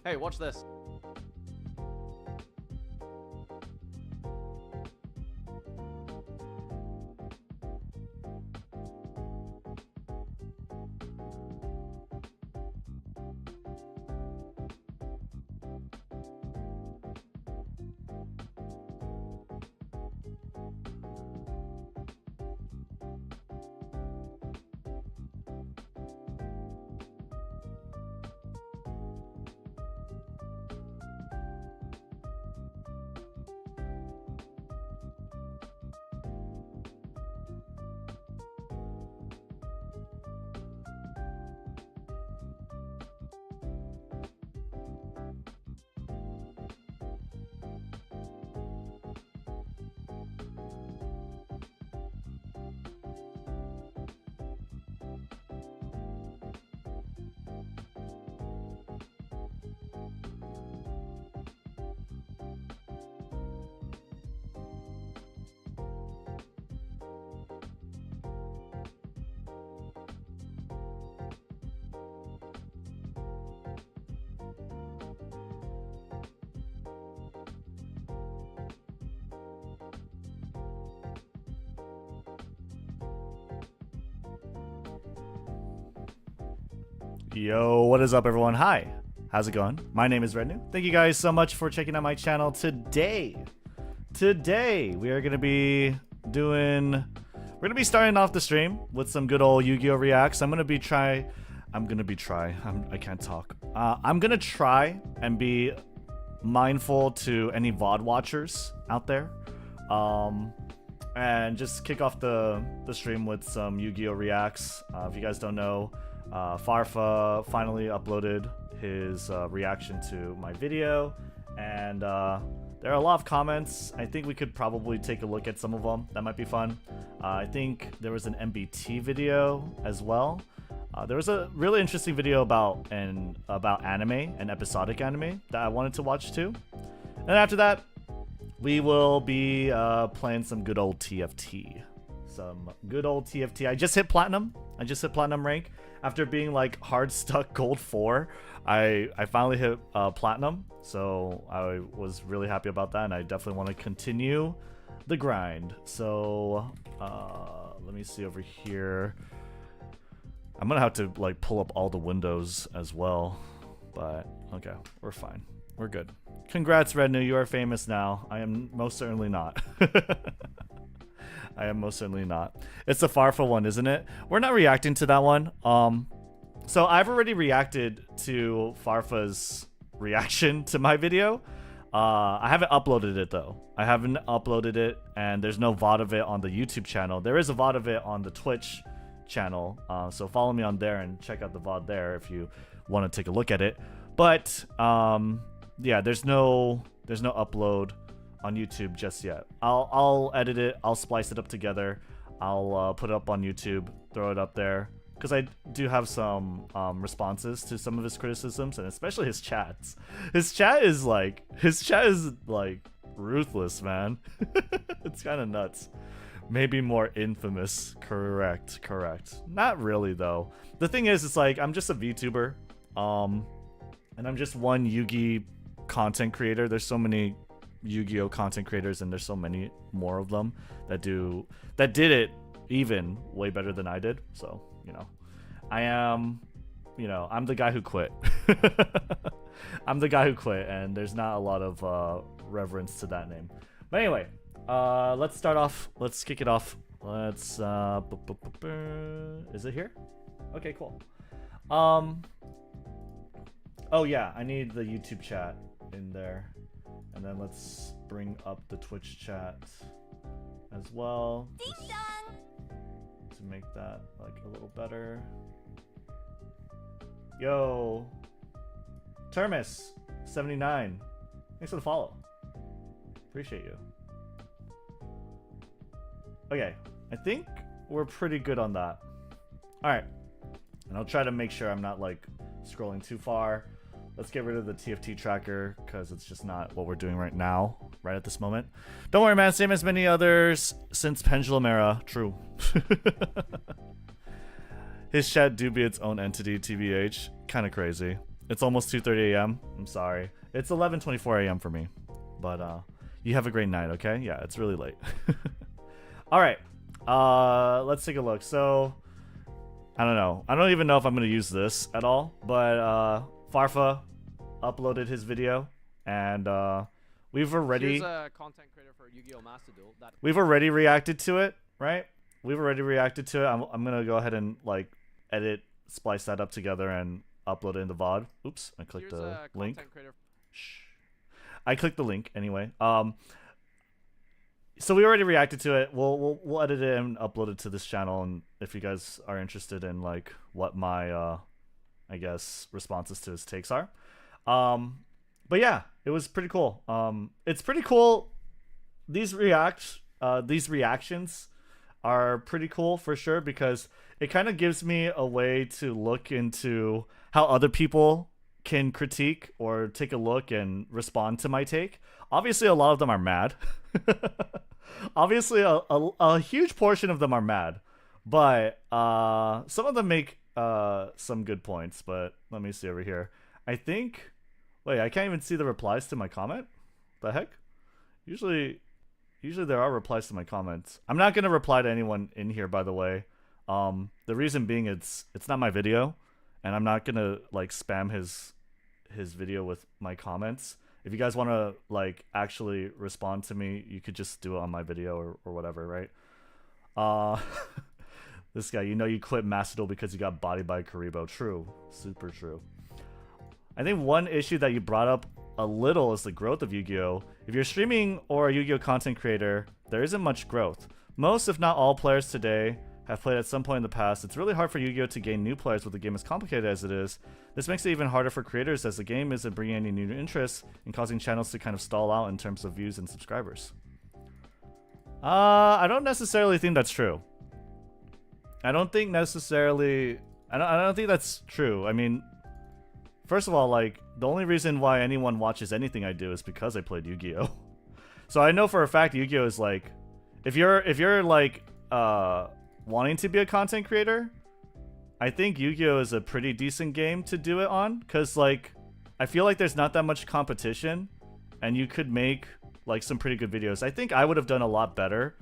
Hey, watch this. Yo, what is up, everyone? Hi, how's it going? My name is Rednu. Thank you guys so much for checking out my channel today. Today, we are going to be starting off the stream with some good old Yu-Gi-Oh reacts. I'm going to try and be mindful to any VOD watchers out there. And just kick off the stream with some Yu-Gi-Oh reacts. If you guys don't know, Farfa finally uploaded his reaction to my video, and there are a lot of comments. I think we could probably take a look at some of them. That might be fun. I think there was an MBT video as well. There was a really interesting video about anime and episodic anime that I wanted to watch too. And after that, we will be playing some good old TFT. I just hit platinum. Rank. After being like hard stuck gold 4, I finally hit platinum. So I was really happy about that, and I definitely want to continue the grind. So let me see over here. I'm gonna have to like pull up all the windows as well, but okay, we're fine. We're good. Congrats, Rednu. You are famous now. I am most certainly not. I am most certainly not. It's the Farfa one, isn't it? We're not reacting to that one. So I've already reacted to Farfa's reaction to my video. I haven't uploaded it though. I haven't uploaded it, and there's no VOD of it on the YouTube channel. There is a VOD of it on the Twitch channel. So follow me on there and check out the VOD there if you want to take a look at it. But yeah, there's no upload on YouTube just yet. I'll edit it, I'll splice it up together, I'll put it up on YouTube, throw it up there, because I do have some responses to some of his criticisms, and especially his chats. His chat is like ruthless, man. It's kind of nuts. Maybe more infamous. Correct. Not really though. The thing is, it's like I'm just a VTuber, and I'm just one Yugi content creator. There's so many Yu-Gi-Oh content creators, and there's so many more of them that did it even way better than I did. So, you know, I'm the guy who quit. I'm the guy who quit, and there's not a lot of reverence to that name. But anyway, let's start off. Let's kick it off. Let's is it here? Okay, cool. Oh yeah, I need the YouTube chat in there. And then let's bring up the Twitch chat as well, to make that like a little better. Yo, Termis 79, thanks for the follow. Appreciate you. Okay, I think we're pretty good on that. All right, and I'll try to make sure I'm not like scrolling too far. Let's get rid of the TFT tracker, because it's just not what we're doing right now, right at this moment. Don't worry, man. Same as many others since Pendulum Era. True. His chat do be its own entity, TBH. Kind of crazy. It's almost 2:30 a.m. I'm sorry. It's 11:24 a.m. for me. But you have a great night, okay? Yeah, it's really late. All right. Let's take a look. So I don't know. I don't even know if I'm going to use this at all, but Farfa uploaded his video and we've already Here's a content creator for Yugioh Master Duel. We've already reacted to it, right? We've already reacted to it. I'm going to go ahead and like edit, splice that up together and upload it in the VOD. Oops, I clicked the link. Shh. I clicked the link anyway. So we already reacted to it. We'll edit it and upload it to this channel. And if you guys are interested in like what my I guess responses to his takes are, but yeah, it was pretty cool. It's pretty cool. These reactions are pretty cool for sure because it kind of gives me a way to look into how other people can critique or take a look and respond to my take. Obviously, a lot of them are mad. Obviously, a huge portion of them are mad, but some of them make some good points. But let me see over here. I think. Wait, I can't even see the replies to my comment. The heck? Usually there are replies to my comments. I'm not gonna reply to anyone in here, by the way. The reason being it's not my video, and I'm not gonna like spam his video with my comments. If you guys want to like actually respond to me, you could just do it on my video or whatever, right? This guy, you know, you quit Macedol because you got bodied by Karibo. True, super true. I think one issue that you brought up a little is the growth of Yugioh. If you're streaming or a Yugioh content creator, there isn't much growth. Most, if not all, players today have played at some point in the past. It's really hard for Yugioh to gain new players with the game as complicated as it is. This makes it even harder for creators as the game isn't bringing any new interests and causing channels to kind of stall out in terms of views and subscribers. I don't necessarily think that's true. I don't think necessarily... I don't think that's true. I mean, first of all, like, the only reason why anyone watches anything I do is because I played Yugioh. So I know for a fact Yugioh is like... If you're like, wanting to be a content creator, I think Yugioh is a pretty decent game to do it on, because like I feel like there's not that much competition and you could make like some pretty good videos. I think I would have done a lot better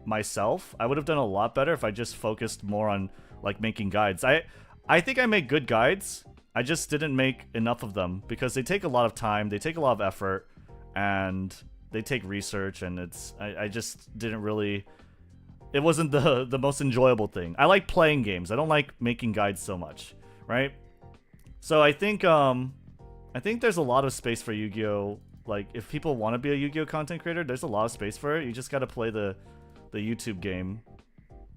myself. I would have done a lot better if I just focused more on like making guides. I think I make good guides. I just didn't make enough of them because they take a lot of time, they take a lot of effort, and they take research, and I just didn't really... It wasn't the most enjoyable thing. I like playing games. I don't like making guides so much, right? So I think there's a lot of space for Yugioh. Like, if people want to be a Yugioh content creator, there's a lot of space for it. You just got to play the YouTube game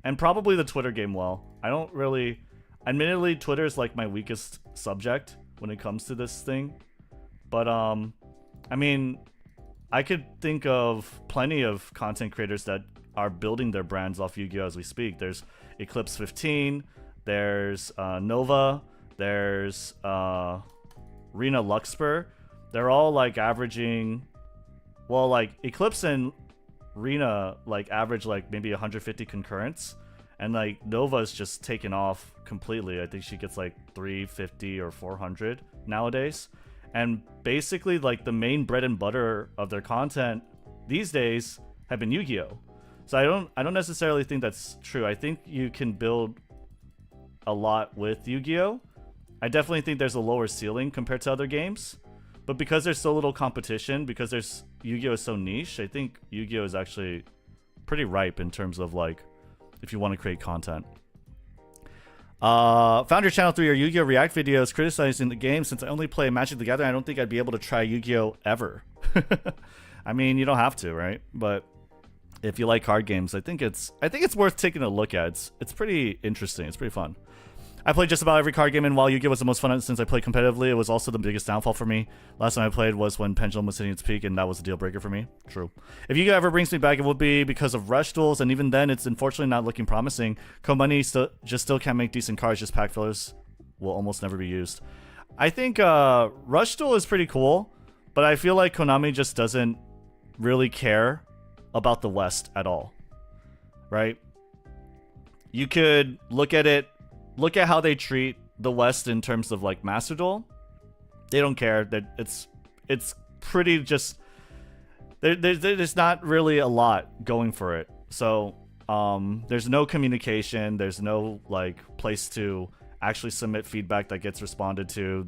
and probably the Twitter game well. I don't really... Admittedly, Twitter is like my weakest subject when it comes to this thing. But I mean, I could think of plenty of content creators that are building their brands off Yugioh as we speak. There's Eclipse 15, there's Nova, there's Rena Luxper. They're all like averaging, well, like Eclipse and Rena like average like maybe 150 concurrents, and like Nova's just taken off completely. I think she gets like 350 or 400 nowadays. And basically like the main bread and butter of their content these days have been Yugioh. So I don't necessarily think that's true. I think you can build a lot with Yugioh. I definitely think there's a lower ceiling compared to other games. But because there's so little competition, because Yugioh is so niche, I think Yugioh is actually pretty ripe in terms of like if you want to create content. Found your channel through your Yugioh React videos criticizing the game. Since I only play Magic the Gathering, I don't think I'd be able to try Yugioh ever. I mean, you don't have to, right? But if you like card games, I think it's worth taking a look at. It's pretty interesting. It's pretty fun. I played just about every card game, and while Yugioh was the most fun since I played competitively, it was also the biggest downfall for me. Last time I played was when Pendulum was hitting its peak, and that was a deal breaker for me. True. If Yugioh ever brings me back, it will be because of rush duels, and even then, it's unfortunately not looking promising. Money still can't make decent cards, just pack fillers will almost never be used. I think rush duel is pretty cool, but I feel like Konami just doesn't really care about the West at all, right? You could look at how they treat the West in terms of like Master Duel, They don't care. It's pretty just there's not really a lot going for it. So there's no communication. There's no like place to actually submit feedback that gets responded to.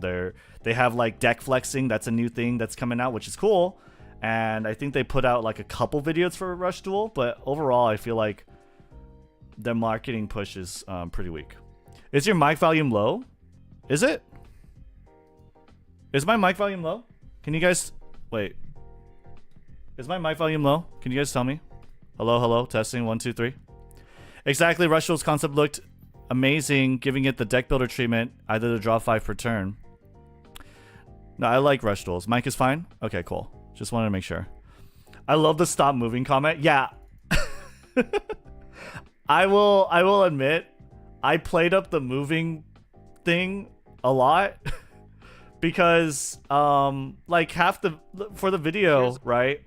They have like deck flexing. That's a new thing that's coming out, which is cool. And I think they put out like a couple videos for Rush Duel, but overall I feel like their marketing push is pretty weak. Is your mic volume low? Is it? Is my mic volume low? Can you guys... Wait. Is my mic volume low? Can you guys tell me? Hello, hello. Testing. 1, 2, 3. Exactly. Rush Duel's concept looked amazing, giving it the deck builder treatment, either to draw 5 per turn. No, I like Rush Duels. Mic is fine? Okay, cool. Just wanted to make sure. I love the stop moving comment. Yeah. I will admit, I played up the moving thing a lot. Because, like for the video, right?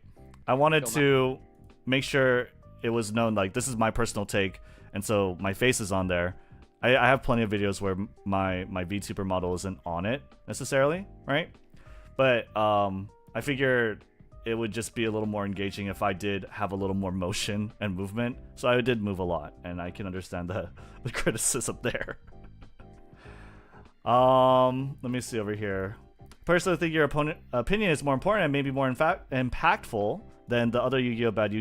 I wanted to make sure it was known, like, this is my personal take. And so my face is on there. I have plenty of videos where my VTuber model isn't on it necessarily, right? But, I figured it would just be a little more engaging if I did have a little more motion and movement. So I did move a lot, and I can understand the criticism there. Let me see over here. Personally, I think your opinion is more important and maybe more impactful than the other Yu-Gi-Oh! Bad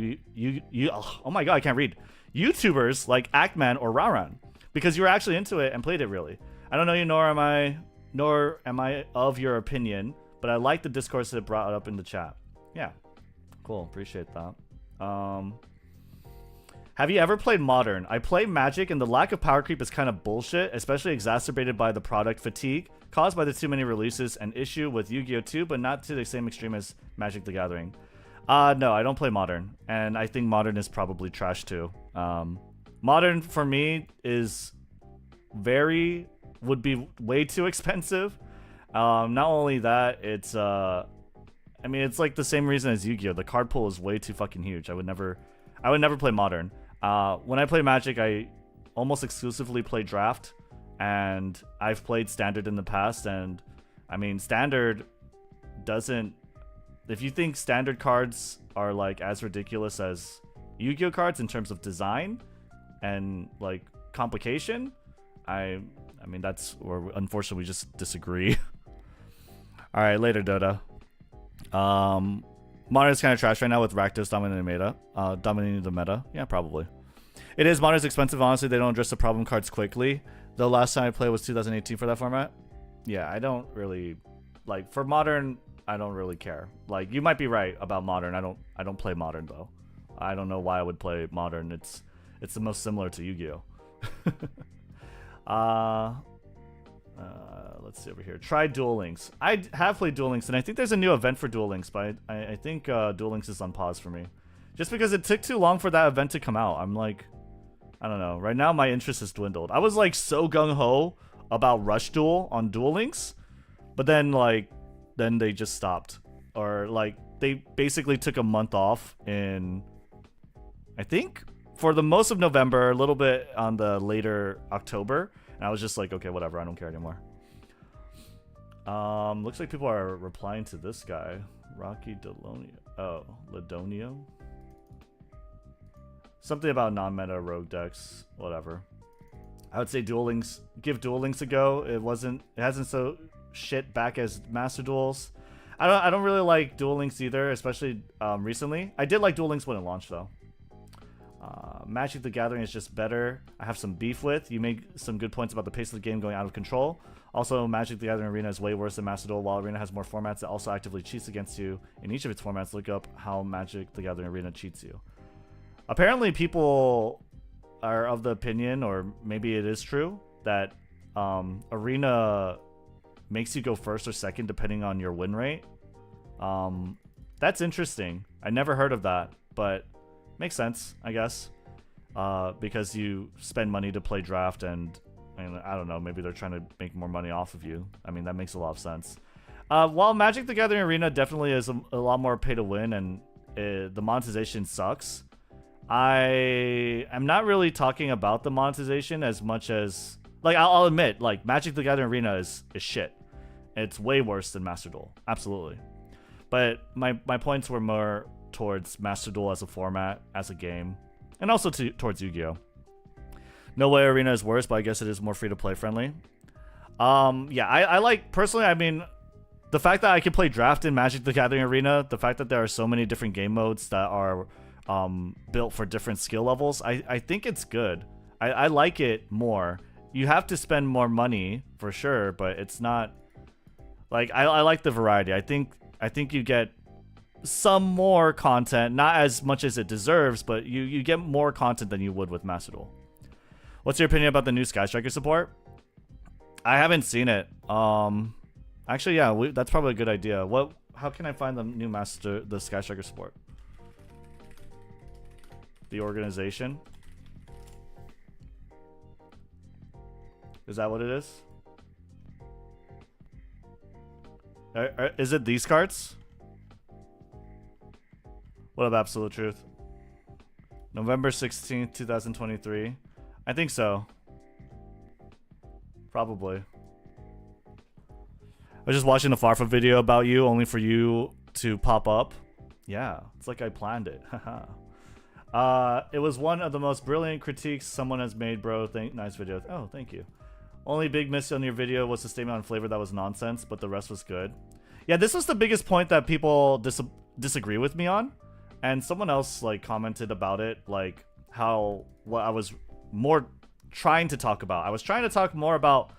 oh my god, I can't read. YouTubers like Ackman or Raran, because you were actually into it and played it really. I don't know you, nor am I of your opinion, but I like the discourse that it brought up in the chat. Yeah, cool, appreciate that. Have you ever played Modern? I play Magic, and the lack of power creep is kind of bullshit, especially exacerbated by the product fatigue caused by the too many releases, an issue with Yu-Gi-Oh! 2, but not to the same extreme as Magic the Gathering. No, I don't play Modern, and I think Modern is probably trash too. Modern, for me, would be way too expensive. Not only that, it's it's like the same reason as Yu-Gi-Oh! The card pool is way too fucking huge. I would never play Modern. When I play Magic, I almost exclusively play Draft, and I've played Standard in the past, and I mean, Standard doesn't... If you think Standard cards are like as ridiculous as Yu-Gi-Oh! Cards in terms of design and like complication, I mean, that's where unfortunately we just disagree. Alright, later, Dota. Modern is kind of trash right now with Rakdos dominating the meta. Yeah, probably. It is. Modern is expensive. Honestly, they don't address the problem cards quickly. The last time I played was 2018 for that format. Yeah, I don't really... Like, for Modern, I don't really care. Like, you might be right about Modern. I don't play Modern, though. I don't know why I would play Modern. It's the most similar to Yu-Gi-Oh! Let's see over here. Try Duel Links. I have played Duel Links, and I think there's a new event for Duel Links, but I think Duel Links is on pause for me. Just because it took too long for that event to come out. I'm like, I don't know. Right now, my interest has dwindled. I was like so gung-ho about Rush Duel on Duel Links, but then they just stopped. Or like, they basically took a month off in, I think, for the most of November, a little bit on the later October. And I was just like, okay, whatever, I don't care anymore. Looks like people are replying to this guy. Rocky Delonio. Oh, Ladonio? Something about non-meta rogue decks. Whatever. I would say Duel Links, give Duel Links a go. It hasn't so shit back as Master Duels. I don't really like Duel Links either, especially recently. I did like Duel Links when it launched though. Magic the Gathering is just better. I have some beef with. You made some good points about the pace of the game going out of control. Also, Magic the Gathering Arena is way worse than Master Duel, while Arena has more formats that also actively cheats against you. In each of its formats, look up how Magic the Gathering Arena cheats you. Apparently, people are of the opinion, or maybe it is true, that Arena makes you go first or second depending on your win rate. That's interesting. I never heard of that, but makes sense, I guess. Because you spend money to play Draft, and I don't know, maybe they're trying to make more money off of you. I mean, that makes a lot of sense. While Magic the Gathering Arena definitely is a lot more pay to win, and the monetization sucks, I am not really talking about the monetization as much as, like, I'll admit, like, Magic the Gathering Arena is shit. It's way worse than Master Duel, absolutely. But my points were more towards Master Duel as a format, as a game, and also towards Yu-Gi-Oh. No Way Arena is worse, but I guess it is more free-to-play friendly. Yeah, I like, personally, I mean, the fact that I can play Draft in Magic the Gathering Arena, the fact that there are so many different game modes that are built for different skill levels, I think it's good. I like it more. You have to spend more money, for sure, but it's not... Like, I like the variety. I think you get some more content, not as much as it deserves, but you get more content than you would with Master Duel. What's your opinion about the new Sky Striker support? I haven't seen it. Actually, yeah, that's probably a good idea. How can I find the new the Sky Striker support? The organization. Is that what it is? Is it these cards? What up, Absolute Truth? November 16th, 2023. I think so. Probably. I was just watching a Farfa video about you, only for you to pop up. Yeah, it's like I planned it. It was one of the most brilliant critiques someone has made, bro. Nice video. Oh, thank you. Only big miss on your video was the statement on flavor that was nonsense, but the rest was good. Yeah, this was the biggest point that people disagree with me on. And someone else like commented about it, like what I was more trying to talk about. I was trying to talk more about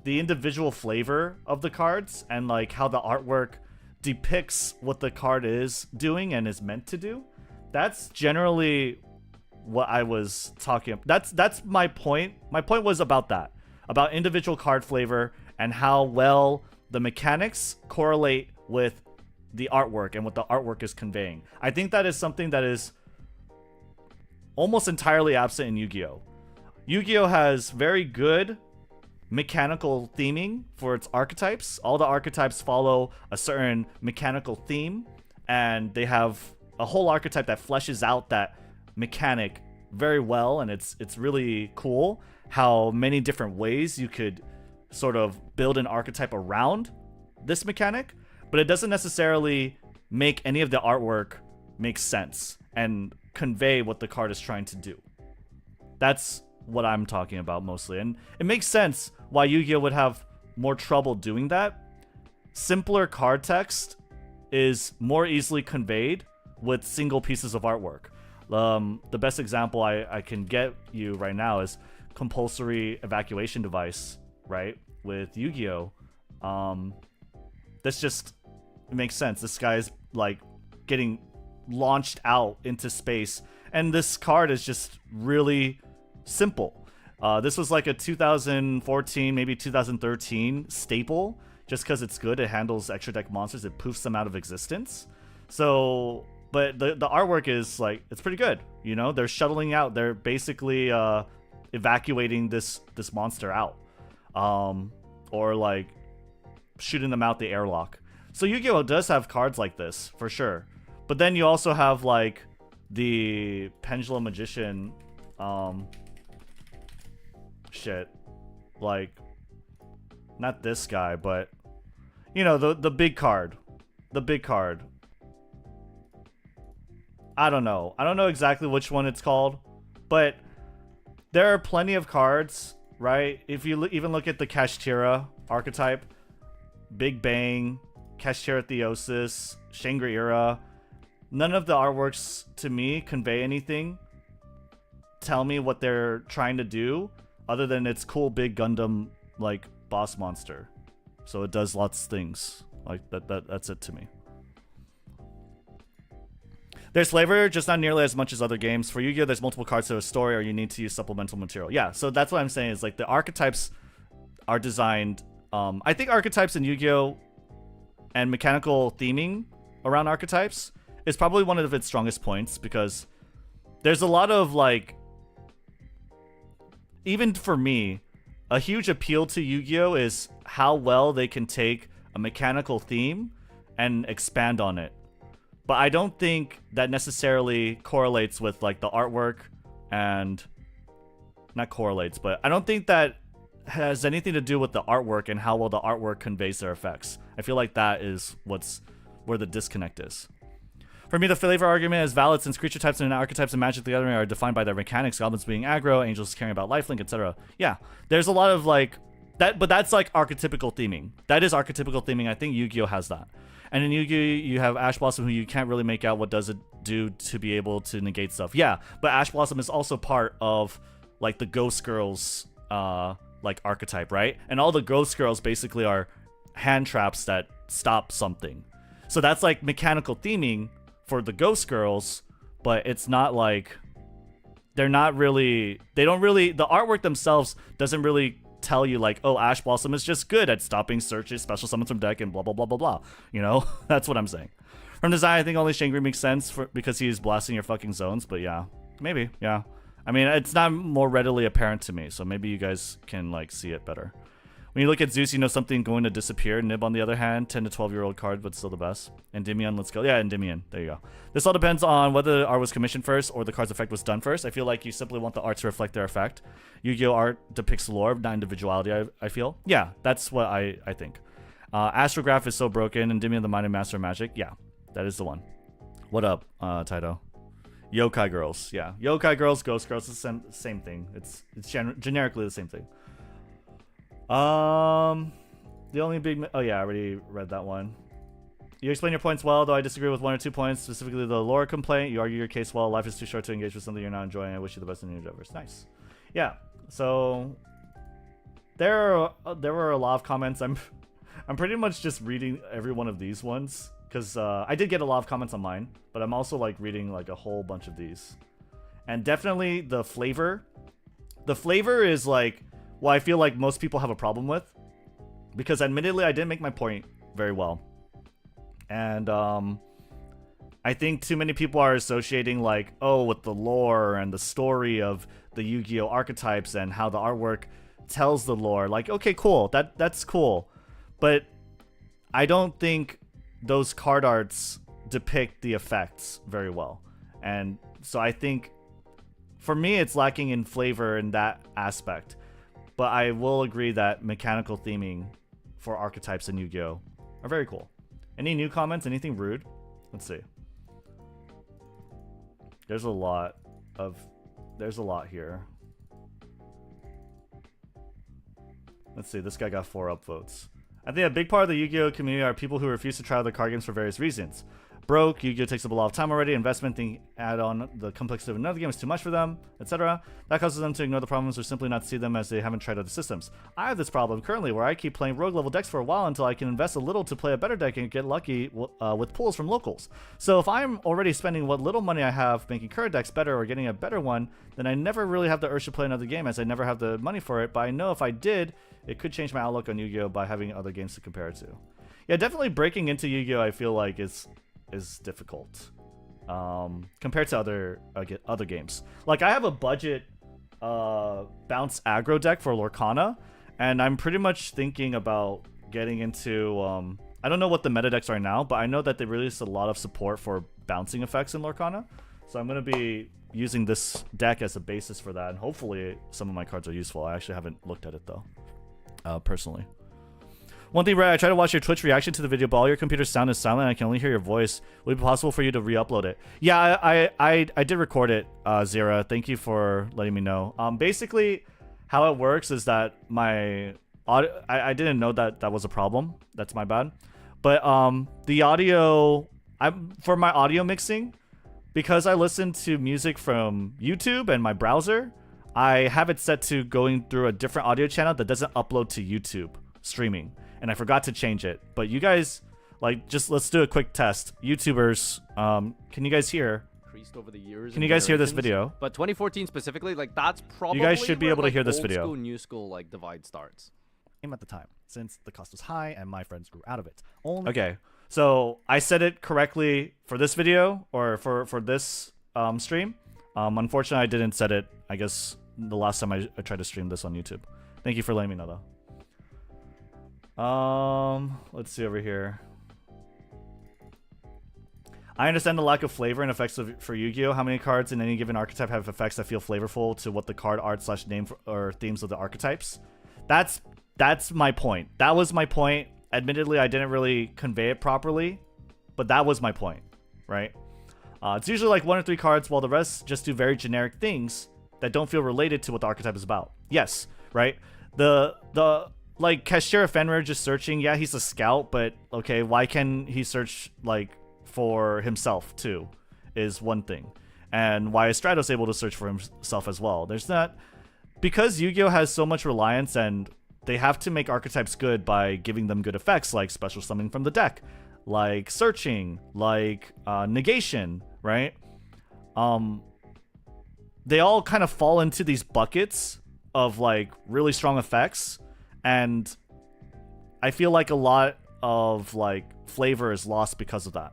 the individual flavor of the cards and like how the artwork depicts what the card is doing and is meant to do. That's generally what I was talking about. That's my point. My point was about that. About individual card flavor and how well the mechanics correlate with the artwork and what the artwork is conveying. I think that is something that is almost entirely absent in Yu-Gi-Oh! Yu-Gi-Oh! Has very good mechanical theming for its archetypes. All the archetypes follow a certain mechanical theme, and they have a whole archetype that fleshes out that mechanic very well, and it's really cool how many different ways you could sort of build an archetype around this mechanic, but it doesn't necessarily make any of the artwork make sense and convey what the card is trying to do. That's what I'm talking about mostly, and it makes sense why Yu-Gi-Oh! Would have more trouble doing that. Simpler card text is more easily conveyed with single pieces of artwork. The best example I can get you right now is compulsory evacuation device, right? With Yu-Gi-Oh! This just makes sense. This guy's like getting launched out into space, and this card is just really simple. This was like a 2014, maybe 2013 staple. Just because it's good, it handles extra deck monsters, it poofs them out of existence. So, but the artwork is like, it's pretty good. You know, they're shuttling out. They're basically evacuating this monster out, or like shooting them out the airlock. So Yu-Gi-Oh! Does have cards like this for sure, but then you also have like the Pendulum Magician shit, like not this guy, but you know, the big card, I don't know exactly which one it's called, but there are plenty of cards, right? If you even look at the Kashtira archetype, Big Bang, Kashtira Theosis, Shangri-Ira, none of the artworks to me convey anything, tell me what they're trying to do, other than it's cool big Gundam like boss monster. So it does lots of things. Like that's it to me. There's flavor, just not nearly as much as other games. For Yu-Gi-Oh! There's multiple cards to a story, or you need to use supplemental material. Yeah, so that's what I'm saying is like the archetypes are designed. I think archetypes in Yu-Gi-Oh! And mechanical theming around archetypes is probably one of its strongest points, because there's a lot of like, even for me, a huge appeal to Yu-Gi-Oh! Is how well they can take a mechanical theme and expand on it. But I don't think that necessarily correlates with like the artwork, and not correlates, but I don't think that has anything to do with the artwork and how well the artwork conveys their effects. I feel like that is where the disconnect is. For me, the flavor argument is valid since creature types and archetypes in Magic the Gathering are defined by their mechanics, goblins being aggro, angels caring about lifelink, etc. Yeah, there's a lot of like that, but that's like archetypical theming. That is archetypical theming. I think Yu-Gi-Oh has that. And in Yu-Gi-Oh, you have Ash Blossom, who you can't really make out what does it do to be able to negate stuff. Yeah, but Ash Blossom is also part of like the Ghost Girls like archetype, right? And all the Ghost Girls basically are hand traps that stop something. So that's like mechanical theming for the Ghost Girls, but it's not like they don't really, the artwork themselves doesn't really tell you like, oh, Ash Blossom is just good at stopping searches, special summons from deck, and blah blah blah blah blah. You know, that's what I'm saying. From design, I think only Shangri makes sense because he's blasting your fucking zones, but yeah, maybe, yeah. I mean, it's not more readily apparent to me, so maybe you guys can like see it better. When you look at Zeus, you know something going to disappear. Nib, on the other hand, 10 to 12-year-old card, but still the best. Endymion, let's go. Yeah, Endymion. There you go. This all depends on whether the art was commissioned first or the card's effect was done first. I feel like you simply want the art to reflect their effect. Yu-Gi-Oh! Art depicts lore, not individuality, I feel. Yeah, that's what I think. Astrograph is so broken. Endymion, the Minded Master of Magic. Yeah, that is the one. What up, Taito? Yokai Girls. Yeah, Yokai Girls, Ghost Girls, it's the same thing. It's generically the same thing. The only big... Oh, yeah, I already read that one. You explain your points well, though I disagree with 1 or 2 points, specifically the lore complaint. You argue your case well. Life is too short to engage with something you're not enjoying. I wish you the best in your endeavors. Nice. Yeah, so... There were a lot of comments. I'm pretty much just reading every one of these ones, because I did get a lot of comments on mine, but I'm also like reading like a whole bunch of these. And definitely the flavor. The flavor is like... Well, I feel like most people have a problem with, because admittedly I didn't make my point very well, and I think too many people are associating like, oh, with the lore and the story of the Yu-Gi-Oh archetypes and how the artwork tells the lore. Like, okay, cool, that's cool, but I don't think those card arts depict the effects very well, and so I think for me it's lacking in flavor in that aspect. But I will agree that mechanical theming for archetypes in Yu-Gi-Oh! Are very cool. Any new comments? Anything rude? Let's see. There's a lot here. Let's see, this guy got 4 upvotes. I think a big part of the Yu-Gi-Oh! Community are people who refuse to try other card games for various reasons. Broke, Yu-Gi-Oh! Takes up a lot of time already, investment, think add on the complexity of another game is too much for them, etc. That causes them to ignore the problems or simply not see them as they haven't tried other systems. I have this problem currently where I keep playing rogue level decks for a while until I can invest a little to play a better deck and get lucky with pulls from locals. So if I'm already spending what little money I have making current decks better or getting a better one, then I never really have the urge to play another game as I never have the money for it, but I know if I did, it could change my outlook on Yu-Gi-Oh! By having other games to compare it to. Yeah, definitely breaking into Yu-Gi-Oh! I feel like is difficult compared to other games. Like I have a budget bounce aggro deck for Lorcana, and I'm pretty much thinking about getting into I don't know what the meta decks are now, but I know that they released a lot of support for bouncing effects in Lorcana, so I'm going to be using this deck as a basis for that, and hopefully some of my cards are useful. I actually haven't looked at it though, personally. One thing, Ray, I tried to watch your Twitch reaction to the video, but all your computer's sound is silent and I can only hear your voice. Would it be possible for you to re-upload it? Yeah, I did record it, Zira. Thank you for letting me know. Basically, how it works is that my audio... I didn't know that was a problem. That's my bad. But the audio... for my audio mixing, because I listen to music from YouTube and my browser, I have it set to going through a different audio channel that doesn't upload to YouTube streaming. And I forgot to change it. But you guys, like, just let's do a quick test. YouTubers, can you guys hear? Over the years. Can you guys hear this video? But 2014 specifically, like that's probably you guys should be able to like hear this old video. School, new school, like divide starts. At the time, since the cost was high and my friends grew out of it. Okay, so I said it correctly for this video or for this stream. Unfortunately, I didn't set it. I guess the last time I tried to stream this on YouTube. Thank you for letting me know though. Let's see over here. I understand the lack of flavor and effects for Yu-Gi-Oh! How many cards in any given archetype have effects that feel flavorful to what the card art / name or themes of the archetypes? That's my point. That was my point. Admittedly, I didn't really convey it properly, but that was my point, right? It's usually like 1 or 3 cards, while the rest just do very generic things that don't feel related to what the archetype is about. Yes, right? The like Kashira Fenrir just searching, yeah, he's a scout, but okay, why can he search like for himself too? Is one thing. And why is Stratos able to search for himself as well? There's not, because Yu-Gi-Oh has so much reliance, and they have to make archetypes good by giving them good effects like special summoning from the deck, like searching, like negation, right? They all kind of fall into these buckets of like really strong effects, and I feel like a lot of like flavor is lost because of that.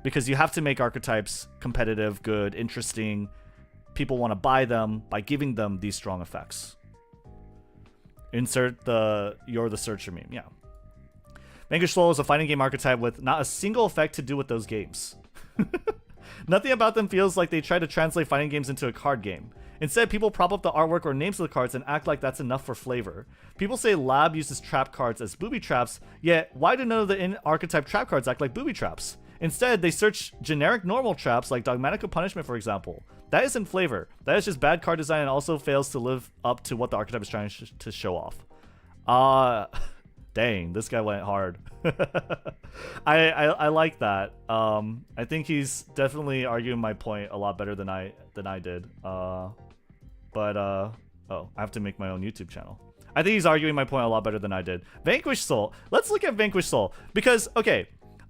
Because you have to make archetypes competitive, good, interesting. People want to buy them by giving them these strong effects. Insert the "you're the searcher" meme. Yeah. Vanquish Soul is a fighting game archetype with not a single effect to do with those games. Nothing about them feels like they try to translate fighting games into a card game. Instead, people prop up the artwork or names of the cards and act like that's enough for flavor. People say Lab uses trap cards as booby traps, yet why do none of the in-archetype trap cards act like booby traps? Instead, they search generic normal traps like Dogmatic Punishment, for example. That isn't flavor. That is just bad card design and also fails to live up to what the archetype is trying to show off. Dang, this guy went hard. I like that. I think he's definitely arguing my point a lot better than I did. Oh, I have to make my own YouTube channel. I think he's arguing my point a lot better than I did. Vanquish Soul. Let's look at Vanquish Soul because okay,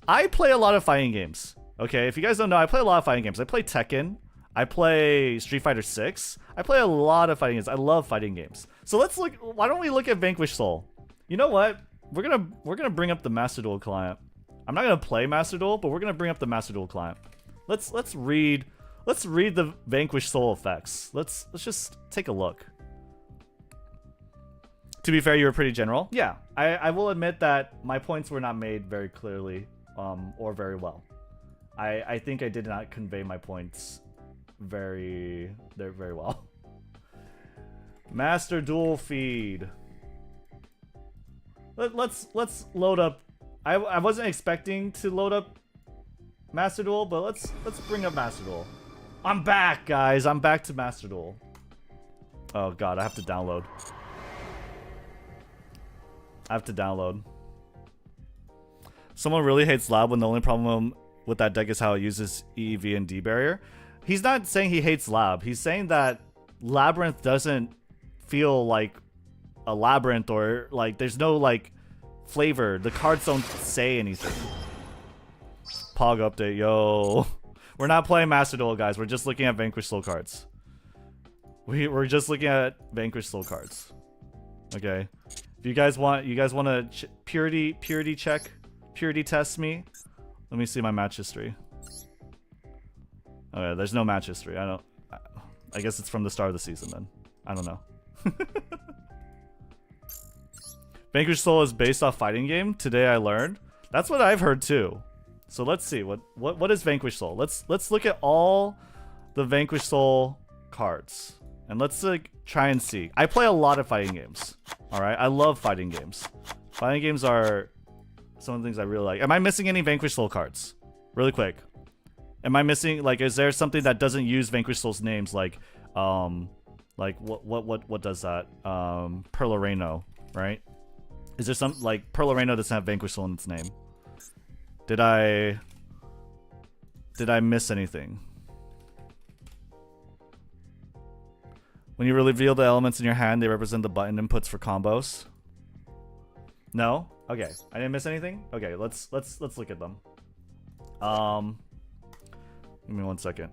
I play a lot of fighting games. Okay, if you guys don't know, I play a lot of fighting games. I play Tekken. I play Street Fighter 6. I play a lot of fighting games. I love fighting games. So let's look. Why don't we look at Vanquish Soul? You know what? We're gonna bring up the Master Duel client. I'm not gonna play Master Duel, but we're gonna bring up the Master Duel client. Let's read the Vanquish Soul effects. Let's just take a look. To be fair, you were pretty general. Yeah, I will admit that my points were not made very clearly or very well. I think I did not convey my points very well. Master Duel feed. Let's load up. I wasn't expecting to load up Master Duel, but let's bring up Master Duel. I'm back, guys. I'm back to Master Duel. Oh god, I have to download. Someone really hates Lab when the only problem with that deck is how it uses EEV and D barrier. He's not saying he hates Lab. He's saying that Labyrinth doesn't feel like a labyrinth, or like there's no like flavor. The cards don't say anything. Pog update, yo. We're not playing Master Duel, guys. We're just looking at Vanquish Soul cards. We're just looking at Vanquish Soul cards. Okay. If you guys want to purity check, purity test me. Let me see my match history. Okay, there's no match history. I guess it's from the start of the season then. I don't know. Vanquish Soul is based off fighting game. Today I learned. That's what I've heard too. So let's see what is Vanquish Soul. Let's look at all the Vanquish Soul cards and let's like try and see. I play a lot of fighting games. All right, I love fighting games. Fighting games are some of the things I really like. Am I missing any Vanquish Soul cards? Really quick. Am I missing, like, is there something that doesn't use Vanquish Soul's names, like what does that? Perloreno, right? Is there some, like, Perloreno doesn't have Vanquish Soul in its name? Did I miss anything? When you reveal the elements in your hand, they represent the button inputs for combos. No? Okay. I didn't miss anything? Okay, let's look at them. Give me 1 second.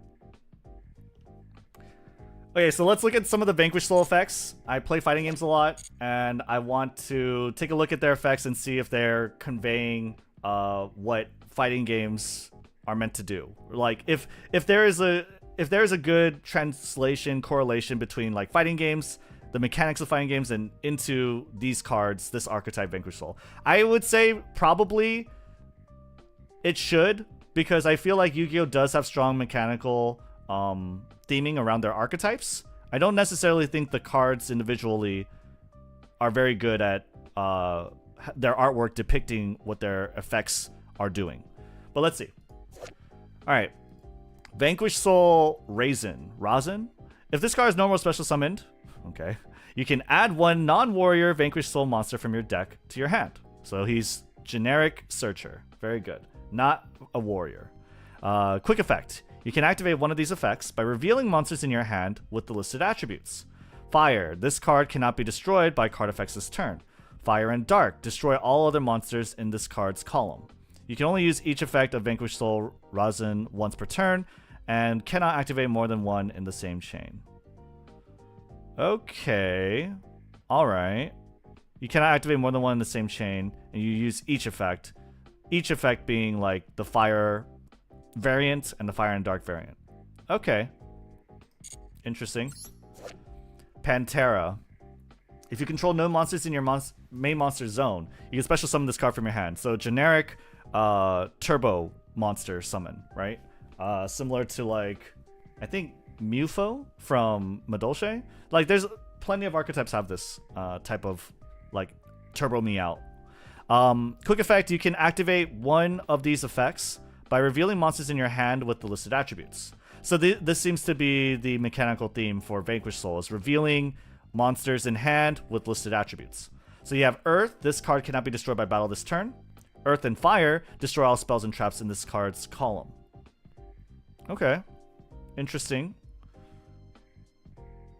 Okay, so let's look at some of the Vanquish Soul effects. I play fighting games a lot, and I want to take a look at their effects and see if they're conveying what fighting games are meant to do. Like, if there is a good translation correlation between like fighting games, the mechanics of fighting games, and into these cards, this archetype Vanquish Soul. I would say probably it should, because I feel like Yu-Gi-Oh does have strong mechanical theming around their archetypes. I don't necessarily think the cards individually are very good at their artwork depicting what their effects are doing. But let's see. All right. Vanquish Soul Raisin. If this card is normal special summoned, okay, you can add one non-warrior Vanquish Soul monster from your deck to your hand. So he's generic searcher. Very good. Not a warrior. Quick effect. You can activate one of these effects by revealing monsters in your hand with the listed attributes. Fire. This card cannot be destroyed by card effects this turn. Fire and Dark. Destroy all other monsters in this card's column. You can only use each effect of Vanquish Soul Raisin once per turn, and cannot activate more than one in the same chain. Okay. Alright. You cannot activate more than one in the same chain, and you use each effect. Each effect being like the Fire variant and the Fire and Dark variant. Okay. Interesting. Pantera. If you control no monsters in your main monster zone, you can special summon this card from your hand. So generic turbo monster summon, right? Similar to like, I think Mufo from Madolche. Like there's plenty of archetypes have this type of like turbo me out. Quick effect, you can activate one of these effects by revealing monsters in your hand with the listed attributes. So this seems to be the mechanical theme for Vanquish Soul, is revealing monsters in hand with listed attributes. So you have Earth, this card cannot be destroyed by battle this turn. Earth and Fire, destroy all spells and traps in this card's column. Okay. Interesting.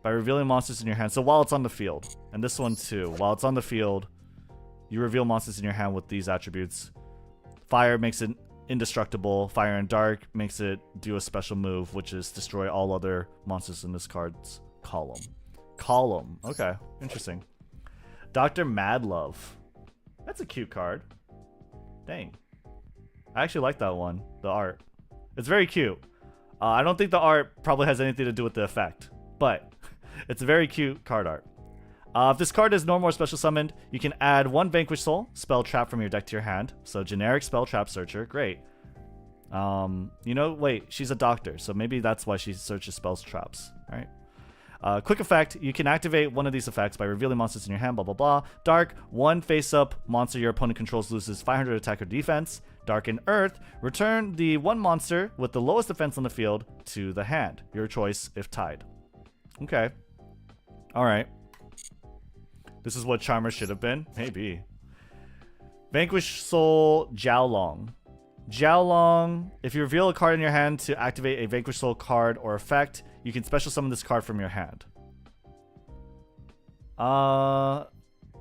By revealing monsters in your hand. So while it's on the field, and this one too, while it's on the field, you reveal monsters in your hand with these attributes. Fire makes it indestructible. Fire and Dark makes it do a special move, which is destroy all other monsters in this card's column. Okay, interesting. Dr. Madlove. That's a cute card. Dang. I actually like that one, the art. It's very cute. I don't think the art probably has anything to do with the effect, but it's a very cute card art. If this card is normal or special summoned, you can add one Vanquish Soul spell trap from your deck to your hand. So generic spell trap searcher, great. You know, wait, she's a doctor, so maybe that's why she searches spells traps. All right. Quick effect, you can activate one of these effects by revealing monsters in your hand, blah, blah, blah. Dark, one face-up monster your opponent controls loses 500 attack or defense. Dark and Earth, return the one monster with the lowest defense on the field to the hand. Your choice if tied. Okay. Alright. This is what Charmer should have been? Maybe. Vanquish Soul Jiaolong. Jiaolong, if you reveal a card in your hand to activate a Vanquish Soul card or effect, you can special summon this card from your hand.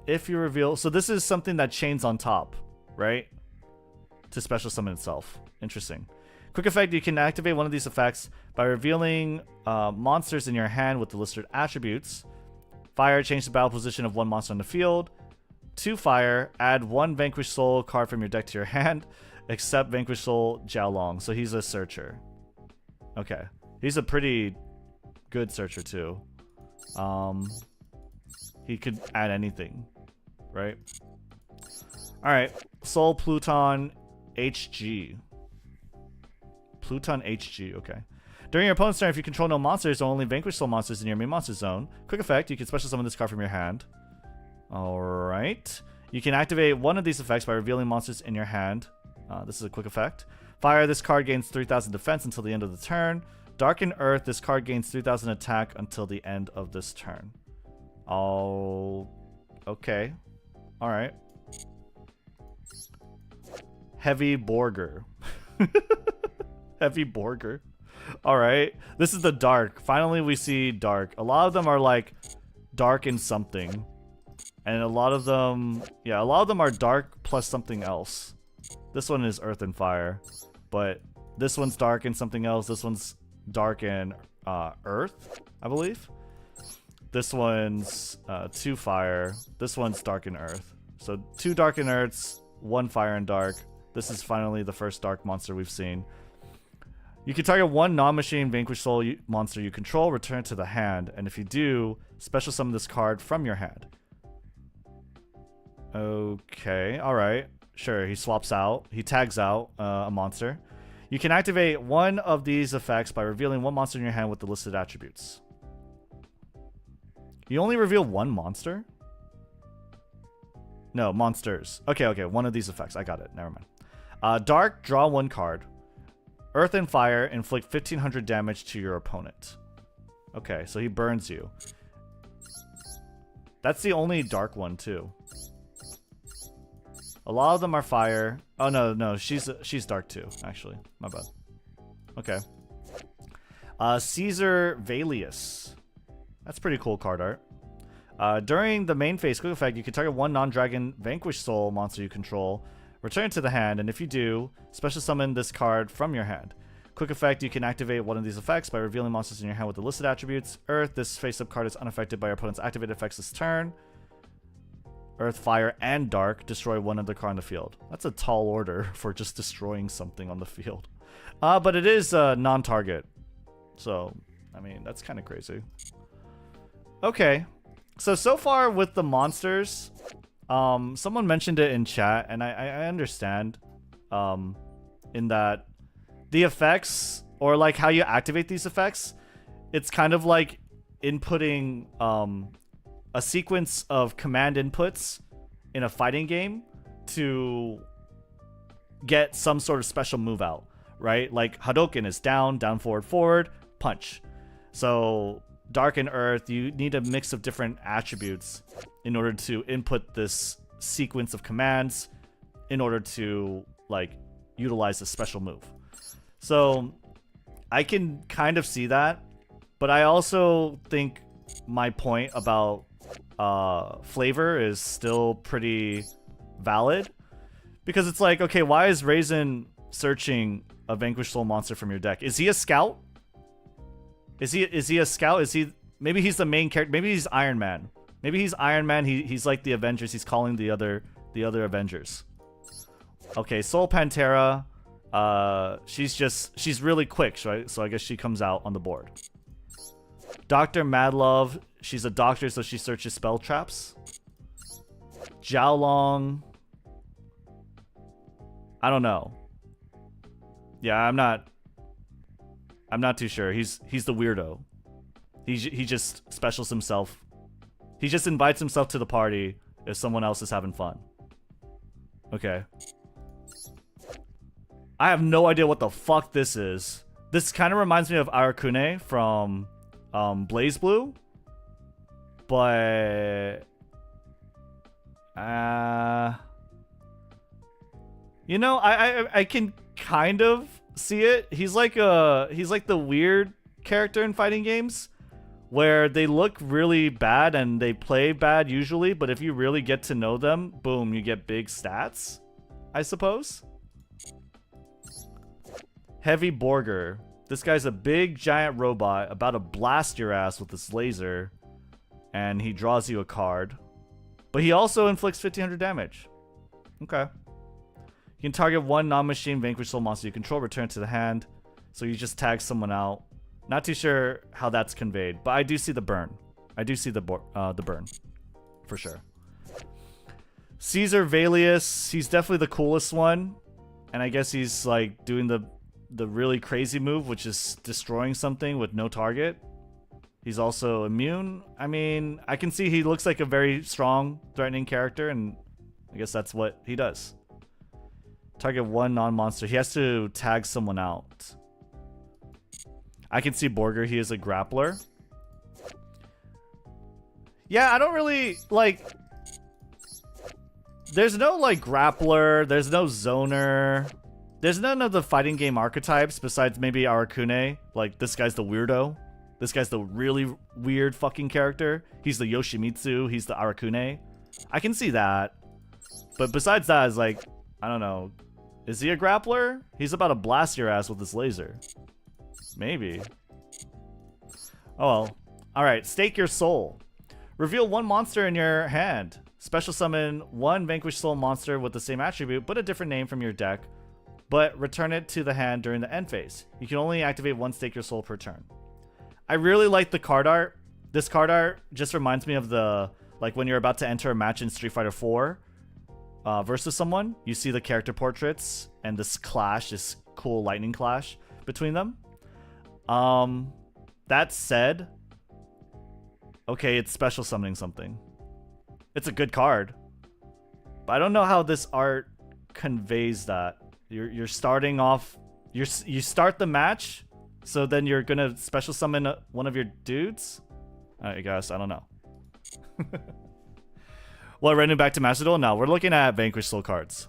If you reveal... So this is something that chains on top, right? To special summon itself. Interesting. Quick effect, you can activate one of these effects by revealing monsters in your hand with the listed attributes. Fire, change the battle position of one monster on the field. 2 fire, add one Vanquish Soul card from your deck to your hand, except Vanquish Soul Jiaolong. So he's a searcher. Okay. He's a pretty good searcher too. He could add anything, right? Alright. Soul Pluton HG. Pluton HG, okay. During your opponent's turn, if you control no monsters or only Vanquish Soul monsters in your main monster zone, quick effect, you can special summon this card from your hand. Alright. You can activate one of these effects by revealing monsters in your hand. This is a quick effect. Fire, this card gains 3,000 defense until the end of the turn. Dark and Earth, this card gains 3,000 attack until the end of this turn. Oh, okay. Alright. Heavy Borger. Heavy Borger. Alright. This is the Dark. Finally we see Dark. A lot of them are like Dark and something. And a lot of them... Yeah, a lot of them are Dark plus something else. This one is Earth and Fire. But this one's Dark and something else. This one's Dark and Earth, I believe. This one's 2 Fire. This one's Dark and Earth. So 2 Dark and Earths, 1 Fire and Dark. This is finally the first Dark monster we've seen. You can target one non-machine Vanquish Soul monster you control, return it to the hand, and if you do, special summon this card from your hand. Okay, alright. Sure, he swaps out. He tags out a monster. You can activate one of these effects by revealing one monster in your hand with the listed attributes. You only reveal one monster? No, monsters. Okay, one of these effects. I got it. Never mind. Dark, draw 1 card. Earth and fire, inflict 1500 damage to your opponent. Okay, so he burns you. That's the only dark one, too. A lot of them are fire. Oh, no, she's dark, too, actually. My bad. Okay. Caesar Valius. That's pretty cool card art. During the main phase, quick effect, you can target 1 non-dragon vanquished soul monster you control. Return it to the hand, and if you do, special summon this card from your hand. Quick effect, you can activate one of these effects by revealing monsters in your hand with the listed attributes. Earth, this face-up card is unaffected by your opponent's activated effects this turn. Earth, fire, and dark, destroy 1 other card on the field. That's a tall order for just destroying something on the field. But it is non-target. So, I mean, that's kind of crazy. Okay. So far with the monsters, someone mentioned it in chat, and I understand in that the effects, or like how you activate these effects, it's kind of like inputting a sequence of command inputs in a fighting game to get some sort of special move out, right? Like Hadouken is down, forward, forward, punch. So Dark and Earth, you need a mix of different attributes in order to input this sequence of commands in order to like utilize a special move. So I can kind of see that, but I also think my point about flavor is still pretty valid, because it's like, okay, why is Raisin searching a vanquished soul monster from your deck? Is he a scout? Is he a scout? Is he, maybe he's the main character? Maybe he's Iron Man. Maybe he's Iron Man. He's like the Avengers. He's calling the other Avengers. Okay, Soul Pantera. She's really quick, right? So I guess she comes out on the board. Dr. Madlove, she's a doctor, so she searches spell traps. Jiaolong, I don't know. Yeah, I'm not too sure. He's the weirdo. He just specials himself. He just invites himself to the party if someone else is having fun. Okay. I have no idea what the fuck this is. This kind of reminds me of Arakune from Blaze Blue. But you know, I can kind of see it. He's like the weird character in fighting games where they look really bad and they play bad usually, but if you really get to know them, boom, you get big stats, I suppose. Heavy Borger. This guy's a big giant robot about to blast your ass with this laser, and he draws you a card. But he also inflicts 1500 damage. Okay. You can target 1 non-machine vanquished soul monster you control, return to the hand. So you just tag someone out. Not too sure how that's conveyed, but I do see the burn. I do see the burn, for sure. Caesar Valius, he's definitely the coolest one, and I guess he's like doing the really crazy move, which is destroying something with no target. He's also immune. I mean, I can see he looks like a very strong, threatening character, and I guess that's what he does. Target 1 non-monster. He has to tag someone out. I can see Borger. He is a grappler. Yeah, I don't really, like... There's no, like, grappler. There's no zoner. There's none of the fighting game archetypes besides maybe Arakune. Like, this guy's the weirdo. This guy's the really weird fucking character. He's the Yoshimitsu. He's the Arakune. I can see that. But besides that, it's like, I don't know. Is he a grappler? He's about to blast your ass with this laser. Maybe. Oh well. Alright, stake your soul. Reveal 1 monster in your hand. Special summon 1 vanquished soul monster with the same attribute, but a different name from your deck. But return it to the hand during the end phase. You can only activate 1 stake your soul per turn. I really like the card art. This card art just reminds me of the, like when you're about to enter a match in Street Fighter 4 versus someone. You see the character portraits and this clash, this cool lightning clash between them. That said, okay, it's special summoning something. It's a good card. But I don't know how this art conveys that. You're starting off. You start the match, so then you're gonna special summon one of your dudes. I guess I don't know. What, Rednu back to Master Duel? No, we're looking at Vanquish Soul cards.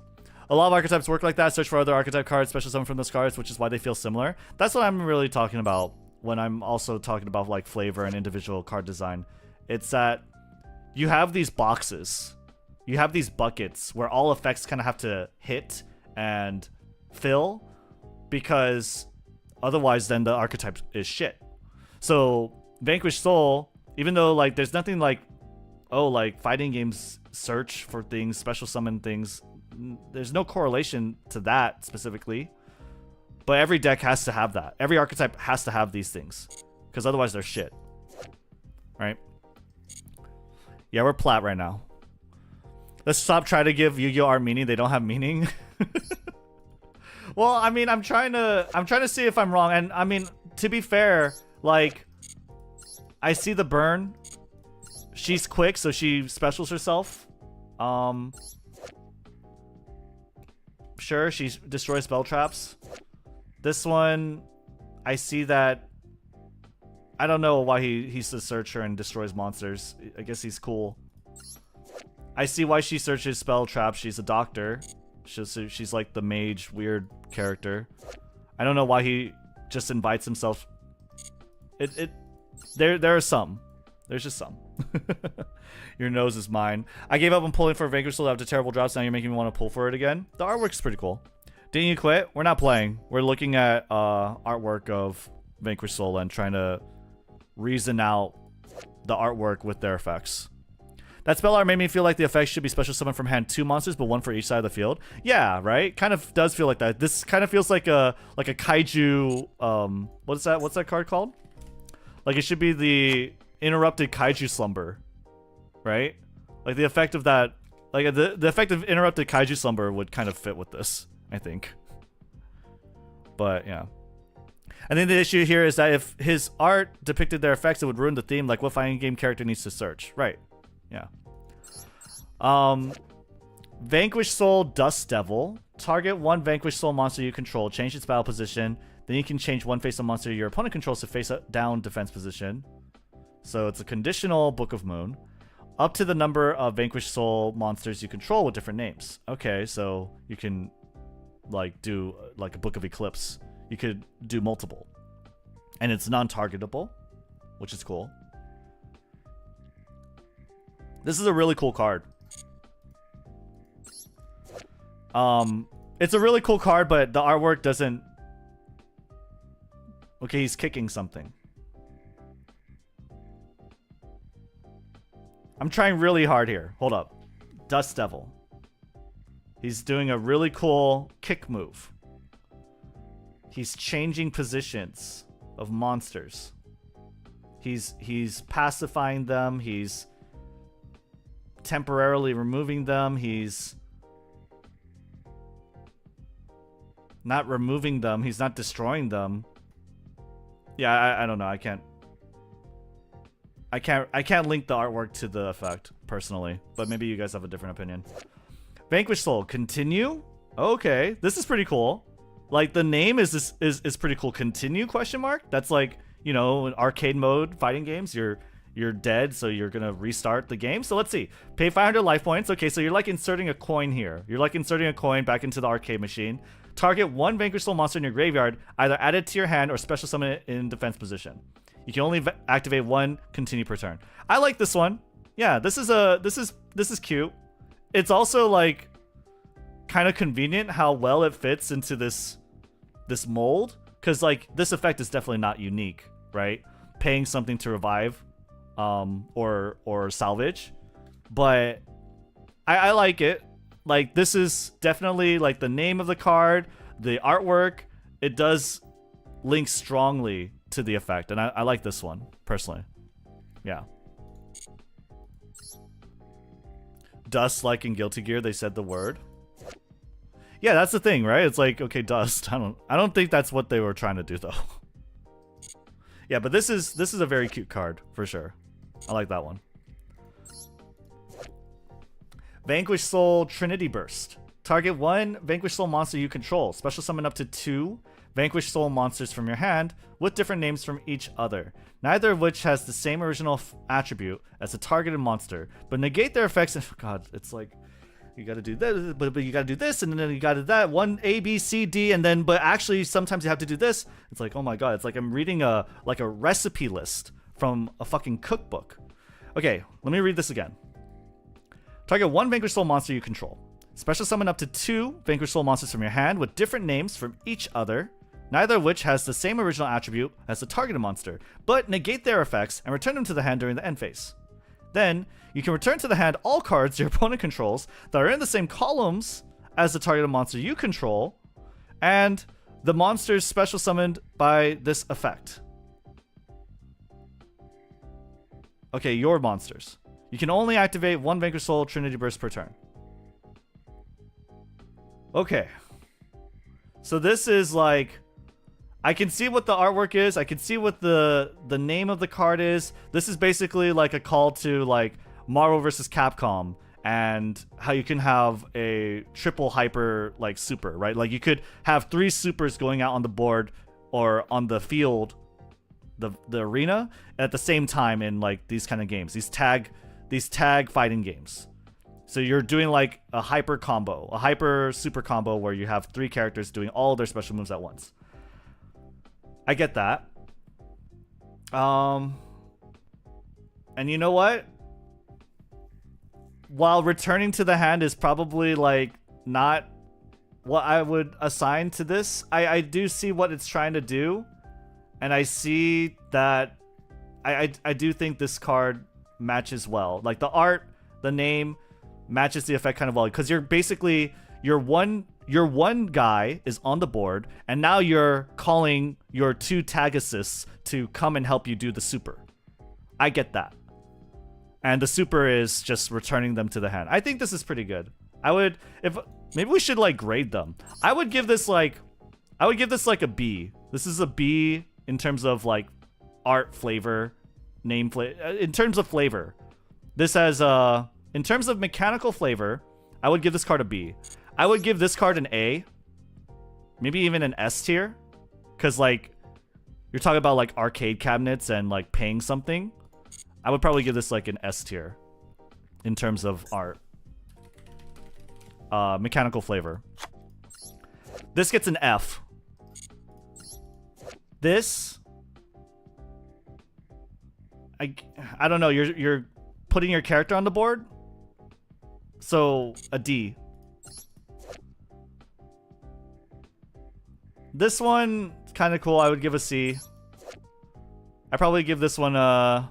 A lot of archetypes work like that. Search for other archetype cards, special summon from those cards, which is why they feel similar. That's what I'm really talking about when I'm also talking about like flavor and individual card design. It's that you have these boxes, you have these buckets where all effects kind of have to hit and fill, because otherwise then the archetype is shit. So Vanquish Soul, even though like there's nothing like, oh, like fighting games search for things, special summon things, there's no correlation to that specifically, but every deck has to have that. Every archetype has to have these things, because otherwise they're shit, right? Yeah, we're plat right now. Let's stop trying to give Yu-Gi-Oh art meaning. They don't have meaning. Well, I mean, I'm trying to see if I'm wrong, and I mean, to be fair, like, I see the burn. She's quick, so she specials herself. Sure, she destroys spell traps. This one, I see that. I don't know why he's a searcher and destroys monsters. I guess he's cool. I see why she searches spell traps. She's a doctor. She's like the mage, weird character. I don't know why he just invites himself. There are some. There's just some. Your nose is mine. I gave up on pulling for Vanquish Soul after terrible drops. Now you're making me want to pull for it again. The artwork's pretty cool. Didn't you quit? We're not playing. We're looking at artwork of Vanquish Soul and trying to reason out the artwork with their effects. That spell art made me feel like the effects should be special summon from hand 2 monsters, but 1 for each side of the field. Yeah, right? Kind of does feel like that. This kind of feels like a kaiju. What's that card called? Like it should be the interrupted kaiju slumber, right? Like the effect of that, like the effect of interrupted kaiju slumber would kind of fit with this, I think. But yeah. I think the issue here is that if his art depicted their effects, it would ruin the theme. Like, what fighting game character needs to search? Right. Yeah. Vanquish Soul Dust Devil. Target 1 Vanquish Soul monster you control. Change its battle position. Then you can change 1 face-up monster your opponent controls to face-down defense position. So it's a conditional Book of Moon. Up to the number of Vanquish Soul monsters you control with different names. Okay, so you can like do like a Book of Eclipse. You could do multiple. And it's non-targetable, which is cool. This is a really cool card. It's a really cool card, but the artwork doesn't... Okay, he's kicking something. I'm trying really hard here. Hold up. Dust Devil. He's doing a really cool kick move. He's changing positions of monsters. He's pacifying them. He's temporarily removing them. He's not removing them. He's not destroying them. Yeah, I don't know. I can't link the artwork to the effect personally, but maybe you guys have a different opinion. Vanquish Soul, continue? Okay, this is pretty cool. Like the name is pretty cool. Continue question mark? That's like, you know, in arcade mode fighting games, you're dead, so you're gonna restart the game. So let's see. Pay 500 life points. Okay, so you're like inserting a coin here. You're like inserting a coin back into the arcade machine. Target 1 Vanquish Soul monster in your graveyard, either add it to your hand or special summon it in defense position. You can only activate 1 continue per turn. I like this one. Yeah, this is cute. It's also like kind of convenient how well it fits into this mold, because like this effect is definitely not unique, right? Paying something to revive or salvage, but I like it. Like this is definitely like the name of the card, the artwork, it does link strongly to the effect, and I like this one personally. Yeah. Dust, like in Guilty Gear, they said the word. Yeah, that's the thing, right? It's like, okay, dust. I don't think that's what they were trying to do though. Yeah, but this is a very cute card for sure. I like that one. Vanquish Soul Trinity Burst. Target 1 Vanquish Soul monster you control. Special summon up to 2 Vanquish Soul monsters from your hand with different names from each other, neither of which has the same original attribute as the targeted monster, but negate their effects. And God, it's like you gotta do this, but you gotta do this, and then you gotta do that. One A, B, C, D, and then but actually sometimes you have to do this. It's like, oh my God, it's like I'm reading a recipe list from a fucking cookbook. Okay, let me read this again. Target 1 Vanquish Soul monster you control. Special summon up to 2 Vanquish Soul monsters from your hand with different names from each other, neither of which has the same original attribute as the targeted monster, but negate their effects and return them to the hand during the end phase. Then, you can return to the hand all cards your opponent controls that are in the same columns as the targeted monster you control, and the monsters special summoned by this effect. Okay, your monsters. You can only activate 1 Vanquish Soul Trinity Burst per turn. Okay. So this is like, I can see what the artwork is. I can see what the name of the card is. This is basically like a call to like Marvel vs. Capcom and how you can have a triple hyper like super, right? Like you could have 3 supers going out on the board or on the field, the arena at the same time in like these kind of games, these tag fighting games. So you're doing like a hyper combo, a hyper super combo where you have 3 characters doing all their special moves at once. I get that. And you know what? While returning to the hand is probably like not what I would assign to this, I do see what it's trying to do. And I see that I do think this card matches well. Like the art, the name matches the effect kind of well, because you're basically your one guy is on the board, and now you're calling your 2 tag assists to come and help you do the super. I get that. And the super is just returning them to the hand. I think this is pretty good. Maybe we should like grade them. I would give this like a B. This is a B in terms of like art, flavor, name flavor. In terms of flavor, this has in terms of mechanical flavor, I would give this card a B. I would give this card an A, maybe even an S tier, because like you're talking about like arcade cabinets and like paying something. I would probably give this like an S tier in terms of art. Mechanical flavor. This gets an F. This, I don't know. You're putting your character on the board, so a D. This one kind of cool. I would give a C. I probably give this one a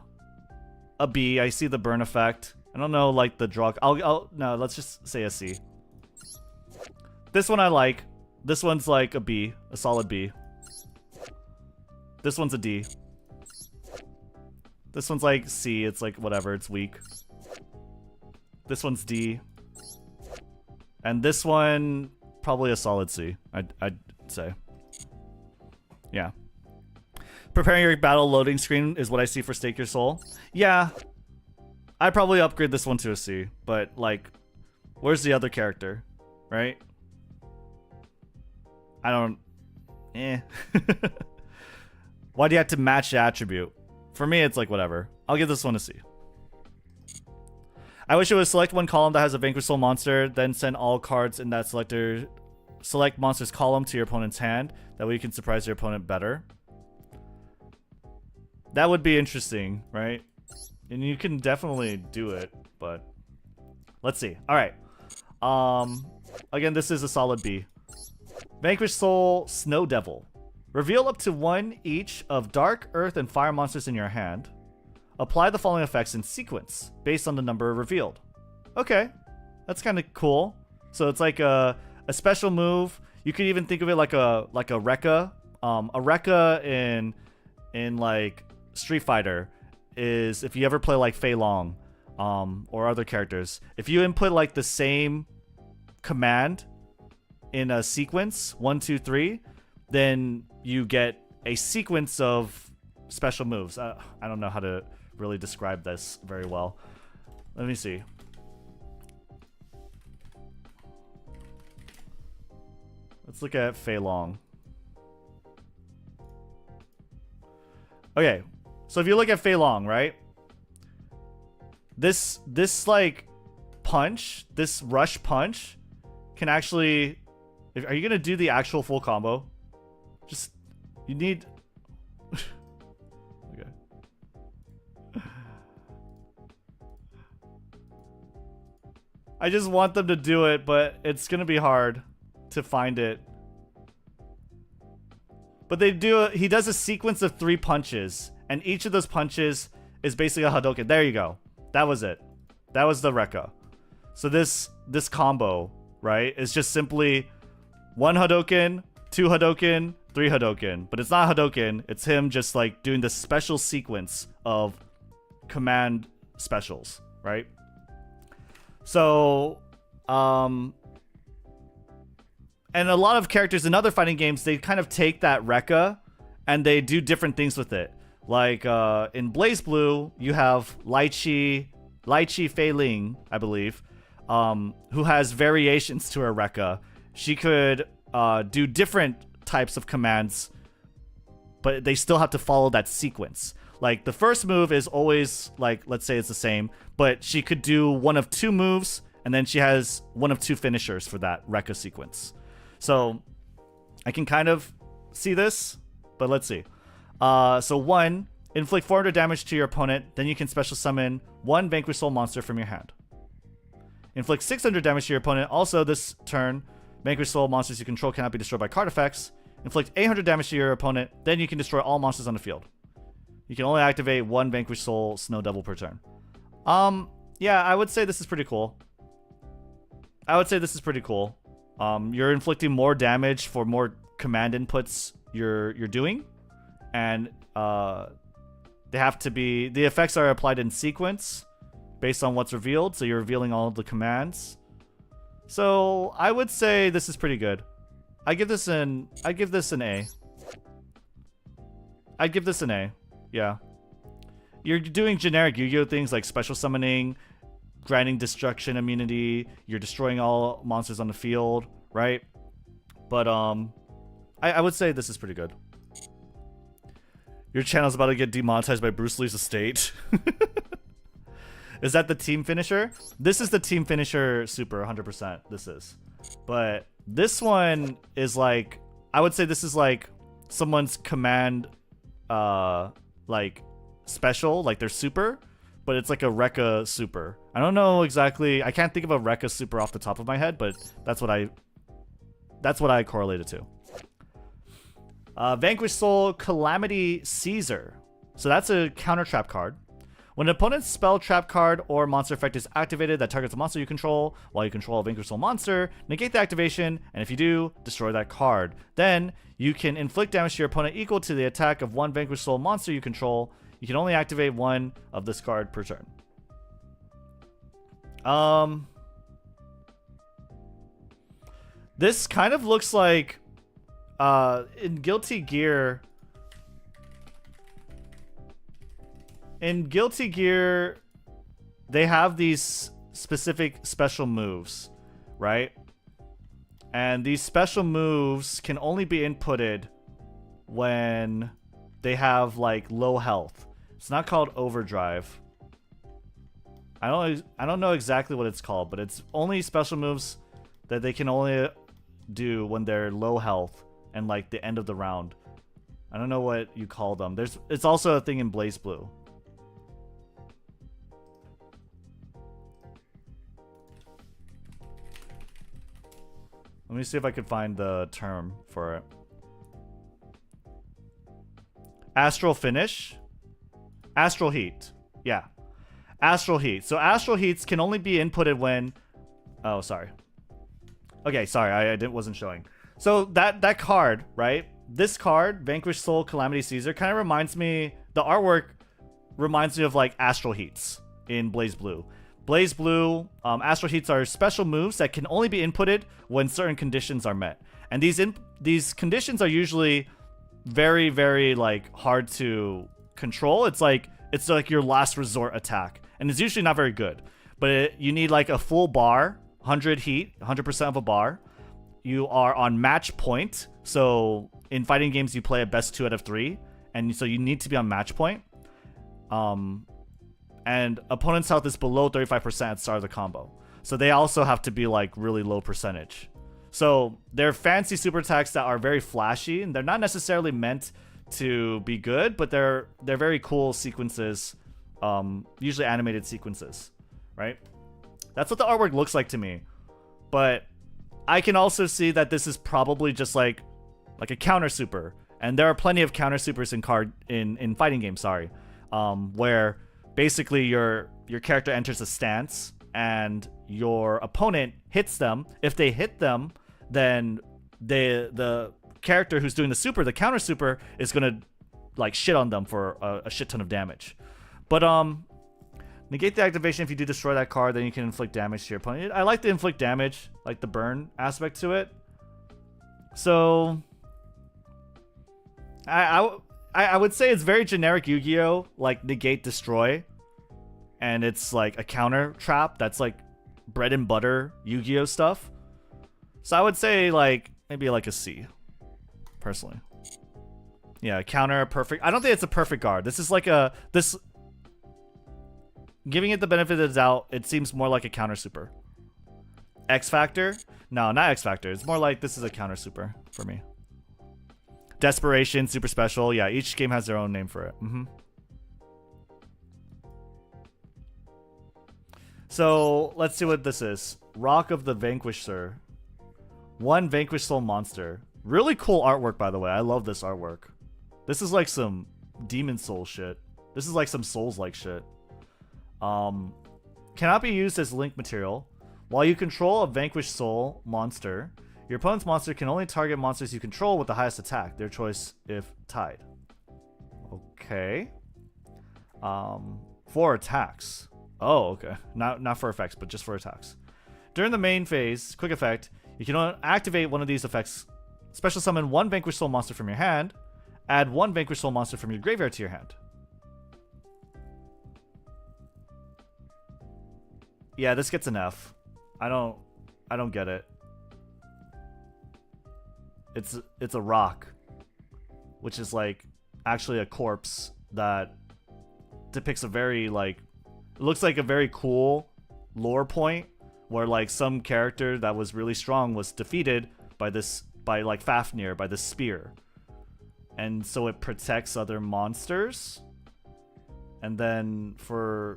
B. I see the burn effect. I don't know, like the draw. No, let's just say a C. This one I like. This one's like a B, a solid B. This one's a D. This one's like C. It's like whatever. It's weak. This one's D. And this one probably a solid C. I'd say. Yeah. Preparing your battle loading screen is what I see for Stake Your Soul. Yeah. I'd probably upgrade this one to a C. But, like, where's the other character? Right? I don't... Why do you have to match the attribute? For me, it's like, whatever. I'll give this one a C. I wish it would select one column that has a Vanquish Soul monster, then send all cards in that select monster's column to your opponent's hand. That way you can surprise your opponent better. That would be interesting, right? And you can definitely do it, but let's see. All right. Again, this is a solid B. Vanquish Soul Snow Devil. Reveal up to 1 each of Dark, Earth, and Fire monsters in your hand. Apply the following effects in sequence, based on the number revealed. Okay, that's kind of cool. So it's like a special move. You could even think of it like a Rekka. A Rekka in like Street Fighter is, if you ever play like Fei Long, or other characters, if you input like the same command in a sequence, 1, 2, 3, then you get a sequence of special moves. I don't know how to really describe this very well. Let me see. Let's look at Fei Long. Okay, so if you look at Fei Long, right? This like punch, this rush punch can actually... Are you gonna do the actual full combo? Just... You need... Okay. I just want them to do it, but it's gonna be hard to find it. But they do... He does a sequence of 3 punches, and each of those punches is basically a Hadouken. There you go. That was it. That was the Rekka. So this combo, right, is just simply 1 Hadouken, 2 Hadouken, 3 Hadouken. But it's not Hadouken. It's him just like doing this special sequence of command specials, right? So, and a lot of characters in other fighting games, they kind of take that Rekka and they do different things with it. Like in BlazBlue, you have Lychee Fei Ling, I believe, who has variations to her Rekka. She could do different types of commands, but they still have to follow that sequence. Like the first move is always like, let's say it's the same, but she could do one of 2 moves, and then she has one of 2 finishers for that Rekka sequence. So I can kind of see this, but let's see. So 1, inflict 400 damage to your opponent, then you can special summon 1 Vanquish Soul Monster from your hand. Inflict 600 damage to your opponent. Also this turn, Vanquish Soul monsters you control cannot be destroyed by card effects. Inflict 800 damage to your opponent, then you can destroy all monsters on the field. You can only activate 1 Vanquish Soul Snow Devil per turn. Yeah, I would say this is pretty cool. You're inflicting more damage for more command inputs you're doing. And they have to be... The effects are applied in sequence based on what's revealed. So you're revealing all of the commands. So I would say this is pretty good. I give this an A. I'd give this an A. Yeah. You're doing generic Yu-Gi-Oh things like special summoning, granting destruction immunity, you're destroying all monsters on the field, right? But I would say this is pretty good. Your channel's about to get demonetized by Bruce Lee's estate. Is that the team finisher? This is the team finisher super, 100%. This is. But this one is like, I would say this is like someone's command, like special, like their super, but it's like a Rekka super. I don't know exactly. I can't think of a Rekka super off the top of my head, but that's what I correlate it to. Vanquish Soul Calamity Caesar. So that's a counter trap card. When an opponent's spell, trap card, or monster effect is activated that targets a monster you control while you control a Vanquish Soul monster, negate the activation, and if you do, destroy that card. Then, you can inflict damage to your opponent equal to the attack of 1 Vanquish Soul monster you control. You can only activate 1 of this card per turn. This kind of looks like in Guilty Gear. In Guilty Gear, they have these specific special moves, right? And these special moves can only be inputted when they have like low health. It's not called Overdrive. I don't know exactly what it's called, but it's only special moves that they can only do when they're low health and like the end of the round. I don't know what you call them. It's also a thing in BlazBlue. Let me see if I can find the term for it. Astral Finish. Astral Heat. Yeah. Astral Heat. So Astral Heats can only be inputted when... Oh, sorry. Okay, sorry. I wasn't showing. So that card, right? This card, Vanquish Soul Calamity Caesar, kind of reminds me... The artwork reminds me of like Astral Heats in BlazBlue. BlazBlue, Astral Heats are special moves that can only be inputted when certain conditions are met. And these conditions are usually very, very like hard to control. It's like your last resort attack. And it's usually not very good. But you need like a full bar, 100 heat, 100% of a bar. you are on match point. So in fighting games, you play a best 2 out of 3, and so you need to be on match point. And opponent's health is below 35% at the start of the combo. So they also have to be like really low percentage. So they're fancy super attacks that are very flashy, and they're not necessarily meant to be good, but they're very cool sequences, usually animated sequences, right? That's what the artwork looks like to me. But I can also see that this is probably just like a counter super, and there are plenty of counter supers in fighting games, sorry, where basically your character enters a stance and your opponent hits them. If they hit them, then the character who's doing the super, the counter super, is gonna like shit on them for a shit ton of damage. But negate the activation if you do destroy that card, then you can inflict damage to your opponent. I like the inflict damage, like the burn aspect to it. So I would say it's very generic Yu-Gi-Oh, like negate destroy, and it's like a counter trap that's like bread and butter Yu-Gi-Oh stuff. So I would say like maybe like a C, personally. Yeah, counter perfect. I don't think it's a perfect guard. This is like this. Giving it the benefit of the doubt, it seems more like a counter super. X Factor? No, not X Factor. It's more like this is a counter super for me. Desperation, super special. Yeah, each game has their own name for it. So let's see what this is. Rock of the Vanquisher. 1 Vanquished Soul Monster. Really cool artwork, by the way. I love this artwork. This is like some Demon Soul shit. This is like some Souls-like shit. Cannot be used as link material. While you control a Vanquished Soul monster, your opponent's monster can only target monsters you control with the highest attack, their choice if tied. Okay. 4 attacks. Oh, okay. Not for effects, but just for attacks. During the main phase, quick effect, you can activate one of these effects. Special summon 1 Vanquished Soul monster from your hand. Add 1 Vanquished Soul monster from your graveyard to your hand. Yeah, this gets an F. I don't get it. It's a rock, which is like actually a corpse that depicts a very like, it looks like a very cool lore point where like some character that was really strong was defeated by like Fafnir, by this spear, and so it protects other monsters. And then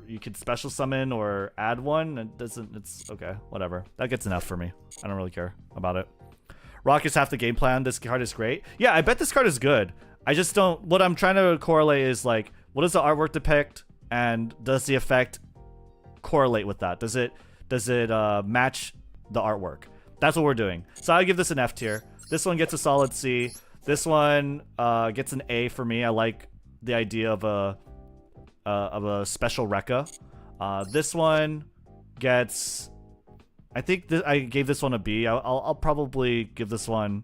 you could special summon or add one. It's okay, whatever. That gets enough for me. I don't really care about it. Rock is half the game plan. This card is great. Yeah, I bet this card is good. I just don't, what I'm trying to correlate is like, what does the artwork depict? And does the effect correlate with that? Does it match the artwork? That's what we're doing. So I give this an F tier. This one gets a solid C. This one gets an A for me. I like the idea of a special Rekka. This one gets, I think I gave this one a B. I'll probably give this one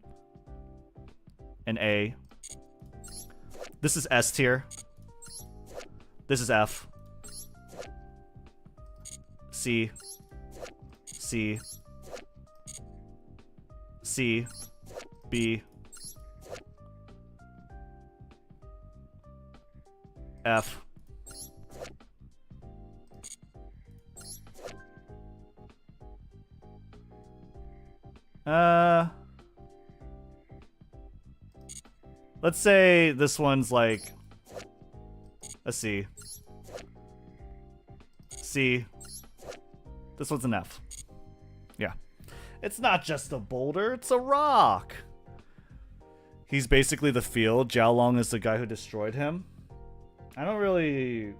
an A. This is S tier. This is F. C. C. C. B. F. Let's say this one's like a C. C. This one's an F. Yeah. It's not just a boulder, it's a rock. He's basically the field. Jiaolong is the guy who destroyed him. I don't really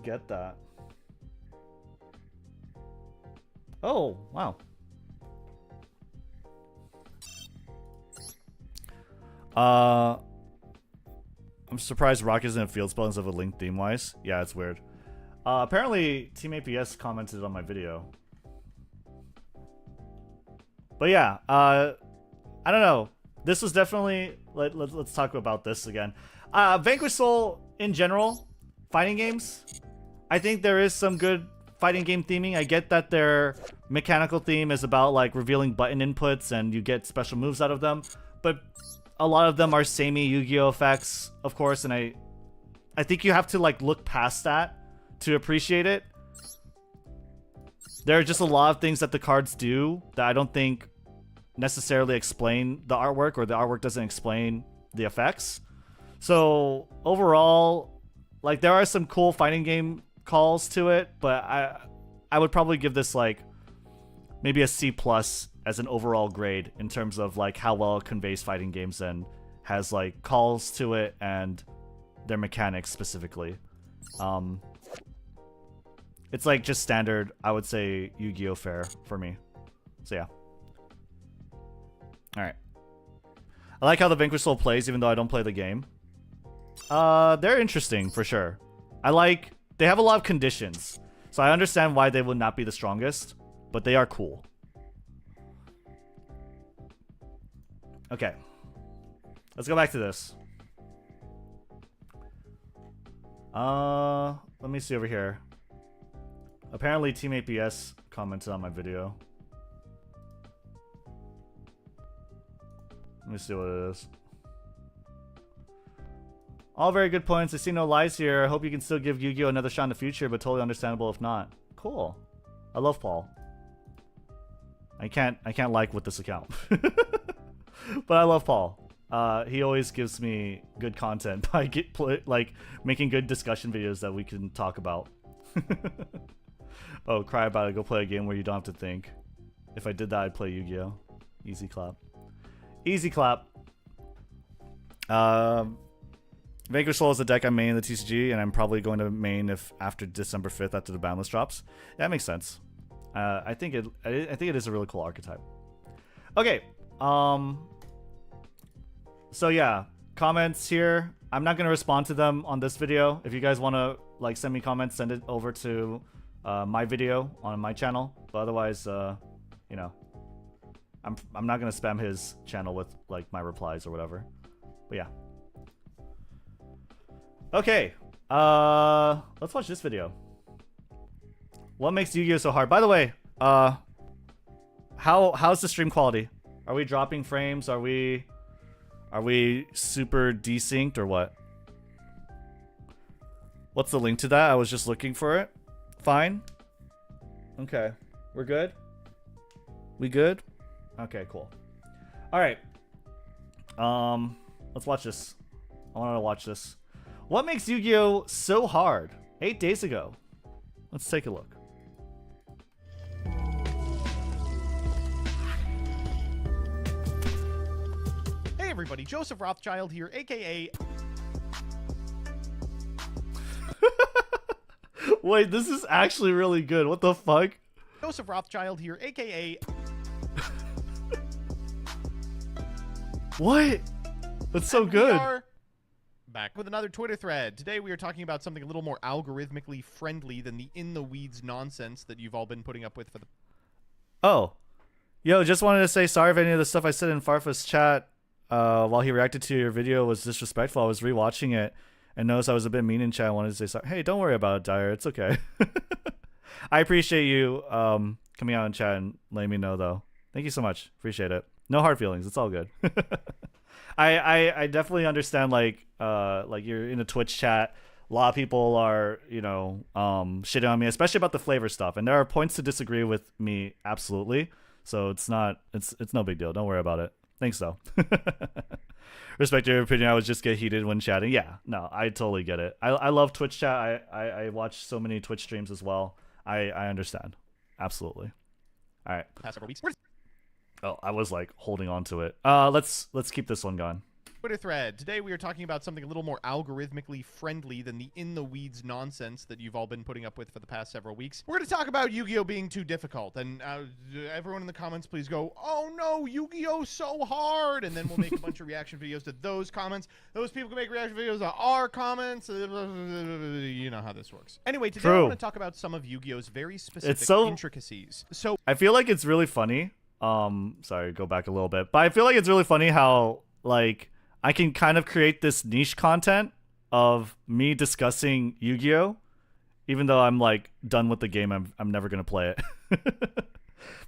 get that. Oh, wow. I'm surprised Rock isn't a field spell instead of a link theme-wise. Yeah, it's weird. Apparently, Team APS commented on my video. But yeah, I don't know. This was definitely... Let's talk about this again. Vanquish Soul, in general, fighting games, I think there is some good fighting game theming. I get that they're mechanical theme is about like revealing button inputs and you get special moves out of them, but a lot of them are samey Yu-Gi-Oh effects, of course, and I think you have to like look past that to appreciate it. There are just a lot of things that the cards do that I don't think necessarily explain the artwork, or the artwork doesn't explain the effects. So overall, like, there are some cool fighting game calls to it, but I would probably give this like maybe a C+ as an overall grade in terms of like how well it conveys fighting games and has like calls to it and their mechanics specifically. It's like just standard, I would say, Yu-Gi-Oh fare for me. So yeah. Alright. I like how the Vanquish Soul plays even though I don't play the game. They're interesting for sure. They have a lot of conditions. So I understand why they would not be the strongest, but they are cool. Okay. Let's go back to this. Let me see over here. Apparently Teammate BS commented on my video. Let me see what it is. All very good points. I see no lies here. I hope you can still give Yu-Gi-Oh another shot in the future, but totally understandable if not. Cool. I love Paul. I can't like with this account. But I love Paul. He always gives me good content by making good discussion videos that we can talk about. Oh, cry about it. Go play a game where you don't have to think. If I did that, I'd play Yu-Gi-Oh. Easy clap. Easy clap. Vanquish Soul is the deck I main in the TCG, and I'm probably going to main if after December 5th after the ban list drops. That makes sense. I think it is a really cool archetype. Okay. So yeah, comments here. I'm not gonna respond to them on this video. If you guys want to like send me comments, send it over to my video on my channel. But otherwise, you know, I'm not gonna spam his channel with like my replies or whatever. But yeah. Okay. Let's watch this video. What makes Yu-Gi-Oh so hard? By the way, how's the stream quality? Are we dropping frames? Are we super desynced or what? What's the link to that? I was just looking for it. Fine. Okay. We're good? We good? Okay, cool. Alright. Let's watch this. I want to watch this. What makes Yu-Gi-Oh so hard? 8 days ago. Let's take a look. Hey everybody, Joseph Rothschild here, aka... Wait, this is actually really good. What the fuck? Joseph Rothschild here, aka... What? That's so And good. We are back with another Twitter thread. Today we are talking about something a little more algorithmically friendly than the in-the-weeds nonsense that you've all been putting up with for the... Oh. Yo, just wanted to say sorry if any of the stuff I said in Farfa's chat while he reacted to your video was disrespectful. I was rewatching it and noticed I was a bit mean in chat. I wanted to say sorry. Hey, don't worry about it, Dyer. It's okay. I appreciate you coming out in chat and letting me know, though. Thank you so much. Appreciate it. No hard feelings. It's all good. I definitely understand, like you're in a Twitch chat. A lot of people are, you know, shitting on me, especially about the flavor stuff. And there are points to disagree with me, absolutely. So it's no big deal. Don't worry about it. Thanks, though. Respect your opinion. I would just get heated when chatting. Yeah, no, I totally get it. I love Twitch chat. I watch so many Twitch streams as well. I understand. Absolutely. All right. past several weeks. Oh, I was like holding on to it. Let's keep this one going. Twitter thread. Today we are talking about something a little more algorithmically friendly than the in-the-weeds nonsense that you've all been putting up with for the past several weeks. We're going to talk about Yu-Gi-Oh being too difficult, and everyone in the comments please go, oh no, Yu-Gi-Oh so hard, and then we'll make a bunch of reaction videos to those comments. Those people can make reaction videos to our comments. You know how this works. Anyway, today I want to talk about some of Yu-Gi-Oh's very specific intricacies. So I feel like it's really funny. Sorry, go back a little bit, but I feel like it's really funny how like I can kind of create this niche content of me discussing Yu-Gi-Oh, even though I'm like done with the game. I'm never gonna play it.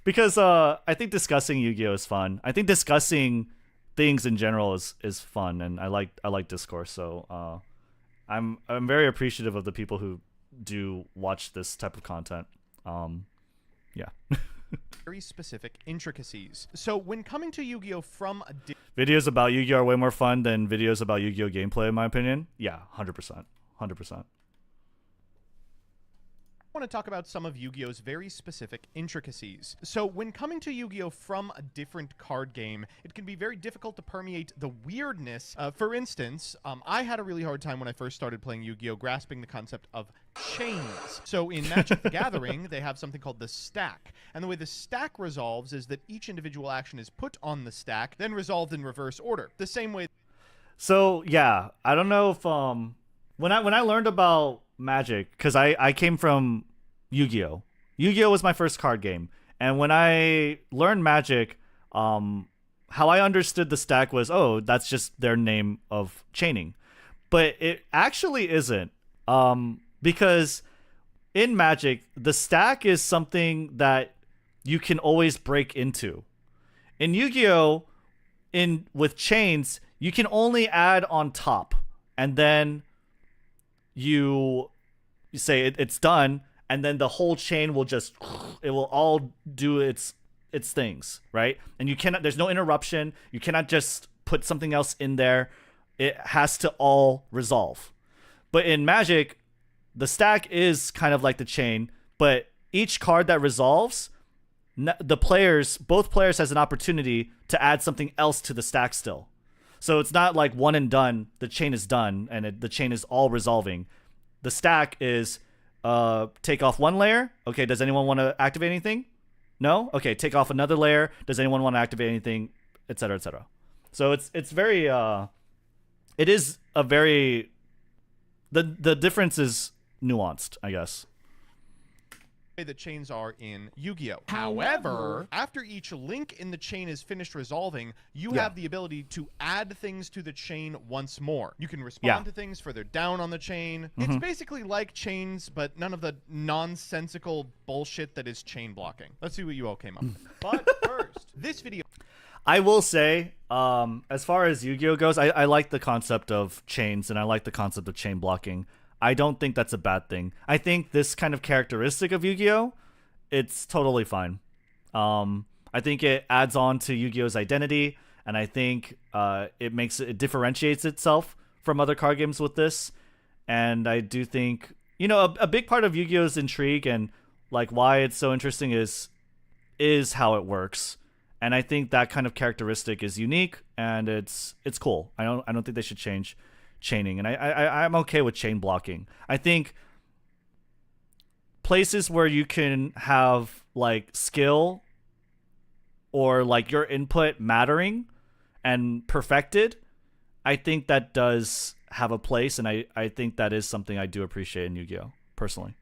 because I think discussing Yu-Gi-Oh is fun. I think discussing things in general is fun, and I like discourse. So I'm very appreciative of the people who do watch this type of content. Yeah. Very specific intricacies. So when coming to Yu-Gi-Oh from a Videos about Yu-Gi-Oh are way more fun than videos about Yu-Gi-Oh gameplay, in my opinion. Yeah, 100%. 100%. I want to talk about some of Yu-Gi-Oh's very specific intricacies. So when coming to Yu-Gi-Oh from a different card game, it can be very difficult to permeate the weirdness. For instance, I had a really hard time when I first started playing Yu-Gi-Oh grasping the concept of chains. So in Magic the Gathering, they have something called the stack. And the way the stack resolves is that each individual action is put on the stack, then resolved in reverse order. The same way. So yeah, I don't know if when I learned about Magic, because I came from Yu-Gi-Oh. Yu-Gi-Oh was my first card game, and when I learned Magic, how I understood the stack was, oh, that's just their name of chaining, but it actually isn't, because in Magic the stack is something that you can always break into. In Yu-Gi-Oh, with chains, you can only add on top, and then you say it's done, and then the whole chain will just, it will all do its things, right? And you cannot, there's no interruption. You cannot just put something else in there. It has to all resolve. But in Magic, the stack is kind of like the chain, but each card that resolves, both players has an opportunity to add something else to the stack still. So it's not like one and done, the chain is done, and the chain is all resolving. The stack is take off one layer. Okay, does anyone want to activate anything? No? Okay, take off another layer. Does anyone want to activate anything? Etc., etc. So it's very it is a very, the difference is nuanced, I guess. The chains are in Yu-Gi-Oh. However, after each link in the chain is finished resolving, you have the ability to add things to the chain once more. You can respond to things further down on the chain. It's basically like chains, but none of the nonsensical bullshit that is chain blocking. Let's see what you all came up with. But first, this video... I will say, as far as Yu-Gi-Oh goes, I like the concept of chains, and I like the concept of chain blocking. I don't think that's a bad thing. I think this kind of characteristic of Yu-Gi-Oh, it's totally fine. I think it adds on to Yu-Gi-Oh's identity, and I think it differentiates itself from other card games with this. And I do think, a big part of Yu-Gi-Oh's intrigue and like why it's so interesting is how it works. And I think that kind of characteristic is unique, and it's cool. I don't think they should change chaining, and I'm okay with chain blocking. I think places where you can have like skill or like your input mattering and perfected, I think that does have a place, and I think that is something I do appreciate in Yu-Gi-Oh personally.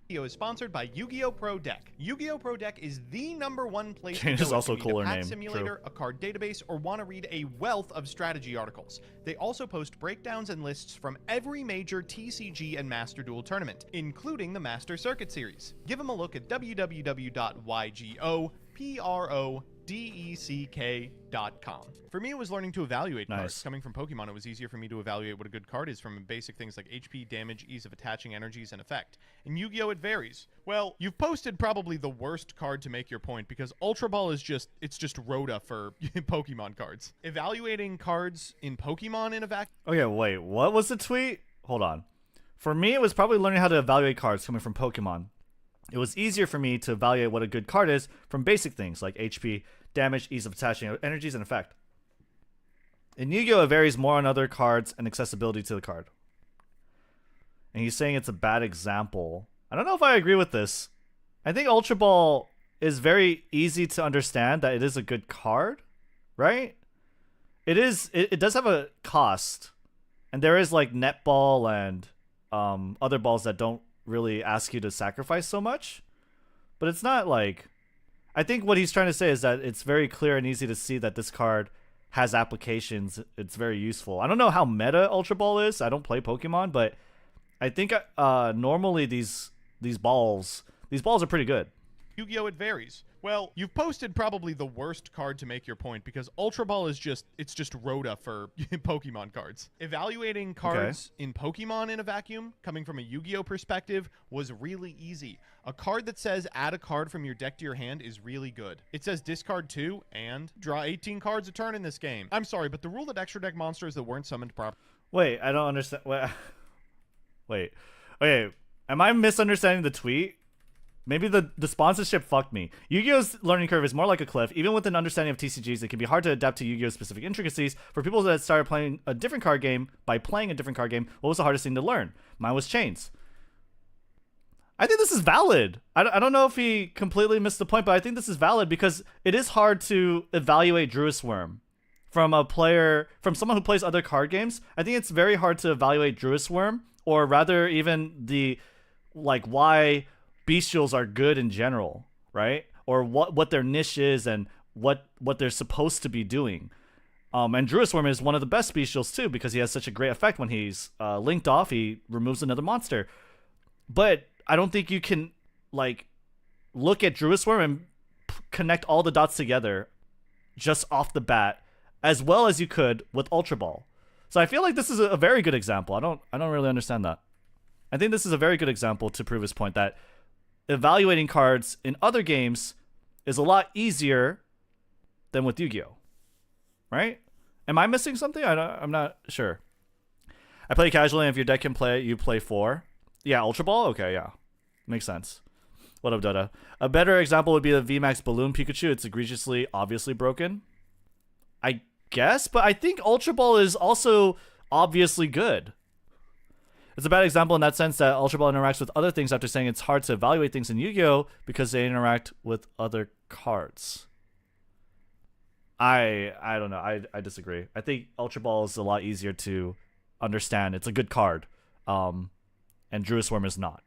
Video is sponsored by Yu-Gi-Oh! Pro Deck. Yu-Gi-Oh! Pro Deck is the #1 place Change to is go also if a you need cooler a pack name. simulator, True. a card database, or want to read a wealth of strategy articles. They also post breakdowns and lists from every major TCG and Master Duel tournament, including the Master Circuit Series. Give them a look at www.yugiohprodeck.com. For me, it was learning to evaluate cards. Coming from Pokemon, it was easier for me to evaluate what a good card is from basic things like HP, damage, ease of attaching energies, and effect. In Yu-Gi-Oh! It varies. Well, you've posted probably the worst card to make your point, because Ultra Ball is just Rhoda for Pokemon cards. Evaluating cards in Pokemon in a vacuum. Okay, wait, what was the tweet? Hold on. For me, it was probably learning how to evaluate cards coming from Pokemon. It was easier for me to evaluate what a good card is from basic things like HP, damage, ease of attaching energies, and effect. In Yu-Gi-Oh! It varies more on other cards and accessibility to the card. And he's saying it's a bad example. I don't know if I agree with this. I think Ultra Ball is very easy to understand that it is a good card, right? It does have a cost. And there is like netball and other balls that don't really ask you to sacrifice so much. But it's not like... I think what he's trying to say is that it's very clear and easy to see that this card has applications. It's very useful. I don't know how meta Ultra Ball is. I don't play Pokemon, but I think normally these balls are pretty good. Yu-Gi-Oh! It varies. Well, you've posted probably the worst card to make your point because Ultra Ball is it's just Rhoda for Pokemon cards. Evaluating cards in Pokemon in a vacuum, coming from a Yu-Gi-Oh! Perspective, was really easy. A card that says add a card from your deck to your hand is really good. It says discard 2 and draw 18 cards a turn in this game. I'm sorry, but the rule that extra deck monsters that weren't summoned properly. Wait, I don't understand. Wait. Okay, am I misunderstanding the tweet? Maybe the sponsorship fucked me. Yu-Gi-Oh's learning curve is more like a cliff. Even with an understanding of TCGs, it can be hard to adapt to Yu-Gi-Oh's specific intricacies. For people that started playing a different card game, by playing a different card game, what was the hardest thing to learn? Mine was chains. I think this is valid. I don't know if he completely missed the point, but I think this is valid because it is hard to evaluate Druid's Worm. From someone who plays other card games, I think it's very hard to evaluate Druid's Worm, or rather even why bestials are good in general, right? Or what their niche is and what they're supposed to be doing. And Druid's Worm is one of the best bestials too because he has such a great effect when he's linked off. He removes another monster. But I don't think you can look at Druid's Worm and connect all the dots together just off the bat as well as you could with Ultra Ball. So I feel like this is a very good example. I don't really understand that. I think this is a very good example to prove his point that evaluating cards in other games is a lot easier than with Yu-Gi-Oh! Right? Am I missing something? I'm not sure. I play casually, and if your deck can play it, you play 4. Yeah, Ultra Ball? Okay, yeah. Makes sense. What up, Dota? A better example would be the VMAX Balloon Pikachu. It's egregiously, obviously broken. I guess, but I think Ultra Ball is also obviously good. It's a bad example in that sense that Ultra Ball interacts with other things after saying it's hard to evaluate things in Yu-Gi-Oh! Because they interact with other cards. I don't know. I disagree. I think Ultra Ball is a lot easier to understand. It's a good card. And Druid's Worm is not.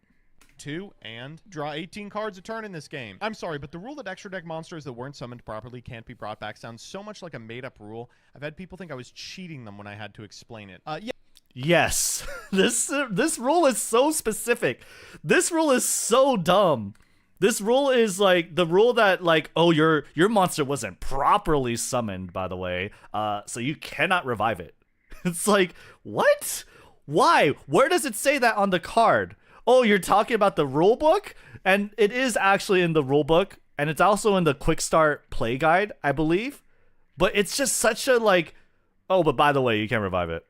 2 and draw 18 cards a turn in this game. I'm sorry, but the rule that extra deck monsters that weren't summoned properly can't be brought back sounds so much like a made-up rule. I've had people think I was cheating them when I had to explain it. Yeah. Yes. This rule is so specific. This rule is so dumb. This rule is like the rule that oh, your monster wasn't properly summoned, by the way, so you cannot revive it. It's like, what? Why? Where does it say that on the card? Oh, you're talking about the rule book? And it is actually in the rule book, and it's also in the quick start play guide, I believe. But it's just such a oh, but by the way, you can't revive it.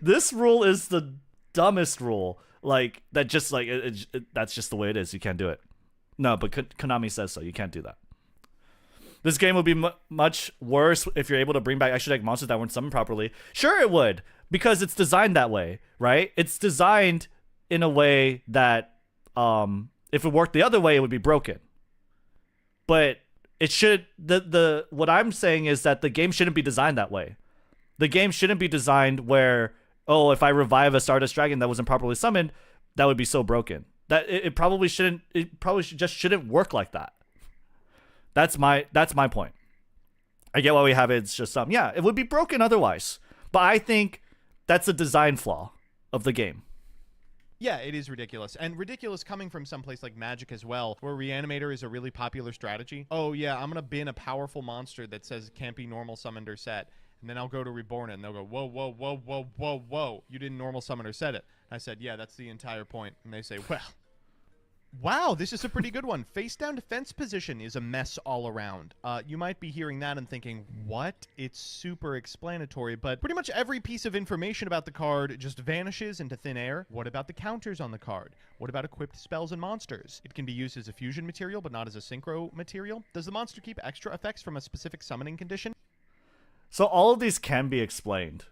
This rule is the dumbest rule. That just that's just the way it is. You can't do it. No, but Konami says so. You can't do that. This game would be much worse if you're able to bring back extra deck monsters that weren't summoned properly. Sure, it would, because it's designed that way, right? It's designed in a way that if it worked the other way, it would be broken. But it should. What I'm saying is that the game shouldn't be designed that way. The game shouldn't be designed where, oh, if I revive a Stardust Dragon that wasn't properly summoned, that would be so broken. That it probably shouldn't. It probably just shouldn't work like that. That's my point. I get why we have it. It's just yeah, it would be broken otherwise. But I think that's a design flaw of the game. Yeah, it is ridiculous. And ridiculous coming from someplace like Magic as well, where Reanimator is a really popular strategy. Oh, yeah, I'm going to bin a powerful monster that says it can't be normal summoned or set. And then I'll go to Reborn it, and they'll go, whoa, whoa, whoa, whoa, whoa, whoa. You didn't normal summon or set it. I said, yeah, that's the entire point. And they say, well, wow, this is a pretty good one. Face down defense position is a mess all around. You might be hearing that and thinking, what? It's super explanatory, but pretty much every piece of information about the card just vanishes into thin air. What about the counters on the card? What about equipped spells and monsters? It can be used as a fusion material, but not as a synchro material. Does the monster keep extra effects from a specific summoning condition? So all of these can be explained.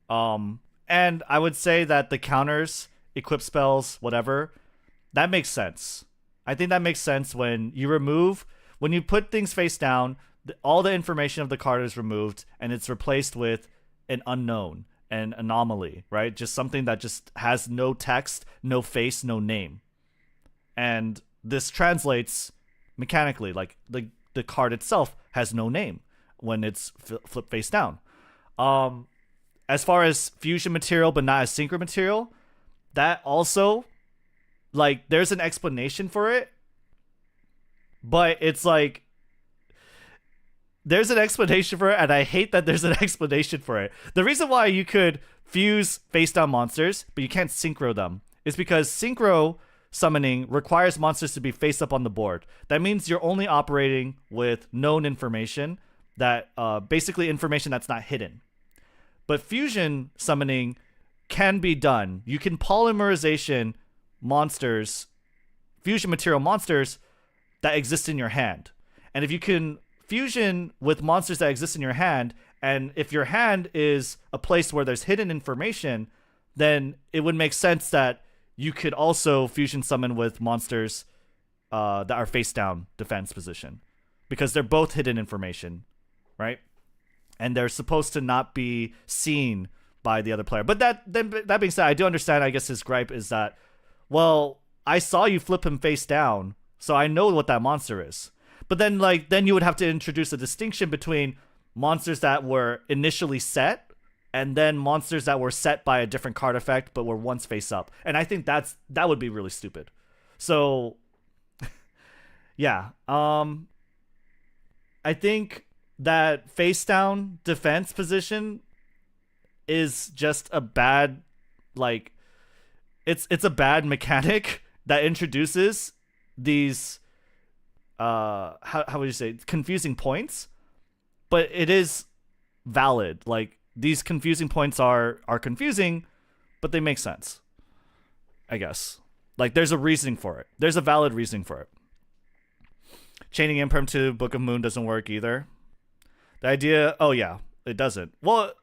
And I would say that the counters, equip spells, whatever, that makes sense. I think that makes sense when you put things face down, all the information of the card is removed and it's replaced with an unknown, an anomaly, right? Just something that just has no text, no face, no name. And this translates mechanically, like the card itself has no name when it's flipped face down. As far as fusion material but not as synchro material, that also, there's an explanation for it, but it's like there's an explanation for it, and I hate that there's an explanation for it. The reason why you could fuse face down monsters, but you can't synchro them, is because synchro summoning requires monsters to be face up on the board. That means you're only operating with known information, that basically information that's not hidden. But fusion summoning can be done. You can polymerization monsters, fusion material monsters that exist in your hand. And if you can fusion with monsters that exist in your hand, and if your hand is a place where there's hidden information, then it would make sense that you could also fusion summon with monsters that are face down defense position, because they're both hidden information, right? And they're supposed to not be seen by the other player. But that being said, I do understand, I guess his gripe is that, well, I saw you flip him face down, so I know what that monster is. But then then you would have to introduce a distinction between monsters that were initially set and then monsters that were set by a different card effect but were once face up. And I think that would be really stupid. So yeah, I think that face down defense position is just a bad, like, it's a bad mechanic that introduces these how would you say, confusing points, but it is valid. Like, these confusing points are confusing, but they make sense, I guess. Like, there's a reasoning for it. There's a valid reasoning for it. Chaining imperm to Book of Moon doesn't work either. The idea, oh yeah, it doesn't. Well,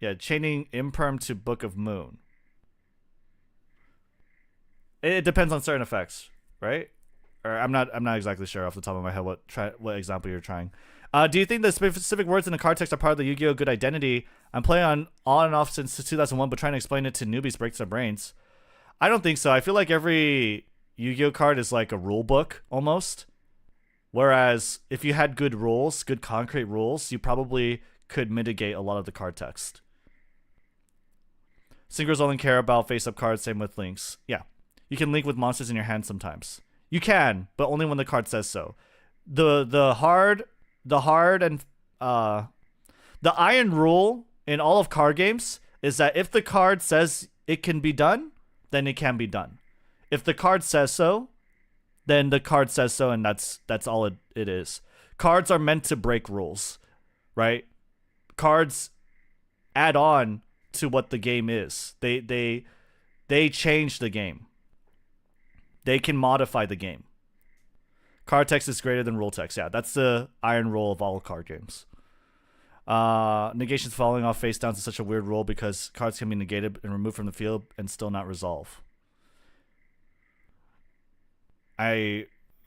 yeah, chaining imperm to Book of Moon. It depends on certain effects, right? Or I'm not exactly sure off the top of my head what example you're trying. Do you think the specific words in the card text are part of the Yu-Gi-Oh! Good identity? I'm playing on and off since 2001, but trying to explain it to newbies breaks their brains. I don't think so. I feel like every Yu-Gi-Oh! Card is like a rule book almost. Whereas if you had good rules, good concrete rules, you probably could mitigate a lot of the card text. Synchros only care about face-up cards, same with links. Yeah. You can link with monsters in your hand sometimes. You can, but only when the card says so. The hard and the iron rule in all of card games is that if the card says it can be done, then it can be done. If the card says so, then the card says so, and that's all it is. Cards are meant to break rules, right? Cards add on to what the game is. They change the game. They can modify the game. Card text is greater than rule text. Yeah, that's the iron rule of all card games. Negations falling off face downs is such a weird rule because cards can be negated and removed from the field and still not resolve. For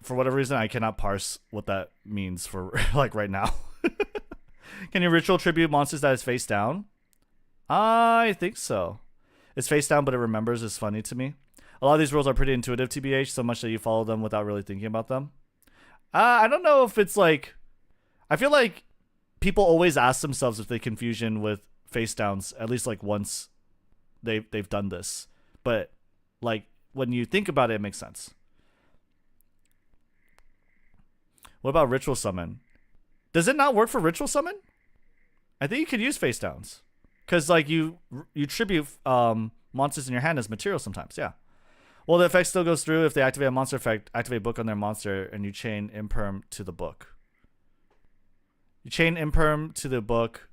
whatever reason, I cannot parse what that means for like right now. Can you ritual tribute monsters that is face down? I think so. It's face down, but it remembers is funny to me. A lot of these rules are pretty intuitive, TBH, so much that you follow them without really thinking about them. I don't know if it's like... I feel like people always ask themselves if they can fusion with face downs, at least like once they've done this. But like when you think about it, it makes sense. What about ritual summon? Does it not work for ritual summon? I think you could use face downs. Because like you tribute monsters in your hand as material sometimes, yeah. Well, the effect still goes through if they activate a monster effect, activate book on their monster, and you chain imperm to the book. You chain imperm to the book.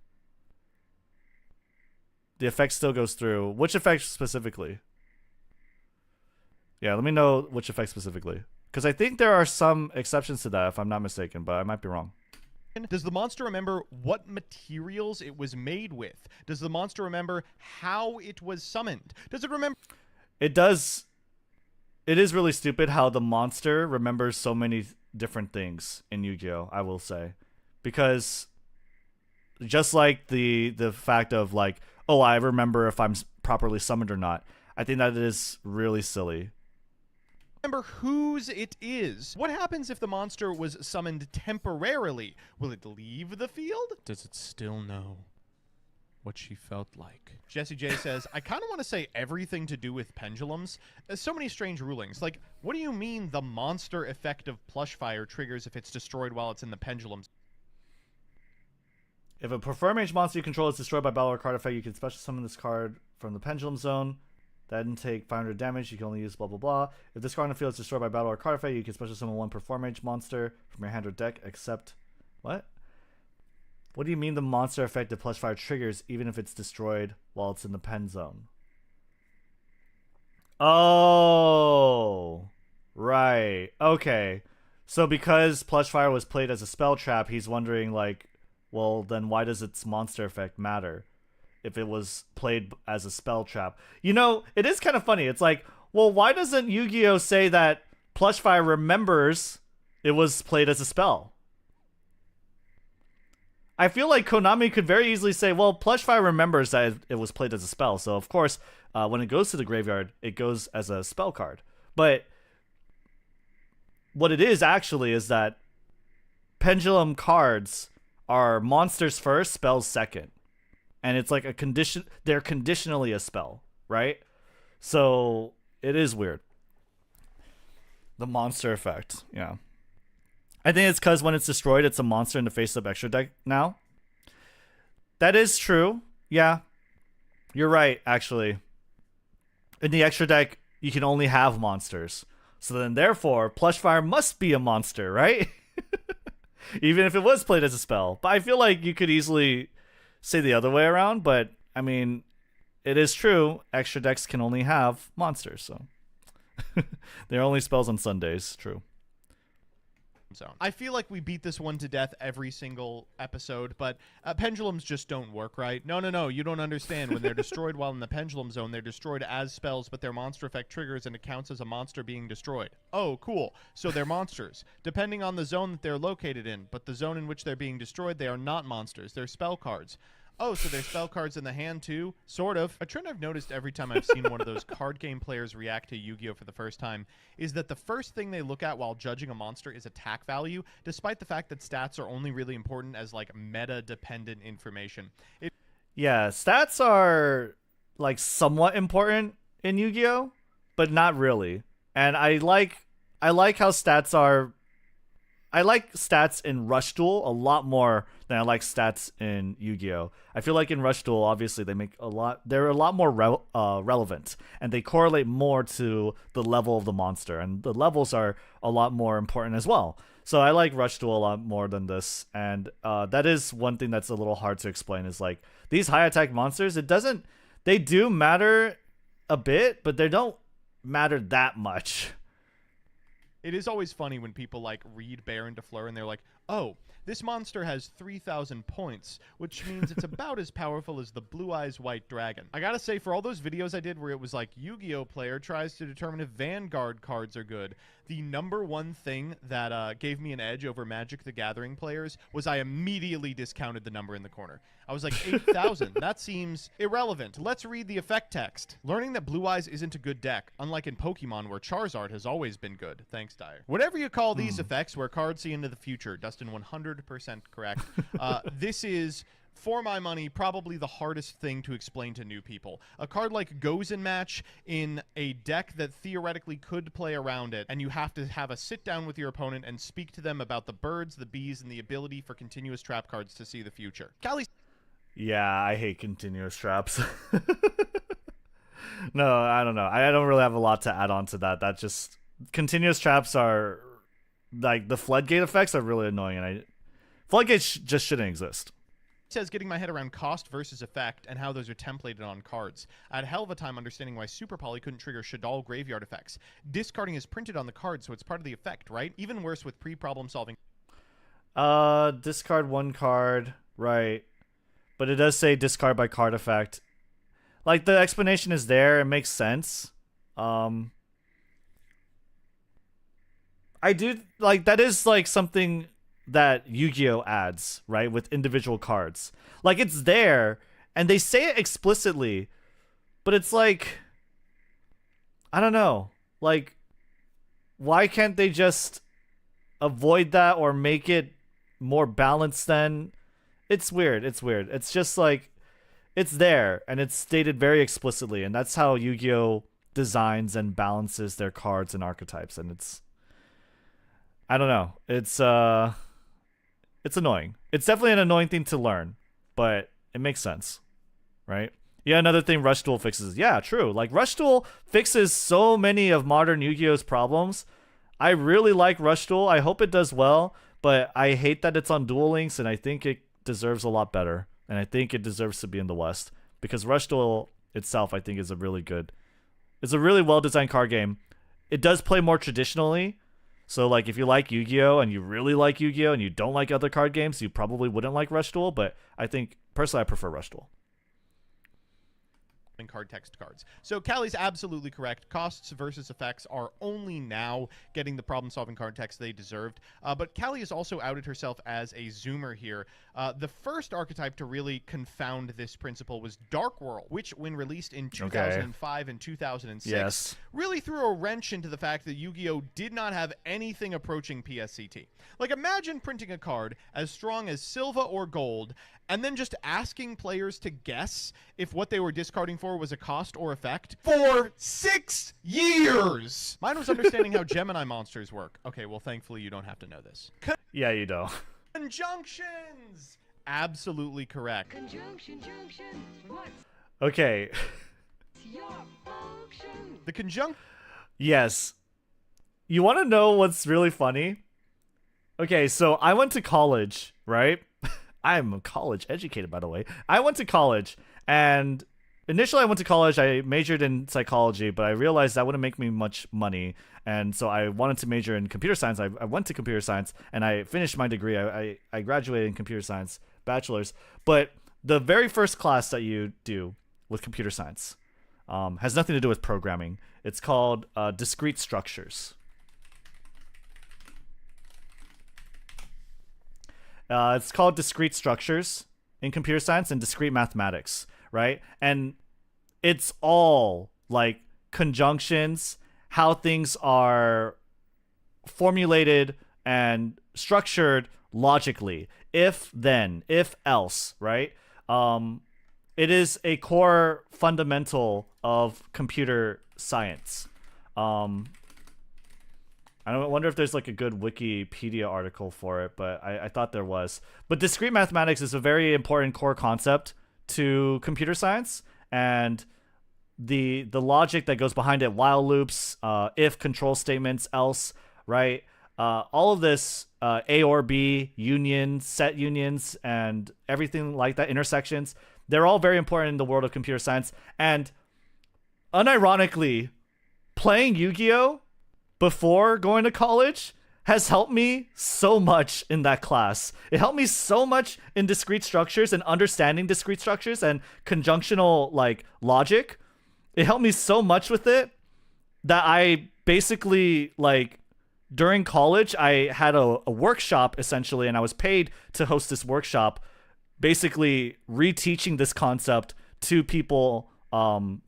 The effect still goes through. Which effect specifically? Yeah, let me know which effect specifically. Because I think there are some exceptions to that, if I'm not mistaken, but I might be wrong. Does the monster remember what materials it was made with? Does the monster remember how it was summoned? Does it remember... It does... It is really stupid how the monster remembers so many different things in Yu-Gi-Oh! I will say. Because just like the fact of like, oh, I remember if I'm properly summoned or not. I think that is really silly. Remember whose it is. What happens if the monster was summoned temporarily? Will it leave the field? Does it still know? what she felt like. Jesse J says, I kind of want to say everything to do with pendulums. There's so many strange rulings. Like, what do you mean the monster effect of plush fire triggers if it's destroyed while it's in the pendulum? If a prefer mage monster you control is destroyed by battle or card effect, you can special summon this card from the pendulum zone. That didn't take 500 damage. You can only use blah blah blah. If this card on the field is destroyed by battle or card effect, you can special summon one prefer mage monster from your hand or deck. Except, what? What do you mean the monster effect of plush fire triggers even if it's destroyed while it's in the pen zone? Oh, right. Okay. So because plush fire was played as a spell trap, he's wondering like, well, then why does its monster effect matter if it was played as a spell trap? You know, it is kind of funny. It's like, well, why doesn't Yu-Gi-Oh say that plush fire remembers it was played as a spell? I feel like Konami could very easily say, well, plush fire remembers that it was played as a spell. So, of course, when it goes to the graveyard, it goes as a spell card. But what it is actually is that pendulum cards are monsters first, spells second. And it's like a condition. They're conditionally a spell, right? So it is weird. The monster effect, yeah. I think it's because when it's destroyed, it's a monster in the face of extra deck now. That is true. Yeah. You're right, actually. In the extra deck, you can only have monsters. So then, therefore, plush fire must be a monster, right? Even if it was played as a spell. But I feel like you could easily say the other way around. But, I mean, it is true. Extra decks can only have monsters, so. They're only spells on Sundays. True. Zone. I feel like we beat this one to death every single episode, but pendulums just don't work right. No, you don't understand. When they're destroyed while in the pendulum zone, they're destroyed as spells, but their monster effect triggers and it counts as a monster being destroyed. Oh, cool. So they're monsters, depending on the zone that they're located in, but the zone in which they're being destroyed, they are not monsters. They're spell cards. Oh, so there's spell cards in the hand too? Sort of. A trend I've noticed every time I've seen one of those card game players react to Yu-Gi-Oh! For the first time is that the first thing they look at while judging a monster is attack value, despite the fact that stats are only really important as like meta-dependent information. Yeah, stats are like somewhat important in Yu-Gi-Oh! But not really. And I like how stats are. I like stats in Rush Duel a lot more than I like stats in Yu-Gi-Oh! I feel like in Rush Duel, obviously, they're a lot more relevant, and they correlate more to the level of the monster, and the levels are a lot more important as well. So I like Rush Duel a lot more than this, and that is one thing that's a little hard to explain, is like, these high attack monsters, they do matter a bit, but they don't matter that much. It is always funny when people like read Baron de Fleur and they're like, oh, this monster has 3,000 points, which means it's about as powerful as the Blue Eyes White Dragon. I gotta say, for all those videos I did where it was like Yu-Gi-Oh! Player tries to determine if Vanguard cards are good, the number one thing that gave me an edge over Magic the Gathering players was I immediately discounted the number in the corner. I was like, 8,000. That seems irrelevant. Let's read the effect text. Learning that Blue Eyes isn't a good deck, unlike in Pokemon where Charizard has always been good. Thanks, Dyer. Whatever you call these effects where cards see into the future, Dustin 100% correct. This is, for my money, probably the hardest thing to explain to new people. A card like Goes in Match in a deck that theoretically could play around it, and you have to have a sit down with your opponent and speak to them about the birds, the bees, and the ability for continuous trap cards to see the future. Callie. Yeah, I hate continuous traps. No, I don't know. I don't really have a lot to add on to that. That just, continuous traps are, like, the floodgate effects are really annoying, and floodgates just shouldn't exist. Says getting my head around cost versus effect and how those are templated on cards. I had a hell of a time understanding why Super Poly couldn't trigger Shadal graveyard effects. Discarding is printed on the card, so it's part of the effect, right? Even worse with pre-problem solving. Discard one card, right. But it does say discard by card effect. Like, the explanation is there, it makes sense. I do, like, that is, like, something that Yu-Gi-Oh! Adds, right, with individual cards. Like, it's there, and they say it explicitly, but it's like, I don't know. Like, why can't they just avoid that or make it more balanced then? It's weird. It's weird. It's just like, it's there and it's stated very explicitly, and that's how Yu-Gi-Oh designs and balances their cards and archetypes, and I don't know. It's annoying. It's definitely an annoying thing to learn, but it makes sense, right? Yeah, another thing Rush Duel fixes. Yeah, true. Like, Rush Duel fixes so many of modern Yu-Gi-Oh's problems. I really like Rush Duel. I hope it does well, but I hate that it's on Duel Links, and I think it deserves a lot better. And I think it deserves to be in the West, because Rush Duel itself, I think, is it's a really well-designed card game. It does play more traditionally. So, like, if you like Yu-Gi-Oh! And you really like Yu-Gi-Oh! And you don't like other card games, you probably wouldn't like Rush Duel, but I think, personally, I prefer Rush Duel. Card text cards. So Callie's absolutely correct. Costs versus effects are only now getting the problem-solving card text they deserved. But Callie has also outed herself as a zoomer here. The first archetype to really confound this principle was Dark World, which, when released in 2005 and 2006, really threw a wrench into the fact that Yu-Gi-Oh! Did not have anything approaching PSCT. Like, imagine printing a card as strong as Silva or Gold, and then just asking players to guess if what they were discarding for was a cost or effect for 6 years. Mine was understanding how Gemini monsters work. Okay, well, thankfully you don't have to know this. Yeah, you don't. Conjunctions! Absolutely correct. Conjunction. What's Okay. your function? The conjunct... Yes. You want to know what's really funny? Okay, so I went to college, right? I'm college educated, by the way. I went to college, and initially I went to college, I majored in psychology, but I realized that wouldn't make me much money, and so I wanted to major in computer science. I went to computer science, and I finished my degree. I graduated in computer science, bachelor's, but the very first class that you do with computer science has nothing to do with programming. It's called discrete structures. It's called discrete structures in computer science and discrete mathematics, right? And it's all like conjunctions, how things are formulated and structured logically. If then, if else, right? It is a core fundamental of computer science. I wonder if there's like a good Wikipedia article for it, but I thought there was. But discrete mathematics is a very important core concept to computer science, and the logic that goes behind it, while loops, if, control statements, else, right? All of this, A or B, unions, set unions, and everything like that, intersections, they're all very important in the world of computer science. And unironically, playing Yu-Gi-Oh! Before going to college has helped me so much in that class. It helped me so much in discrete structures and understanding discrete structures and conjunctional like logic. It helped me so much with it that I basically, like, during college, I had a workshop essentially, and I was paid to host this workshop, basically reteaching this concept to people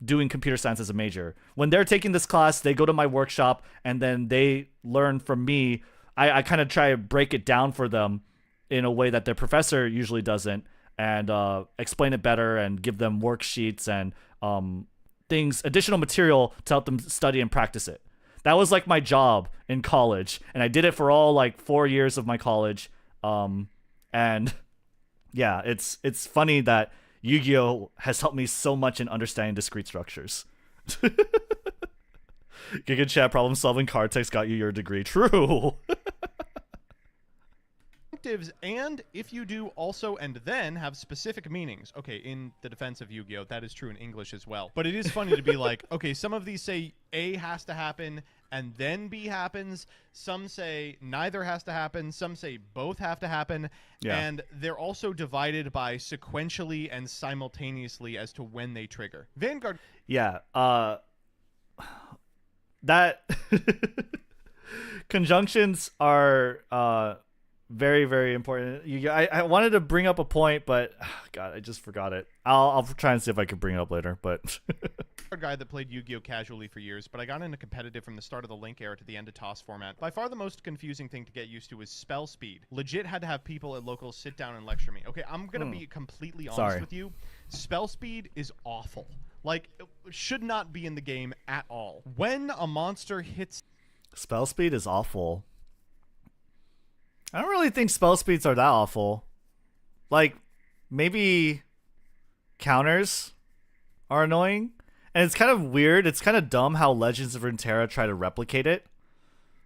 doing computer science as a major. When they're taking this class, they go to my workshop and then they learn from me. I kind of try to break it down for them in a way that their professor usually doesn't, and explain it better and give them worksheets and things, additional material to help them study and practice it. That was like my job in college, and I did it for all like 4 years of my college. And yeah, it's funny that Yu-Gi-Oh! Has helped me so much in understanding discrete structures. Giga chat, problem solving card text got you your degree. True. And if you do also and then have specific meanings. Okay, in the defense of Yu-Gi-Oh! That is true in English as well. But it is funny to be like, okay, some of these say A has to happen and then B happens. Some say neither has to happen. Some say both have to happen. Yeah. And they're also divided by sequentially and simultaneously as to when they trigger. Vanguard. Yeah. That conjunctions are very, very important. I wanted to bring up a point, but God, I just forgot it. I'll try and see if I can bring it up later. But guy that played Yu-Gi-Oh! Casually for years, but I got into competitive from the start of the Link era to the end of TOS format. By far the most confusing thing to get used to was spell speed. Legit had to have people at locals sit down and lecture me. Okay, I'm gonna be completely honest with you. Spell speed is awful. Like, it should not be in the game at all. When a monster hits... Spell speed is awful. I don't really think spell speeds are that awful. Like, maybe counters are annoying. And it's kind of weird. It's kind of dumb how Legends of Runeterra try to replicate it.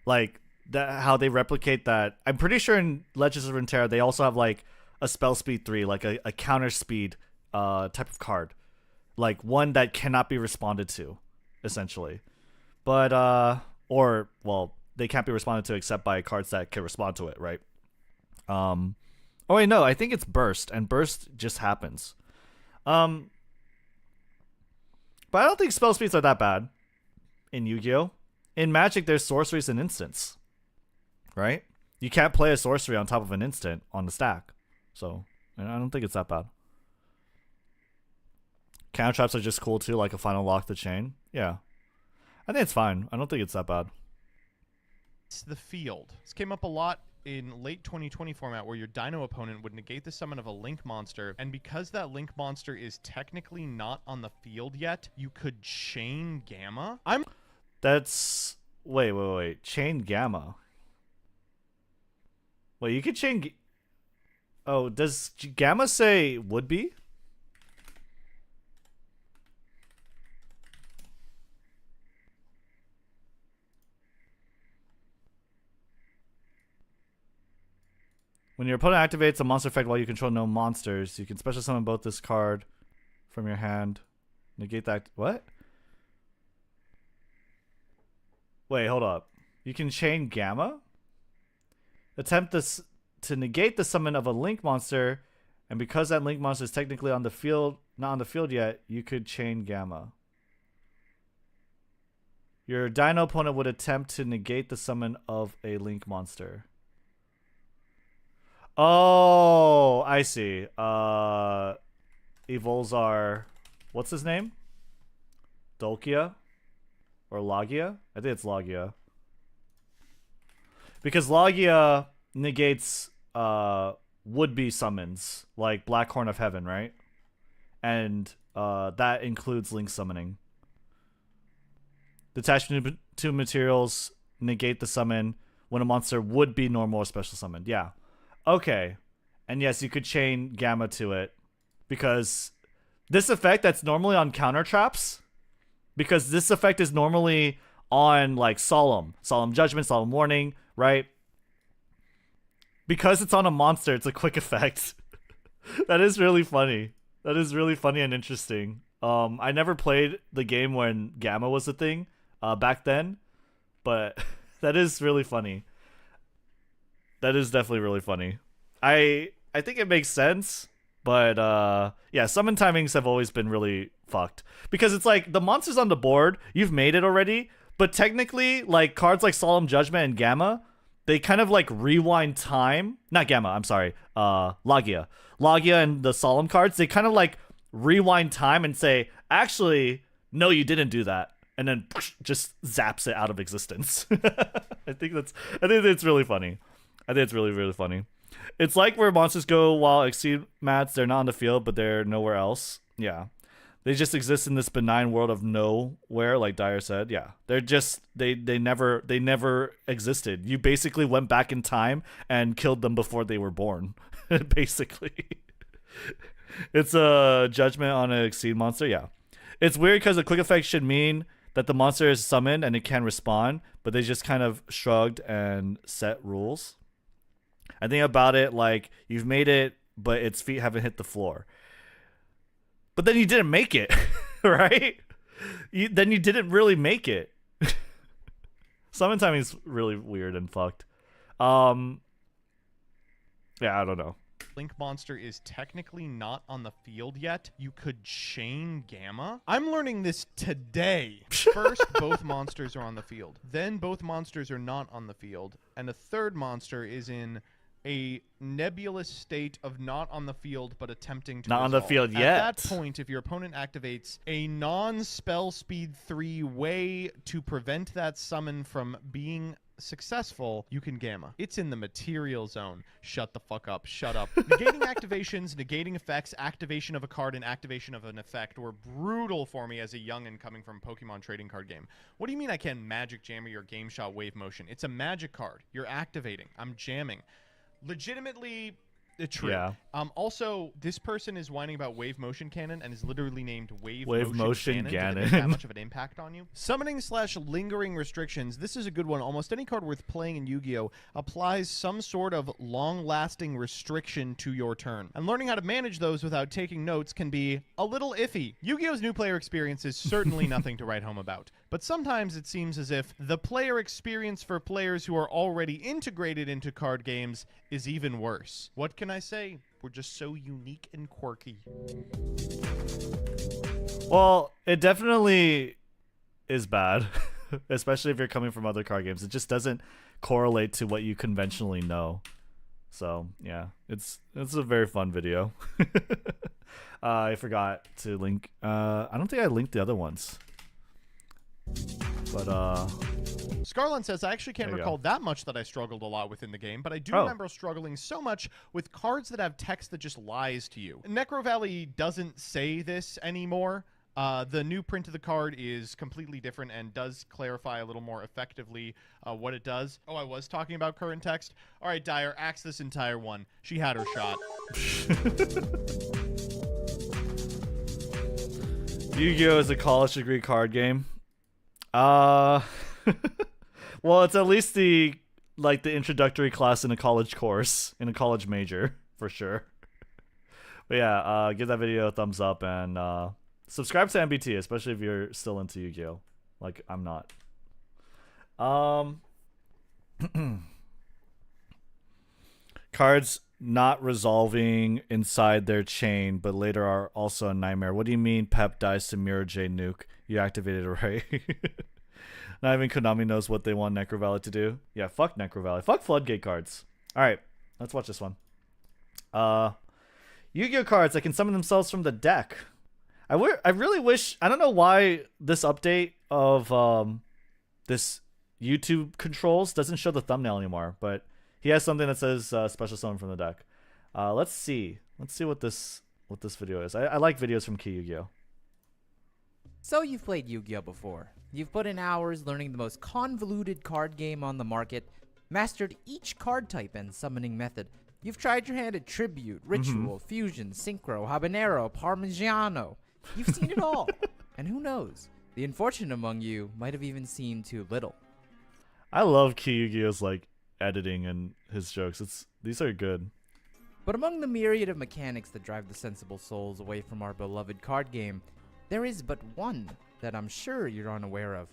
Like, how they replicate that. I'm pretty sure in Legends of Runeterra, they also have, like, a spell speed 3, like a counter speed type of card. Like, one that cannot be responded to, essentially. But, well, they can't be responded to except by cards that can respond to it, right? Oh wait, no, I think it's burst, and burst just happens. But I don't think spell speeds are that bad in Yu-Gi-Oh. In Magic, there's sorceries and instants, right? You can't play a sorcery on top of an instant on the stack, so I don't think it's that bad. Counter traps are just cool too, like a final lock the chain. Yeah, I think it's fine. I don't think it's that bad. It's the field. This came up a lot in late 2020 format where your Dino opponent would negate the summon of a Link monster, and because that Link monster is technically not on the field yet, you could chain Gamma. That's... Wait. Chain Gamma. Wait, you could chain... Oh, does Gamma say would be? When your opponent activates a monster effect while you control no monsters, you can special summon both this card from your hand. Negate that... What? Wait, hold up. You can chain Gamma? Attempt this to negate the summon of a Link monster, and because that Link monster is technically on the field, not on the field yet, you could chain Gamma. Your Dino opponent would attempt to negate the summon of a Link monster. Oh, I see. Evolzar, what's his name? Dolkia? Or Logia? I think it's Logia. Because Logia negates would-be summons, like Black Horn of Heaven, right? And that includes Link summoning. Detachment to materials negate the summon when a monster would be normal or special summoned. Yeah. Okay. And yes, you could chain Gamma to it. Because this effect that's normally on counter traps, because this effect is normally on like Solemn Judgment, Solemn Warning, right? Because it's on a monster, it's a quick effect. That is really funny. That is really funny and interesting. I never played the game when Gamma was a thing back then, but that is really funny. That is definitely really funny. I think it makes sense, but yeah, summon timings have always been really fucked. Because it's like, the monster's on the board, you've made it already, but technically, like, cards like Solemn Judgment and Gamma, they kind of like rewind time. Not Gamma, I'm sorry. Logia. Logia and the Solemn cards, they kind of like rewind time and say, actually, no, you didn't do that. And then just zaps it out of existence. I think it's really funny. I think it's really, really funny. It's like where monsters go while exceed mats, they're not on the field, but they're nowhere else. Yeah. They just exist in this benign world of nowhere, like Dyer said. Yeah. They're just they never existed. You basically went back in time and killed them before they were born. Basically. It's a judgment on an exceed monster, yeah. It's weird because a quick effect should mean that the monster is summoned and it can respond, but they just kind of shrugged and set rules. I think about it like, you've made it, but its feet haven't hit the floor. But then you didn't make it, right? Then you didn't really make it. Summon timing is really weird and fucked. Yeah, I don't know. Link monster is technically not on the field yet, you could chain Gamma. I'm learning this today. First, both monsters are on the field. Then both monsters are not on the field. And a third monster is in a nebulous state of not on the field but attempting to not on the resolve. field yet. At that point, if your opponent activates a non-spell speed 3 way to prevent that summon from being successful, you can gamma. It's in the material zone. Shut the fuck up. Shut up. Negating activations, negating effects, activation of a card, and activation of an effect were brutal for me as a youngin' coming from Pokemon trading card game. What do you mean I can't magic jam your game shot wave motion? It's a magic card. You're activating. I'm jamming. Legitimately true. Yeah. Also, this person is whining about wave motion cannon and is literally named wave motion cannon. Did it cannon. make that much of an impact on you? Summoning / lingering restrictions. This is a good one. Almost any card worth playing in Yu-Gi-Oh applies some sort of long-lasting restriction to your turn. And learning how to manage those without taking notes can be a little iffy. Yu-Gi-Oh's new player experience is certainly nothing to write home about. But sometimes it seems as if the player experience for players who are already integrated into card games is even worse. What can I say? We're just so unique and quirky. Well, it definitely is bad, especially if you're coming from other card games. It just doesn't correlate to what you conventionally know. So yeah, it's a very fun video. I forgot to link. I don't think I linked the other ones. But Scarlon says, I actually can't There you recall that much that I struggled a lot with in the game, but I do Oh. remember struggling so much with cards that have text that just lies to you. Necro Valley doesn't say this anymore. The new print of the card is completely different and does clarify a little more effectively what it does. Oh, I was talking about current text? All right, Dyer, axe this entire one. She had her shot. Yu-Gi-Oh is a college degree card game. Well, it's at least the introductory class in a college course, in a college major, for sure. But yeah, give that video a thumbs up and subscribe to MBT, especially if you're still into Yu-Gi-Oh. Like I'm not. Cards not resolving inside their chain, but later are also a nightmare. What do you mean Pep dies to Mirror J nuke? You activated it right. Not even Konami knows what they want Necro Valley to do. Yeah, fuck Necro Valley. Fuck Floodgate cards. Alright, let's watch this one. Yu-Gi-Oh cards that can summon themselves from the deck. I really wish... I don't know why this update of this YouTube controls doesn't show the thumbnail anymore, but he has something that says special summon from the deck. Let's see. Let's see what this video is. I like videos from Key Yu-Gi-Oh. So you've played Yu-Gi-Oh before. You've put in hours learning the most convoluted card game on the market, mastered each card type and summoning method. You've tried your hand at Tribute, Ritual, Fusion, Synchro, Habanero, Parmigiano. You've seen it all. And who knows, the unfortunate among you might have even seen too little. I love Key Yu-Gi-Oh's editing and his jokes. These are good. But among the myriad of mechanics that drive the sensible souls away from our beloved card game, there is but one that I'm sure you're unaware of.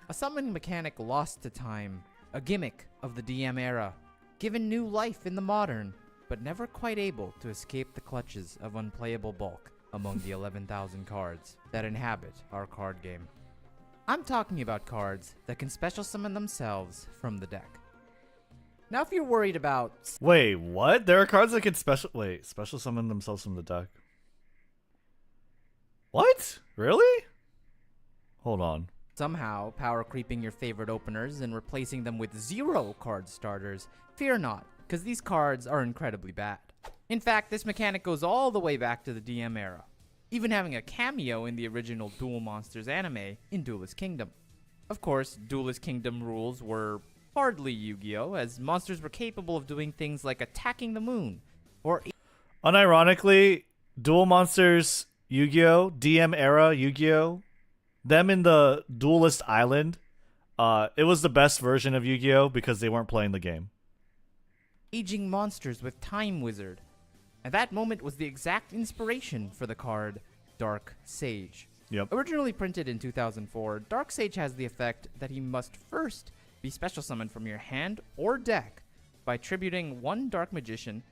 A summoning mechanic lost to time, a gimmick of the DM era, given new life in the modern, but never quite able to escape the clutches of unplayable bulk among the 11,000 cards that inhabit our card game. I'm talking about cards that can special summon themselves from the deck. Now if you're worried about Wait, what? There are cards that can special summon themselves from the deck. What? Really? Hold on. somehow power creeping your favorite openers and replacing them with 0 card starters, fear not, because these cards are incredibly bad. In fact, this mechanic goes all the way back to the DM era, even having a cameo in the original Duel Monsters anime in Duelist Kingdom. Of course, Duelist Kingdom rules were hardly Yu-Gi-Oh, as monsters were capable of doing things like attacking the moon, or unironically, Duel Monsters Yu-Gi-Oh, DM era Yu-Gi-Oh, them in the Duelist Island, it was the best version of Yu-Gi-Oh because they weren't playing the game. aging monsters with Time Wizard. And that moment was the exact inspiration for the card Dark Sage. Yep. Originally printed in 2004, Dark Sage has the effect that he must first be special summoned from your hand or deck by tributing one Dark Magician.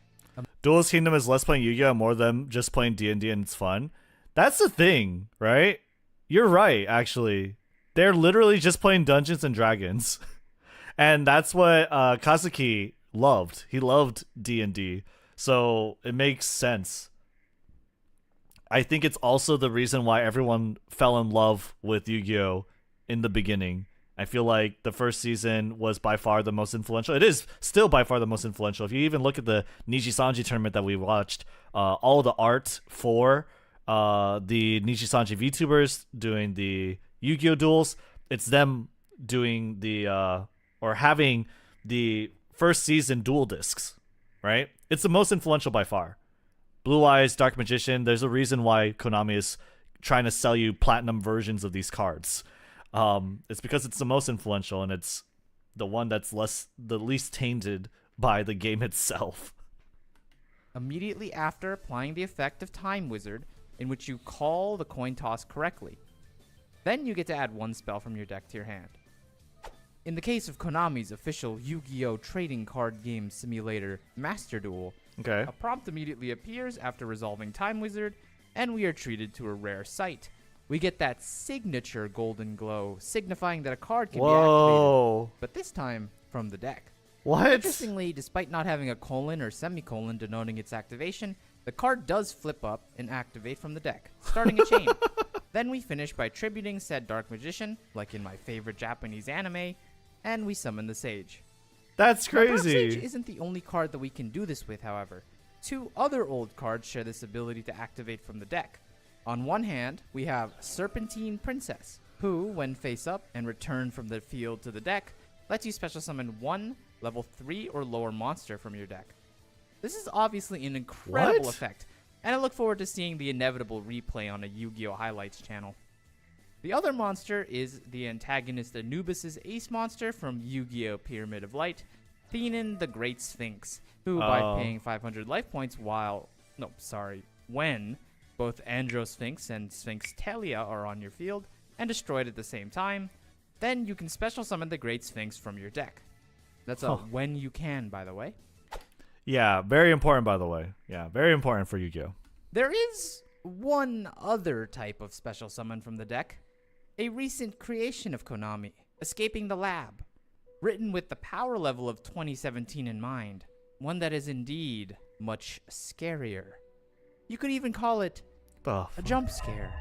Duelist Kingdom is less playing Yu-Gi-Oh, more them just playing D&D and it's fun. That's the thing, right? You're right, actually. They're literally just playing Dungeons and Dragons. And that's what Kazuki loved. He loved D&D. So it makes sense. I think it's also the reason why everyone fell in love with Yu-Gi-Oh in the beginning. I feel like the first season was by far the most influential. It is still by far the most influential. If you even look at the Nijisanji tournament that we watched, all of the art for the Nijisanji VTubers doing the Yu-Gi-Oh duels, it's them doing the or having the first season duel discs, right? It's the most influential by far. Blue Eyes, Dark Magician, there's a reason why Konami is trying to sell you platinum versions of these cards. It's because it's the most influential and it's the one that's the least tainted by the game itself. Immediately after applying the effect of Time Wizard, in which you call the coin toss correctly. Then you get to add one spell from your deck to your hand. In the case of Konami's official Yu-Gi-Oh! Trading card game simulator Master Duel, Okay. a prompt immediately appears after resolving Time Wizard, and we are treated to a rare sight. We get that signature golden glow, signifying that a card can be activated, Whoa. but this time from the deck. What? Interestingly, despite not having a colon or semicolon denoting its activation, the card does flip up and activate from the deck, starting a chain. Then we finish by tributing said Dark Magician, like in my favorite Japanese anime, and we summon the Sage. That's Now, Dark Sage crazy. isn't the only card that we can do this with, however. Two other old cards share this ability to activate from the deck. On one hand, we have Serpentine Princess, who, when face up and returned from the field to the deck, lets you special summon one level 3 or lower monster from your deck. This is obviously an incredible What? effect, and I look forward to seeing the inevitable replay on a Yu-Gi-Oh! Highlights channel. The other monster is the antagonist Anubis' ace monster from Yu-Gi-Oh! Pyramid of Light, Thenan the Great Sphinx, who by Oh. paying 500 life points when both Androsphinx and Sphinx Telia are on your field and destroyed at the same time, then you can special summon the Great Sphinx from your deck. That's a Huh. when you can, by the way. Yeah, very important, by the way. Yeah, very important for Yu-Gi-Oh! There is one other type of special summon from the deck, a recent creation of Konami, Escaping the Lab, written with the power level of 2017 in mind, one that is indeed much scarier. You could even call it The a jump scare.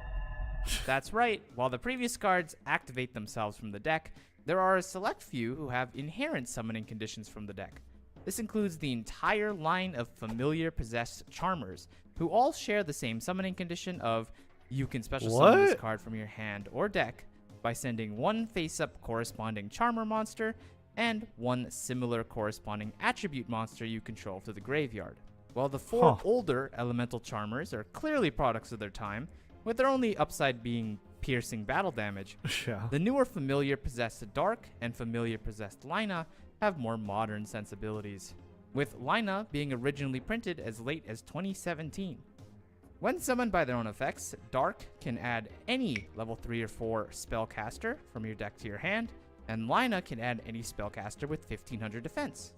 That's right, while the previous cards activate themselves from the deck, there are a select few who have inherent summoning conditions from the deck. This includes the entire line of familiar possessed charmers, who all share the same summoning condition of you can special summon this What? card from your hand or deck by sending one face-up corresponding charmer monster and one similar corresponding attribute monster you control to the graveyard. While the four Huh. older elemental charmers are clearly products of their time, with their only upside being piercing battle damage, yeah. the newer familiar possessed Dark and familiar possessed Lina have more modern sensibilities, with Lina being originally printed as late as 2017. When summoned by their own effects, Dark can add any level 3 or 4 spellcaster from your deck to your hand, and Lina can add any spellcaster with 1500 defense.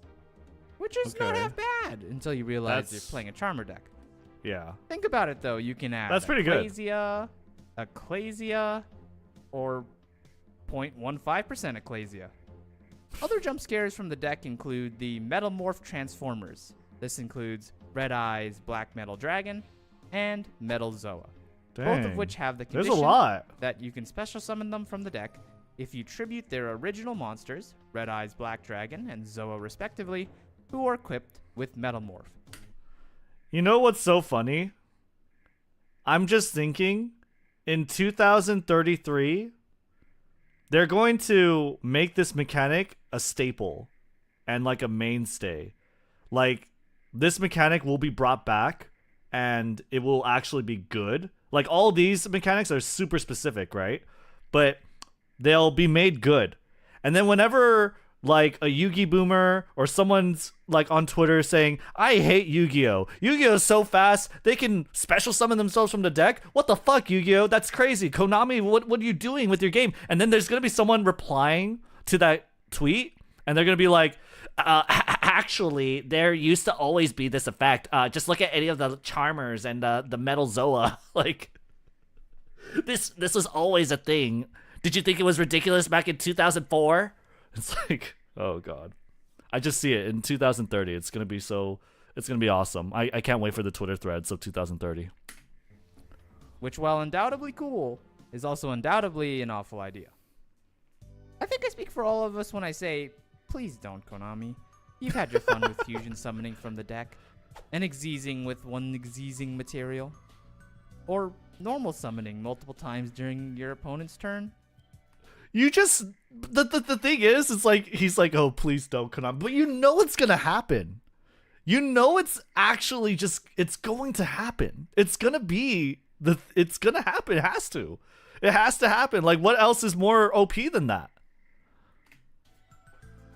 Which is not Okay. half bad until you realize That's- you're playing a charmer deck. Yeah. Think about it though, you can add That's pretty good. Ecclesia, or 0.15% Ecclesia. Other jump scares from the deck include the Metalmorph Transformers. This includes Red Eyes Black Metal Dragon and Metal Zoa, both Dang. of which have the There's condition a lot. that you can special summon them from the deck if you tribute their original monsters, Red Eyes Black Dragon and Zoa respectively, who are equipped with Metalmorph. You know what's so funny? I'm just thinking, in 2033, they're going to make this mechanic a staple and like a mainstay. Like, this mechanic will be brought back and it will actually be good. Like, all these mechanics are super specific, right? But they'll be made good. And then whenever like a Yugi boomer or someone's like on Twitter saying, I hate Yu-Gi-Oh! Yu-Gi-Oh! Is so fast, they can special summon themselves from the deck. What the fuck, Yu-Gi-Oh! That's crazy. Konami, what are you doing with your game? And then there's gonna be someone replying to that tweet, and they're gonna be like, actually, there used to always be this effect. Just look at any of the Charmers and the Metal Zoa. Like, this was always a thing. Did you think it was ridiculous back in 2004? It's like, oh god. I just see it in 2030. It's gonna be awesome. I can't wait for the Twitter threads of 2030. Which, while undoubtedly cool, is also undoubtedly an awful idea. I think I speak for all of us when I say, please don't, Konami. You've had your fun with fusion summoning from the deck, and exeasing with one exeasing material, or normal summoning multiple times during your opponent's turn. You just the thing is, it's like he's like, oh please don't, Konami, but you know it's gonna happen. You know it's actually just it's going to happen. It's gonna be it's gonna happen. It has to. It has to happen. Like what else is more OP than that?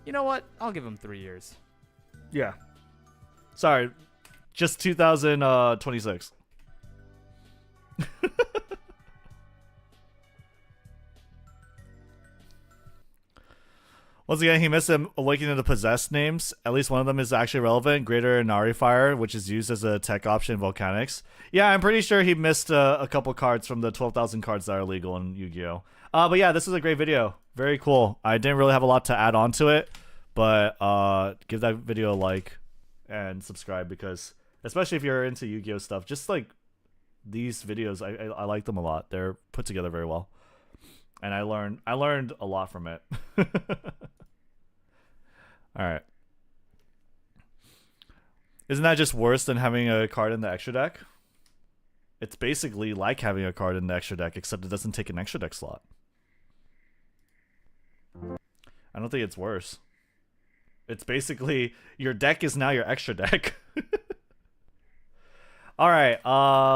You know what? I'll give him 3 years. Yeah. Sorry, just 2026. Once again, he missed him awakening the possessed names. At least one of them is actually relevant. Greater Inari Fire, which is used as a tech option in Volcanics. Yeah, I'm pretty sure he missed a couple cards from the 12,000 cards that are legal in Yu-Gi-Oh! But yeah, this is a great video. Very cool. I didn't really have a lot to add on to it, but give that video a like and subscribe, because especially if you're into Yu-Gi-Oh! Stuff, just like these videos, I like them a lot. They're put together very well. And I learned a lot from it. All right. Isn't that just worse than having a card in the extra deck? It's basically like having a card in the extra deck, except it doesn't take an extra deck slot. I don't think it's worse. It's basically your deck is now your extra deck. All right,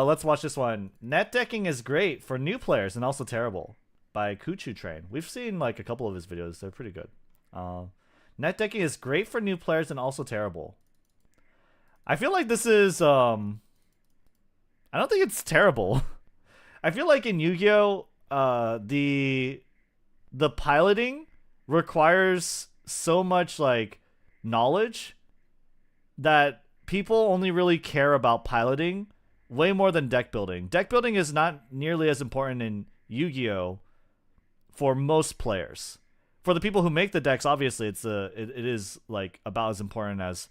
let's watch this one. Net decking is great for new players and also terrible, by Kuchu Train. We've seen like a couple of his videos. They're pretty good. Net decking is great for new players and also terrible. I feel like this is I don't think it's terrible. I feel like in Yu-Gi-Oh, the piloting requires so much like knowledge that people only really care about piloting way more than deck building. Deck building is not nearly as important in Yu-Gi-Oh for most players. For the people who make the decks, obviously it is like about as important as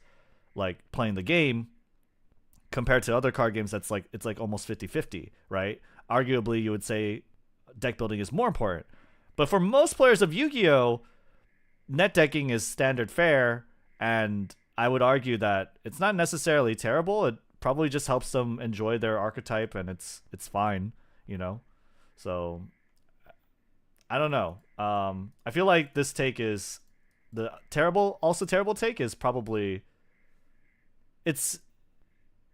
like playing the game. Compared to other card games, it's like almost 50-50, right? Arguably, you would say deck building is more important. But for most players of Yu-Gi-Oh, net decking is standard fare, and I would argue that it's not necessarily terrible. It probably just helps them enjoy their archetype, and it's fine, you know? So I don't know. I feel like this take is the terrible take is probably, it's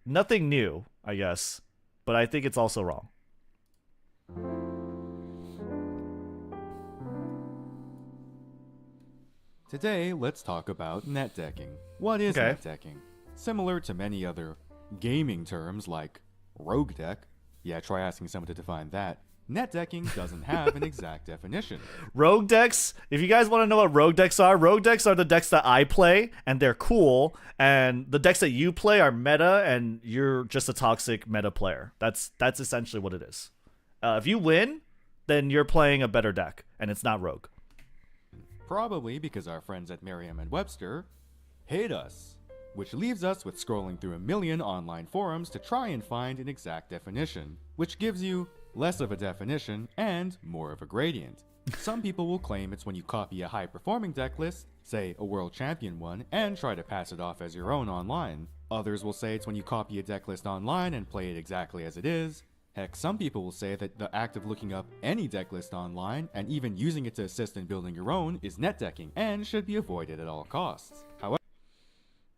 nothing new, I guess, but I think it's also wrong. Today, let's talk about net decking. What is net decking? Similar to many other gaming terms like rogue deck, yeah, try asking someone to define that. Net decking doesn't have an exact definition. Rogue decks, if you guys want to know what rogue decks are the decks that I play, and they're cool, and the decks that you play are meta, and you're just a toxic meta player. That's essentially what it is. If you win, then you're playing a better deck, and it's not rogue. Probably because our friends at Merriam-Webster hate us, which leaves us with scrolling through a million online forums to try and find an exact definition, which gives you less of a definition and more of a gradient. Some people will claim it's when you copy a high-performing deck list, say a world champion one, and try to pass it off as your own online. Others will say it's when you copy a deck list online and play it exactly as it is. Heck, some people will say that the act of looking up any deck list online and even using it to assist in building your own is net decking and should be avoided at all costs. However,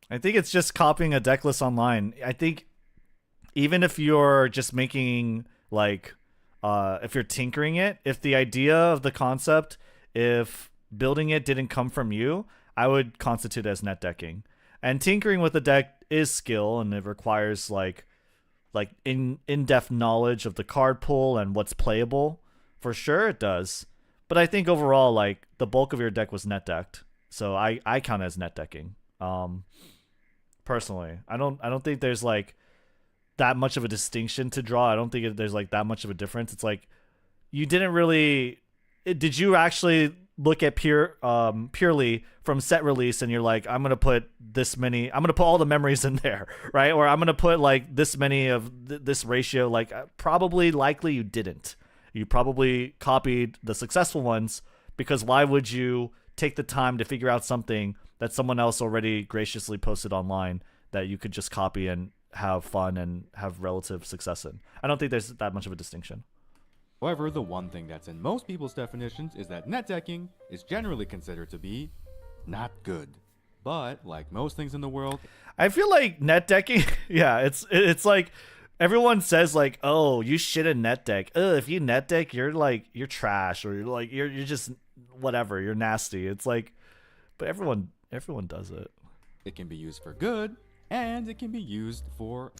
I think it's just copying a deck list online. I think even if you're just making like if you're tinkering it, if the idea of the concept, if building it didn't come from you, I would constitute it as net decking. And tinkering with the deck is skill, and it requires like in-depth knowledge of the card pool and what's playable. For sure it does. But I think overall, like, the bulk of your deck was net decked. So I count it as net decking. Personally. I don't think there's like that much of a distinction to draw. I don't think there's like that much of a difference. It's like you didn't really did you actually look at purely from set release and you're like, I'm gonna put all the memories in there, right? Or I'm gonna put like this many of this ratio. Like likely you didn't. You probably copied the successful ones because why would you take the time to figure out something that someone else already graciously posted online that you could just copy and have fun and have relative success in? I don't think there's that much of a distinction. However, the one thing that's in most people's definitions is that net decking is generally considered to be not good. But like most things in the world, I feel like net decking, yeah, it's like everyone says like, oh, you shouldn't net deck. If you net deck, you're trash, or you're just whatever, you're nasty. It's like, but everyone does it. it can be used for good and it can be used for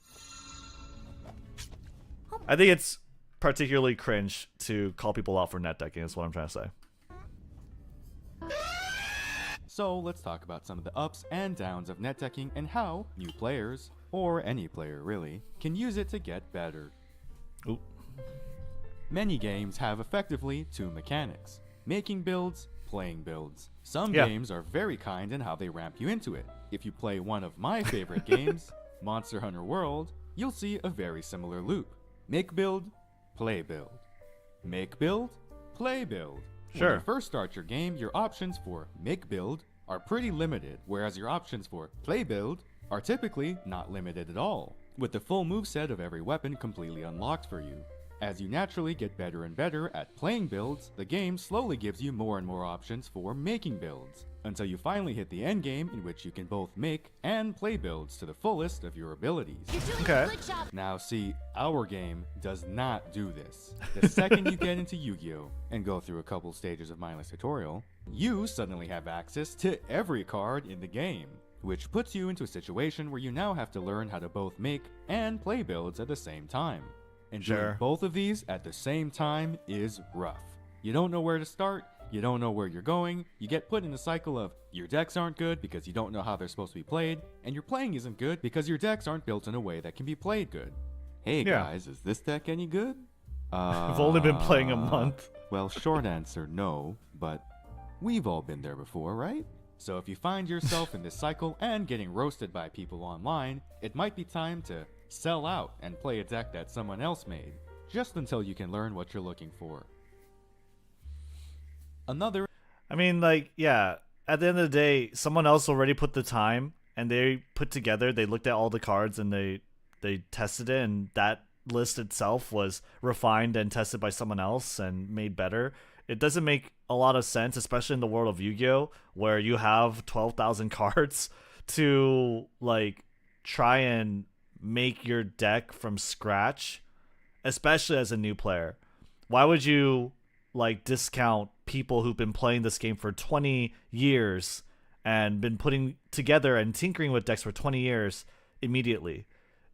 I think it's particularly cringe to call people out for net decking. Is what I'm trying to say. So let's talk about some of the ups and downs of net decking and how new players, or any player really, can use it to get better. Oop. Many games have effectively two mechanics: making builds, playing builds. Some Yeah. games are very kind in how they ramp you into it. If you play one of my favorite games, Monster Hunter World, you'll see a very similar loop. Make build, play build. Make build, play build. When Sure. you first start your game, your options for make build are pretty limited, whereas your options for play build are typically not limited at all, with the full moveset of every weapon completely unlocked for you. As you naturally get better and better at playing builds, the game slowly gives you more and more options for making builds, until you finally hit the end game in which you can both make and play builds to the fullest of your abilities. Okay. Now see, our game does not do this. The second you get into Yu-Gi-Oh! And go through a couple stages of mindless tutorial, you suddenly have access to every card in the game, which puts you into a situation where you now have to learn how to both make and play builds at the same time. And doing Sure. both of these at the same time is rough. You don't know where to start, you don't know where you're going, you get put in a cycle of your decks aren't good because you don't know how they're supposed to be played, and your playing isn't good because your decks aren't built in a way that can be played good. Hey Yeah. guys, is this deck any good? I've only been playing a month. Well, short answer, no, but we've all been there before, right? So if you find yourself in this cycle and getting roasted by people online, it might be time to sell out and play a deck that someone else made, just until you can learn what you're looking for. Another I mean, like, yeah, at the end of the day, someone else already put the time, and they put together, they looked at all the cards, and they tested it, and that list itself was refined and tested by someone else and made better. It doesn't make a lot of sense, especially in the world of Yu-Gi-Oh!, where you have 12,000 cards to, like, try and make your deck from scratch, especially as a new player. Why would you, like, discount people who've been playing this game for 20 years and been putting together and tinkering with decks for 20 years immediately?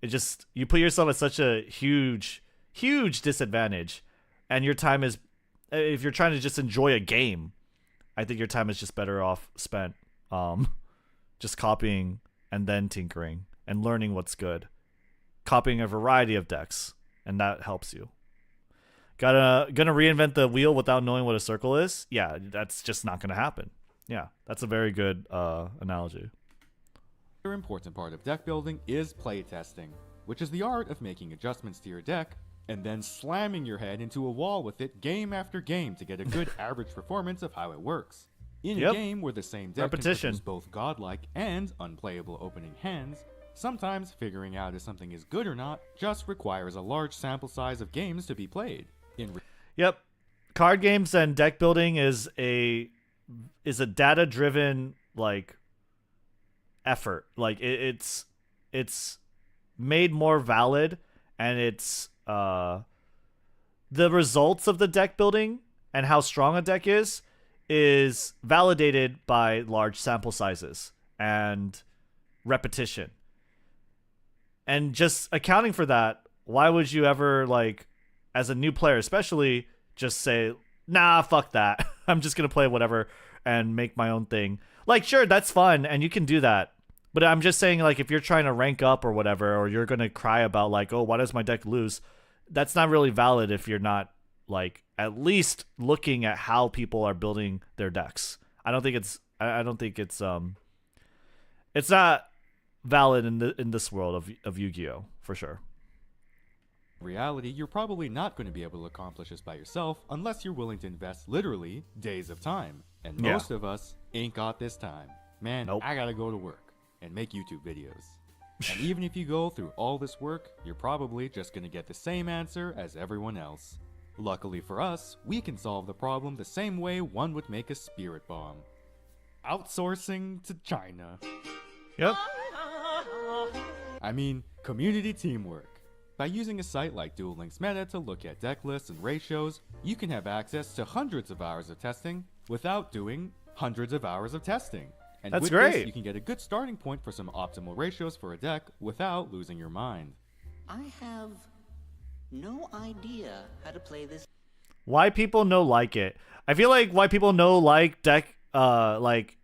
It just, you put yourself at such a huge disadvantage, and your time is, if you're trying to just enjoy a game, I think your time is just better off spent just copying and then tinkering and learning what's good, copying a variety of decks, and that helps you. Gonna reinvent the wheel without knowing what a circle is? Yeah, that's just not gonna happen. Yeah, that's a very good analogy. Another important part of deck building is playtesting, which is the art of making adjustments to your deck and then slamming your head into a wall with it game after game to get a good average performance of how it works. In Yep. a game where the same deck Repetition. can produce both godlike and unplayable opening hands, sometimes figuring out if something is good or not just requires a large sample size of games to be played. Yep, card games and deck building is a data driven, like, effort. Like, it's made more valid, and it's the results of the deck building and how strong a deck is validated by large sample sizes and repetition. And just accounting for that, why would you ever, like, as a new player especially, just say, nah, fuck that. I'm just going to play whatever and make my own thing. Like, sure, that's fun, and you can do that. But I'm just saying, like, if you're trying to rank up or whatever, or you're going to cry about, like, oh, why does my deck lose? That's not really valid if you're not, like, at least looking at how people are building their decks. I don't think it's not valid in this world of Yu-Gi-Oh! For sure. reality, you're probably not going to be able to accomplish this by yourself unless you're willing to invest literally days of time. And Yeah. most of us ain't got this time. Man, Nope. I gotta go to work and make YouTube videos. And even if you go through all this work, you're probably just gonna get the same answer as everyone else. Luckily for us, we can solve the problem the same way one would make a spirit bomb. Outsourcing to China. Yep. I mean, community teamwork. By using a site like Duel Links Meta to look at deck lists and ratios, you can have access to hundreds of hours of testing without doing hundreds of hours of testing. And That's with great. this, you can get a good starting point for some optimal ratios for a deck without losing your mind. I have no idea how to play this. Why people no like it? I feel like why people no like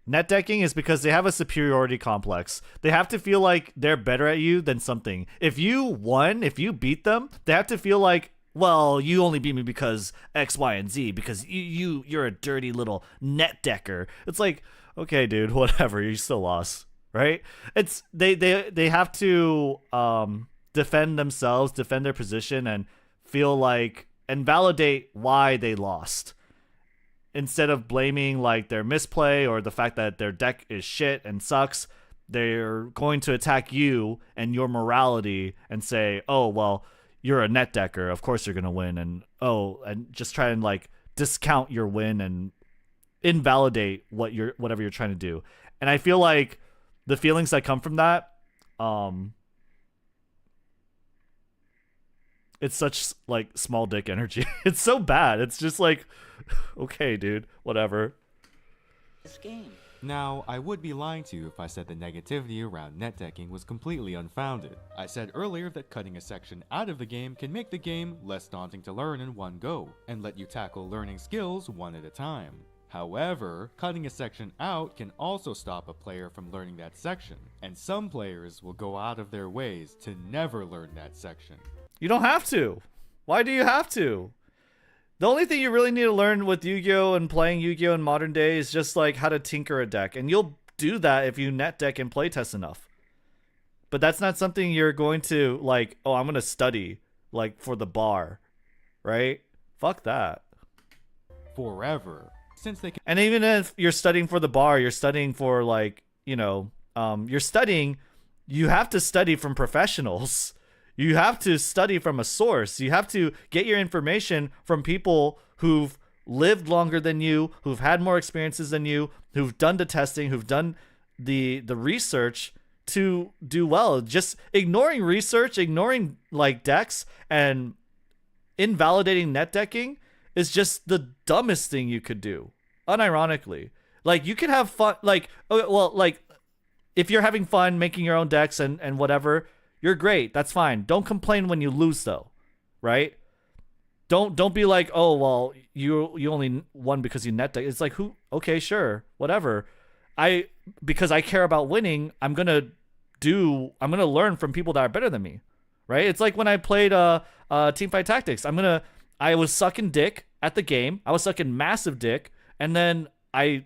net decking is because they have a superiority complex. They have to feel like they're better at you than something. If you beat them, they have to feel like, well, you only beat me because X, Y, and Z, because you're a dirty little net decker. It's like, okay, dude, whatever, you still lost, right? It's they have to defend themselves, defend their position, and feel like and validate why they lost, instead of blaming like their misplay or the fact that their deck is shit and sucks. They're going to attack you and your morality and say, oh, well, you're a net decker, of course you're gonna win, and just try and like discount your win and invalidate whatever you're trying to do. And I feel like the feelings that come from that, it's such like small dick energy. It's so bad. It's just like, okay, dude, whatever. This game. Now, I would be lying to you if I said the negativity around net decking was completely unfounded. I said earlier that cutting a section out of the game can make the game less daunting to learn in one go, and let you tackle learning skills one at a time. However, cutting a section out can also stop a player from learning that section, and some players will go out of their ways to never learn that section. You don't have to. Why do you have to? The only thing you really need to learn with Yu-Gi-Oh! And playing Yu-Gi-Oh! In modern day is just like how to tinker a deck. And you'll do that if you net deck and playtest enough. But that's not something you're going to like, oh, I'm going to study like for the bar, right? Fuck that. Forever. Since they can And even if you're studying for the bar, you're studying for like, you're studying, you have to study from professionals. You have to study from a source. You have to get your information from people who've lived longer than you, who've had more experiences than you, who've done the testing, who've done the research to do well. Just ignoring research, ignoring like decks, and invalidating net decking is just the dumbest thing you could do. Unironically, like you could have fun, like, well, like if you're having fun making your own decks and whatever, you're great. That's fine. Don't complain when you lose though, right? Don't be like, oh well, you only won because you net deck. It's like, who? Okay, sure, whatever. Because I care about winning, I'm gonna learn from people that are better than me, right? It's like when I played teamfighttactics. I was sucking dick at the game. I was sucking massive dick, and then I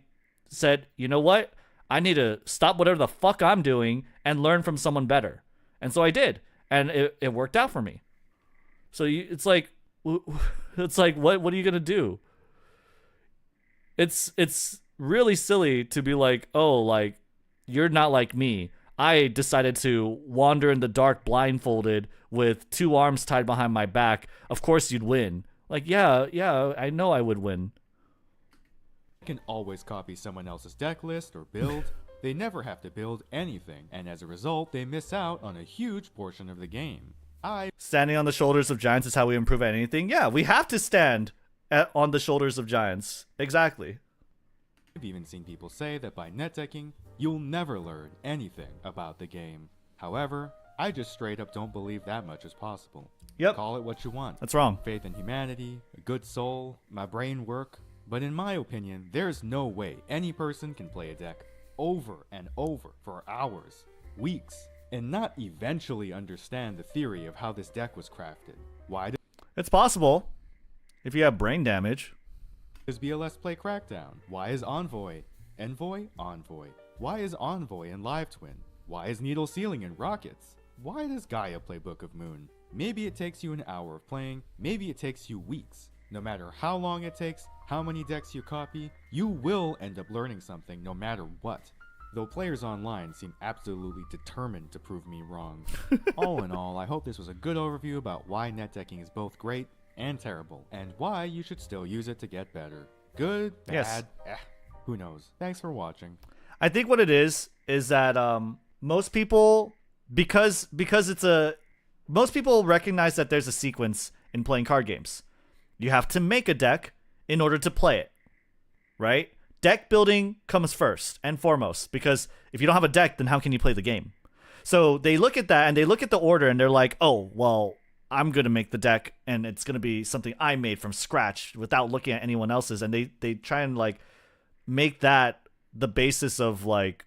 said, you know what? I need to stop whatever the fuck I'm doing and learn from someone better. And so I did, and it worked out for me. So it's like what are you gonna do? It's really silly to be like, oh, like you're not like me. I decided to wander in the dark blindfolded with two arms tied behind my back. Of course you'd win. Like, yeah, I know I would win. can always copy someone else's deck list or build. They never have to build anything, and as a result, they miss out on a huge portion of the game. Standing on the shoulders of giants is how we improve at anything. Yeah, we have to stand on the shoulders of giants. Exactly. I've even seen people say that by net decking, you'll never learn anything about the game. However, I just straight up don't believe that much is possible. Yep. Call it what you want. That's wrong. Faith in humanity, a good soul, my brain work. But in my opinion, there's no way any person can play a deck over and over for hours, weeks, and not eventually understand the theory of how this deck was crafted. Why It's possible. If you have brain damage. does BLS play Crackdown? Why is Envoy? Envoy? Why is Envoy in Live Twin? Why is Needle Sealing in Rockets? Why does Gaia play Book of Moon? Maybe it takes you an hour of playing, maybe it takes you weeks. No matter how long it takes, how many decks you copy, you will end up learning something no matter what. Though players online seem absolutely determined to prove me wrong. All in all, I hope this was a good overview about why net decking is both great and terrible, and why you should still use it to get better. Good, Yes. bad, who knows. Thanks for watching. I think what it is that most people, because most people recognize that there's a sequence in playing card games. You have to make a deck in order to play it, right? Deck building comes first and foremost, because if you don't have a deck, then how can you play the game? So they look at that and they look at the order and they're like, oh, well, I'm going to make the deck and it's going to be something I made from scratch without looking at anyone else's. And they try and like make that the basis of like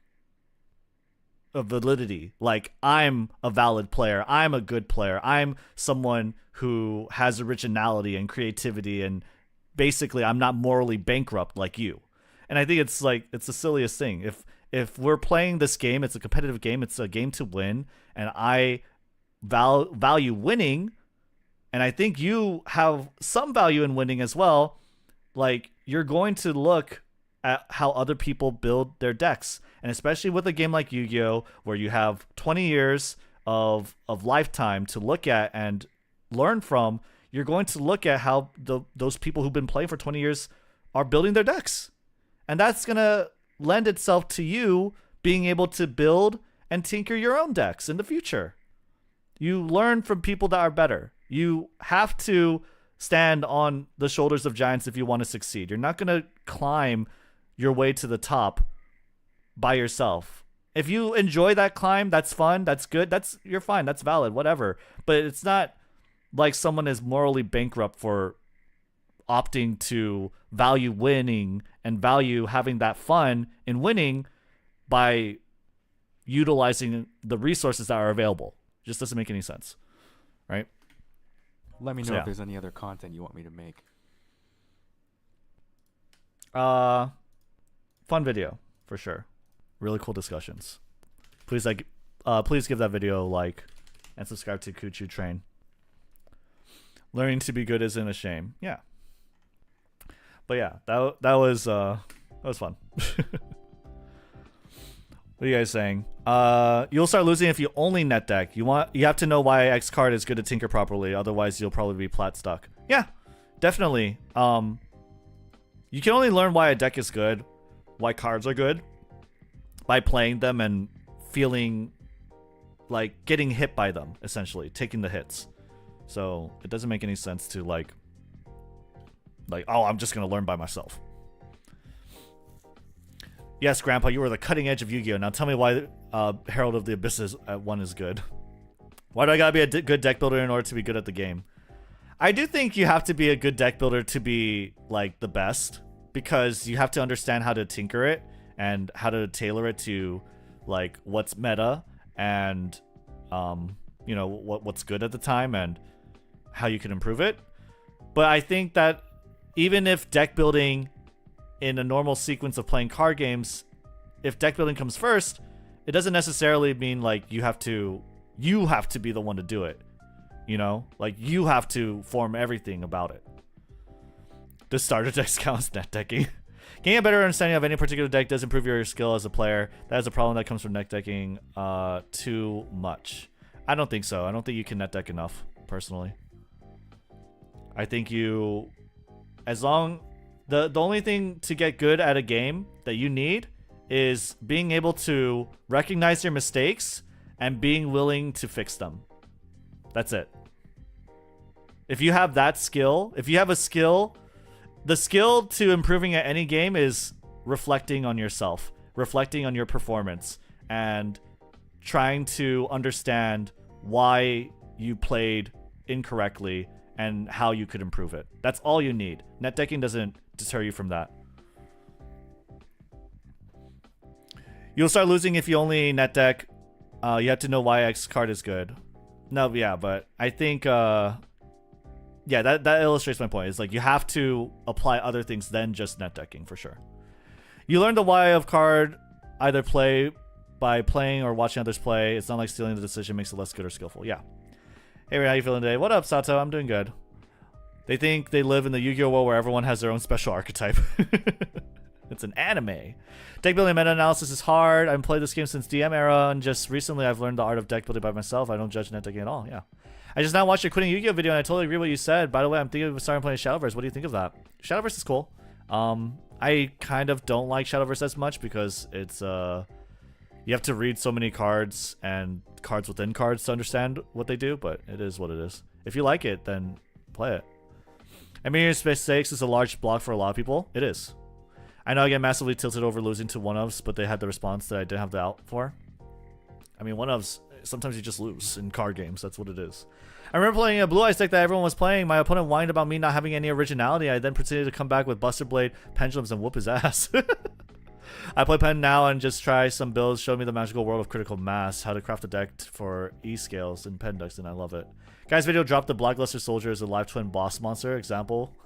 of validity. Like, I'm a valid player. I'm a good player. I'm someone who has originality and creativity, and basically I'm not morally bankrupt like you. And I think it's like, it's the silliest thing. If we're playing this game, it's a competitive game, it's a game to win, and I value winning, and I think you have some value in winning as well, like, you're going to look at how other people build their decks. And especially with a game like Yugioh, where you have 20 years of lifetime to look at and learn from, you're going to look at how those people who've been playing for 20 years are building their decks. And that's going to lend itself to you being able to build and tinker your own decks in the future. You learn from people that are better. You have to stand on the shoulders of giants if you want to succeed. You're not going to climb your way to the top by yourself. If you enjoy that climb, that's fun, that's good, you're fine, that's valid, whatever. But it's not like someone is morally bankrupt for opting to value winning and value having that fun in winning by utilizing the resources that are available. It just doesn't make any sense, right? Let me know So, yeah. if there's any other content you want me to make. Fun video for sure. Really cool discussions. Please please give that video a like and subscribe to Kuchu Train. Learning to be good isn't a shame. Yeah. But yeah, that was fun. What are you guys saying? You'll start losing if you only net deck. You have to know why X card is good to tinker properly. Otherwise, you'll probably be plat stuck. Yeah, definitely. You can only learn why a deck is good, why cards are good, by playing them and feeling like getting hit by them, essentially taking the hits. So it doesn't make any sense to like, oh, I'm just gonna learn by myself. Yes, Grandpa, you were the cutting edge of Yu-Gi-Oh! Now tell me why Herald of the Abysses at 1 is good. Why do I gotta be a good deck builder in order to be good at the game? I do think you have to be a good deck builder to be like the best, because you have to understand how to tinker it and how to tailor it to like what's meta and you know what's good at the time and how you can improve it. But I think that even if deck building in a normal sequence of playing card games, if deck building comes first, it doesn't necessarily mean like you have to be the one to do it. You know, like you have to form everything about it. The starter decks counts net decking. Getting a better understanding of any particular deck does improve your skill as a player. That is a problem that comes from net decking too much. I don't think so. I don't think you can net deck enough, personally. I think the only thing to get good at a game that you need is being able to recognize your mistakes and being willing to fix them. That's it. If you have that skill, if you have a skill, the skill to improving at any game is reflecting on yourself, reflecting on your performance, and trying to understand why you played incorrectly and how you could improve it. That's all you need. Net decking doesn't deter you from that. You'll start losing if you only net deck. You have to know why X card is good. No, yeah, but I think yeah, that illustrates my point. It's like you have to apply other things than just net decking for sure. You learn the why of card either play by playing or watching others play. It's not like stealing the decision makes it less good or skillful. Yeah. Hey, Ray, how you feeling today? What up, Sato? I'm doing good. They think they live in the Yu-Gi-Oh world where everyone has their own special archetype. It's an anime. Deck building meta-analysis is hard. I've played this game since DM era, and just recently I've learned the art of deck building by myself. I don't judge net decking at all. Yeah. I just now watched your quitting Yu-Gi-Oh video, and I totally agree with what you said. By the way, I'm thinking of starting playing Shadowverse. What do you think of that? Shadowverse is cool. I kind of don't like Shadowverse as much because it's you have to read so many cards and cards within cards to understand what they do, but it is what it is. If you like it, then play it. I mean, your mistakes is a large block for a lot of people. It is. I know I get massively tilted over losing to one-ofs, but they had the response that I didn't have the out for. I mean, one-ofs, sometimes you just lose in card games. That's what it is. I remember playing a Blue Eyes deck that everyone was playing. My opponent whined about me not having any originality. I then proceeded to come back with Buster Blade, Pendulums, and whoop his ass. I play Pen now and just try some builds. Show me the magical world of critical mass, how to craft a deck for E-scales and Pen decks, and I love it. Guys, video dropped the Blackluster Soldier as a live twin boss monster example.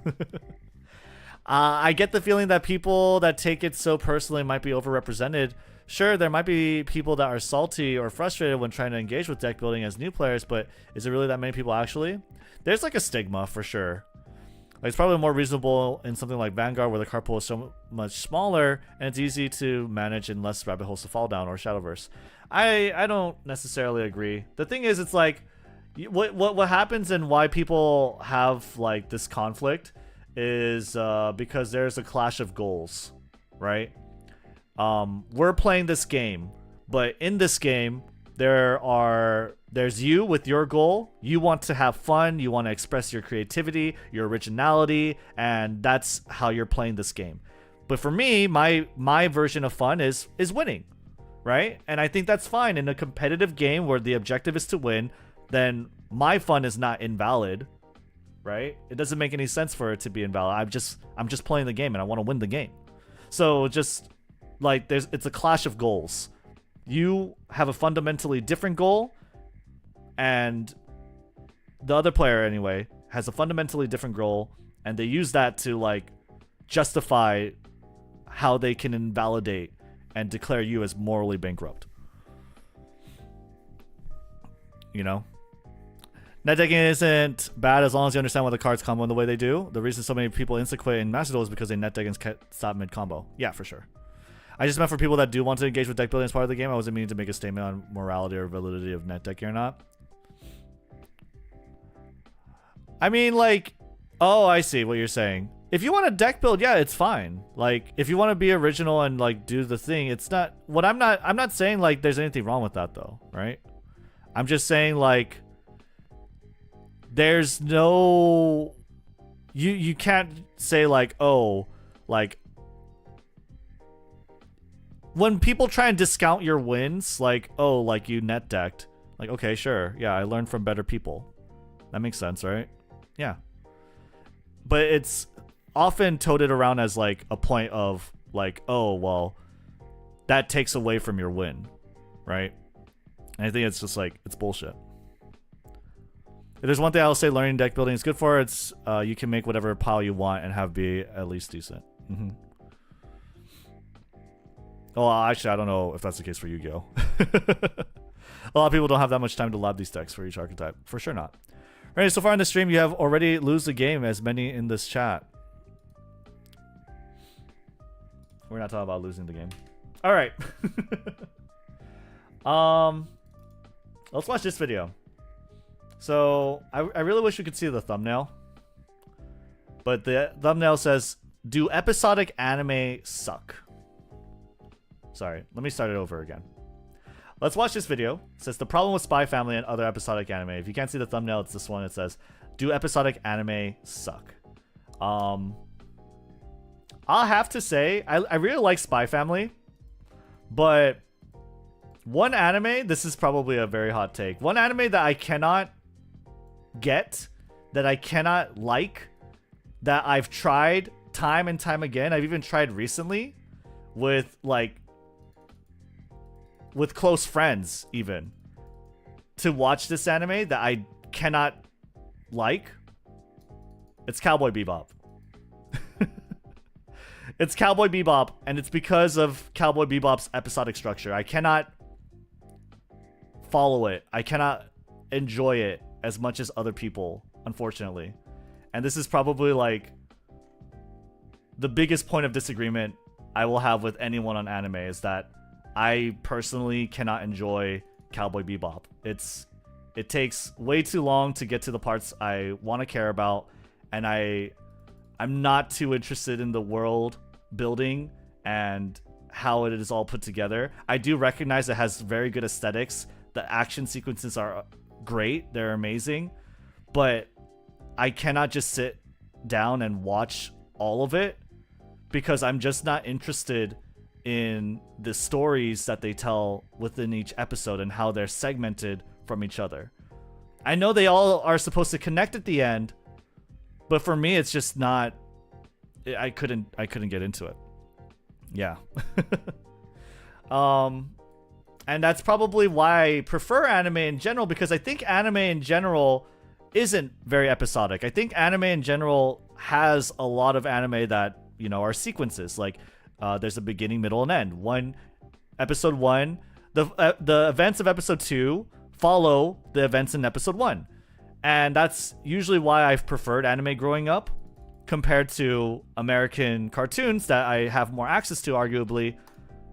I get the feeling that people that take it so personally might be overrepresented. Sure, there might be people that are salty or frustrated when trying to engage with deck building as new players, but is it really that many people actually? There's like a stigma for sure. Like, it's probably more reasonable in something like Vanguard where the card pool is so much smaller and it's easy to manage and less rabbit holes to fall down, or Shadowverse. I don't necessarily agree. The thing is, it's like what happens and why people have like this conflict is because there's a clash of goals, right? We're playing this game, but in this game there's you with your goal. You want to have fun, you want to express your creativity, your originality, and that's how you're playing this game. But for me, my version of fun is winning, right? And I think that's fine in a competitive game where the objective is to win. Then my fun is not invalid, right? It doesn't make any sense for it to be invalid. I'm just playing the game and I want to win the game. So just like it's a clash of goals. You have a fundamentally different goal, and the other player anyway has a fundamentally different goal, and they use that to like justify how they can invalidate and declare you as morally bankrupt. You know? Net decking isn't bad as long as you understand what the cards combo in the way they do. The reason so many people insta-quit in Master Duel is because they net deck and stop mid-combo. Yeah, for sure. I just meant for people that do want to engage with deck building as part of the game. I wasn't meaning to make a statement on morality or validity of net decking or not. I mean, like, oh, I see what you're saying. If you want to deck build, yeah, it's fine. Like, if you want to be original and like do the thing, it's not what I'm not saying like there's anything wrong with that though, right? I'm just saying like there's no you can't say like, oh, like when people try and discount your wins, like, oh, like you net decked, like, okay, sure, yeah, I learned from better people. That makes sense, right? Yeah. But it's often toted around as like a point of like, oh, well, that takes away from your win, right? And I think it's just like, it's bullshit. If there's one thing I'll say learning deck building is good for, it's you can make whatever pile you want and have be at least decent. Mm-hmm. Well, actually, I don't know if that's the case for Yu-Gi-Oh. A lot of people don't have that much time to lab these decks for each archetype. For sure not. Alright, so far in the stream, you have already lose the game, as many in this chat. We're not talking about losing the game. Alright. Let's watch this video. So, I really wish we could see the thumbnail. But the thumbnail says, do episodic anime suck? Sorry, let me start it over again. Let's watch this video. It says, the problem with Spy Family and other episodic anime. If you can't see the thumbnail, it's this one. It says, do episodic anime suck? I'll have to say, I really like Spy Family. But one anime, this is probably a very hot take. One anime that I cannot get, that I cannot like, that I've tried time and time again. I've even tried recently with close friends even to watch this anime that I cannot like. It's Cowboy Bebop. It's Cowboy Bebop, and it's because of Cowboy Bebop's episodic structure. I cannot follow it. I cannot enjoy it as much as other people, unfortunately. And this is probably like the biggest point of disagreement I will have with anyone on anime, is that I personally cannot enjoy Cowboy Bebop. It takes way too long to get to the parts I want to care about, and I'm not too interested in the world building and how it is all put together. I do recognize it has very good aesthetics. The action sequences are great. They're amazing. But I cannot just sit down and watch all of it because I'm just not interested in the stories that they tell within each episode and how they're segmented from each other. I know they all are supposed to connect at the end, but for me it's just not. I couldn't get into it. Yeah. And that's probably why I prefer anime in general, because I think anime in general isn't very episodic. I think anime in general has a lot of anime that, you know, are sequences. Like there's a beginning, middle, and end. Episode 1, the events of episode 2 follow the events in episode 1. And that's usually why I've preferred anime growing up compared to American cartoons that I have more access to, arguably,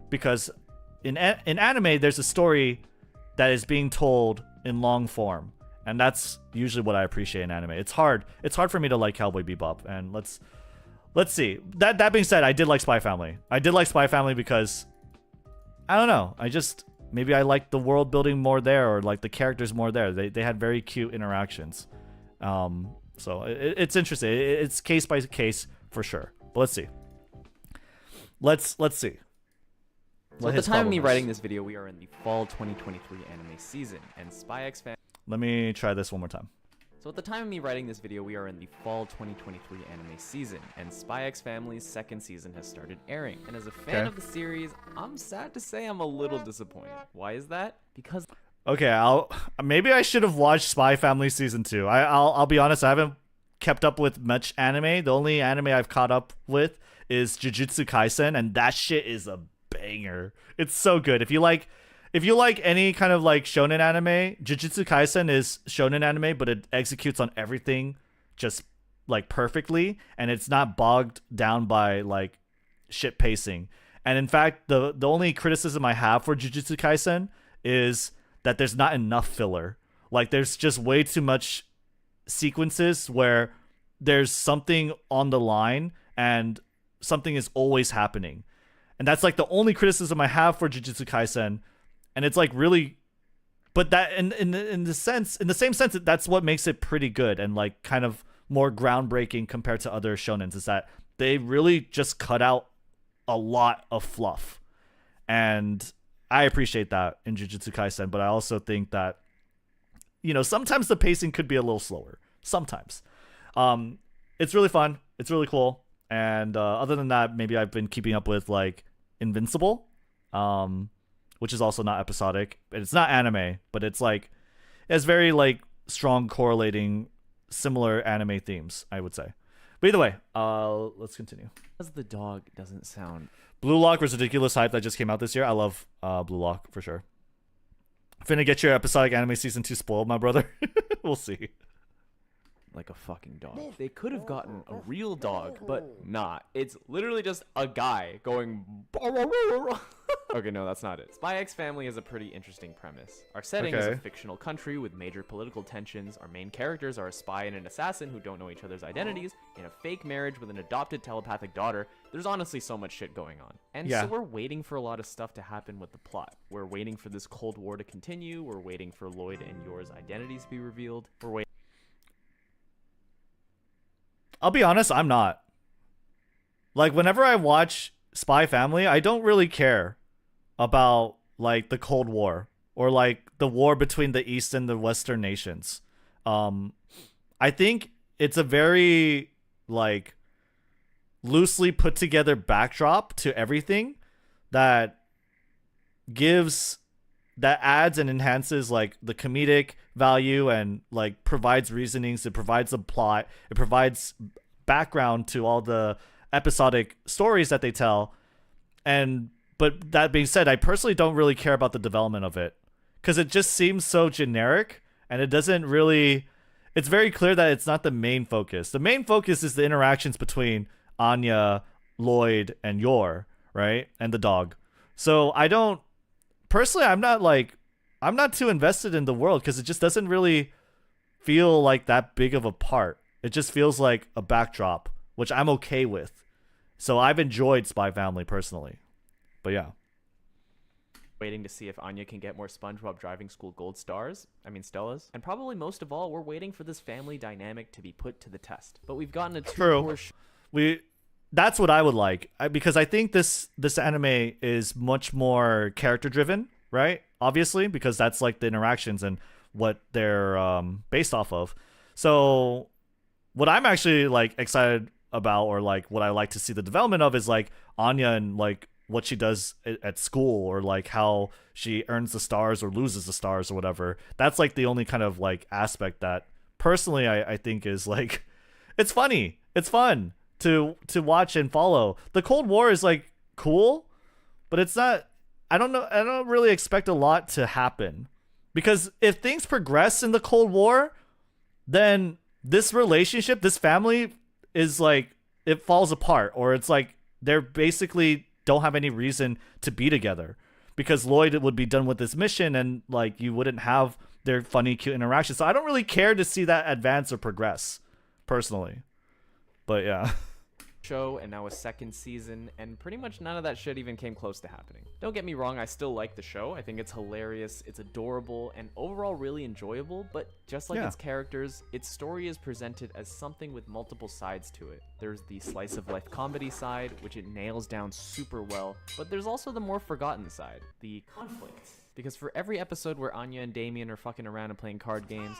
because in anime there's a story that is being told in long form, and that's usually what I appreciate in anime. It's hard for me to like Cowboy Bebop, and let's see. That being said, I did like Spy Family. I did like Spy Family because I don't know, maybe I liked the world building more there, or like the characters more there. They had very cute interactions. So it's interesting. It's case by case for sure. But let's see. Let's see. So at the time of me writing this video, we are in the fall 2023 anime season, and Spy X Family. Let me try this one more time. So at the time of me writing this video, we are in the fall 2023 anime season, and Spy X Family's second season has started airing. And as a fan of the series, I'm sad to say I'm a little disappointed. Why is that? Because okay, maybe I should have watched Spy Family season 2. I'll be honest, I haven't kept up with much anime. The only anime I've caught up with is Jujutsu Kaisen, and that shit is a banger. It's so good. If you like any kind of like shonen anime, Jujutsu Kaisen is shonen anime, but it executes on everything just like perfectly, and it's not bogged down by like shit pacing. And in fact, the only criticism I have for Jujutsu Kaisen is that there's not enough filler. Like there's just way too much sequences where there's something on the line and something is always happening. And that's like the only criticism I have for Jujutsu Kaisen. And it's like really, but that in the same sense, that's what makes it pretty good and like kind of more groundbreaking compared to other shonens, is that they really just cut out a lot of fluff. And I appreciate that in Jujutsu Kaisen, but I also think that, you know, sometimes the pacing could be a little slower. Sometimes. It's really fun. It's really cool. And other than that, maybe I've been keeping up with like Invincible, which is also not episodic. It's not anime, but it's like, it has very like strong correlating similar anime themes, I would say. But either way, let's continue. because the dog doesn't sound. Blue Lock was ridiculous hype that just came out this year. I love Blue Lock for sure. Finna get your episodic anime season 2 spoiled, my brother. We'll see. Like a fucking dog. They could have gotten a real dog, but not. It's literally just a guy going. Okay, no, that's not it. Spy X Family is a pretty interesting premise. Our setting is a fictional country with major political tensions. Our main characters are a spy and an assassin who don't know each other's identities, in a fake marriage with an adopted telepathic daughter. There's honestly so much shit going on. And so we're waiting for a lot of stuff to happen with the plot. We're waiting for this Cold War to continue. We're waiting for Lloyd and Yor's identities to be revealed. We're waiting. I'll be honest, I'm not. Like, whenever I watch Spy Family, I don't really care about, like, the Cold War or, like, the war between the East and the Western nations. I think it's a very, like, loosely put together backdrop to everything that adds and enhances, like, the comedic value and, like, provides reasonings. It provides a plot. It provides background to all the episodic stories that they tell. But that being said, I personally don't really care about the development of it because it just seems so generic and it doesn't really. It's very clear that it's not the main focus. The main focus is the interactions between Anya, Lloyd, and Yor, right, and the dog. So I don't personally. I'm not too invested in the world because it just doesn't really feel like that big of a part. It just feels like a backdrop, which I'm okay with. So I've enjoyed Spy Family personally. But yeah. Waiting to see if Anya can get more SpongeBob driving school gold stars. I mean Stellas. And probably most of all, we're waiting for this family dynamic to be put to the test. But we've gotten a True. That's what I would like, because I think this anime is much more character driven, right? Obviously, because that's like the interactions and what they're based off of. So what I'm actually like excited about, or like what I like to see the development of, is like Anya and like what she does at school, or like how she earns the stars or loses the stars or whatever. That's like the only kind of like aspect that personally I think is like, it's funny. It's fun to watch and follow. The Cold War is like cool, but it's not, I don't know. I don't really expect a lot to happen, because if things progress in the Cold War, then this relationship, this family is like, it falls apart, or it's like they're basically don't have any reason to be together, because Lloyd would be done with this mission and like you wouldn't have their funny, cute interaction. So I don't really care to see that advance or progress personally. But yeah. Show, and now a second season, and pretty much none of that shit even came close to happening. Don't get me wrong, I still like the show. I think it's hilarious, it's adorable, and overall really enjoyable, but just like its characters, its story is presented as something with multiple sides to it. There's the slice of life comedy side, which it nails down super well, but there's also the more forgotten side, the conflict. Because for every episode where Anya and Damien are fucking around and playing card games,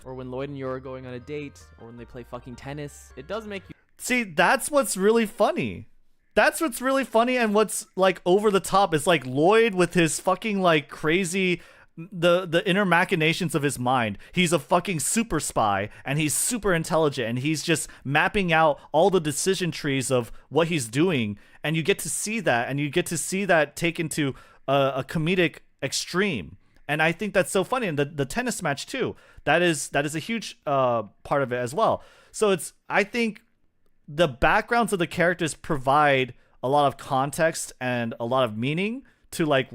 or when Lloyd and Yor are going on a date, or when they play fucking tennis, it does make you see, that's what's really funny. That's what's really funny, and what's like over the top is like Lloyd with his fucking like crazy, the inner machinations of his mind. He's a fucking super spy, and he's super intelligent, and he's just mapping out all the decision trees of what he's doing, and you get to see that, and you get to see that taken to a comedic extreme. And I think that's so funny. And the tennis match too, that is a huge part of it as well. So it's, I think the backgrounds of the characters provide a lot of context and a lot of meaning to like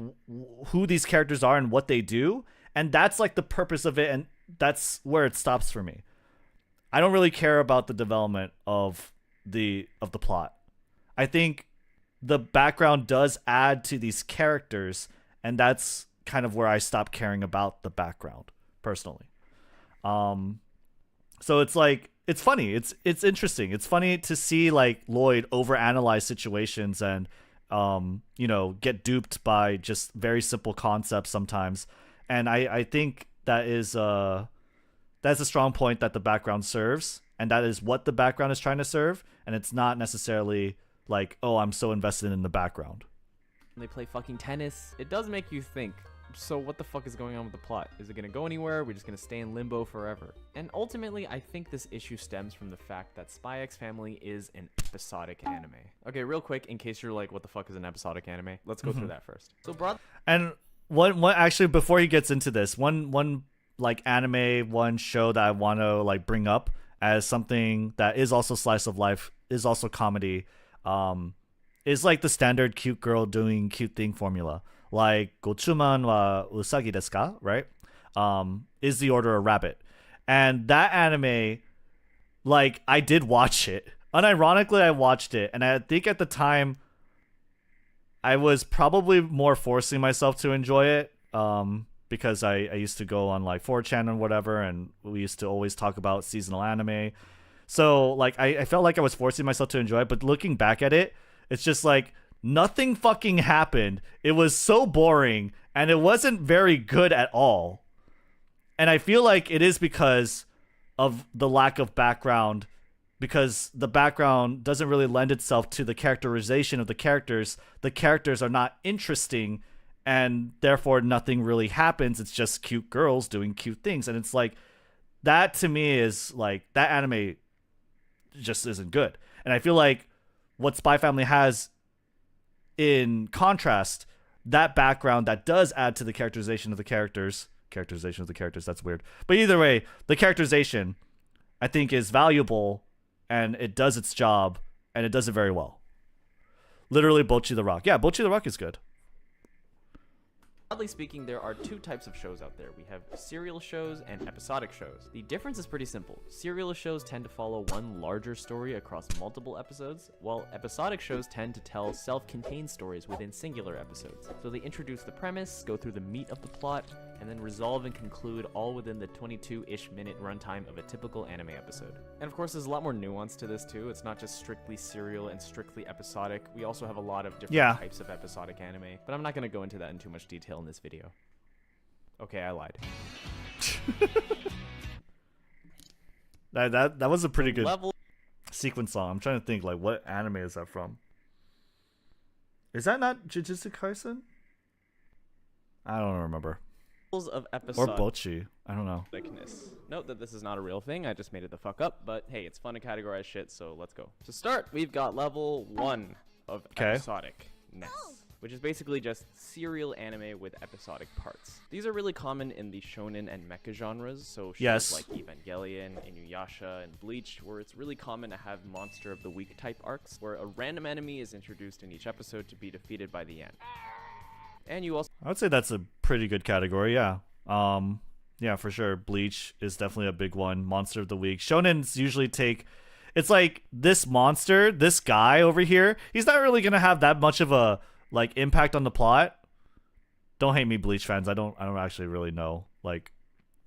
who these characters are and what they do, and that's like the purpose of it, and that's where it stops for me. I don't really care about the development of the plot. I think the background does add to these characters, and that's kind of where I stop caring about the background personally. So it's like, it's funny. It's interesting. It's funny to see like Lloyd overanalyze situations and get duped by just very simple concepts sometimes. And I think that's a strong point that the background serves, and that is what the background is trying to serve. And it's not necessarily like, oh, I'm so invested in the background. When they play fucking tennis, it does make you think, so what the fuck is going on with the plot? Is it going to go anywhere? Are we just going to stay in limbo forever? And ultimately, I think this issue stems from the fact that Spy X Family is an episodic anime. Okay, real quick, in case you're like, what the fuck is an episodic anime? Let's go through that first. So broad. And one actually, before he gets into this, one like anime, one show that I want to like bring up as something that is also slice of life, is also comedy, is like the standard cute girl doing cute thing formula. Like Gochuman wa Usagi desu ka, right? Is the order a rabbit? And that anime, like, I did watch it. Unironically, I watched it, and I think at the time I was probably more forcing myself to enjoy it, because I used to go on like 4chan and whatever, and we used to always talk about seasonal anime. So like I felt like I was forcing myself to enjoy it, but looking back at it, it's just like, nothing fucking happened. It was so boring, and it wasn't very good at all. And I feel like it is because of the lack of background, because the background doesn't really lend itself to the characterization of the characters. The characters are not interesting, and therefore nothing really happens. It's just cute girls doing cute things. And it's like, that to me is like, that anime just isn't good. And I feel like what Spy Family has, in contrast, that background that does add to the characterization of the characters characterization of the characters. That's weird. But either way, the characterization I think is valuable, and it does its job, and it does it very well. Literally, Bocchi the Rock. Yeah, Bocchi the Rock is good. Broadly speaking, there are two types of shows out there. We have serial shows and episodic shows. The difference is pretty simple. Serial shows tend to follow one larger story across multiple episodes, while episodic shows tend to tell self-contained stories within singular episodes. So they introduce the premise, go through the meat of the plot, and then resolve and conclude all within the 22-ish minute runtime of a typical anime episode. And of course, there's a lot more nuance to this too. It's not just strictly serial and strictly episodic. We also have a lot of different types of episodic anime, but I'm not going to go into that in too much detail in this video. Okay, I lied. That was a pretty good Level sequence song. I'm trying to think, like, what anime is that from? Is that not Jujutsu Kaisen? I don't remember. of Or episode Bocchi. I don't know. thickness. Note that this is not a real thing. I just made it the fuck up, but hey, it's fun to categorize shit, so let's go. To start, we've got level 1 of episodicness, which is basically just serial anime with episodic parts. These are really common in the shonen and mecha genres, so shows like Evangelion, Inuyasha, and Bleach, where it's really common to have monster of the week type arcs, where a random enemy is introduced in each episode to be defeated by the end. And you also I would say that's a pretty good category, yeah. Yeah, for sure. Bleach is definitely a big one. Monster of the week. Shonens usually take... It's like, this monster, this guy over here, he's not really going to have that much of a, like, impact on the plot. Don't hate me, Bleach fans. I don't actually really know, like,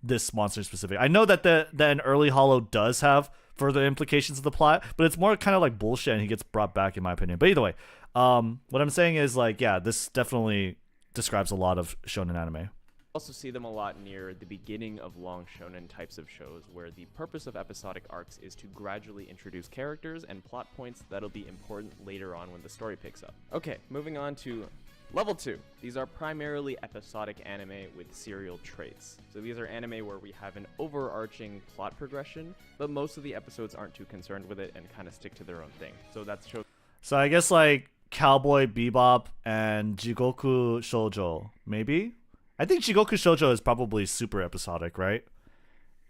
this monster specific. I know that an early hollow does have further implications of the plot, but it's more kind of like bullshit and he gets brought back, in my opinion. But either way, what I'm saying is, like, yeah, this definitely describes a lot of shonen anime. also see them a lot near the beginning of long shonen types of shows, where the purpose of episodic arcs is to gradually introduce characters and plot points that'll be important later on when the story picks up. Okay, moving on to level 2. These are primarily episodic anime with serial traits. So these are anime where we have an overarching plot progression, but most of the episodes aren't too concerned with it and kind of stick to their own thing. So that's shows. So I guess like Cowboy Bebop and Jigoku Shoujo, maybe? I think Jigoku Shoujo is probably super episodic, right?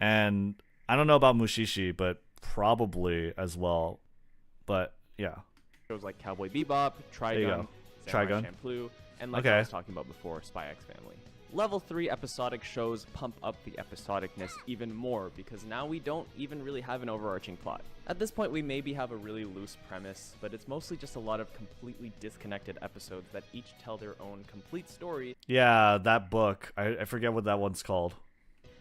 And I don't know about Mushishi, but probably as well. But yeah. Shows like Cowboy Bebop, Trigun, Samurai Champloo, and like I was talking about before, Spy X Family. Level 3 episodic shows pump up the episodicness even more because now we don't even really have an overarching plot. At this point, we maybe have a really loose premise, but it's mostly just a lot of completely disconnected episodes that each tell their own complete story. Yeah, that book. I forget what that one's called.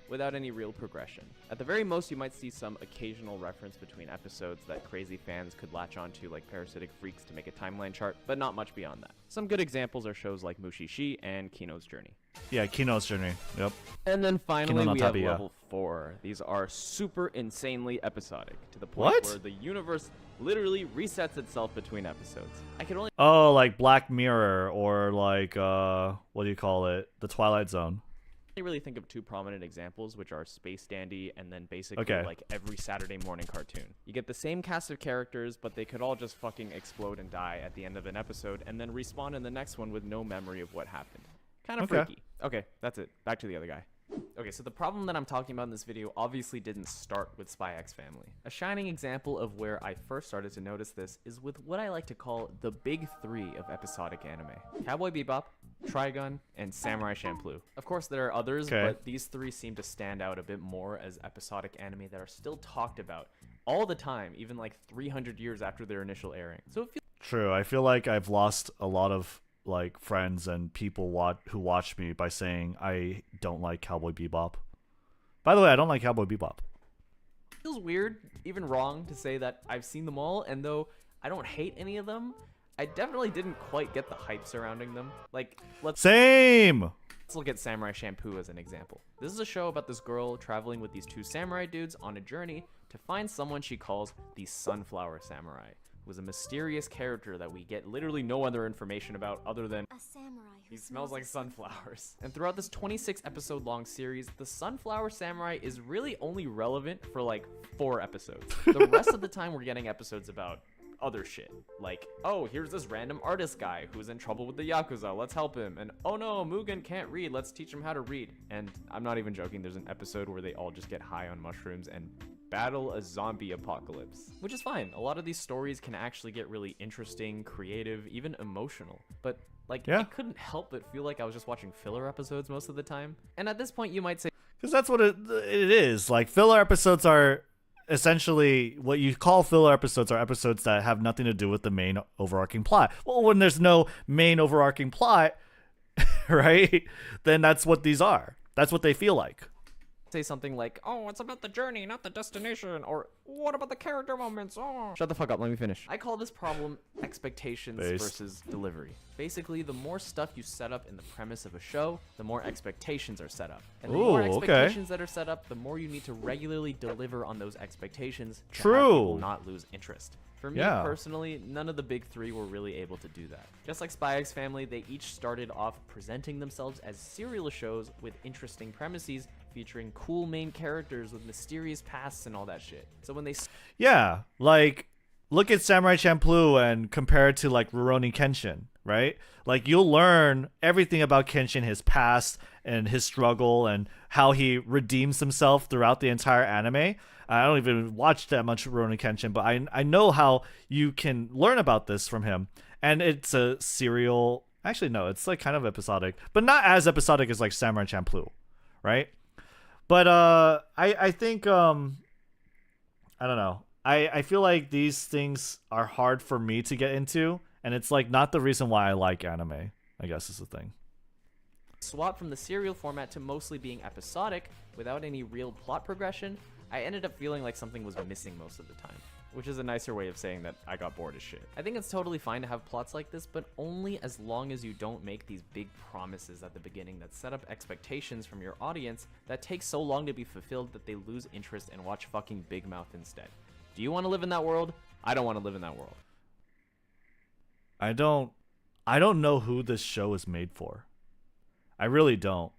Without any real progression. At the very most, you might see some occasional reference between episodes that crazy fans could latch onto like Parasitic Freaks to make a timeline chart, but not much beyond that. Some good examples are shows like Mushishi and Kino's Journey. Yeah, Kino's Journey. Yep. And then finally, we have level 4. These are super insanely episodic, to the point where the universe literally resets itself between episodes. I can only... Oh, like Black Mirror or like, what do you call it? The Twilight Zone. I really think of two prominent examples, which are Space Dandy and then basically like every Saturday morning cartoon. You get the same cast of characters, but they could all just fucking explode and die at the end of an episode and then respawn in the next one with no memory of what happened. Kind of freaky. Okay, that's it. Back to the other guy. Okay, so the problem that I'm talking about in this video obviously didn't start with Spy X Family. A shining example of where I first started to notice this is with what I like to call the big 3 of episodic anime. Cowboy Bebop, Trigun, and Samurai Champloo. Of course, there are others, but these 3 seem to stand out a bit more as episodic anime that are still talked about all the time, even like 300 years after their initial airing. So it feels true. I feel like I've lost a lot of like friends and people who watch me by saying I don't like Cowboy Bebop. By the way, I don't like Cowboy Bebop. It feels weird, even wrong, to say that I've seen them all, and though I don't hate any of them, I definitely didn't quite get the hype surrounding them. Like, let's look at Samurai Champloo as an example. This is a show about this girl traveling with these 2 samurai dudes on a journey to find someone she calls the Sunflower Samurai, who is a mysterious character that we get literally no other information about other than a samurai who he smells like sunflowers. And throughout this 26 episode long series, the Sunflower Samurai is really only relevant for like 4 episodes. The rest of the time we're getting episodes about other shit. Like, oh, here's this random artist guy who's in trouble with the Yakuza, let's help him. And oh no, Mugen can't read, let's teach him how to read. And I'm not even joking, there's an episode where they all just get high on mushrooms and battle a zombie apocalypse. Which is fine, a lot of these stories can actually get really interesting, creative, even emotional. But like, I couldn't help but feel like I was just watching filler episodes most of the time. And at this point you might say, because that's what it is. Like, filler episodes are essentially what you call filler episodes are episodes that have nothing to do with the main overarching plot. Well, when there's no main overarching plot, right, then that's what these are. That's what they feel like. say something like, oh, it's about the journey, not the destination, or what about the character moments? Oh. Shut the fuck up, let me finish. I call this problem expectations versus delivery. Basically, the more stuff you set up in the premise of a show, the more expectations are set up. And the more expectations that are set up, the more you need to regularly deliver on those expectations to have people not lose interest. For me personally, none of the big three were really able to do that. Just like Spy X Family, they each started off presenting themselves as serial shows with interesting premises, featuring cool main characters with mysterious pasts and all that shit. So when they like look at Samurai Champloo and compare it to like Rurouni Kenshin, right? Like you'll learn everything about Kenshin, his past and his struggle and how he redeems himself throughout the entire anime. I don't even watch that much Rurouni Kenshin, but I know how you can learn about this from him. And it's a serial, actually no, it's like kind of episodic, but not as episodic as like Samurai Champloo, right? But I think I don't know. I feel like these things are hard for me to get into, and it's like not the reason why I like anime, I guess is the thing. Swap from the serial format to mostly being episodic without any real plot progression, I ended up feeling like something was missing most of the time, which is a nicer way of saying that I got bored as shit. I think it's totally fine to have plots like this, but only as long as you don't make these big promises at the beginning that set up expectations from your audience that take so long to be fulfilled that they lose interest and watch fucking Big Mouth instead. Do you want to live in that world? I don't want to live in that world. I don't know who this show is made for. I really don't.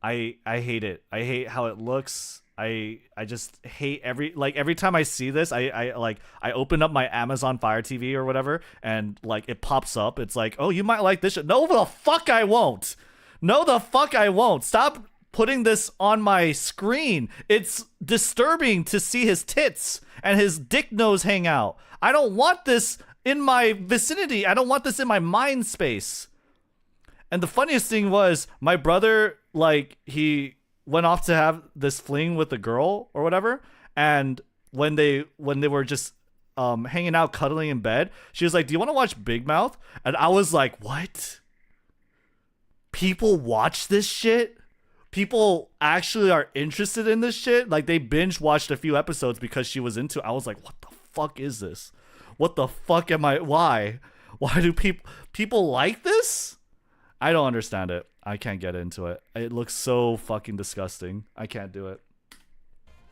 I hate it. I hate how it looks. I just hate every time I see this, I open up my Amazon Fire TV or whatever, and like it pops up. It's like, oh, you might like this show. No, the fuck I won't. No, the fuck I won't. Stop putting this on my screen. It's disturbing to see his tits and his dick nose hang out. I don't want this in my vicinity. I don't want this in my mind space. And the funniest thing was my brother, like, he went off to have this fling with a girl or whatever, and when they were just hanging out cuddling in bed, she was like, do you want to watch Big Mouth? And I was like, what? People watch this shit? People actually are interested in this shit? Like, they binge watched a few episodes because she was into it. I was like, what the fuck is this? What the fuck am I? Why do people like this? I don't understand it. I can't get into it. It looks so fucking disgusting. I can't do it.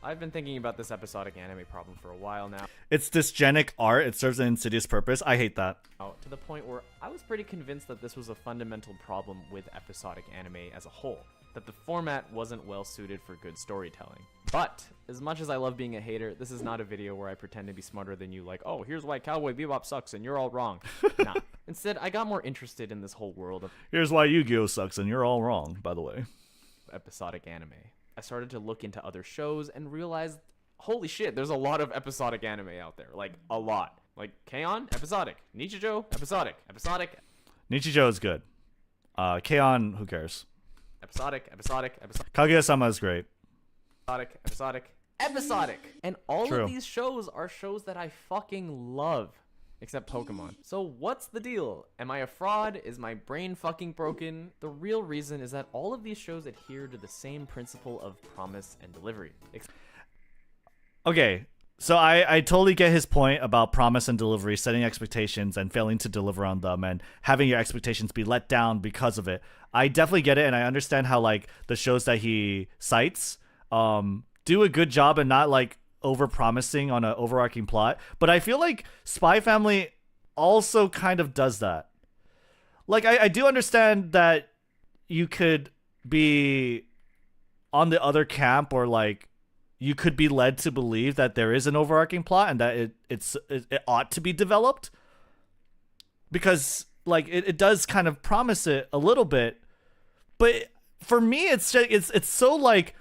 I've been thinking about this episodic anime problem for a while now. It's dysgenic art. It serves an insidious purpose. I hate that. To the point where I was pretty convinced that this was a fundamental problem with episodic anime as a whole. That the format wasn't well suited for good storytelling. But, as much as I love being a hater, this is not a video where I pretend to be smarter than you, like, oh, here's why Cowboy Bebop sucks and you're all wrong. Nah. Instead, I got more interested in this whole world of here's why Yu-Gi-Oh sucks and you're all wrong, by the way. Episodic anime. I started to look into other shows and realized, holy shit, there's a lot of episodic anime out there. Like, a lot. Like, K-On! Episodic. Nichijou? Episodic. Episodic. Nichijou is good. K-On! Who cares? Episodic. Kaguya-sama is great. Episodic. And all of these shows are shows that I fucking love. Except Pokemon. So what's the deal? Am I a fraud? Is my brain fucking broken? The real reason is that all of these shows adhere to the same principle of promise and delivery. Okay, so I totally get his point about promise and delivery, setting expectations and failing to deliver on them and having your expectations be let down because of it. I definitely get it, and I understand how like the shows that he cites do a good job and not like over-promising on an overarching plot, but I feel like Spy Family also kind of does that. Like, I do understand that you could be on the other camp, or like you could be led to believe that there is an overarching plot and that it ought to be developed, because like it does kind of promise it a little bit, but for me it's so like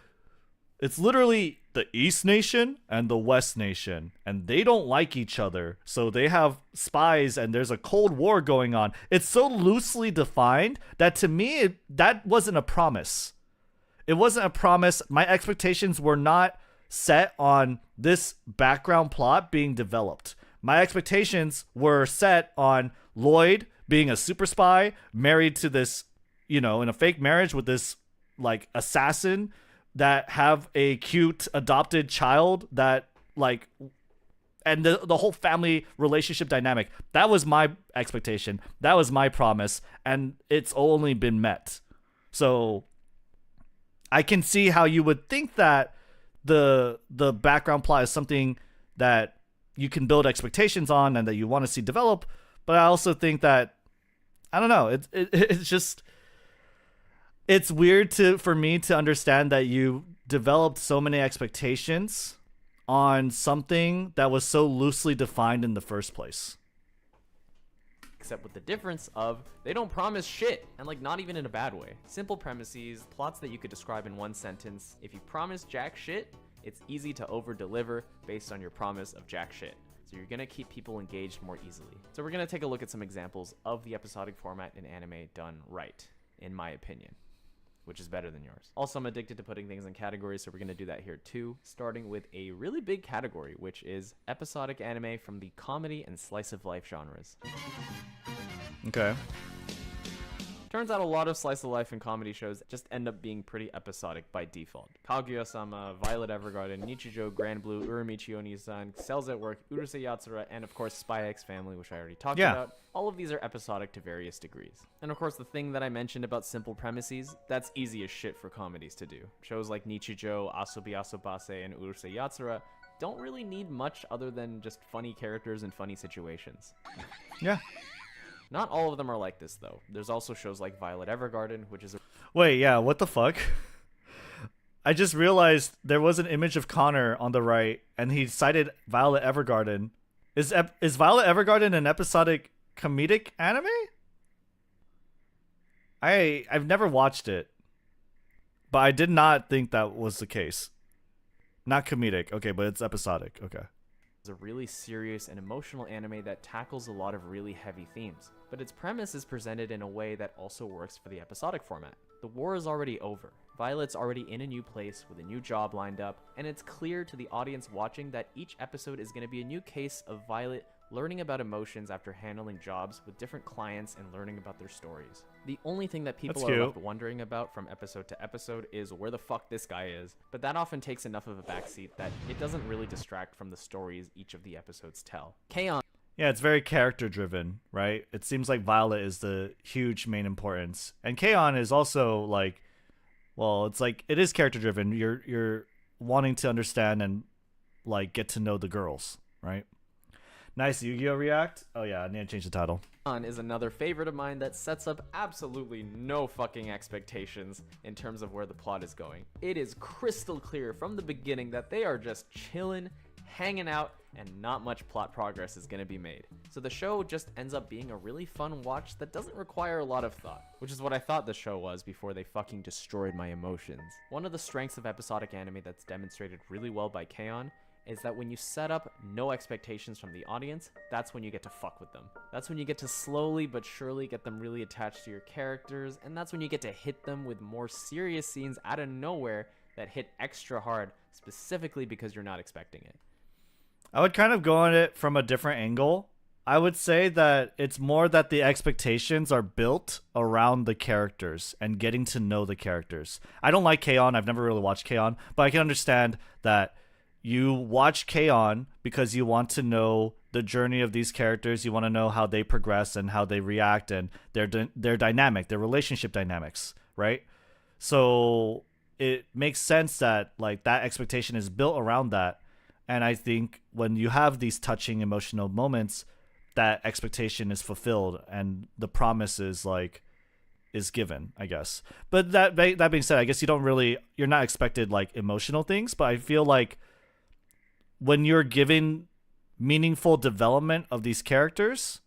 it's literally the East Nation and the West Nation, and they don't like each other, so they have spies and there's a Cold War going on. It's so loosely defined that to me that wasn't a promise. It wasn't a promise. My expectations were not set on this background plot being developed. My expectations were set on Lloyd being a super spy, married to this, in a fake marriage with this like assassin that have a cute adopted child that like, and the whole family relationship dynamic. That was my expectation. That was my promise, and it's only been met. So I can see how you would think that the background plot is something that you can build expectations on and that you want to see develop, but I also think that, I don't know, it's just, it's weird for me to understand that you developed so many expectations on something that was so loosely defined in the first place. Except with the difference of they don't promise shit, and like not even in a bad way. Simple premises, plots that you could describe in one sentence. If you promise jack shit, it's easy to over deliver based on your promise of jack shit. So you're gonna keep people engaged more easily. So we're gonna take a look at some examples of the episodic format in anime done right, in my opinion, which is better than yours. Also, I'm addicted to putting things in categories, so we're gonna do that here too, starting with a really big category, which is episodic anime from the comedy and slice of life genres. Okay. Turns out a lot of slice of life and comedy shows just end up being pretty episodic by default. Kaguya-sama, Violet Evergarden, Nichijou, Grand Blue, Uramichi Onisan, Cells at Work, Urusei Yatsura, and of course Spy X Family, which I already talked about. All of these are episodic to various degrees. And of course the thing that I mentioned about simple premises, that's easy as shit for comedies to do. Shows like Nichijou, Asobi Asobase, and Urusei Yatsura don't really need much other than just funny characters and funny situations. Yeah. Not all of them are like this, though. There's also shows like Violet Evergarden, which is Wait, yeah, what the fuck? I just realized there was an image of Connor on the right, and he cited Violet Evergarden. Is Violet Evergarden an episodic comedic anime? I've never watched it, but I did not think that was the case. Not comedic, okay, but it's episodic, okay. It's a really serious and emotional anime that tackles a lot of really heavy themes, but its premise is presented in a way that also works for the episodic format. The war is already over. Violet's already in a new place with a new job lined up, and it's clear to the audience watching that each episode is going to be a new case of Violet learning about emotions after handling jobs with different clients and learning about their stories. The only thing that people are left wondering about from episode to episode is where the fuck this guy is, but that often takes enough of a backseat that it doesn't really distract from the stories each of the episodes tell. K-On! Yeah, it's very character driven, right? It seems like Violet is the huge main importance. And K-On! Is also like, well, it's like, it is character driven. You're wanting to understand and like get to know the girls, right? Nice Yu-Gi-Oh react. Oh yeah, I need to change the title. Is another favorite of mine that sets up absolutely no fucking expectations in terms of where the plot is going. It is crystal clear from the beginning that they are just chilling, hanging out, and not much plot progress is gonna be made. So the show just ends up being a really fun watch that doesn't require a lot of thought, which is what I thought the show was before they fucking destroyed my emotions. One of the strengths of episodic anime that's demonstrated really well by K-On! Is that when you set up no expectations from the audience, that's when you get to fuck with them. That's when you get to slowly but surely get them really attached to your characters, and that's when you get to hit them with more serious scenes out of nowhere that hit extra hard, specifically because you're not expecting it. I would kind of go on it from a different angle. I would say that it's more that the expectations are built around the characters and getting to know the characters. I don't like K-On! I've never really watched K-On!, but I can understand that you watch K-On! Because you want to know the journey of these characters. You want to know how they progress and how they react and their dynamic, their relationship dynamics, right? So it makes sense that like that expectation is built around that. And I think when you have these touching emotional moments, that expectation is fulfilled and the promise is like is given, I guess. But that being said, I guess you're not expected like emotional things, but I feel like when you're giving meaningful development of these characters,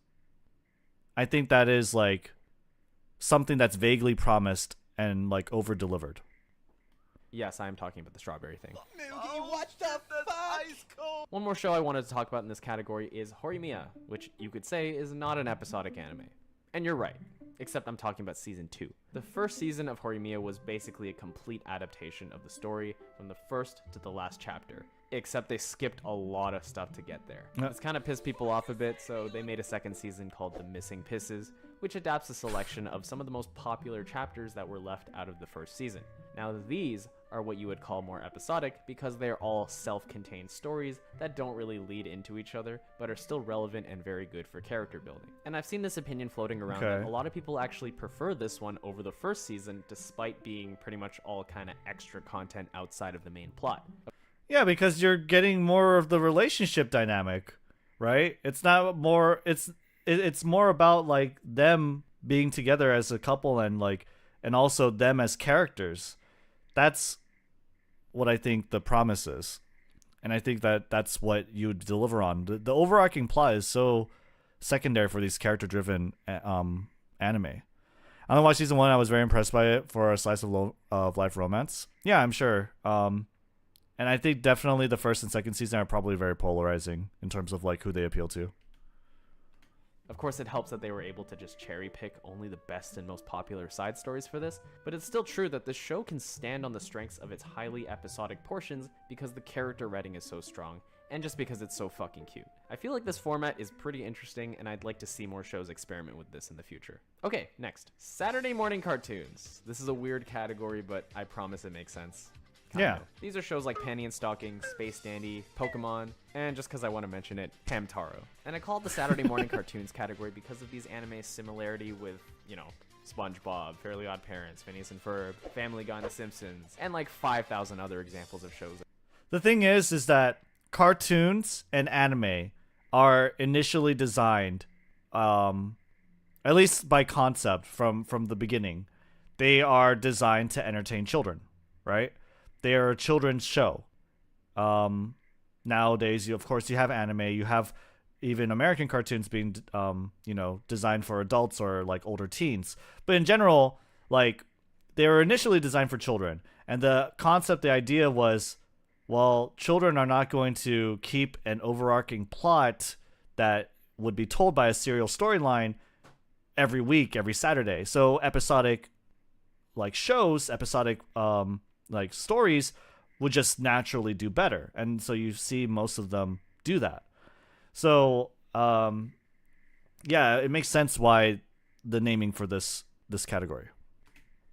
I think that is like something that's vaguely promised and like over delivered. Yes, I am talking about the strawberry thing. One more show I wanted to talk about in this category is Horimiya, which you could say is not an episodic anime. And you're right, except I'm talking about season 2. The first season of Horimiya was basically a complete adaptation of the story from the first to the last chapter, except they skipped a lot of stuff to get there. It's kind of pissed people off a bit, so they made a second season called The Missing Pisses, which adapts a selection of some of the most popular chapters that were left out of the first season. Now these are what you would call more episodic because they're all self-contained stories that don't really lead into each other, but are still relevant and very good for character building. And I've seen this opinion floating around that a lot of people actually prefer this one over the first season, despite being pretty much all kind of extra content outside of the main plot. Yeah, because you're getting more of the relationship dynamic, right? It's not more. It's more about like them being together as a couple and also them as characters. That's what I think the promise is, and I think that's what you deliver on. The overarching plot is so secondary for these character-driven anime. I don't watch season 1. I was very impressed by it for a slice of life romance. Yeah, I'm sure. And I think definitely the first and second season are probably very polarizing in terms of like who they appeal to. Of course, it helps that they were able to just cherry pick only the best and most popular side stories for this, but it's still true that this show can stand on the strengths of its highly episodic portions because the character writing is so strong, and just because it's so fucking cute. I feel like this format is pretty interesting, and I'd like to see more shows experiment with this in the future. Okay, next. Saturday morning cartoons. This is a weird category, but I promise it makes sense. Yeah. These are shows like Panty and Stocking, Space Dandy, Pokemon, and just because I want to mention it, Hamtaro. And I call it the Saturday morning cartoons category because of these anime's similarity with, SpongeBob, Fairly Odd Parents, Phineas and Ferb, Family Guy, and The Simpsons, and like 5,000 other examples of shows. The thing is that cartoons and anime are initially designed, at least by concept from the beginning, they are designed to entertain children, right? They are a children's show. Nowadays, of course, you have anime. You have even American cartoons being, designed for adults or like older teens. But in general, like they were initially designed for children. And the concept, the idea was, well, children are not going to keep an overarching plot that would be told by a serial storyline every week, every Saturday. So episodic, like shows, episodic, like stories would just naturally do better, and so you see most of them do that. So yeah, it makes sense why the naming for this category.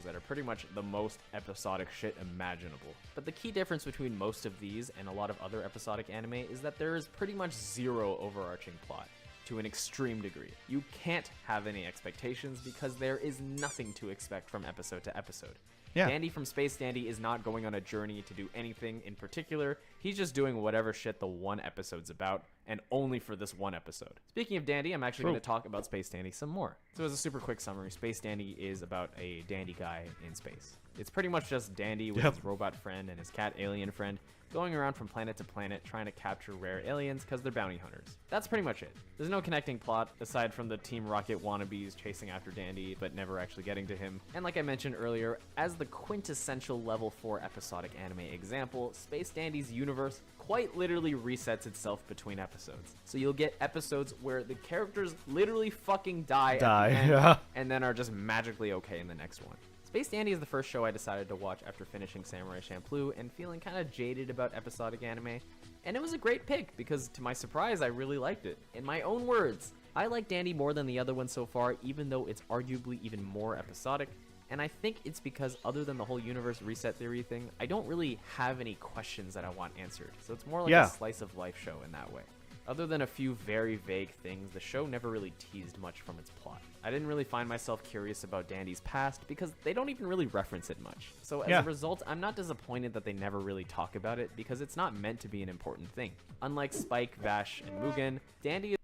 That are pretty much the most episodic shit imaginable. But the key difference between most of these and a lot of other episodic anime is that there is pretty much zero overarching plot. To an extreme degree. You can't have any expectations because there is nothing to expect from episode to episode. Yeah. Dandy from Space Dandy is not going on a journey to do anything in particular. He's just doing whatever shit the one episode's about, and only for this one episode. Speaking of Dandy, I'm actually going to talk about Space Dandy some more. So as a super quick summary, Space Dandy is about a dandy guy in space. It's pretty much just Dandy with his robot friend and his cat alien friend going around from planet to planet trying to capture rare aliens because they're bounty hunters. That's pretty much it. There's no connecting plot aside from the Team Rocket wannabes chasing after Dandy but never actually getting to him. And like I mentioned earlier, as the quintessential level 4 episodic anime example, Space Dandy's universe quite literally resets itself between episodes. So you'll get episodes where the characters literally fucking die at the end, and then are just magically okay in the next one. Space Dandy is the first show I decided to watch after finishing Samurai Champloo and feeling kind of jaded about episodic anime, and it was a great pick because to my surprise I really liked it. In my own words, I like Dandy more than the other one so far, even though it's arguably even more episodic, and I think it's because other than the whole universe reset theory thing, I don't really have any questions that I want answered, so it's more like a slice of life show in that way. Other than a few very vague things, the show never really teased much from its plot. I didn't really find myself curious about Dandy's past because they don't even really reference it much. So as a result, I'm not disappointed that they never really talk about it because it's not meant to be an important thing. Unlike Spike, Vash, and Mugen, Dandy is...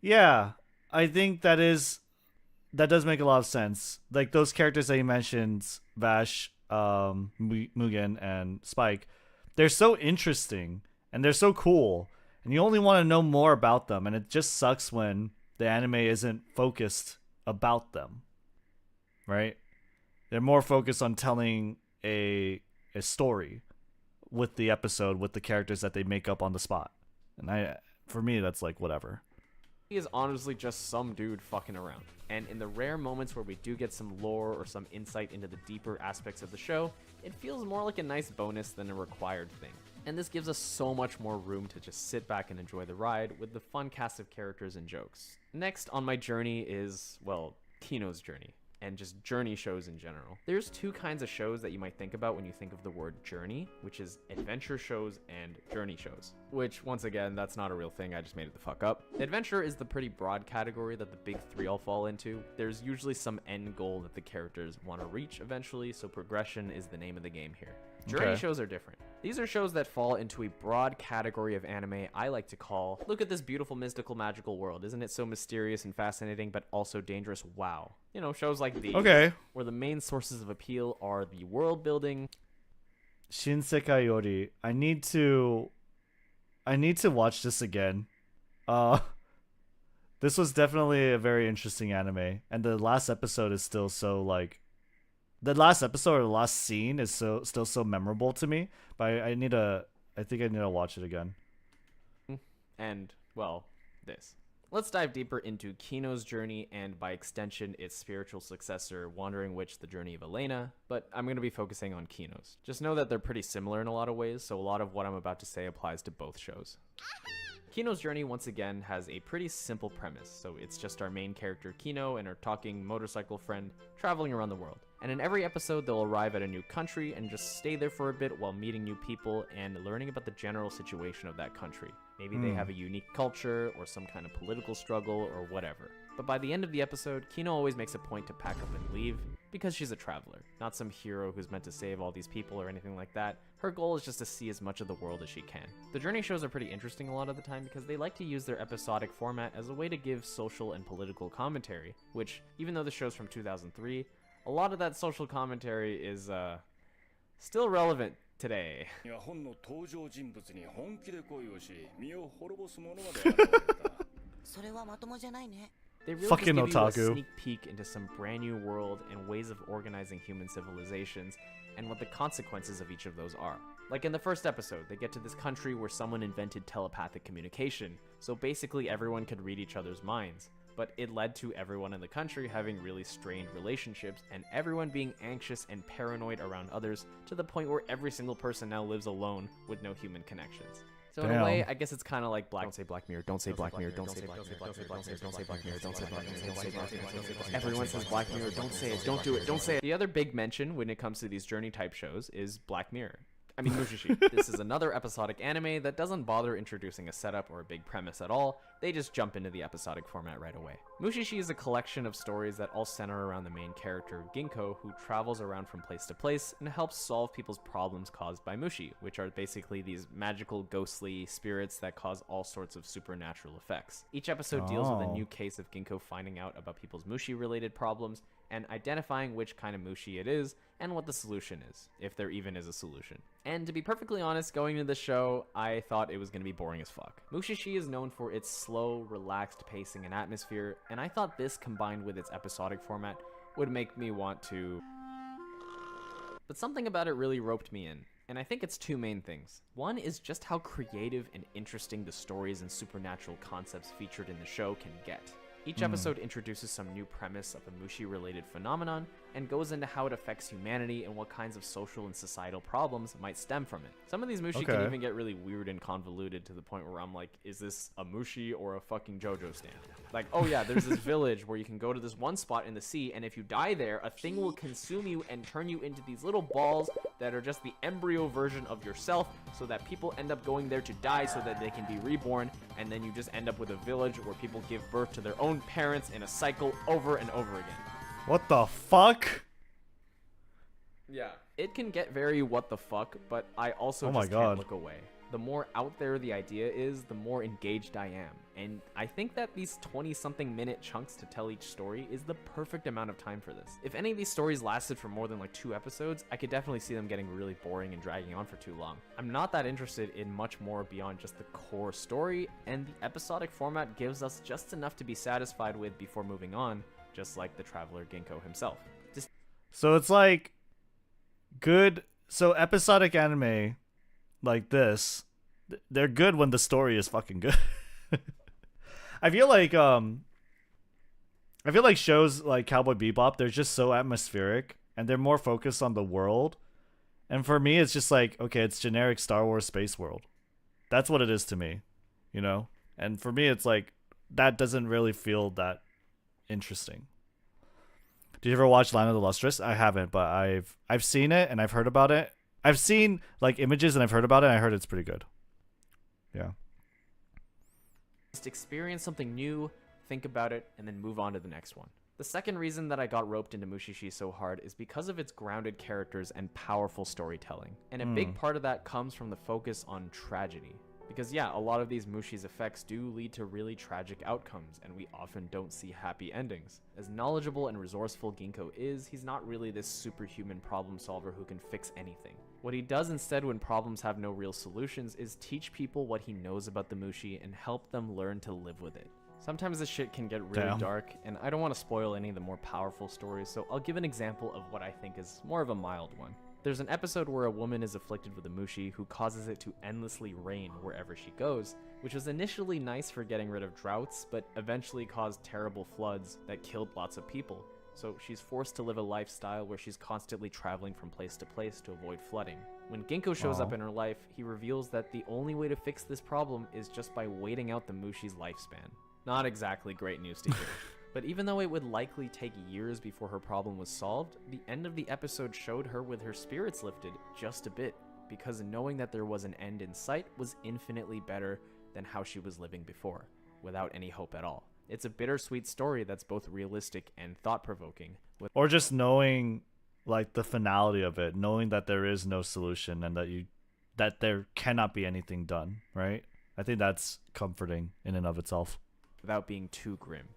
Yeah, I think that is that does make a lot of sense. Like those characters that you mentioned, Vash, Mugen, and Spike, they're so interesting and they're so cool, and you only want to know more about them. And it just sucks when the anime isn't focused about them, right? They're more focused on telling a story with the episode, with the characters that they make up on the spot. And for me, that's like whatever. He is honestly just some dude fucking around. And in the rare moments where we do get some lore or some insight into the deeper aspects of the show, it feels more like a nice bonus than a required thing. And this gives us so much more room to just sit back and enjoy the ride with the fun cast of characters and jokes. Next on my journey is, well, Kino's journey, and just journey shows in general. There's two kinds of shows that you might think about when you think of the word journey, which is adventure shows and journey shows. Which, once again, that's not a real thing, I just made it the fuck up. Adventure is the pretty broad category that the big three all fall into. There's usually some end goal that the characters want to reach eventually, so progression is the name of the game here. Journey shows are different. These are shows that fall into a broad category of anime I like to call, look at this beautiful, mystical, magical world. Isn't it so mysterious and fascinating, but also dangerous? Wow. You know, shows like these, where the main sources of appeal are the world building. Shinsekai Yori. I need to watch this again. This was definitely a very interesting anime, and the last episode is still so like. The last episode or the last scene is still so memorable to me, but I think I need to watch it again. And, well, this. Let's dive deeper into Kino's journey and, by extension, its spiritual successor, Wandering Witch, The Journey of Elena, but I'm going to be focusing on Kino's. Just know that they're pretty similar in a lot of ways, so a lot of what I'm about to say applies to both shows. Kino's journey, once again, has a pretty simple premise, so it's just our main character Kino and her talking motorcycle friend traveling around the world. And in every episode, they'll arrive at a new country and just stay there for a bit while meeting new people and learning about the general situation of that country. Maybe they have a unique culture or some kind of political struggle or whatever. But by the end of the episode, Kino always makes a point to pack up and leave because she's a traveler, not some hero who's meant to save all these people or anything like that. Her goal is just to see as much of the world as she can. The journey shows are pretty interesting a lot of the time because they like to use their episodic format as a way to give social and political commentary, which, even though the show's from 2003, a lot of that social commentary is still relevant today. They really Fucking just give you a otaku. sneak peek into some brand new world and ways of organizing human civilizations and what the consequences of each of those are. Like in the first episode, they get to this country where someone invented telepathic communication, so basically everyone could read each other's minds. But it led to everyone in the country having really strained relationships and everyone being anxious and paranoid around others to the point where every single person now lives alone with no human connections. So in a way, I guess it's kind of like Don't say Black Mirror, don't say Black Mirror, don't say Black Mirror, don't say Black Mirror, don't say Black Mirror, don't say Black Mirror, don't say Black Mirror, don't say Black Mirror. Everyone says Black Mirror, don't say it, don't do it, don't say it. The other big mention when it comes to these journey type shows is Black Mirror. I mean Mushishi. This is another episodic anime that doesn't bother introducing a setup or a big premise at all. They just jump into the episodic format right away. Mushishi is a collection of stories that all center around the main character, Ginko, who travels around from place to place and helps solve people's problems caused by Mushi, which are basically these magical, ghostly spirits that cause all sorts of supernatural effects. Each episode deals with a new case of Ginko finding out about people's Mushi-related problems and identifying which kind of Mushi it is and what the solution is, if there even is a solution. And to be perfectly honest, going into the show, I thought it was going to be boring as fuck. Mushishi is known for its slow, relaxed pacing and atmosphere, and I thought this combined with its episodic format would make me want to... But something about it really roped me in, and I think it's two main things. One is just how creative and interesting the stories and supernatural concepts featured in the show can get. Each episode introduces some new premise of a Mushi-related phenomenon and goes into how it affects humanity and what kinds of social and societal problems might stem from it. Some of these Mushi can even get really weird and convoluted to the point where I'm like, is this a Mushi or a fucking JoJo stand? Like, oh yeah, there's this village where you can go to this one spot in the sea, and if you die there, a thing will consume you and turn you into these little balls that are just the embryo version of yourself, so that people end up going there to die so that they can be reborn, and then you just end up with a village where people give birth to their own parents in a cycle over and over again. What the fuck? Yeah. It can get very what the fuck, but I also Oh my just God. can't look away. The more out there the idea is, the more engaged I am. And I think that these 20-something minute chunks to tell each story is the perfect amount of time for this. If any of these stories lasted for more than like 2 episodes, I could definitely see them getting really boring and dragging on for too long. I'm not that interested in much more beyond just the core story, and the episodic format gives us just enough to be satisfied with before moving on, just like the Traveler Ginkgo himself. So it's like good. So episodic anime like this, they're good when the story is fucking good. I feel like shows like Cowboy Bebop, they're just so atmospheric and they're more focused on the world. And for me, it's just like, okay, it's generic Star Wars space world. That's what it is to me, you know? And for me, it's like, that doesn't really feel that interesting. Did you ever watch Land of the Lustrous? I haven't, but I've seen it and I've heard about it. I've seen like images and I've heard about it and I heard it's pretty good. Yeah. Just experience something new, think about it, and then move on to the next one. The second reason that I got roped into Mushishi so hard is because of its grounded characters and powerful storytelling. And a big part of that comes from the focus on tragedy. Because yeah, a lot of these Mushi's effects do lead to really tragic outcomes, and we often don't see happy endings. As knowledgeable and resourceful Ginkgo is, he's not really this superhuman problem solver who can fix anything. What he does instead when problems have no real solutions is teach people what he knows about the Mushi and help them learn to live with it. Sometimes this shit can get really dark, and I don't want to spoil any of the more powerful stories, so I'll give an example of what I think is more of a mild one. There's an episode where a woman is afflicted with a Mushi who causes it to endlessly rain wherever she goes, which was initially nice for getting rid of droughts, but eventually caused terrible floods that killed lots of people. So she's forced to live a lifestyle where she's constantly traveling from place to place to avoid flooding. When Ginkgo shows up in her life, he reveals that the only way to fix this problem is just by waiting out the Mushi's lifespan. Not exactly great news to hear. But even though it would likely take years before her problem was solved, the end of the episode showed her with her spirits lifted just a bit, because knowing that there was an end in sight was infinitely better than how she was living before, without any hope at all. It's a bittersweet story that's both realistic and thought-provoking. Or just knowing like the finality of it, knowing that there is no solution and that there cannot be anything done, right? I think that's comforting in and of itself. Without being too grim.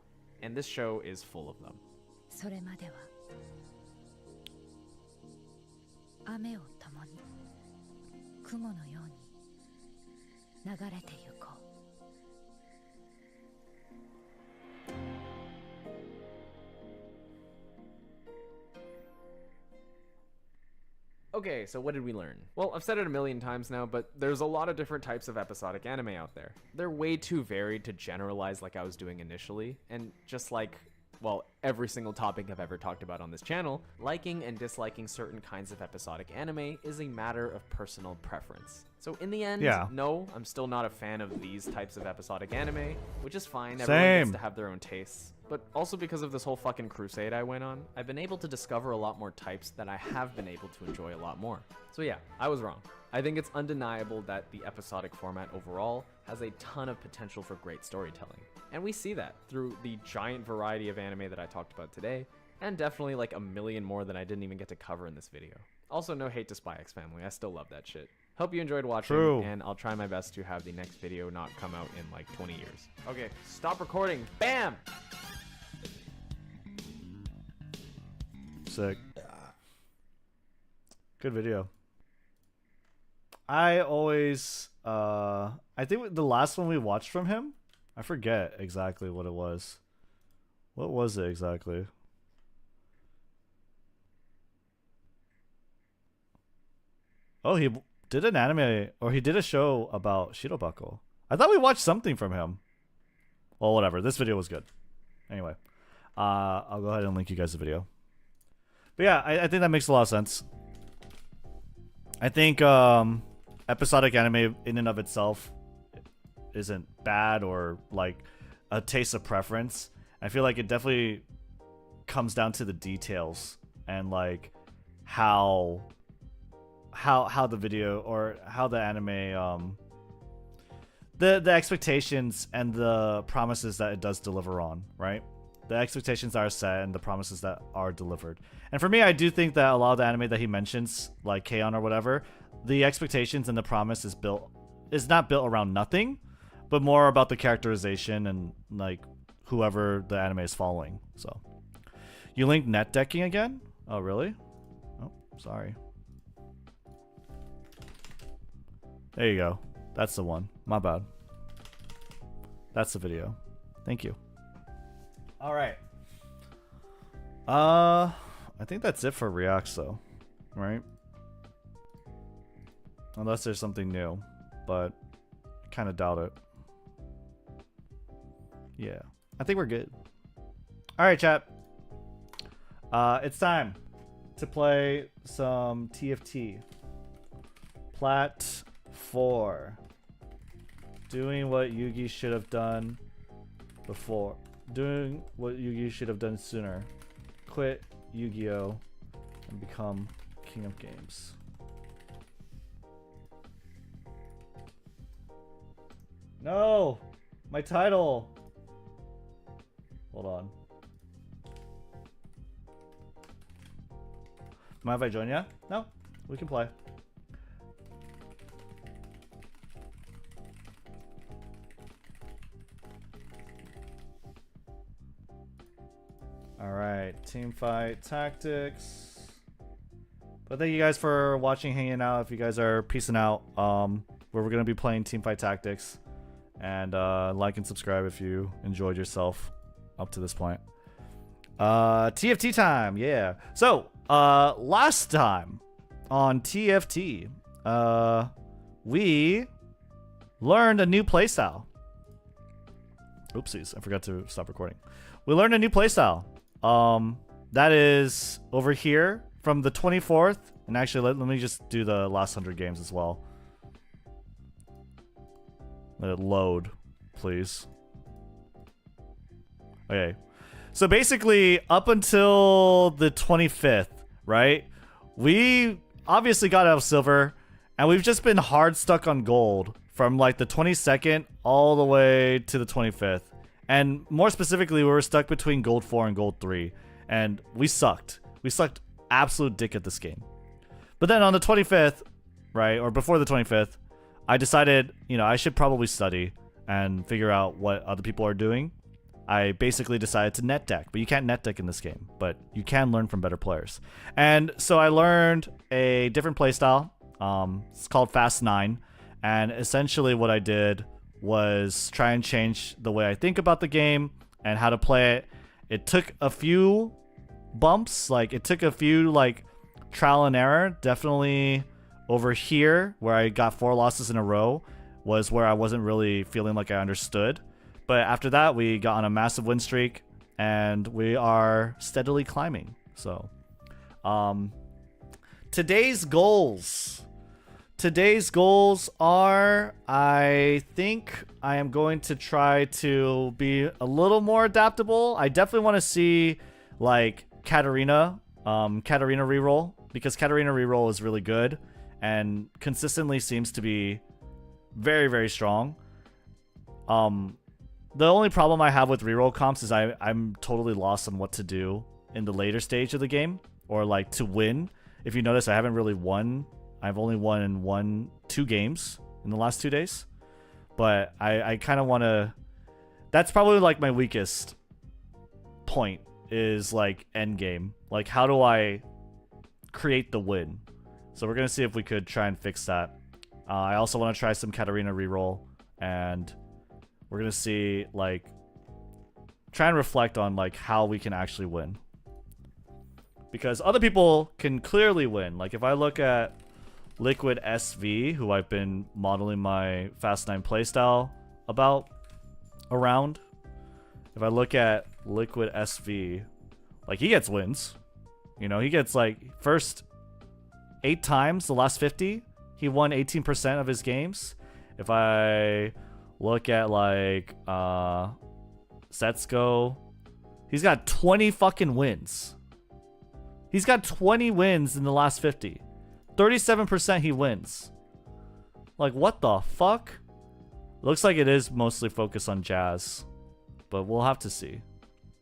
And this show is full of them. それまでは雨を共に雲のように流れてゆこう Okay, so what did we learn? Well, I've said it a million times now, but there's a lot of different types of episodic anime out there. They're way too varied to generalize like I was doing initially, and just like, well, every single topic I've ever talked about on this channel, liking and disliking certain kinds of episodic anime is a matter of personal preference. So in the end, no, I'm still not a fan of these types of episodic anime, which is fine, everyone gets to have their own tastes. But also because of this whole fucking crusade I went on, I've been able to discover a lot more types that I have been able to enjoy a lot more. So yeah, I was wrong. I think it's undeniable that the episodic format overall has a ton of potential for great storytelling. And we see that through the giant variety of anime that I talked about today, and definitely like a million more that I didn't even get to cover in this video. Also, no hate to Spy X Family, I still love that shit. Hope you enjoyed watching, and I'll try my best to have the next video not come out in like 20 years. Okay, stop recording. Bam! Sick. Good video. I always, I think the last one we watched from him, I forget exactly what it was. What was it exactly? Oh, he did an anime, or he did a show about Shirobako. I thought we watched something from him. Well, whatever. This video was good. Anyway, I'll go ahead and link you guys the video. But yeah, I think that makes a lot of sense. I think episodic anime in and of itself isn't bad or like a taste of preference. I feel like it definitely comes down to the details and like how the video or how the anime the expectations and the promises that it does deliver on, right? The expectations are set and the promises that are delivered. And for me, I do think that a lot of the anime that he mentions, like K-On! Or whatever, the expectations and the promise is is not built around nothing, but more about the characterization and like whoever the anime is following. So you linked net decking again? Oh really? Oh, sorry. There you go. That's the one. My bad. That's the video. Thank you. All right. I think that's it for reacts though, right? Unless there's something new, but I kind of doubt it. Yeah, I think we're good. All right, chat. It's time to play some TFT. Plat 4. Doing what Yugi should have done before. Doing what Yugi should have done sooner. Quit Yugioh and become king of games. No! My title! Hold on. Mind if I join ya? No, we can play. Alright, teamfighttactics. But thank you guys for watching, hanging out. If you guys are peacing out, where we're going to be playing teamfighttactics. And like and subscribe if you enjoyed yourself up to this point. TFT time, yeah. So, last time on TFT, we learned a new playstyle. Oopsies, I forgot to stop recording. We learned a new playstyle. That is over here from the 24th. And actually, let me just do the last 100 games as well. Let it load, please. Okay. So basically, up until the 25th, right? We obviously got out of silver, and we've just been hard stuck on gold from like the 22nd all the way to the 25th. And more specifically, we were stuck between gold 4 and gold 3, and we sucked. We sucked absolute dick at this game. But then on the 25th, right, or before the 25th, I decided, you know, I should probably study and figure out what other people are doing. I basically decided to net deck, but you can't net deck in this game, but you can learn from better players. And so I learned a different playstyle. It's called Fast 9, and essentially what I did was try and change the way I think about the game and how to play it. It took a few bumps, like it took a few like trial and error. Definitely over here where I got 4 losses in a row was where I wasn't really feeling like I understood. But after that, we got on a massive win streak and we are steadily climbing. So, today's goals. Today's goals are, I think I am going to try to be a little more adaptable. I definitely want to see like Katarina reroll, because Katarina reroll is really good and consistently seems to be very, very strong. The only problem I have with reroll comps is I'm totally lost on what to do in the later stage of the game, or like to win. If you notice, I haven't really won. I've only won 2 games in the last 2 days. But I kind of want to... That's probably like my weakest point, is like end game. Like, how do I create the win? So we're going to see if we could try and fix that. I also want to try some Katarina reroll, and we're going to see, like, try and reflect on like how we can actually win. Because other people can clearly win. Like, if I look at Liquid SV, who I've been modeling my Fast 9 playstyle around. If I look at Liquid SV, like, he gets wins. You know, he gets like first 8 times the last 50. He won 18% of his games. If I look at like Setsuko, he's got 20 fucking wins. He's got 20 wins in the last 50. 37% he wins. Like, what the fuck? Looks like it is mostly focused on Jazz, but we'll have to see.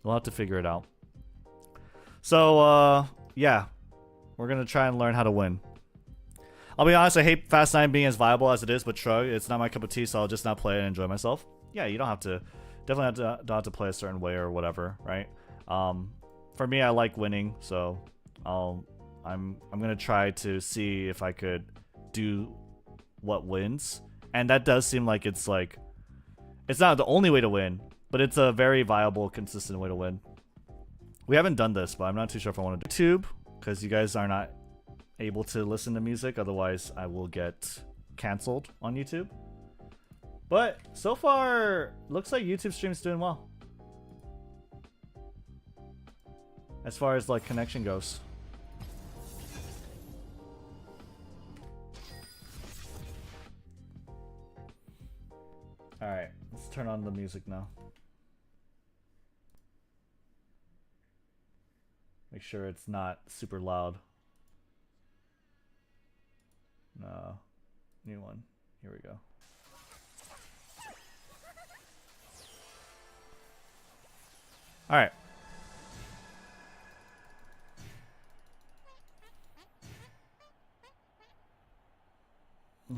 We'll have to figure it out. So, yeah. We're gonna try and learn how to win. I'll be honest, I hate Fast 9 being as viable as it is, but shrug, it's not my cup of tea, so I'll just not play it and enjoy myself. Yeah, you don't have to, don't have to play a certain way or whatever, right? For me, I like winning, so I'm gonna try to see if I could do what wins, and that does seem like it's not the only way to win, but it's a very viable, consistent way to win. We haven't done this, but I'm not too sure if I want to do tube, because you guys are not able to listen to music, otherwise I will get canceled on YouTube. But so far, looks like YouTube stream's doing well. As far as like connection goes. Alright, let's turn on the music now. Make sure it's not super loud. No. New one. Here we go. Alright.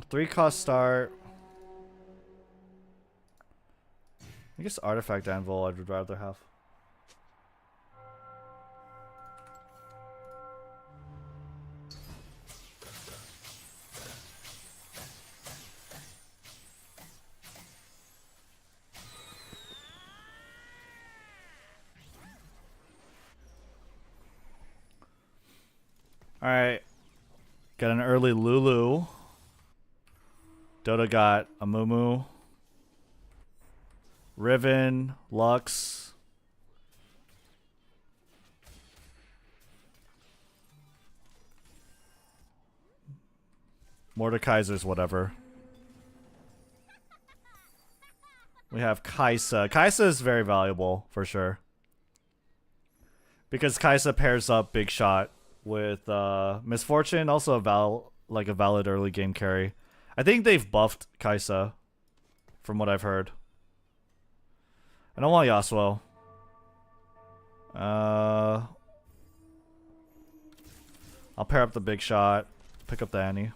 Three cost start. I guess artifact anvil I'd rather have. Alright. Got an early Lulu. Dota got a Mumu. Riven, Lux. Mordekaiser's whatever. We have Kaisa. Kaisa is very valuable for sure. Because Kaisa pairs up Big Shot with Misfortune, also a valid early game carry. I think they've buffed Kaisa, from what I've heard. I don't want Yasuo. I'll pair up the Big Shot, pick up the Annie.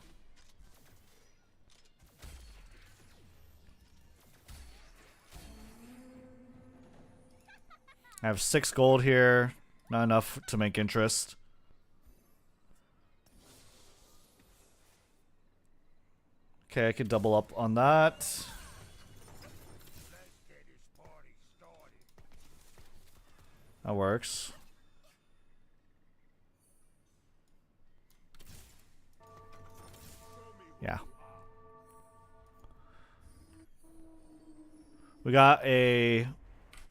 I have 6 gold here, not enough to make interest. Okay, I could double up on that. That works. Yeah. We got a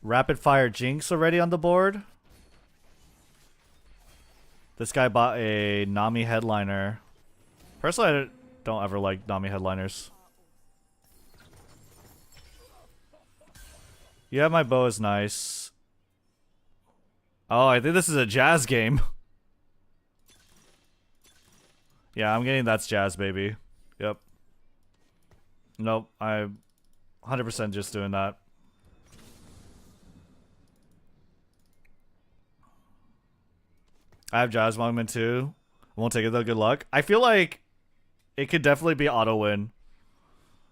rapid fire Jinx already on the board. This guy bought a Nami headliner. Personally, I don't ever like Nami headliners. Yeah, my bow is nice. Oh, I think this is a Jazz game. Yeah, I'm getting that's Jazz, baby. Yep. Nope, I'm 100% just doing that. I have Jazz Monument too. I won't take it though, good luck. I feel like it could definitely be auto win.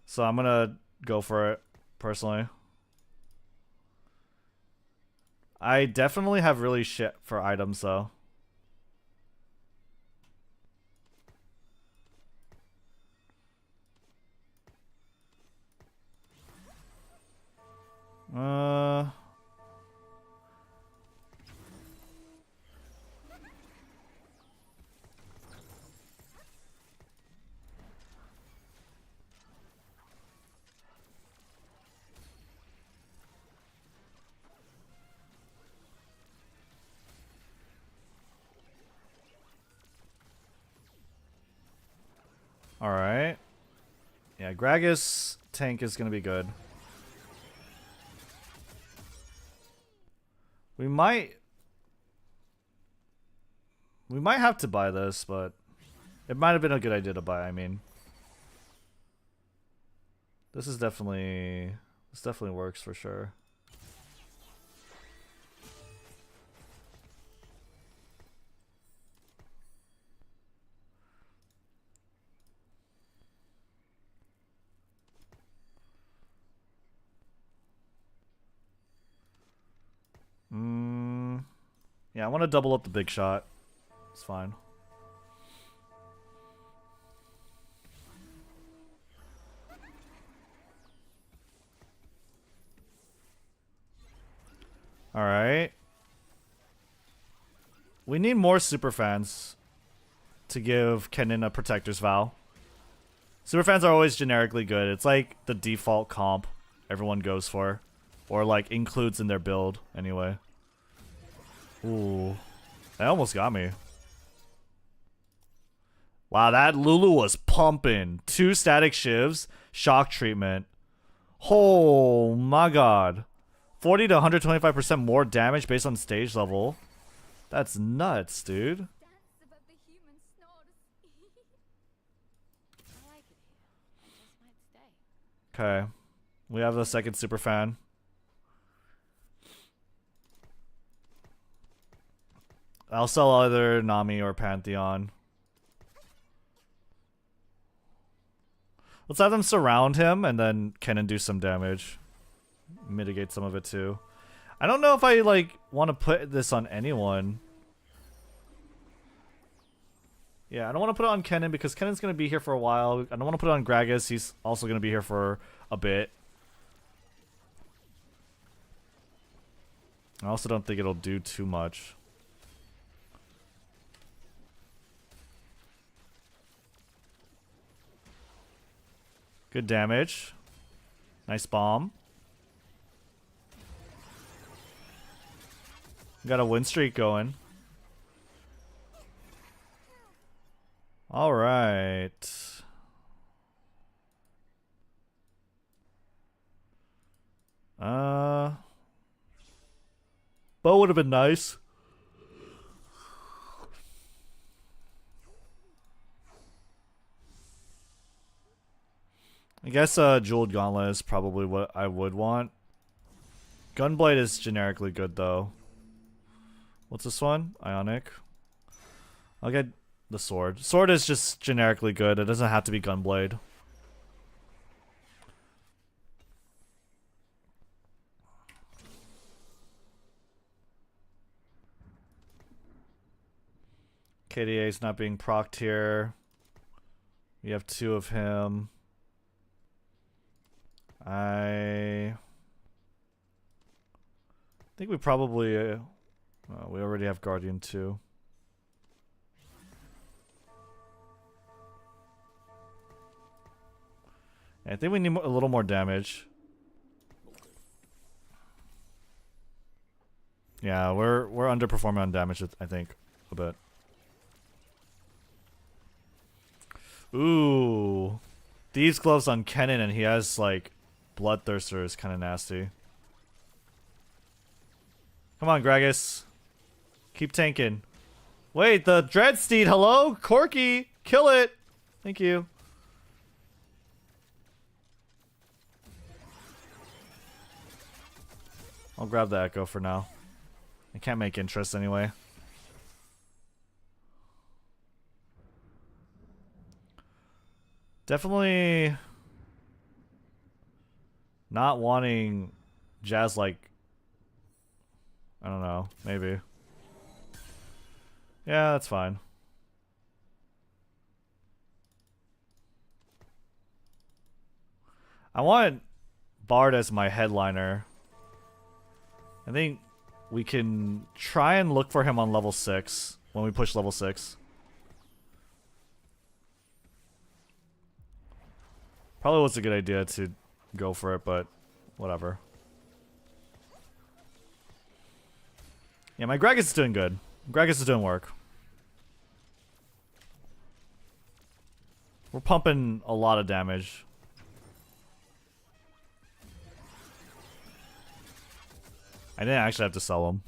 So I'm gonna go for it, personally. I definitely have really shit for items though. Alright. Yeah, Gragas tank is gonna be good. We might have to buy this, but it might have been a good idea to buy, I mean. This definitely works for sure. Yeah, I want to double up the big shot. It's fine. Alright. We need more superfans to give Kennen a Protector's Vow. Superfans are always generically good. It's like the default comp everyone goes for. Or like includes in their build anyway. Ooh. That almost got me. Wow, that Lulu was pumping. 2 static shivs, shock treatment. Oh my god. 40 to 125% more damage based on stage level. That's nuts, dude. Okay. We have the second super fan. I'll sell either Nami or Pantheon. Let's have them surround him and then Kennen do some damage. Mitigate some of it too. I don't know if I like want to put this on anyone. Yeah, I don't want to put it on Kennen because Kennen's going to be here for a while. I don't want to put it on Gragas. He's also going to be here for a bit. I also don't think it'll do too much. Good damage. Nice bomb. Got a win streak going. All right. Bow would have been nice. I guess Jeweled Gauntlet is probably what I would want. Gunblade is generically good though. What's this one? Ionic. I'll get the sword. Sword is just generically good. It doesn't have to be Gunblade. KDA is not being procced here. We have 2 of him. I think we probably we already have Guardian 2. I think we need a little more damage. Yeah, we're underperforming on damage, I think, a bit. Ooh. These gloves on Kennen and he has like Bloodthirster is kind of nasty. Come on, Gragas. Keep tanking. Wait, the Dreadsteed, hello? Corky, kill it. Thank you. I'll grab the Echo for now. I can't make interest anyway. Definitely not wanting Jazz like, I don't know, maybe. Yeah, that's fine. I want Bard as my headliner. I think we can try and look for him on level 6 when we push level 6. Probably was a good idea to go for it, but whatever. Yeah, my Gragas is doing good. Gragas is doing work. We're pumping a lot of damage. I didn't actually have to sell them.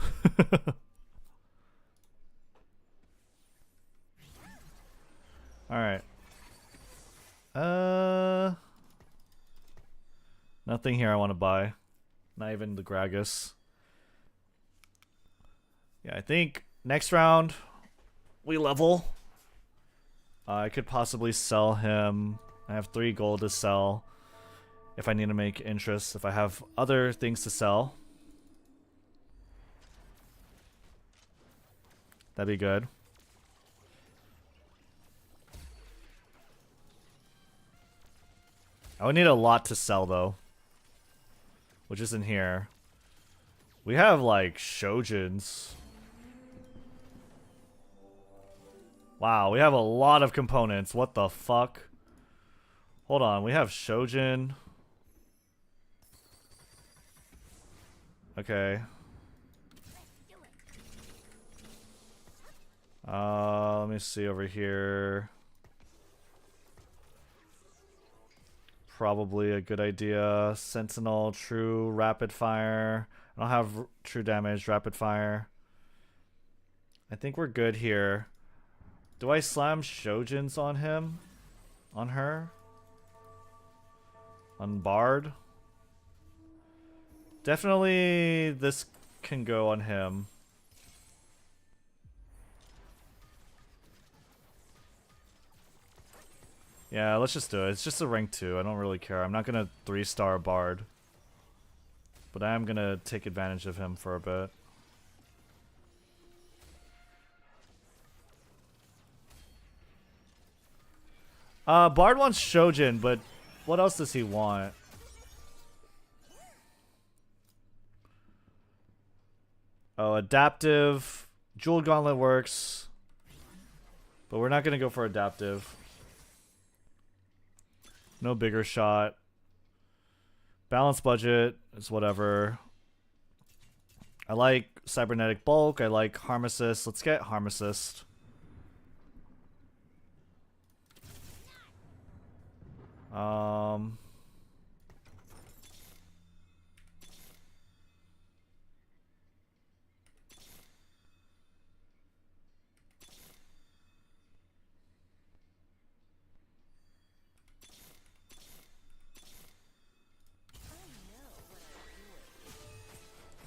Alright. Nothing here I want to buy. Not even the Gragas. Yeah, I think next round we level. I could possibly sell him. I have 3 gold to sell if I need to make interest. If I have other things to sell. That'd be good. I would need a lot to sell though, which isn't here. We have like Shojins. Wow, we have a lot of components. What the fuck? Hold on, we have Shojin. Okay. Let me see over here. Probably a good idea. Sentinel, true, rapid fire. I don't have true damage, rapid fire. I think we're good here. Do I slam Shojins on him? On her? On Bard? Definitely this can go on him. Yeah, let's just do it. It's just a rank 2. I don't really care. I'm not gonna 3-star Bard. But I am gonna take advantage of him for a bit. Bard wants Shojin, but what else does he want? Oh, adaptive. Jewel Gauntlet works. But we're not gonna go for adaptive. No bigger shot. Balance budget is whatever. I like cybernetic bulk. I like harm assist. Let's get harm assist.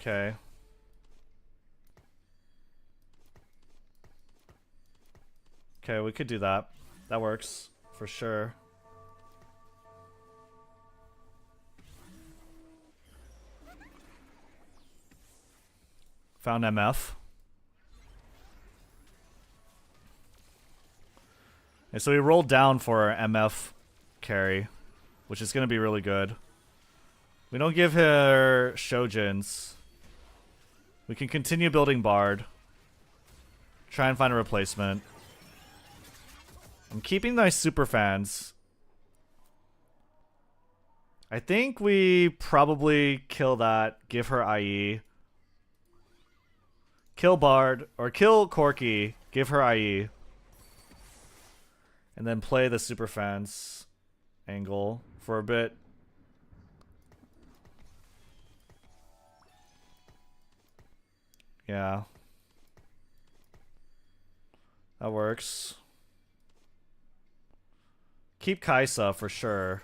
Okay. Okay, we could do that. That works for sure. Found MF. And so we rolled down for our MF carry, which is going to be really good. We don't give her Shojins. We can continue building Bard. Try and find a replacement. I'm keeping my super fans. I think we probably kill that, give her IE. Kill Bard, or kill Corky, give her IE. And then play the super fans angle for a bit. Yeah. That works. Keep Kaisa for sure.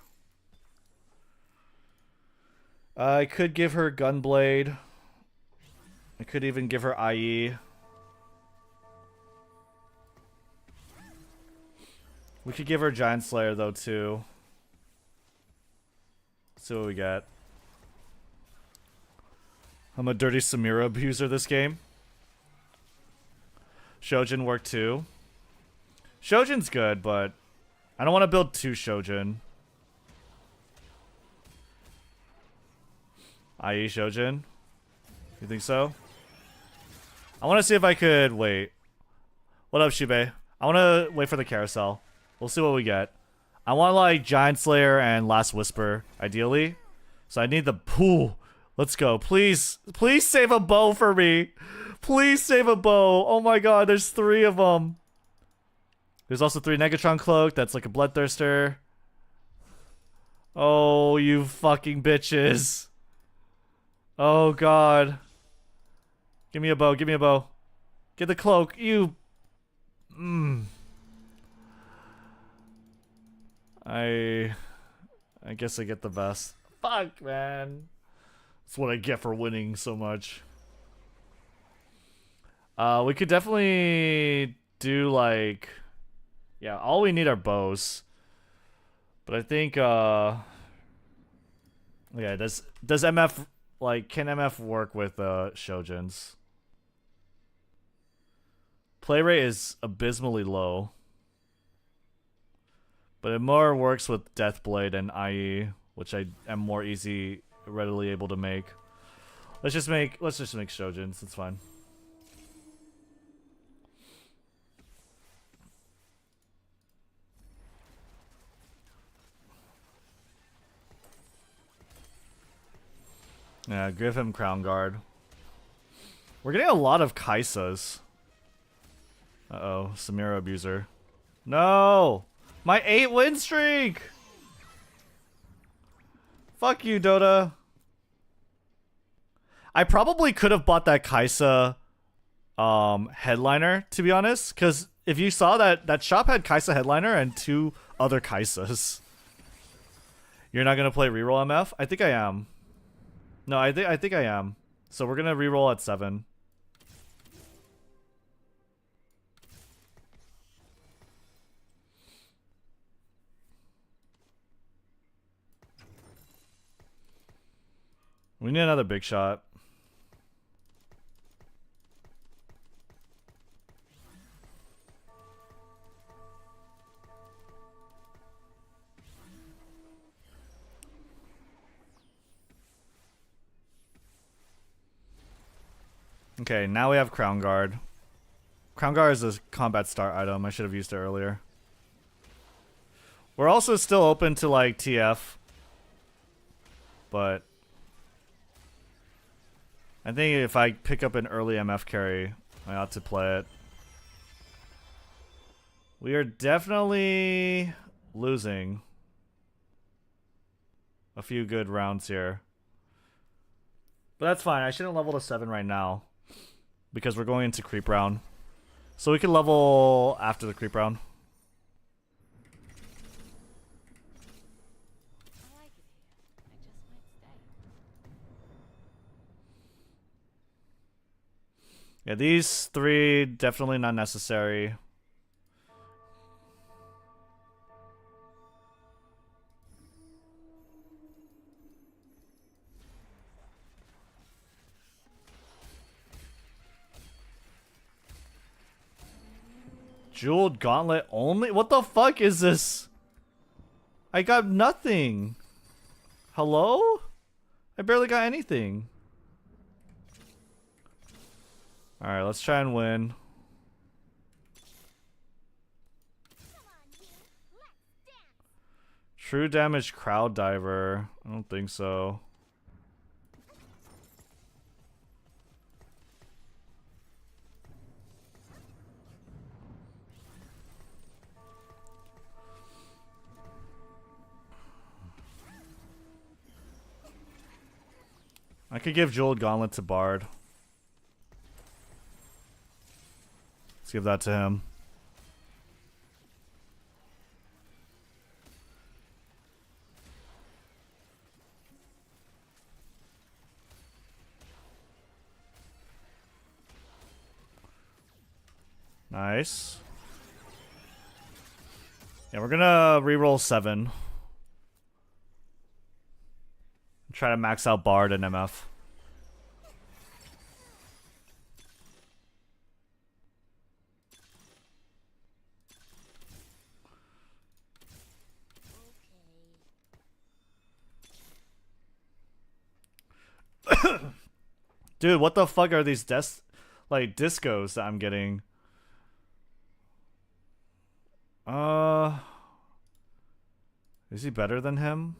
I could give her Gunblade. I could even give her IE. We could give her Giant Slayer though too. See what we get. I'm a dirty Samira abuser this game. Shojin worked too. Shojin's good, but I don't want to build 2 Shojin. IE Shojin? You think so? I want to see if I could wait. What up, Shibe? I want to wait for the carousel. We'll see what we get. I want like Giant Slayer and Last Whisper, ideally. So I need the pool. Let's go. Please. Please save a bow for me. Please save a bow. Oh my god, there's 3 of them. There's also 3 Negatron Cloak. That's like a Bloodthirster. Oh, you fucking bitches. Oh god. Give me a bow. Give me a bow. Get the cloak. You. I guess I get the best. Fuck, man. That's what I get for winning so much. We could definitely do like, yeah, all we need are bows. But I think yeah, does MF, like, can MF work with Shojins? Play rate is abysmally low. But it more works with Deathblade and IE, which I am more readily able to make. Let's just make Shojins, it's fine. Yeah, give him Crown Guard. We're getting a lot of Kaisas. Uh-oh, Samira Abuser. No! My 8 win streak! Fuck you, Dota. I probably could have bought that Kaisa headliner, to be honest, because if you saw that shop had Kaisa headliner and 2 other Kaisas. You're not gonna play reroll MF? I think I am. No, I think I am. So we're gonna reroll at 7. We need another big shot. Okay, now we have Crown Guard. Crown Guard is a combat start item. I should have used it earlier. We're also still open to like TF. But I think if I pick up an early MF carry, I ought to play it. We are definitely losing a few good rounds here. But that's fine. I shouldn't level to 7 right now because we're going into creep round. So we can level after the creep round. Yeah, these 3 definitely not necessary. Jeweled Gauntlet only? What the fuck is this? I got nothing. Hello? I barely got anything. Alright, let's try and win. True damage crowd diver. I don't think so. I could give Jeweled Gauntlet to Bard. Let's give that to him. Nice. Yeah, we're gonna reroll 7. Try to max out Bard and MF. Dude, what the fuck are these discos that I'm getting? Is he better than him?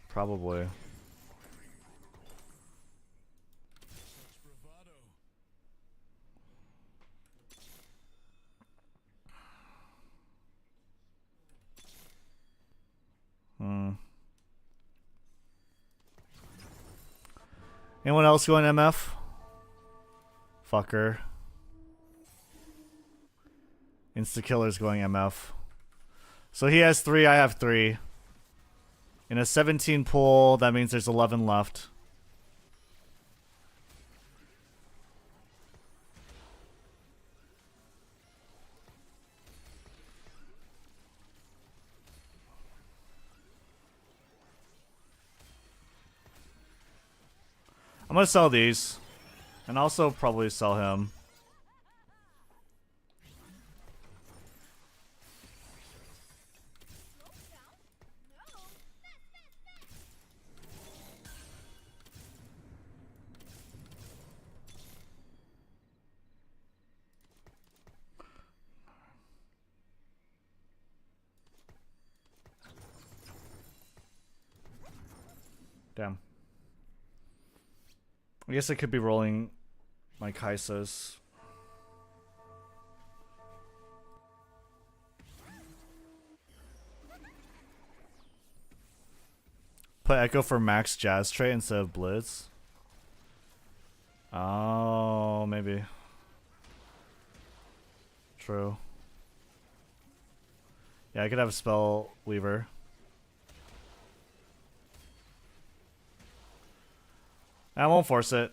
Probably. Anyone else going MF? Fucker. Insta-killer's going MF. So he has 3, I have 3. In a 17 pool, that means there's 11 left. I'm gonna sell these. And also probably sell him. Damn. I guess I could be rolling my Kaisas. Put Echo for max Jazz trait instead of Blitz. Oh, maybe. True. Yeah, I could have a Spell Weaver. I won't force it.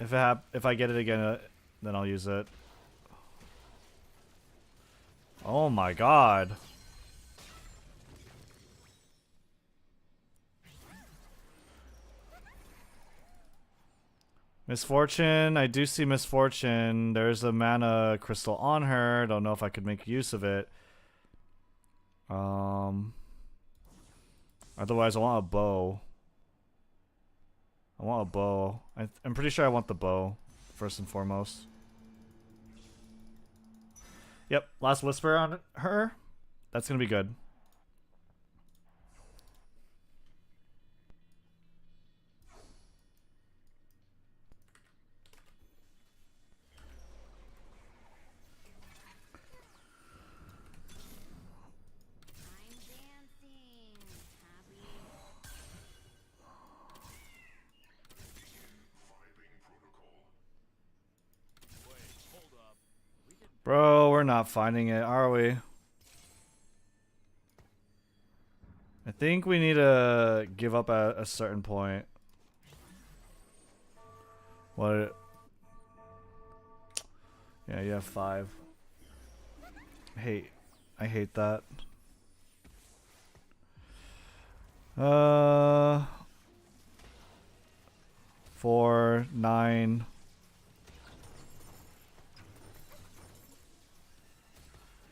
If I get it again, then I'll use it. Oh my god. Misfortune. I do see Misfortune. There's a mana crystal on her. Don't know if I could make use of it. Otherwise, I want a bow. I want a bow. I'm pretty sure I want the bow, first and foremost. Yep, last whisper on her. That's gonna be good. Bro, we're not finding it, are we? I think we need to give up at a certain point. What? Yeah, you have 5. I hate that. 4, 9.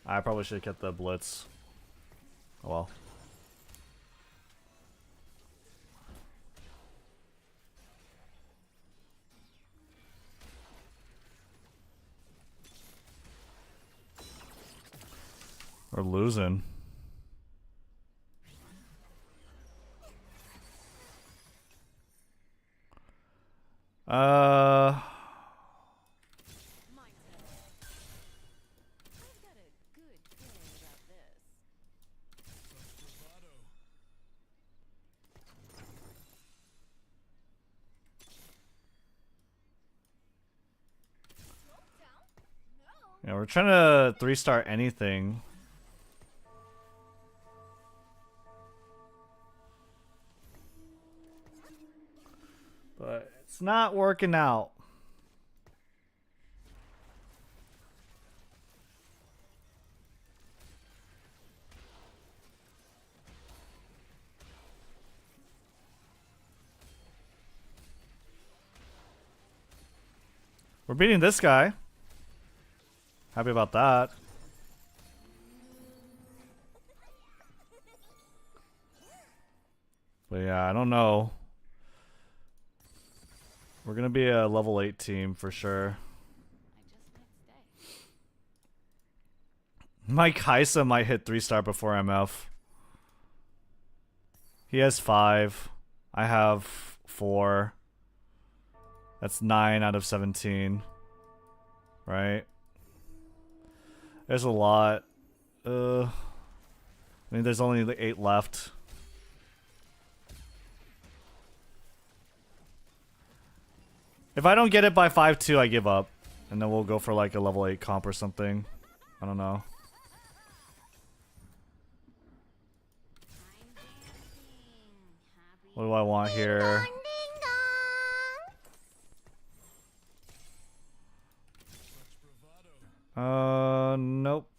I probably should have kept the Blitz. Oh well. We're losing. Yeah, we're trying to 3-star anything. But it's not working out. We're beating this guy. Happy about that. But yeah, I don't know. We're gonna be a level 8 team for sure. My Kaisa might hit 3-star before MF. He has 5. I have 4. That's 9 out of 17. Right? There's a lot. I mean, there's only 8 left. If I don't get it by 5-2, I give up. And then we'll go for like a level 8 comp or something. I don't know. What do I want here? Nope.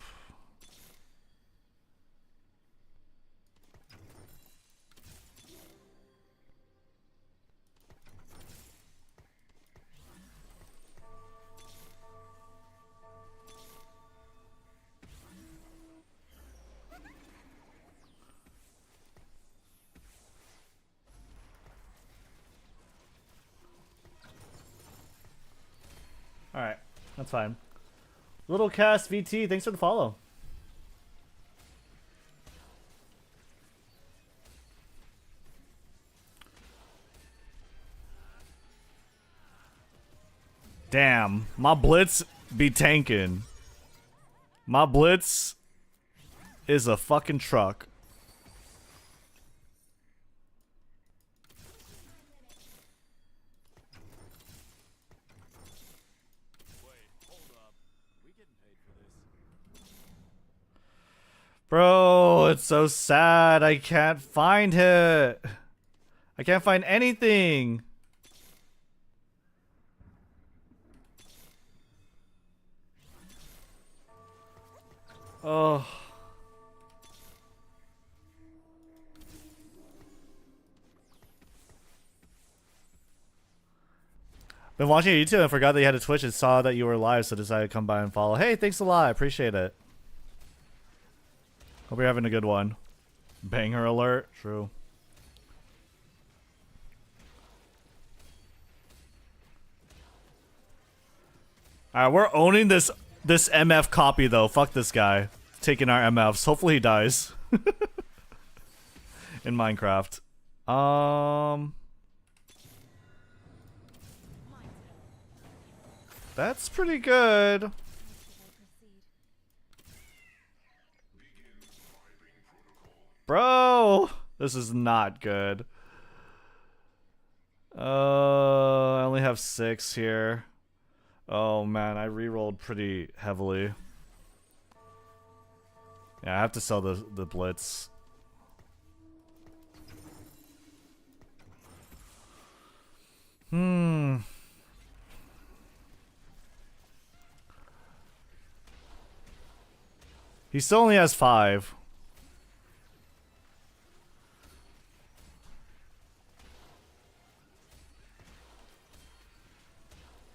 Alright, that's fine. Little Cast VT, thanks for the follow. Damn, my Blitz be tanking. My Blitz is a fucking truck. Bro, it's so sad. I can't find it. I can't find anything. Oh. Been watching YouTube and forgot that you had a Twitch and saw that you were live, so decided to come by and follow. Hey, thanks a lot. I appreciate it. Hope you're having a good one. Banger alert. True. Alright, we're owning this MF copy though. Fuck this guy. Taking our MFs. Hopefully he dies. In Minecraft. That's pretty good. Bro, this is not good. I only have 6 here. Oh man, I re-rolled pretty heavily. Yeah, I have to sell the Blitz. He still only has 5.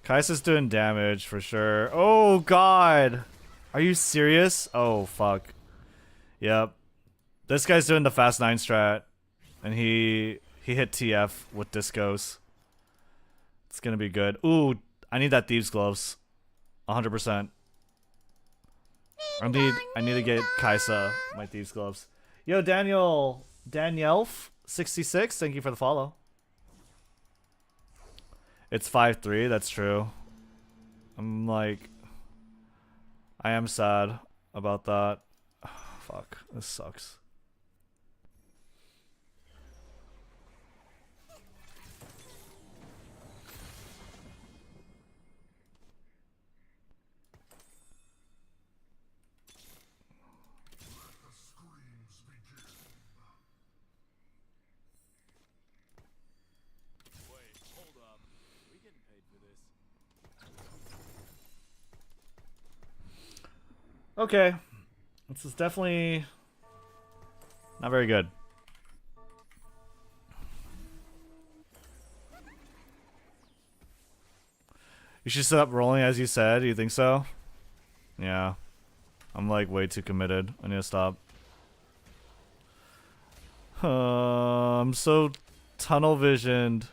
Kaisa's doing damage for sure. Oh god. Are you serious? Oh fuck. Yep. This guy's doing the fast 9 strat. And he hit TF with discos. It's gonna be good. Ooh, I need that Thieves Gloves. 100%. I need to get Kaisa my Thieves Gloves. Yo, Danielf66, thank you for the follow. It's 5-3, that's true. I'm like, I am sad about that. Fuck, this sucks. Okay. This is definitely not very good. You should stop rolling as you said. You think so? Yeah. I'm like way too committed. I need to stop. I'm so tunnel visioned.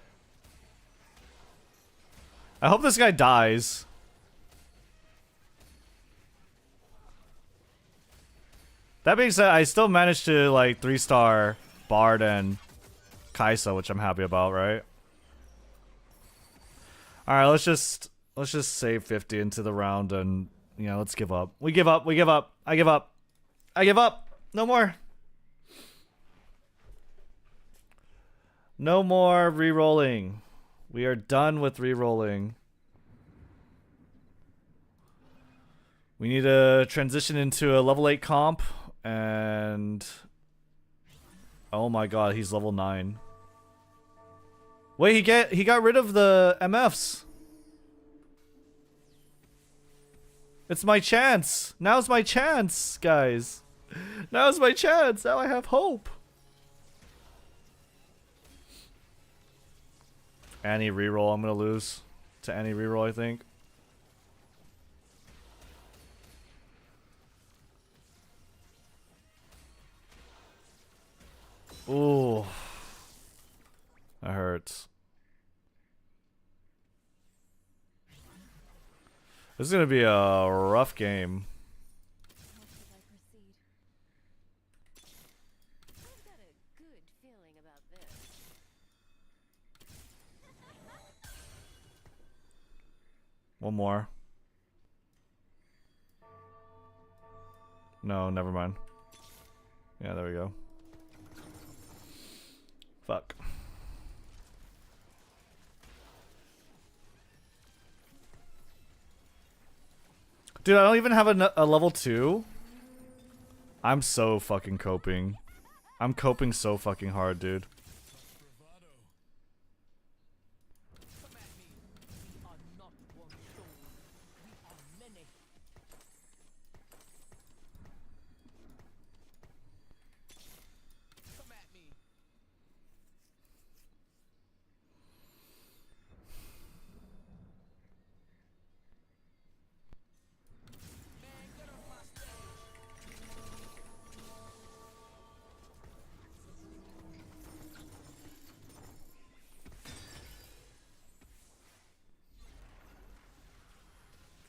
I hope this guy dies. That being said, I still managed to like 3-star Bard and Kaisa, which I'm happy about, right? All right, let's just save 50 into the round and let's give up. We give up. We give up. I give up. I give up. No more. No more re-rolling. We are done with re-rolling. We need to transition into a level 8 comp. And oh my god, he's level 9. Wait, he got rid of the MFs. It's my chance. Now's my chance, guys. Now's my chance. Now I have hope. Any reroll, I'm gonna lose to any reroll, I think. Ooh. That hurts. This is gonna be a rough game. One more. No, never mind. Yeah, there we go. Fuck. Dude, I don't even have a level 2. I'm so fucking coping. I'm coping so fucking hard, dude.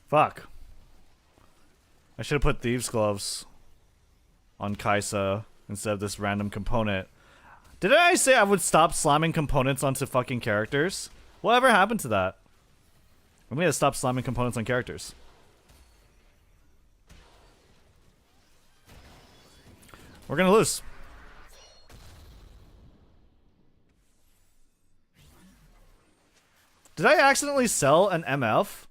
Fuck. I should have put Thieves' Gloves on Kaisa instead of this random component. Didn't I say I would stop slamming components onto fucking characters? Whatever happened to that? I'm gonna stop slamming components on characters. We're gonna lose. Did I accidentally sell an MF?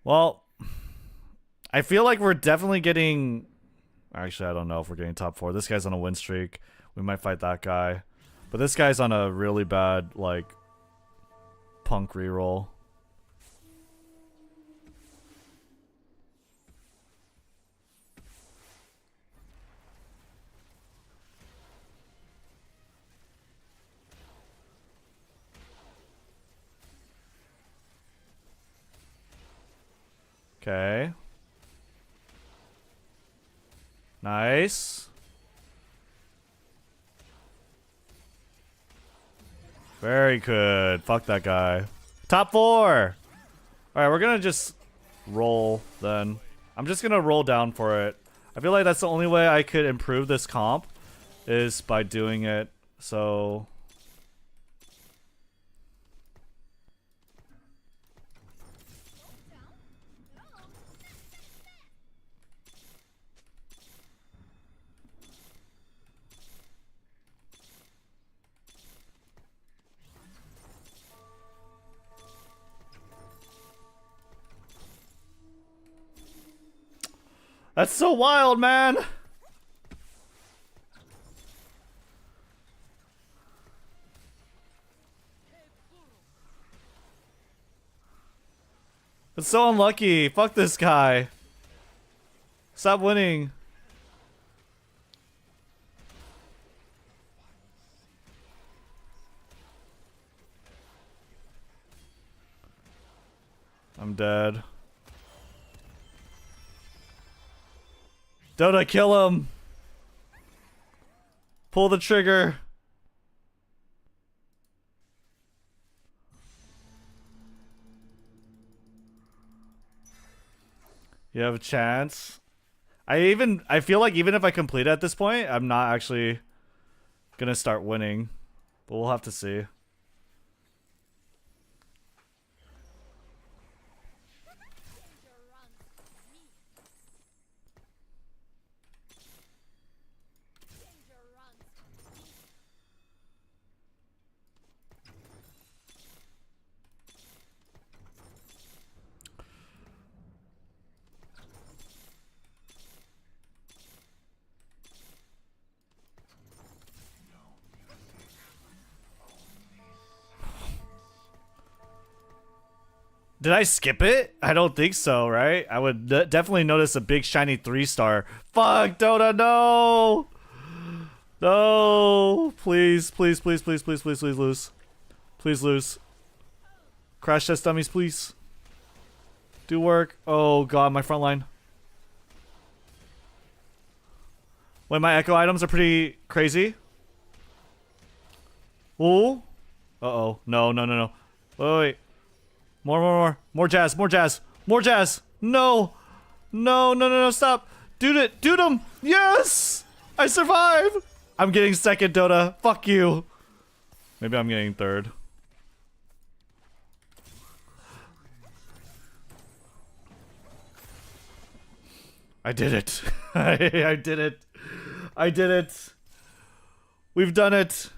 Well, I feel like we're definitely getting... Actually, I don't know if we're getting top 4. This guy's on a win streak. We might fight that guy. But this guy's on a really bad, like, punk reroll. Okay. Nice. Very good. Fuck that guy. Top 4! Alright, we're gonna just roll then. I'm just gonna roll down for it. I feel like that's the only way I could improve this comp is by doing it. So... That's so wild, man! It's so unlucky. Fuck this guy. Stop winning. I'm dead. Dota, kill him! Pull the trigger! You have a chance. I feel like even if I complete at this point, I'm not actually gonna start winning. But we'll have to see. Did I skip it? I don't think so, right? I would definitely notice a big shiny 3-star. Fuck, Dota, no! No! Please, please, please, please, please, please, please lose. Please lose. Crash test dummies, please. Do work. Oh god, my front line. Wait, my echo items are pretty crazy. Ooh. Uh-oh. No, no, no, no. Wait, wait. More. More jazz, more jazz. More jazz. No. No, no, no, no, stop. Dude it. Dude him. Yes! I survived! I'm getting second, Dota. Fuck you. Maybe I'm getting third. I did it. I did it. I did it. We've done it.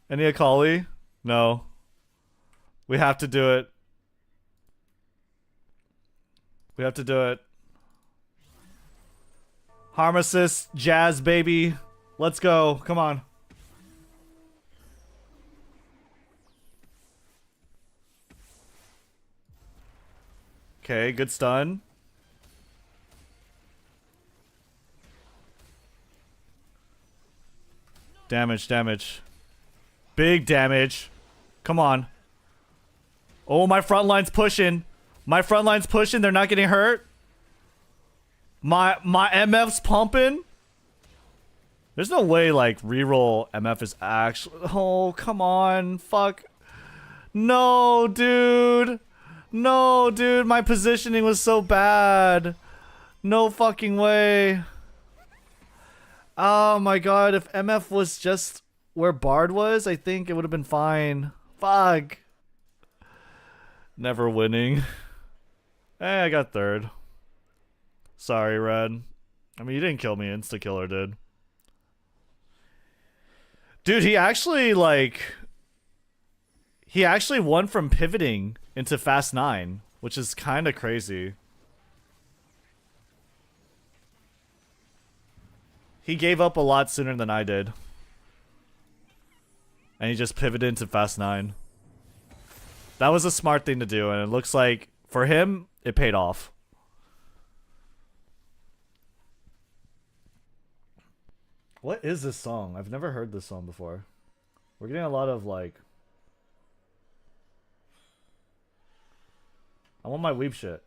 Any Akali? No. We have to do it. We have to do it. Harm assist, Jazz, baby. Let's go. Come on. Okay, good stun. Damage, damage. Big damage. Come on. Oh, my front line's pushing. My front line's pushing. They're not getting hurt. My MF's pumping. There's no way, like, reroll MF is actually... Oh, come on. Fuck. No, dude. No, dude. My positioning was so bad. No fucking way. Oh my god. If MF was just where Bard was, I think it would have been fine. Fuck. Never winning. Hey, I got third. Sorry, Red. I mean, you didn't kill me. Insta-killer did. Dude, he actually, like... He actually won from pivoting into Fast 9, which is kind of crazy. He gave up a lot sooner than I did. And he just pivoted into Fast 9. That was a smart thing to do, and it looks like, for him, it paid off. What is this song? I've never heard this song before. We're getting a lot of, like... I want my weep shit.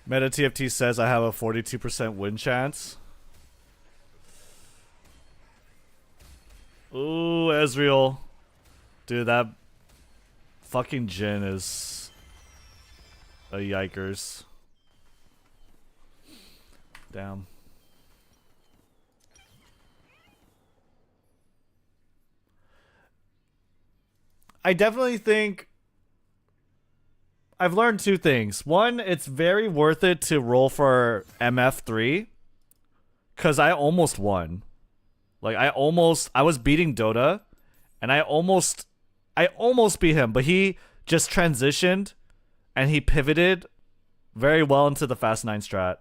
Meta TFT says I have a 42% win chance. Ooh, Ezreal. Dude, that fucking Jhin is a yikers. Damn. I definitely think I've learned two things. One, it's very worth it to roll for MF3 because I almost won. Like I was beating Dota and I almost beat him, but he just transitioned and he pivoted very well into the Fast 9 strat.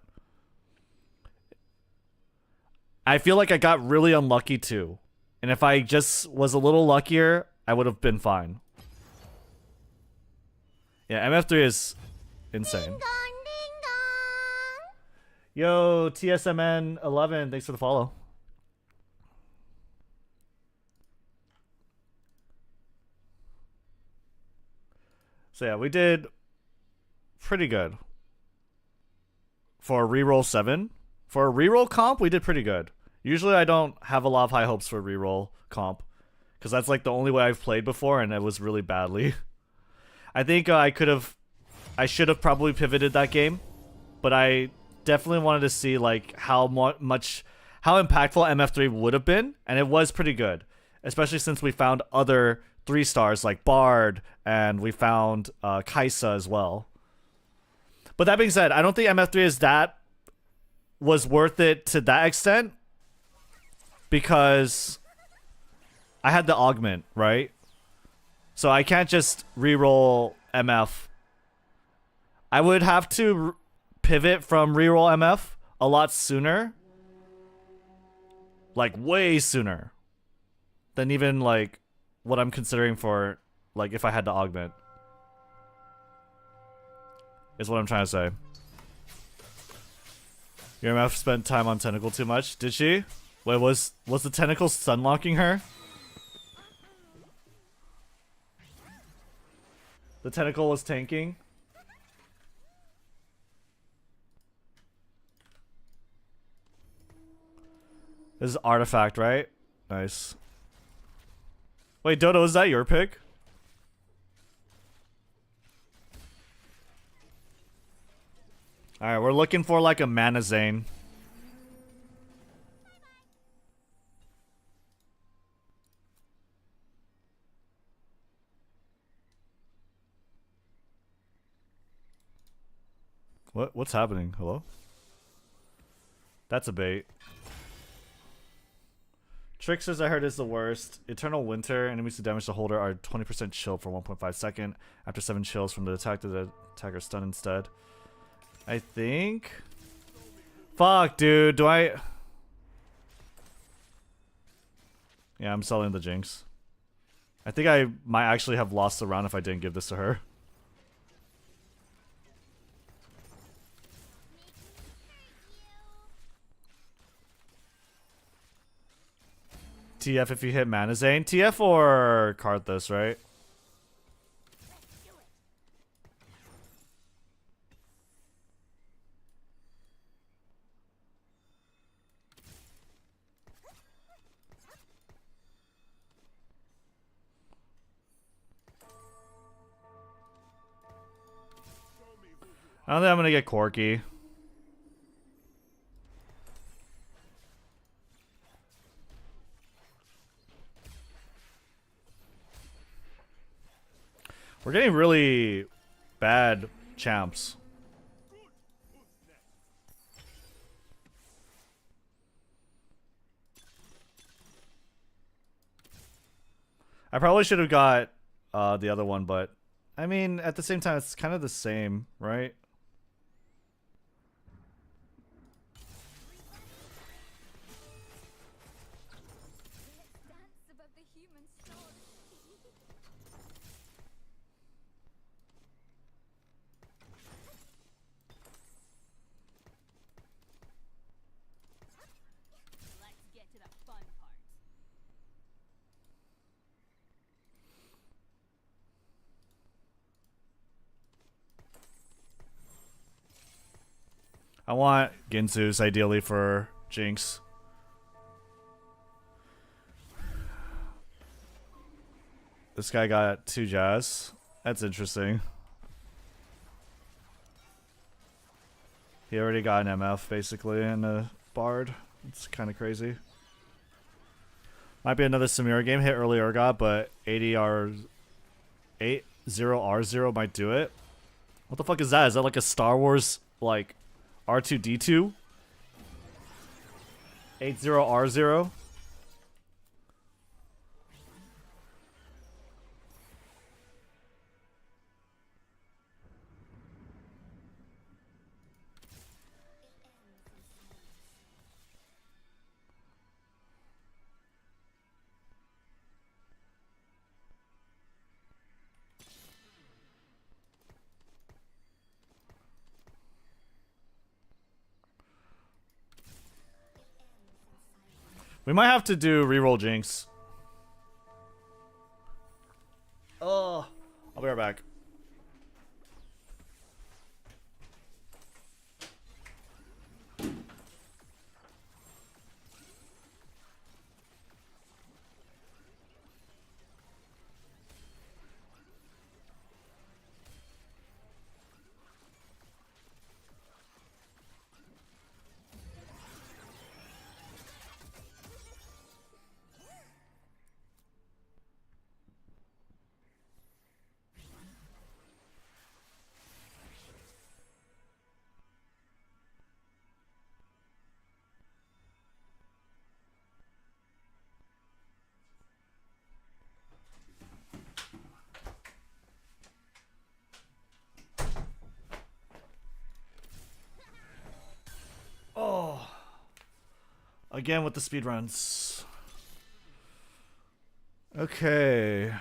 I feel like I got really unlucky too. And if I just was a little luckier, I would have been fine. Yeah, MF3 is insane. Ding dong, ding dong. Yo, TSMN11, thanks for the follow. So yeah, we did pretty good. For a reroll 7. For a reroll comp, we did pretty good. Usually I don't have a lot of high hopes for reroll comp. Because that's like the only way I've played before and it was really badly. I think I should have probably pivoted that game, but I definitely wanted to see like how impactful MF3 would have been, and it was pretty good, especially since we found other 3-stars like Bard, and we found Kaisa as well. But that being said, I don't think MF3 was worth it to that extent, because I had the augment, right? So I can't just reroll MF. I would have to pivot from reroll MF a lot sooner. Like way sooner than even like what I'm considering for like if I had to augment. Is what I'm trying to say. Your MF spent time on Tentacle too much. Did she? Wait, was the Tentacle stunlocking her? The Tentacle was tanking? This is Artifact, right? Nice. Wait, Dodo, is that your pick? Alright, we're looking for like a mana Zane. What's happening? Hello? That's a bait. Tricksters I heard is the worst. Eternal Winter, enemies who damage the holder are 20% chill for 1.5 second. After 7 chills from the attack, the attacker stun instead. I think... Fuck, dude. Do I... Yeah, I'm selling the Jinx. I think I might actually have lost the round if I didn't give this to her. TF if you hit Mana Zane. TF or Karthus, right? I don't think I'm gonna get Corky. We're getting really bad champs. I probably should have got the other one, but I mean, at the same time, it's kind of the same, right? I want Ginsus ideally for Jinx. This guy got 2 Jazz. That's interesting. He already got an MF basically and a Bard. It's kind of crazy. Might be another Samira game. Hit early Urgot, but 80R0 might do it. What the fuck is that? Is that like a Star Wars like R2D2? 80R0? We might have to do reroll Jinx. Oh, I'll be right back. Again with the speedruns. Okay.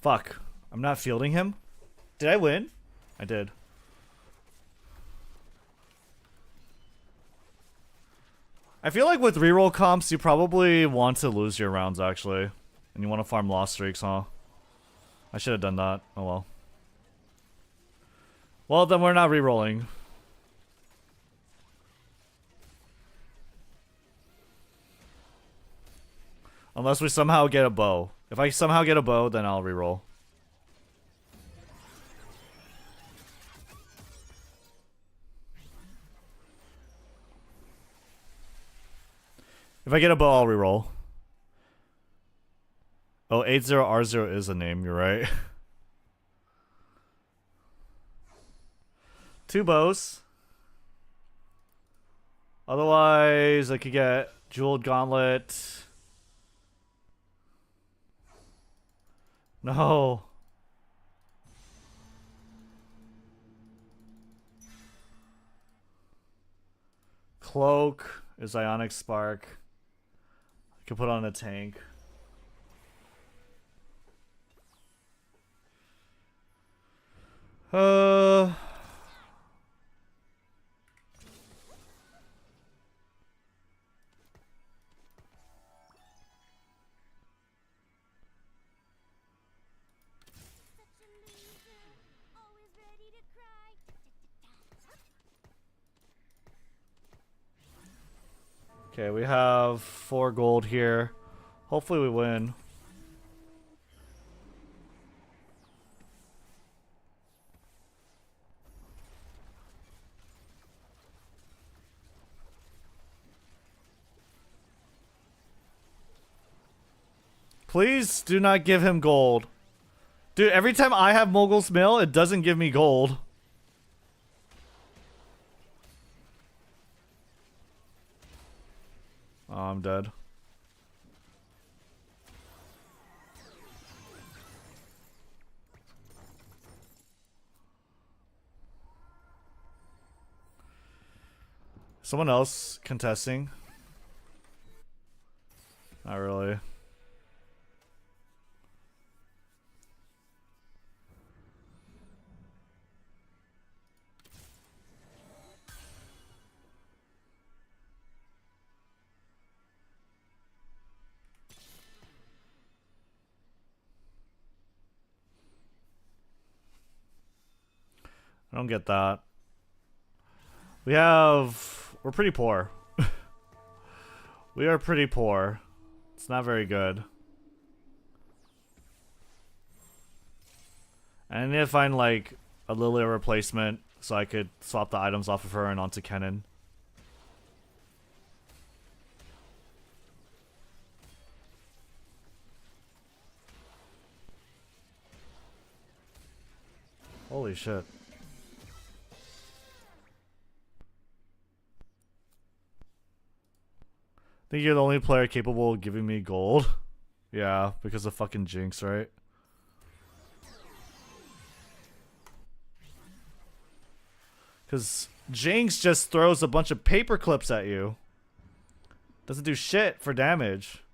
Fuck. I'm not fielding him. Did I win? I did. I feel like with reroll comps, you probably want to lose your rounds, actually. And you want to farm loss streaks, huh? I should have done that. Oh well. Well, then we're not rerolling. Unless we somehow get a bow. If I somehow get a bow, then I'll reroll. If I get a bow, I'll reroll. Oh, 80R0 is a name, you're right. 2 bows. Otherwise, I could get Jeweled Gauntlet. No. Cloak is Ionic Spark. I could put on a tank. Okay, we have 4 gold here. Hopefully we win. Please do not give him gold. Dude, every time I have Mogul's Mill, it doesn't give me gold. Oh, I'm dead. Someone else contesting? Not really. I don't get that. We're pretty poor. We are pretty poor. It's not very good. I need to find like a Lilia replacement so I could swap the items off of her and onto Kennen. Holy shit. Think you're the only player capable of giving me gold? Yeah, because of fucking Jinx, right? Because Jinx just throws a bunch of paper clips at you. Doesn't do shit for damage.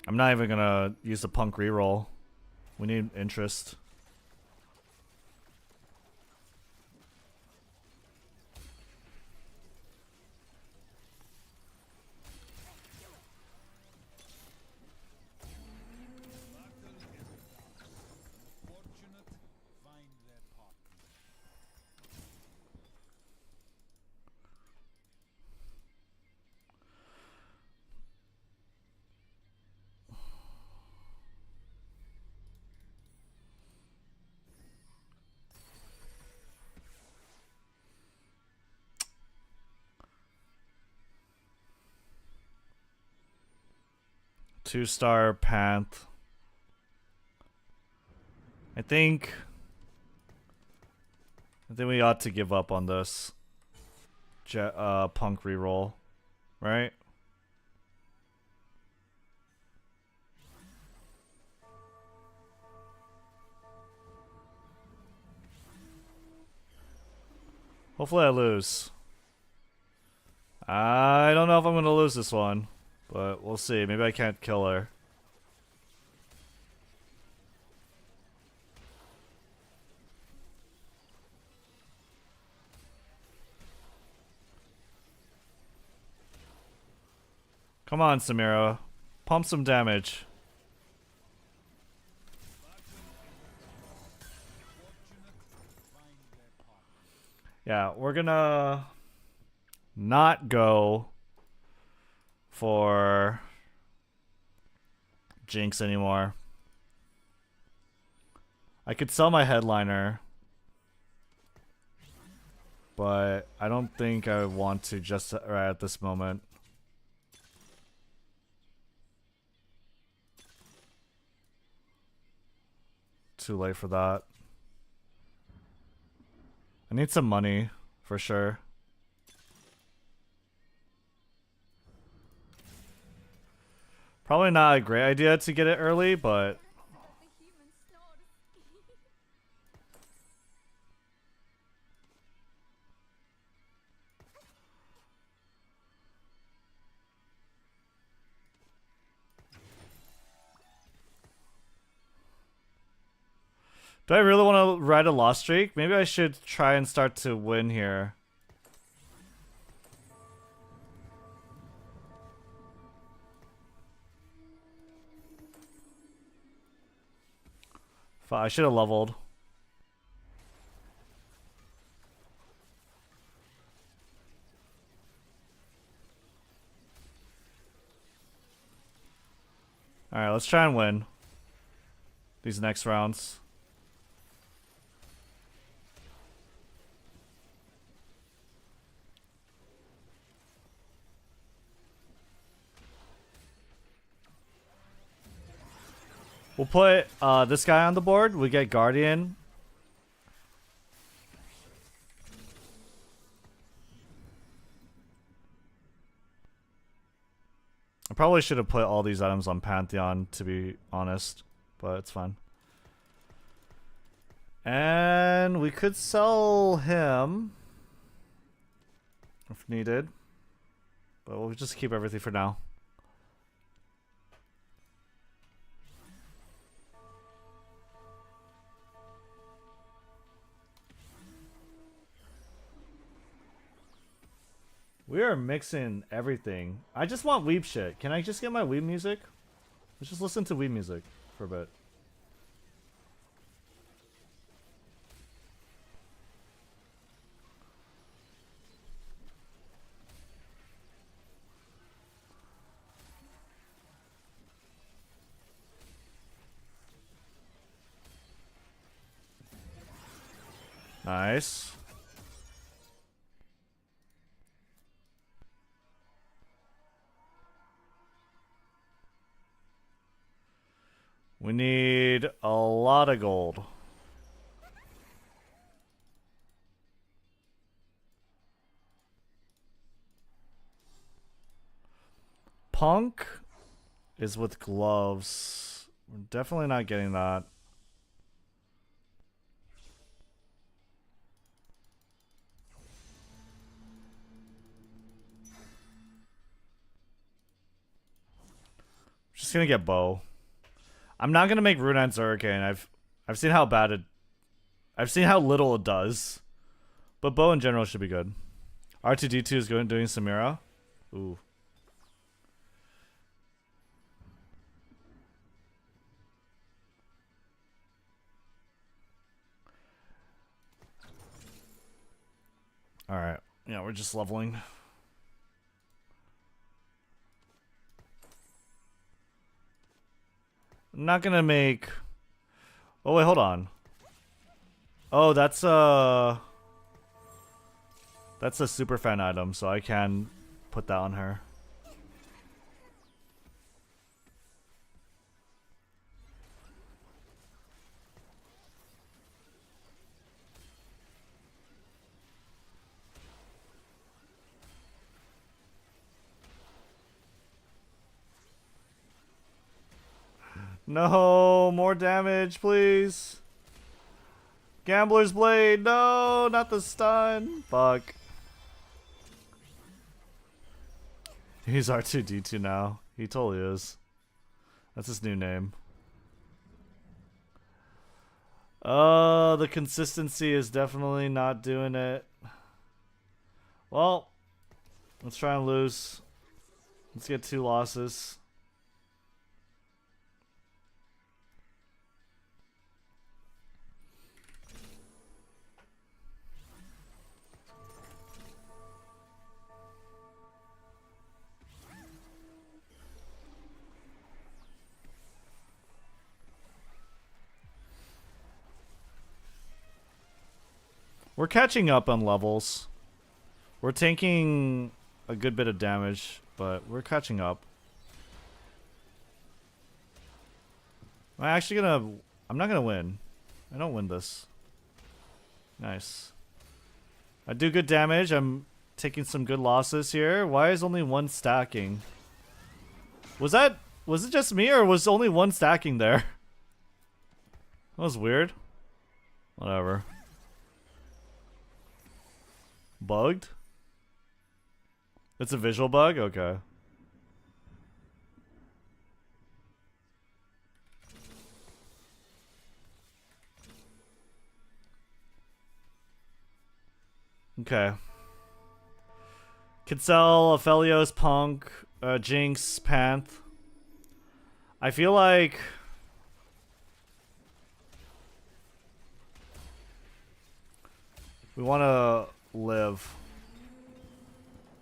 I'm not even gonna use the punk reroll. We need interest. Two-star Panth. I think I think we ought to give up on this punk reroll, right? Hopefully I lose. I don't know if I'm going to lose this one, but we'll see. Maybe I can't kill her. Come on, Samira. Pump some damage. Yeah, we're gonna not go for Jinx anymore. I could sell my headliner, but I don't think I want to just right at this moment. Too late for that. I need some money, for sure. Probably not a great idea to get it early, but... Do I really want to ride a loss streak? Maybe I should try and start to win here. I should have leveled. Alright, let's try and win these next rounds. We'll put this guy on the board. We get Guardian. I probably should have put all these items on Pantheon, to be honest, but it's fine. And we could sell him if needed, but we'll just keep everything for now. We are mixing everything. I just want weeb shit. Can I just get my weeb music? Let's just listen to weeb music for a bit. Nice. We need a lot of gold. Punk is with gloves. We're definitely not getting that. Just gonna get bow. I'm not gonna make Runine Hurricane. I've seen how bad it. I've seen how little it does, but bow in general should be good. R2D2 is doing Samira. Ooh. All right. Yeah, we're just leveling. I'm not gonna make... Oh wait, hold on. Oh, that's a super fan item, so I can put that on her. No, more damage, please. Gambler's Blade. No, not the stun. Fuck. He's R2D2 now. He totally is. That's his new name. The consistency is definitely not doing it. Well, let's try and lose. Let's get 2 losses. We're catching up on levels. We're taking a good bit of damage, but we're catching up. I'm not gonna win. I don't win this. Nice. I do good damage. I'm taking some good losses here. Why is only 1 stacking? Was it just me, or was only 1 stacking there? That was weird. Whatever. Bugged? It's a visual bug? Okay. Okay. Kitzel, Aphelios, Punk, Jinx, Panth. I feel like... we want to live.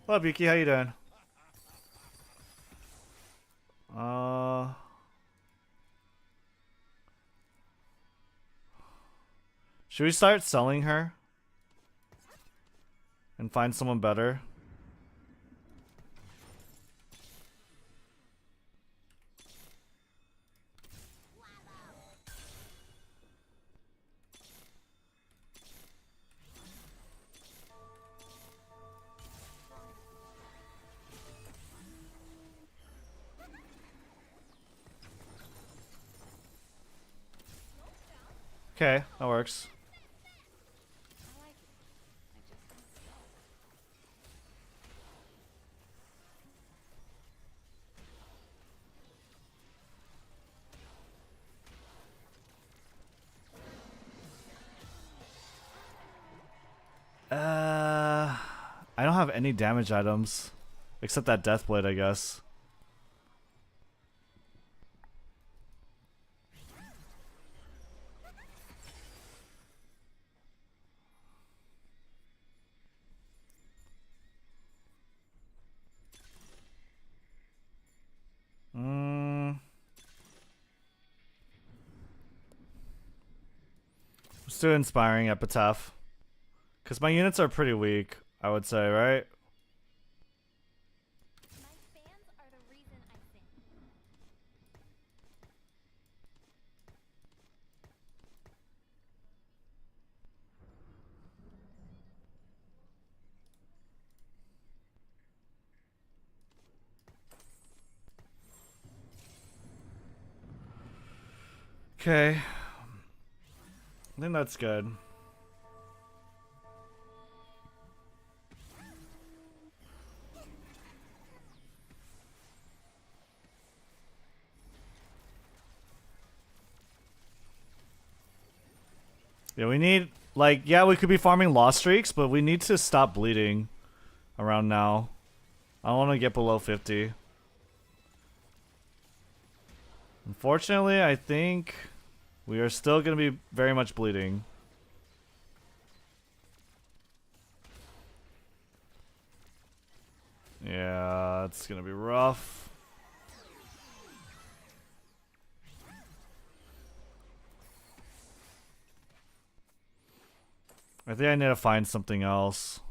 What up, Yuki? How you doing? Should we start selling her? And find someone better? Okay, that works. I don't have any damage items. Except that Deathblade, I guess. Let's do Inspiring Epitaph. Because my units are pretty weak, I would say, right? Okay. I think that's good. Yeah, we need, like, yeah, we could be farming lost streaks, but we need to stop bleeding around now. I don't want to get below 50. Unfortunately, I think we are still going to be very much bleeding. Yeah, it's going to be rough. I think I need to find something else.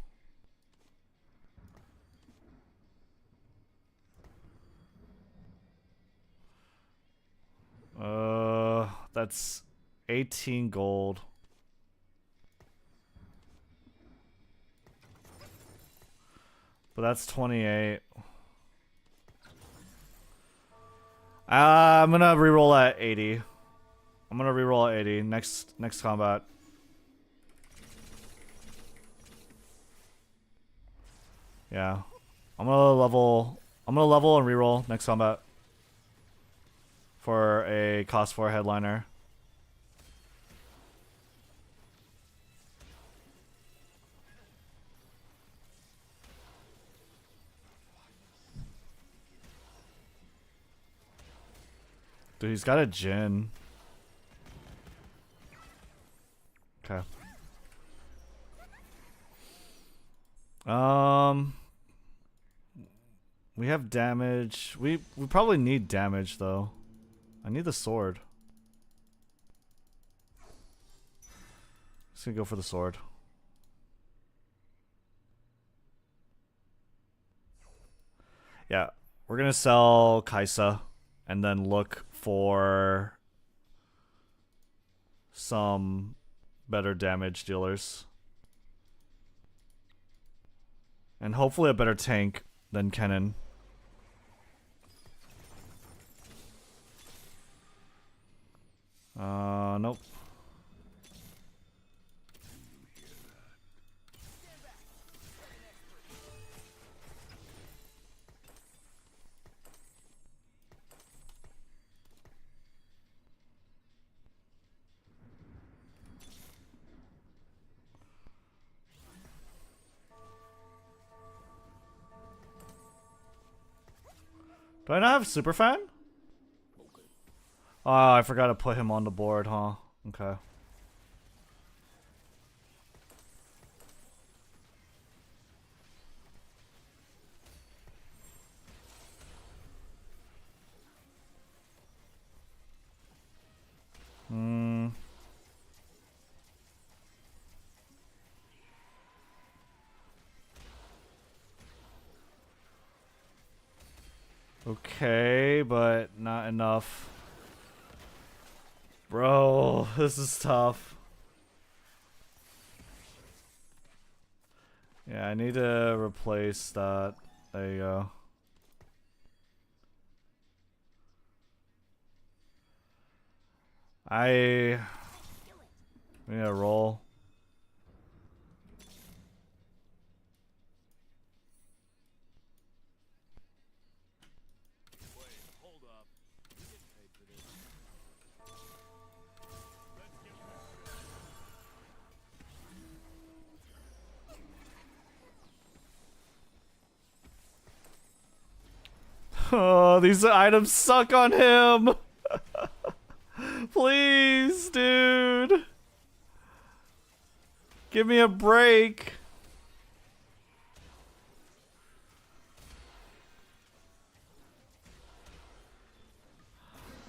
That's 18 gold. But that's 28. I'm gonna reroll at 80. I'm gonna reroll at 80. Next combat. Yeah. I'm gonna level and reroll next combat. For a cost 4 headliner. Dude, he's got a Jin. Okay. We have damage. We probably need damage though. I need the sword. Just gonna go for the sword. Yeah, we're gonna sell Kaisa and then look for some better damage dealers. And hopefully a better tank than Kennen. Nope. Do I not have Superfan? Oh, I forgot to put him on the board, huh? Okay. Okay, but not enough. Bro, this is tough. Yeah, I need to replace that. There you go. I need to roll. Oh, these items suck on him. Please, dude. Give me a break.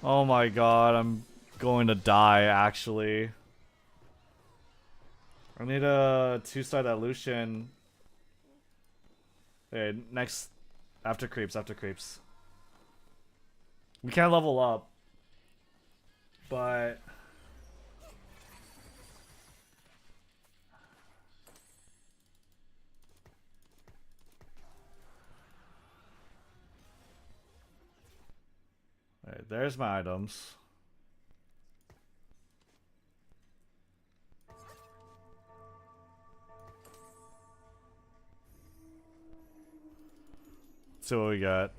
Oh my god, I'm going to die, actually. I need a 2-star that Lucian. Okay, next. After creeps. We can't level up. But... Alright, there's my items. Let's see what we got.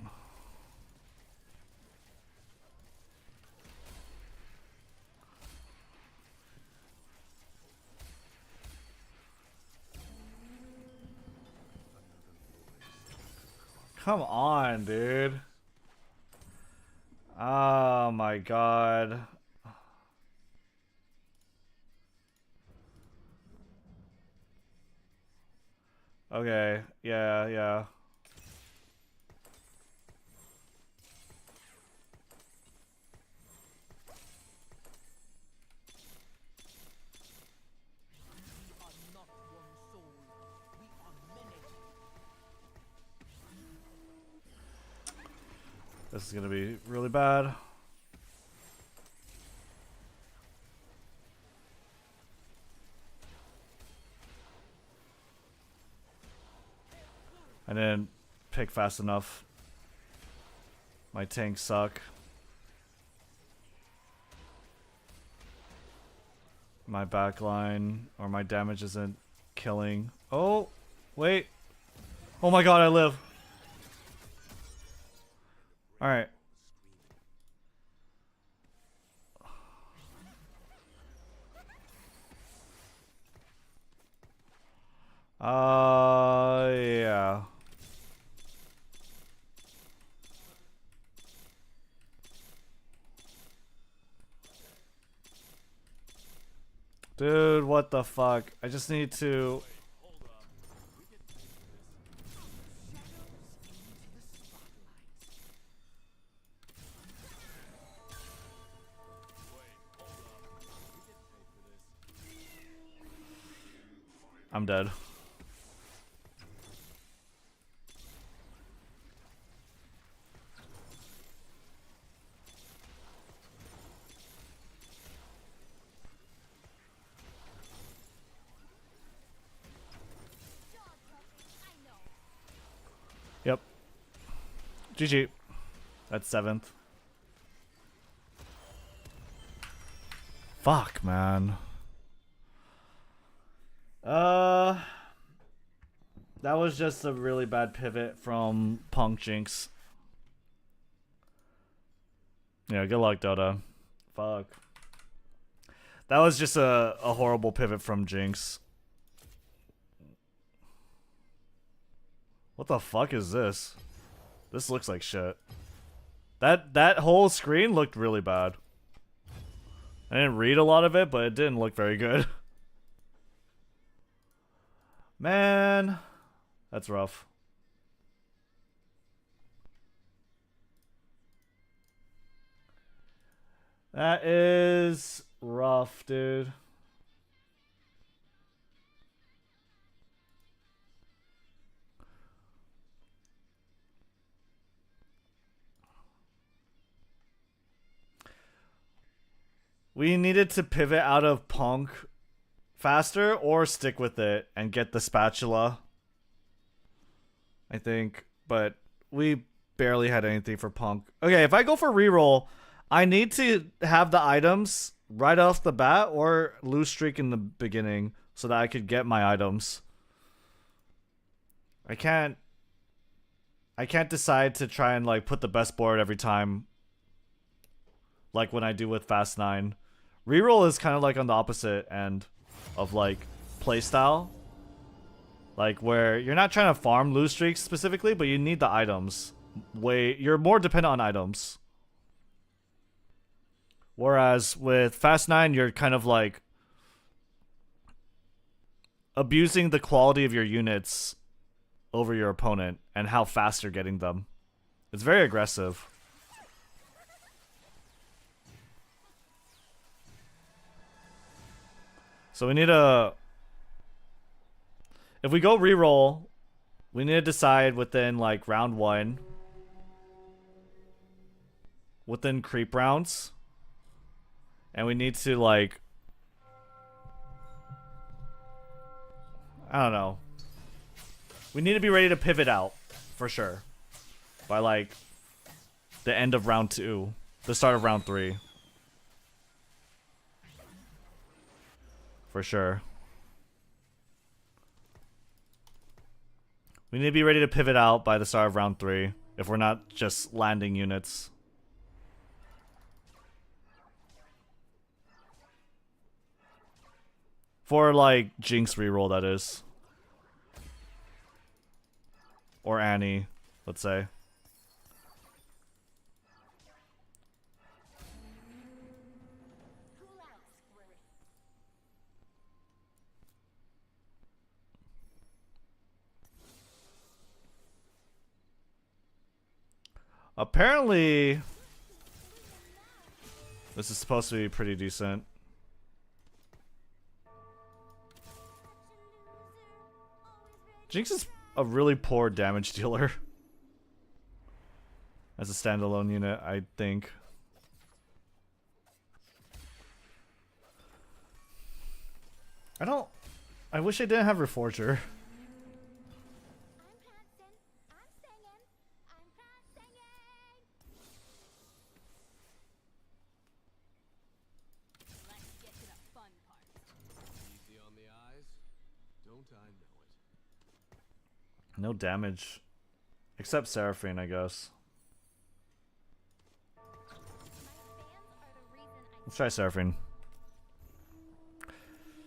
Come on, dude. Oh my god. Okay, yeah. This is gonna be really bad. I didn't pick fast enough. My tanks suck. my backline or my damage isn't killing. Oh, wait. Oh my god, I live. Alright. Yeah. Dude, what the fuck? I just need to... I'm dead. Yep. GG. That's 7th. Fuck, man. That was just a really bad pivot from Punk Jinx. Yeah, good luck, Dota. Fuck. That was just a horrible pivot from Jinx. What the fuck is this? This looks like shit. That whole screen looked really bad. I didn't read a lot of it, but it didn't look very good. Man, that's rough. That is rough, dude. We needed to pivot out of Punk faster or stick with it and get the spatula, I think. But we barely had anything for Punk. Okay, if I go for reroll, I need to have the items right off the bat or lose streak in the beginning so that I could get my items. I can't decide to try and like put the best board every time like when I do with Fast 9. Reroll is kind of like on the opposite end of like playstyle. Like where you're not trying to farm lose streaks specifically, but you need the items. You're more dependent on items. Whereas with Fast 9, you're kind of like abusing the quality of your units over your opponent and how fast you're getting them. It's very aggressive. So we need to... If we go reroll, we need to decide within like round 1. Within creep rounds. And we need to like... I don't know. We need to be ready to pivot out, for sure. By like the end of round 2. The start of round 3. For sure. We need to be ready to pivot out by the start of round 3 if we're not just landing units. For like Jinx reroll, that is. Or Annie, let's say. Apparently, this is supposed to be pretty decent. Jinx is a really poor damage dealer. As a standalone unit, I think. I wish I didn't have Reforger. No damage. Except Seraphine, I guess. Let's try Seraphine.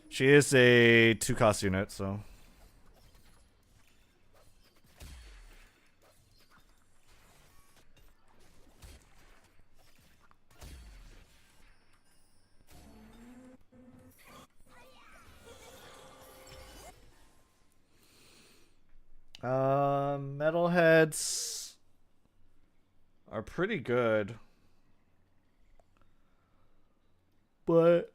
She is a 2-cost unit, so. Metalheads are pretty good. But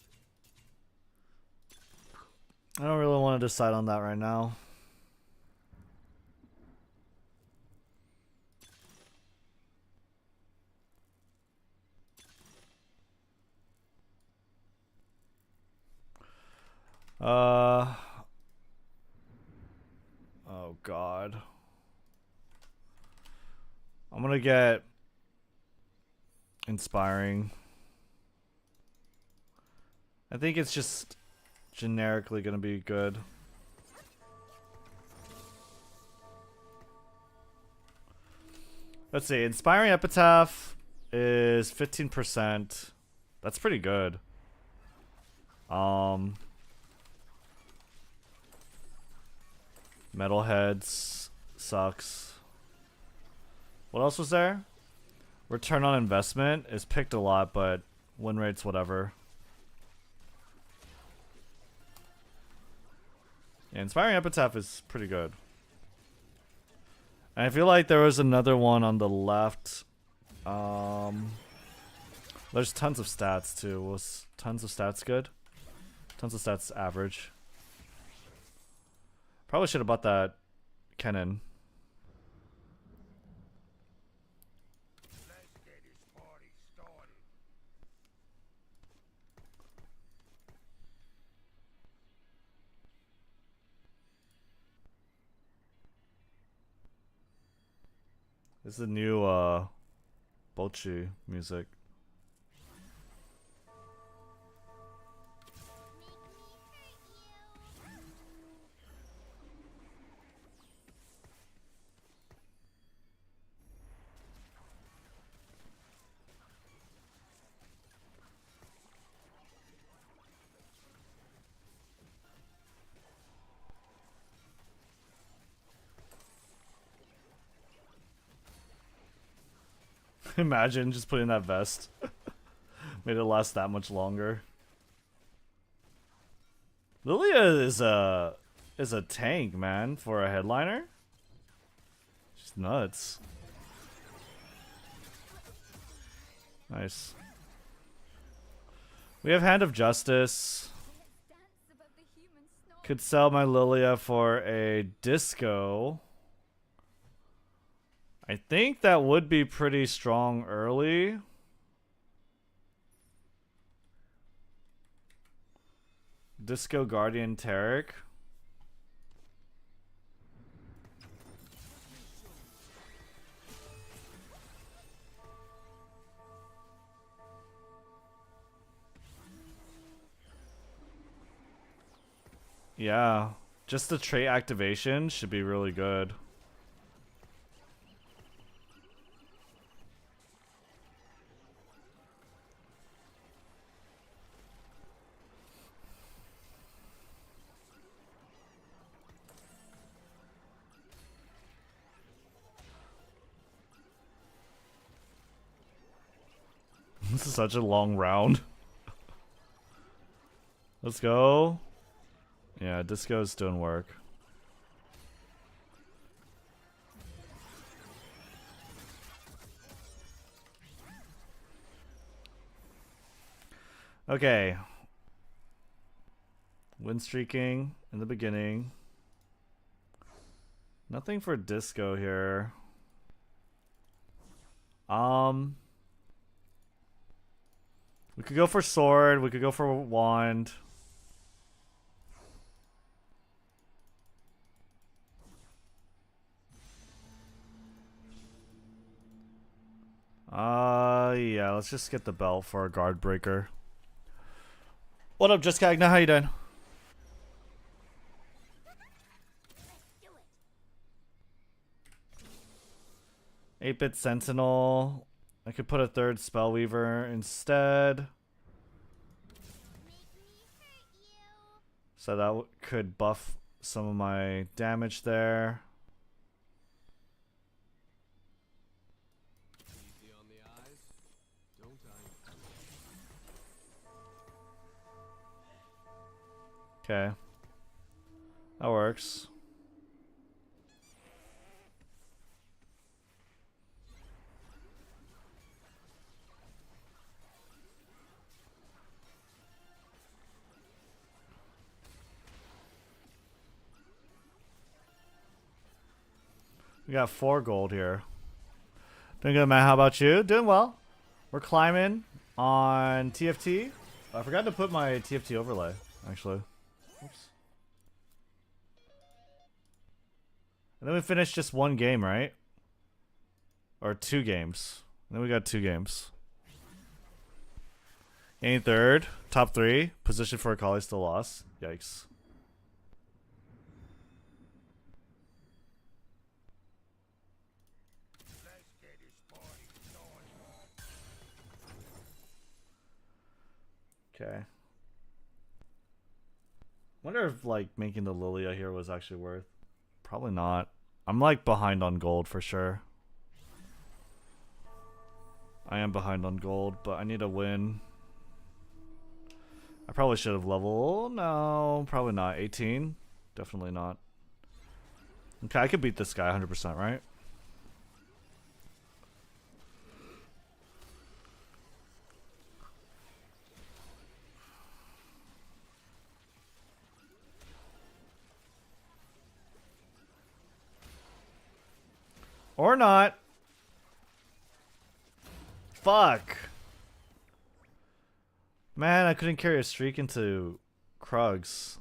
I don't really want to decide on that right now. Oh God. I'm gonna get inspiring. I think it's just generically gonna be good. Let's see, inspiring epitaph is 15%. That's pretty good. Metalheads sucks. What else was there? Return on investment is picked a lot, but win rates whatever. Yeah, inspiring epitaph is pretty good. And I feel like there was another one on the left. There's tons of stats too. Was tons of stats good? Tons of stats average. Probably should have bought that Kennen. This is the new Bochi music. Imagine just putting that vest. Made it last that much longer. Lilia is a tank, man, for a headliner. She's nuts. Nice. We have Hand of Justice. Could sell my Lilia for a disco. I think that would be pretty strong early. Disco Guardian Tarek. Yeah, just the trait activation should be really good. This is such a long round. Let's go. Yeah, disco's doing work. Okay. Win streaking in the beginning. Nothing for disco here. We could go for sword. We could go for wand. Yeah, let's just get the belt for a guard breaker. What up, Just Cagna? How you doing? 8-bit Sentinel. I could put a third Spellweaver instead. So that could buff some of my damage there. Okay. That works. We got 4 gold here. Doing good, man. How about you? Doing well. We're climbing on TFT. I forgot to put my TFT overlay, actually. Oops. And then we finished just 1 game, right? Or 2 games. And then we got 2 games. Ain't third. Top 3. Position for Akali still lost. Yikes. Okay. Wonder if like making the Lilia here was actually worth. Probably not. I'm like behind on gold for sure. I am behind on gold, but I need a win. I probably should have leveled. No, probably not. 18? Definitely not. Okay, I could beat this guy 100%, right? Or not. Fuck. Man, I couldn't carry a streak into Krugs.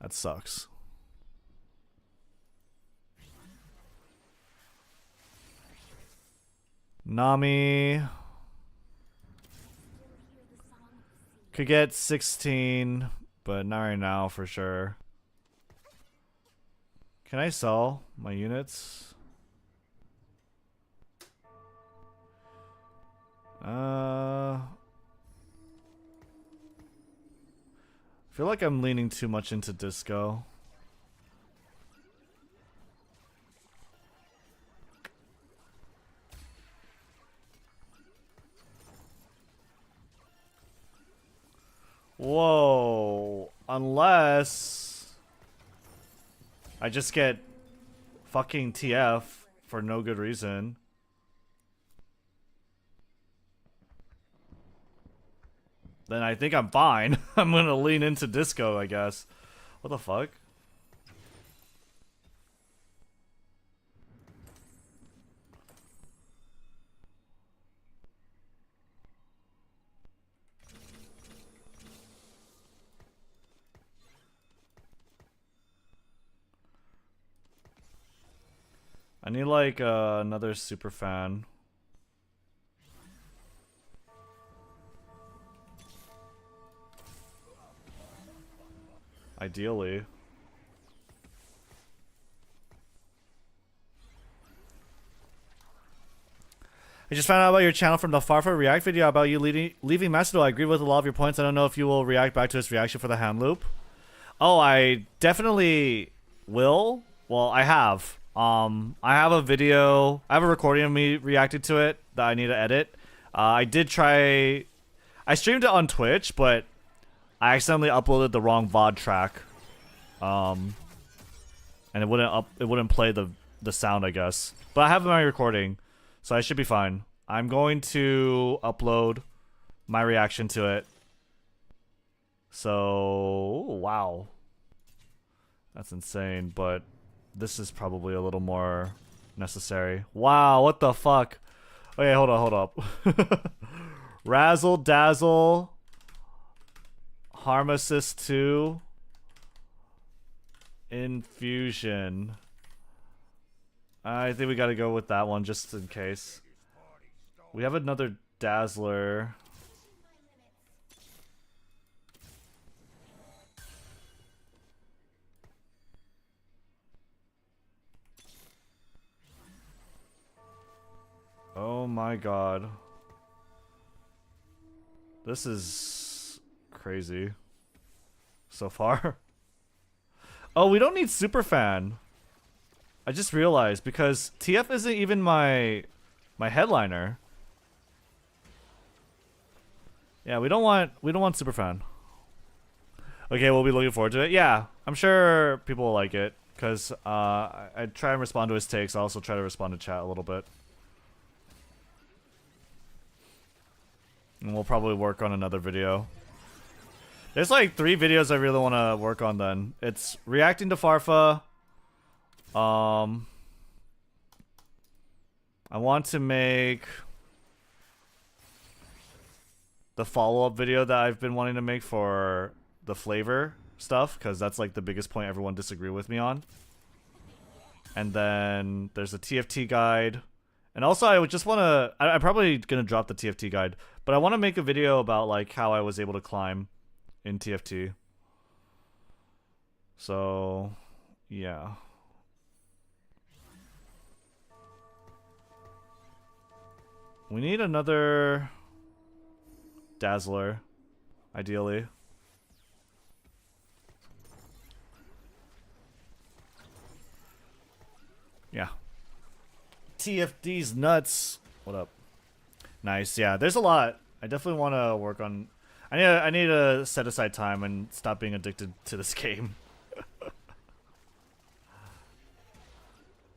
That sucks. Nami. Could get 16, but not right now for sure. Can I sell my units? I feel like I'm leaning too much into disco. Whoa. Unless I just get fucking TF for no good reason. Then I think I'm fine. I'm gonna lean into disco, I guess. What the fuck? I need like another super fan. Ideally. I just found out about your channel from the Farfa React video about you leaving Macedon. I agree with a lot of your points. I don't know if you will react back to his reaction for the hand loop. Oh, I definitely will. Well, I have. I have a video. I have a recording of me reacting to it that I need to edit. I did try. I streamed it on Twitch, but I accidentally uploaded the wrong VOD track. And it wouldn't play the sound, I guess. But I have my recording, so I should be fine. I'm going to upload my reaction to it. So, wow. That's insane, but this is probably a little more necessary. Wow, what the fuck? Okay, hold up. Razzle Dazzle. Harm Assist 2. Infusion. I think we gotta go with that one just in case. We have another Dazzler. My god. This is crazy so far. Oh, we don't need Superfan. I just realized because TF isn't even my headliner. Yeah, we don't want Superfan. Okay, we'll be looking forward to it. Yeah, I'm sure people will like it because I try and respond to his takes. I also try to respond to chat a little bit. And we'll probably work on another video. There's like 3 videos I really want to work on then. It's reacting to Farfa. I want to make the follow-up video that I've been wanting to make for the flavor stuff, because that's like the biggest point everyone disagreed with me on. And then there's a TFT guide. And also I would just want to... I'm probably going to drop the TFT guide, but I want to make a video about like how I was able to climb in TFT. So, yeah. We need another Dazzler, ideally. Yeah. TFD's nuts. What up? Nice. Yeah, there's a lot. I definitely want to work on... I need to set aside time and stop being addicted to this game.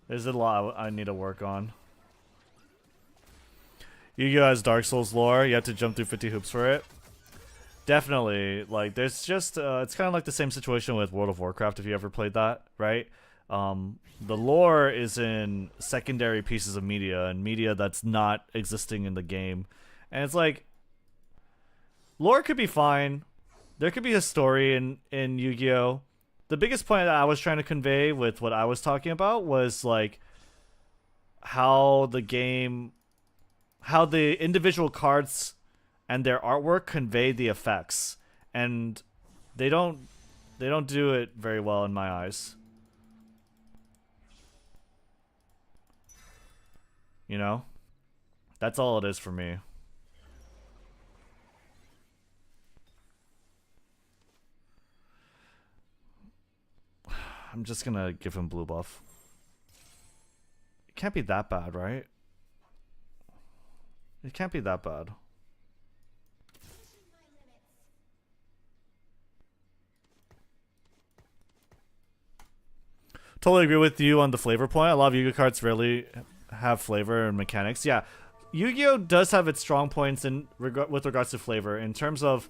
There's a lot I need to work on. Yu-Gi-Oh! Has Dark Souls lore. You have to jump through 50 hoops for it. Definitely. Like, there's just... it's kind of like the same situation with World of Warcraft, if you ever played that, right? The lore is in secondary pieces of media, and media that's not existing in the game. And it's like... lore could be fine. There could be a story in Yu-Gi-Oh! The biggest point that I was trying to convey with what I was talking about was, like, how the game... how the individual cards and their artwork convey the effects, and they don't do it very well in my eyes. You know? That's all it is for me. I'm just gonna give him blue buff. It can't be that bad, right? It can't be that bad. Totally agree with you on the flavor point. A lot of Yu-Gi-Oh cards rarely have flavor and mechanics. Yeah, Yu-Gi-Oh does have its strong points with regards to flavor. In terms of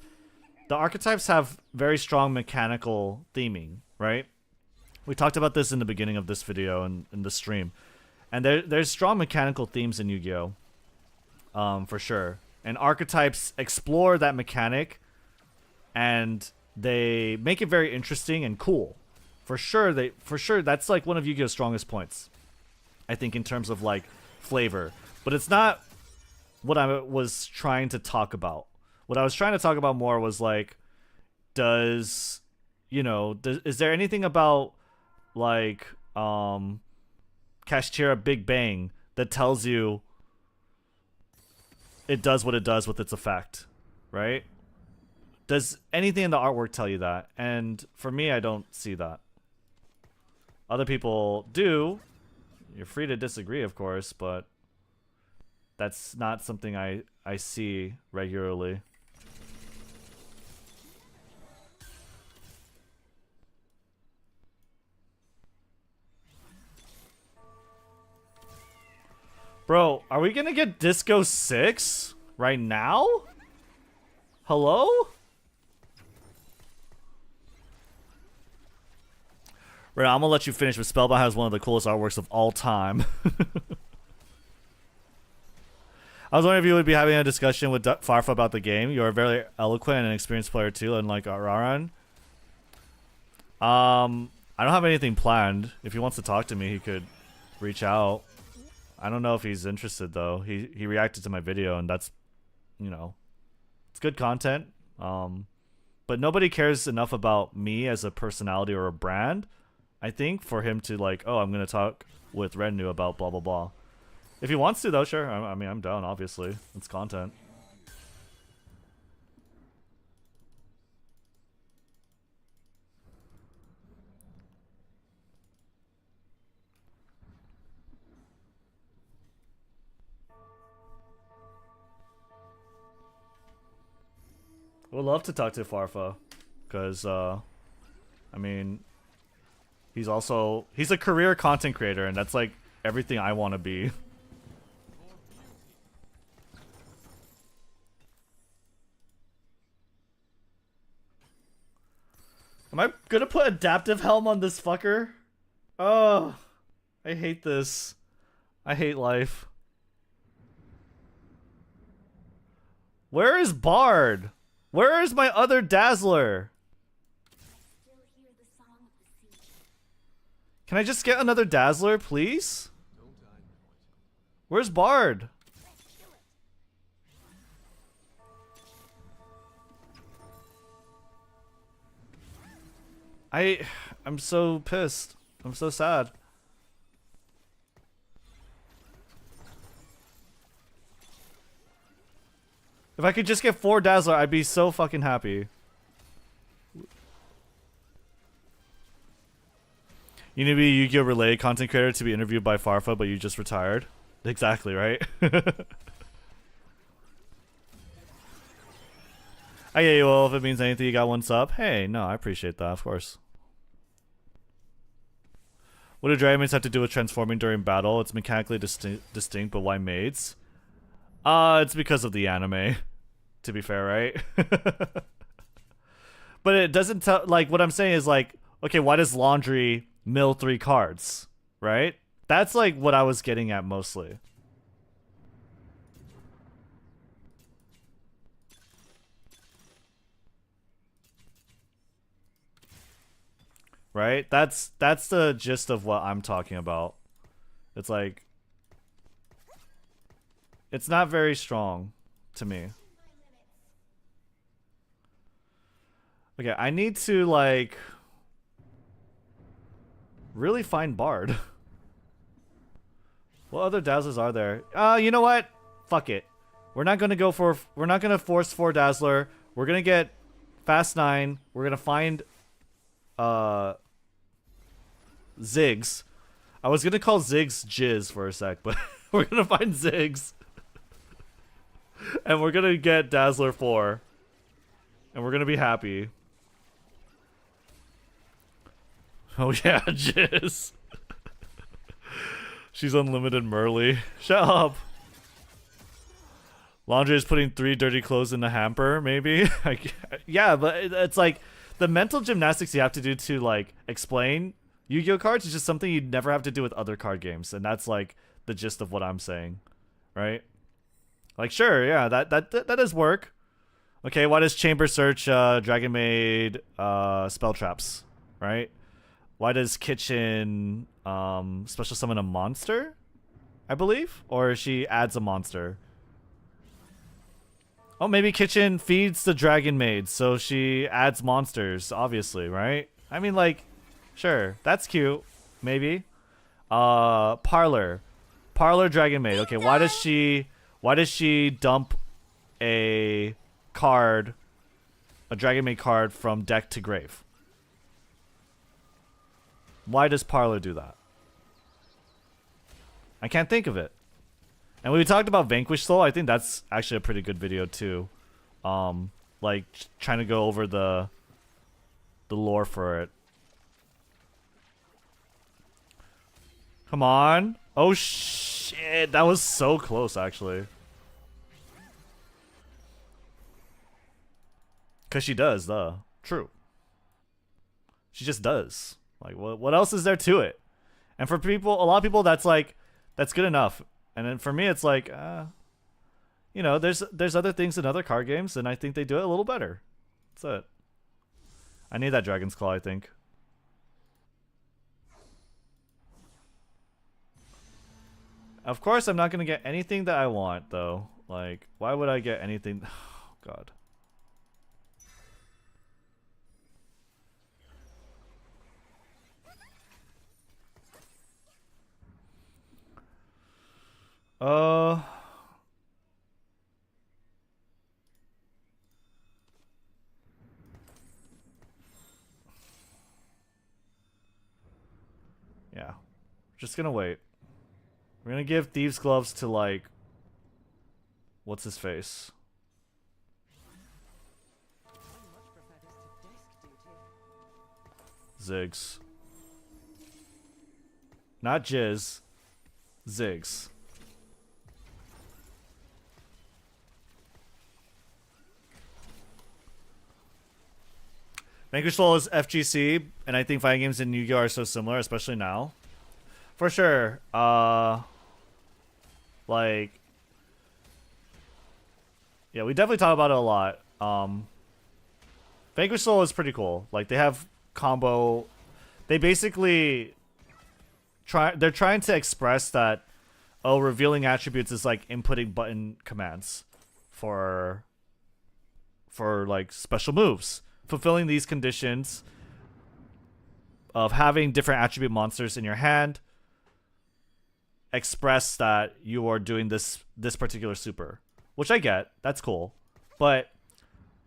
the archetypes have very strong mechanical theming, right? We talked about this in the beginning of this video and in the stream. And there's strong mechanical themes in Yu-Gi-Oh! For sure. And archetypes explore that mechanic and they make it very interesting and cool. For sure, that's like one of Yu-Gi-Oh's strongest points, I think, in terms of like flavor. But it's not what I was trying to talk about. What I was trying to talk about more was like, is there anything about like Kashtira Big Bang that tells you it does what it does with its effect, right? Does anything in the artwork tell you that? And for me, I don't see that. Other people do. You're free to disagree, of course, but that's not something I see regularly. Bro, are we gonna get Disco 6 right now? Hello? Right, I'm gonna let you finish, but Spellbound has one of the coolest artworks of all time. I was wondering if you would be having a discussion with Farfa about the game. You are a very eloquent and experienced player too, unlike Araran. I don't have anything planned. If he wants to talk to me, he could reach out. I don't know if he's interested though. He reacted to my video, and that's, it's good content. But nobody cares enough about me as a personality or a brand, I think, for him to like, oh, I'm gonna talk with Rednu about blah blah blah. If he wants to, though, sure. I mean, I'm down, obviously. It's content. Would love to talk to Farfa, because, I mean, he's a career content creator, and that's, like, everything I want to be. Am I gonna put adaptive helm on this fucker? Oh, I hate this. I hate life. Where is Bard? Where is my other Dazzler? Can I just get another Dazzler, please? Where's Bard? I'm so pissed. I'm so sad. If I could just get 4 Dazzler, I'd be so fucking happy. You need to be a Yu-Gi-Oh! Related content creator to be interviewed by Farfa, but you just retired. Exactly, right? Okay, well, if it means anything, you got one sub. Hey, no, I appreciate that, of course. What do Dragon Maids have to do with transforming during battle? It's mechanically distinct, but why maids? It's because of the anime, to be fair, right? But it doesn't tell, like, what I'm saying is, like, okay, why does laundry mill 3 cards, right? That's, like, what I was getting at mostly. Right? That's the gist of what I'm talking about. It's like, it's not very strong to me. Okay, I need to, like, really find Bard. What other Dazzlers are there? You know what? Fuck it. We're not gonna force 4 Dazzler. We're gonna get Fast 9. We're gonna find Ziggs. I was gonna call Ziggs Jizz for a sec, but we're gonna find Ziggs. And we're gonna get Dazzler 4. And we're gonna be happy. Oh yeah, Jizz. She's unlimited Merly. Shut up. Laundry is putting 3 dirty clothes in the hamper, maybe? Yeah, but it's like the mental gymnastics you have to do to, like, explain Yu-Gi-Oh cards is just something you'd never have to do with other card games, and that's, like, the gist of what I'm saying, right? Like, sure, yeah, that does work. Okay, why does Chamber Search Dragon Maid spell traps, right? Why does Kitchen special summon a monster, I believe? Or she adds a monster. Oh, maybe Kitchen feeds the Dragon Maid, so she adds monsters, obviously, right? I mean, like, sure, that's cute, maybe. Parlor Dragon Maid. Okay, why does she dump a Dragon Maid card from deck to grave? Why does Parlor do that? I can't think of it. And we talked about Vanquish Soul. I think that's actually a pretty good video too. Like trying to go over the lore for it. Come on. Oh shit, that was so close actually. Cause she does, true. She just does. Like what else is there to it? And for people, a lot of people that's like, that's good enough. And then for me, it's like, you know, there's other things in other card games, and I think they do it a little better. That's it. I need that Dragon's Claw, I think. Of course, I'm not going to get anything that I want, though. Like, why would I get anything? Oh, God. Uh. Yeah. Just gonna wait. We're gonna give Thieves' Gloves to, like... What's his face? Ziggs. Not Jizz. Ziggs. Vanquish Soul is FGC, and I think fighting games in Yu-Gi-Oh are so similar, especially now. For sure. Like... Yeah, we definitely talk about it a lot. Vanquish Soul is pretty cool. Like, they have combo... They basically... They're trying to express that, oh, revealing attributes is like inputting button commands for like special moves. Fulfilling these conditions of having different attribute monsters in your hand express that you are doing this particular super. Which I get. That's cool. But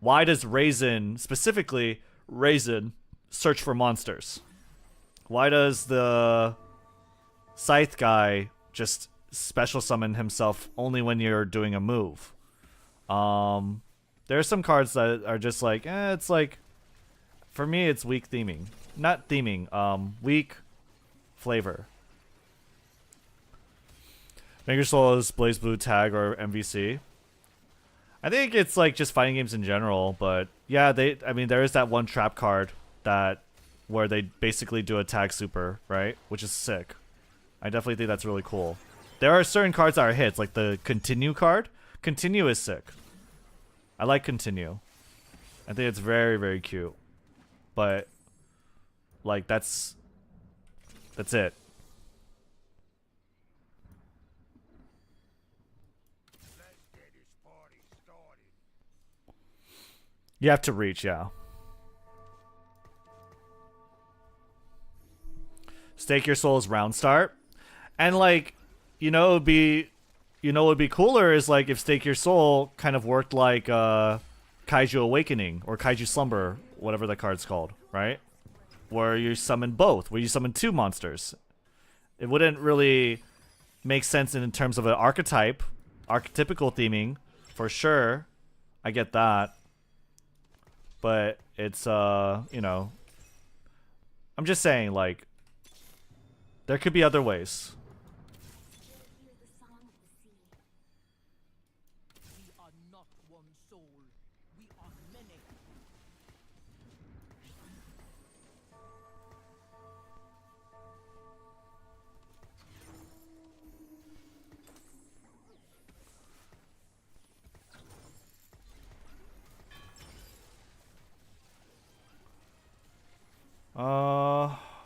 why does Raisin, specifically Raisin, search for monsters? Why does the Scythe guy just special summon himself only when you're doing a move? There are some cards that are just like, it's like, for me, it's weak theming. Not theming, weak flavor. Vanquish Soul is Blaze Blue Tag or MVC. I think it's like just fighting games in general, but yeah, I mean, there is that one trap card where they basically do a tag super, right? Which is sick. I definitely think that's really cool. There are certain cards that are hits, like the Continue card. Continue is sick. I like Continue. I think it's very, very cute. But, like, that's it. You have to reach, yeah. Stake Your Soul's round start. And, like, what would be cooler is, like, if Stake Your Soul kind of worked like Kaiju Awakening or Kaiju Slumber, whatever the card's called, right? Where you summon both, where you summon two monsters. It wouldn't really make sense in terms of an archetypical theming, for sure. I get that. But it's, I'm just saying, like, there could be other ways.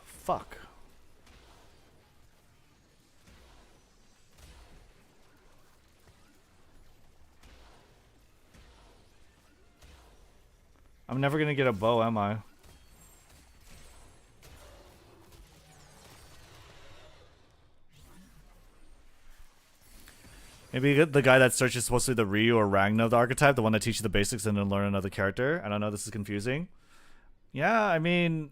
Fuck. I'm never gonna get a bow, am I? Maybe the guy that searches is supposed to be the Ryu or Ragna of the archetype, the one that teaches the basics and then learn another character. I don't know, this is confusing. Yeah, I mean,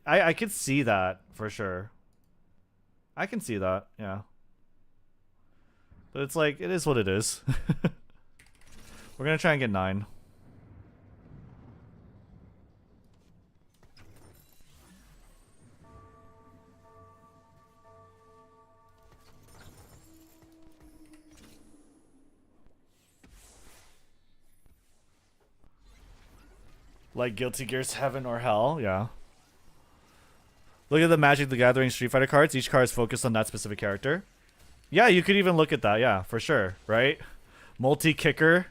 I could see that, for sure. I can see that, yeah. But it's like, it is what it is. We're gonna try and get 9. Like Guilty Gear's Heaven or Hell, yeah. Look at the Magic the Gathering Street Fighter cards. Each card is focused on that specific character. Yeah, you could even look at that, yeah, for sure, right? Multi-kicker.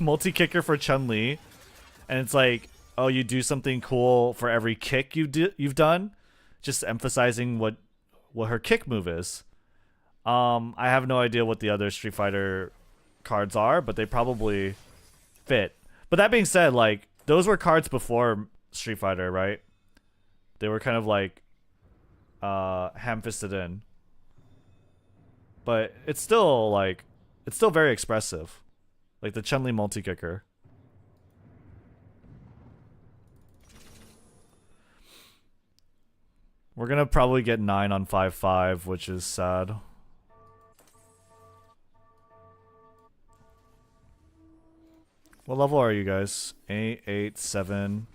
Multi-kicker for Chun-Li. And it's like, oh, you do something cool for every kick you've done. Just emphasizing what her kick move is. I have no idea what the other Street Fighter cards are, but they probably fit. But that being said, like, those were cards before Street Fighter, right? They were kind of like ham-fisted in. but it's still like, it's still very expressive. Like the Chun-Li multi-kicker. We're gonna probably get 9 on 5-5, which is sad. What level are you guys? 8, 8, 7.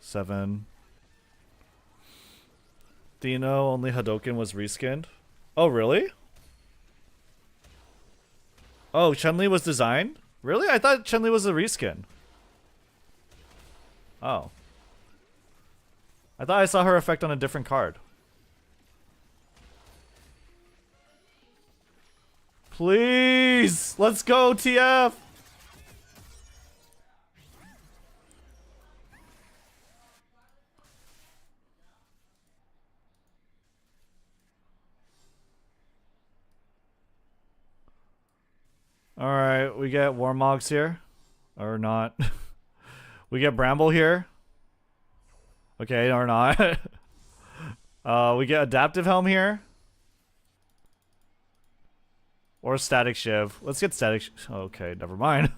7. Do you know only Hadoken was reskinned? Oh, really? Oh, Chun-Li was designed? Really? I thought Chun-Li was a reskin. Oh. I thought I saw her effect on a different card. Please! Let's go, TF! Alright, we get Warmogs here. Or not. We get Bramble here. Okay, or not. We get Adaptive Helm here. Or Static Shiv. Let's get Static Okay, never mind.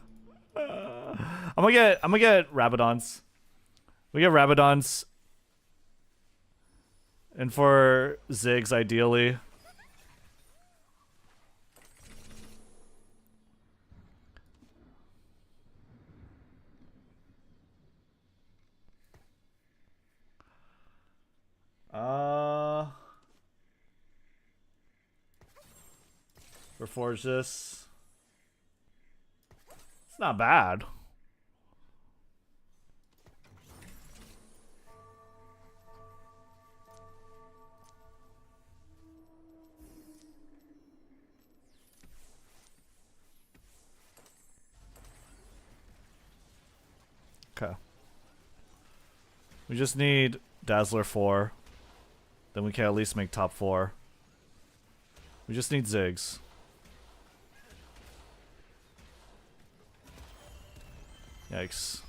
I'm gonna get Rabadons. We get Rabadons. And for Ziggs, ideally. Reforge this. It's not bad. Okay. We just need Dazzler 4. Then we can at least make top 4. We just need Ziggs. Yikes.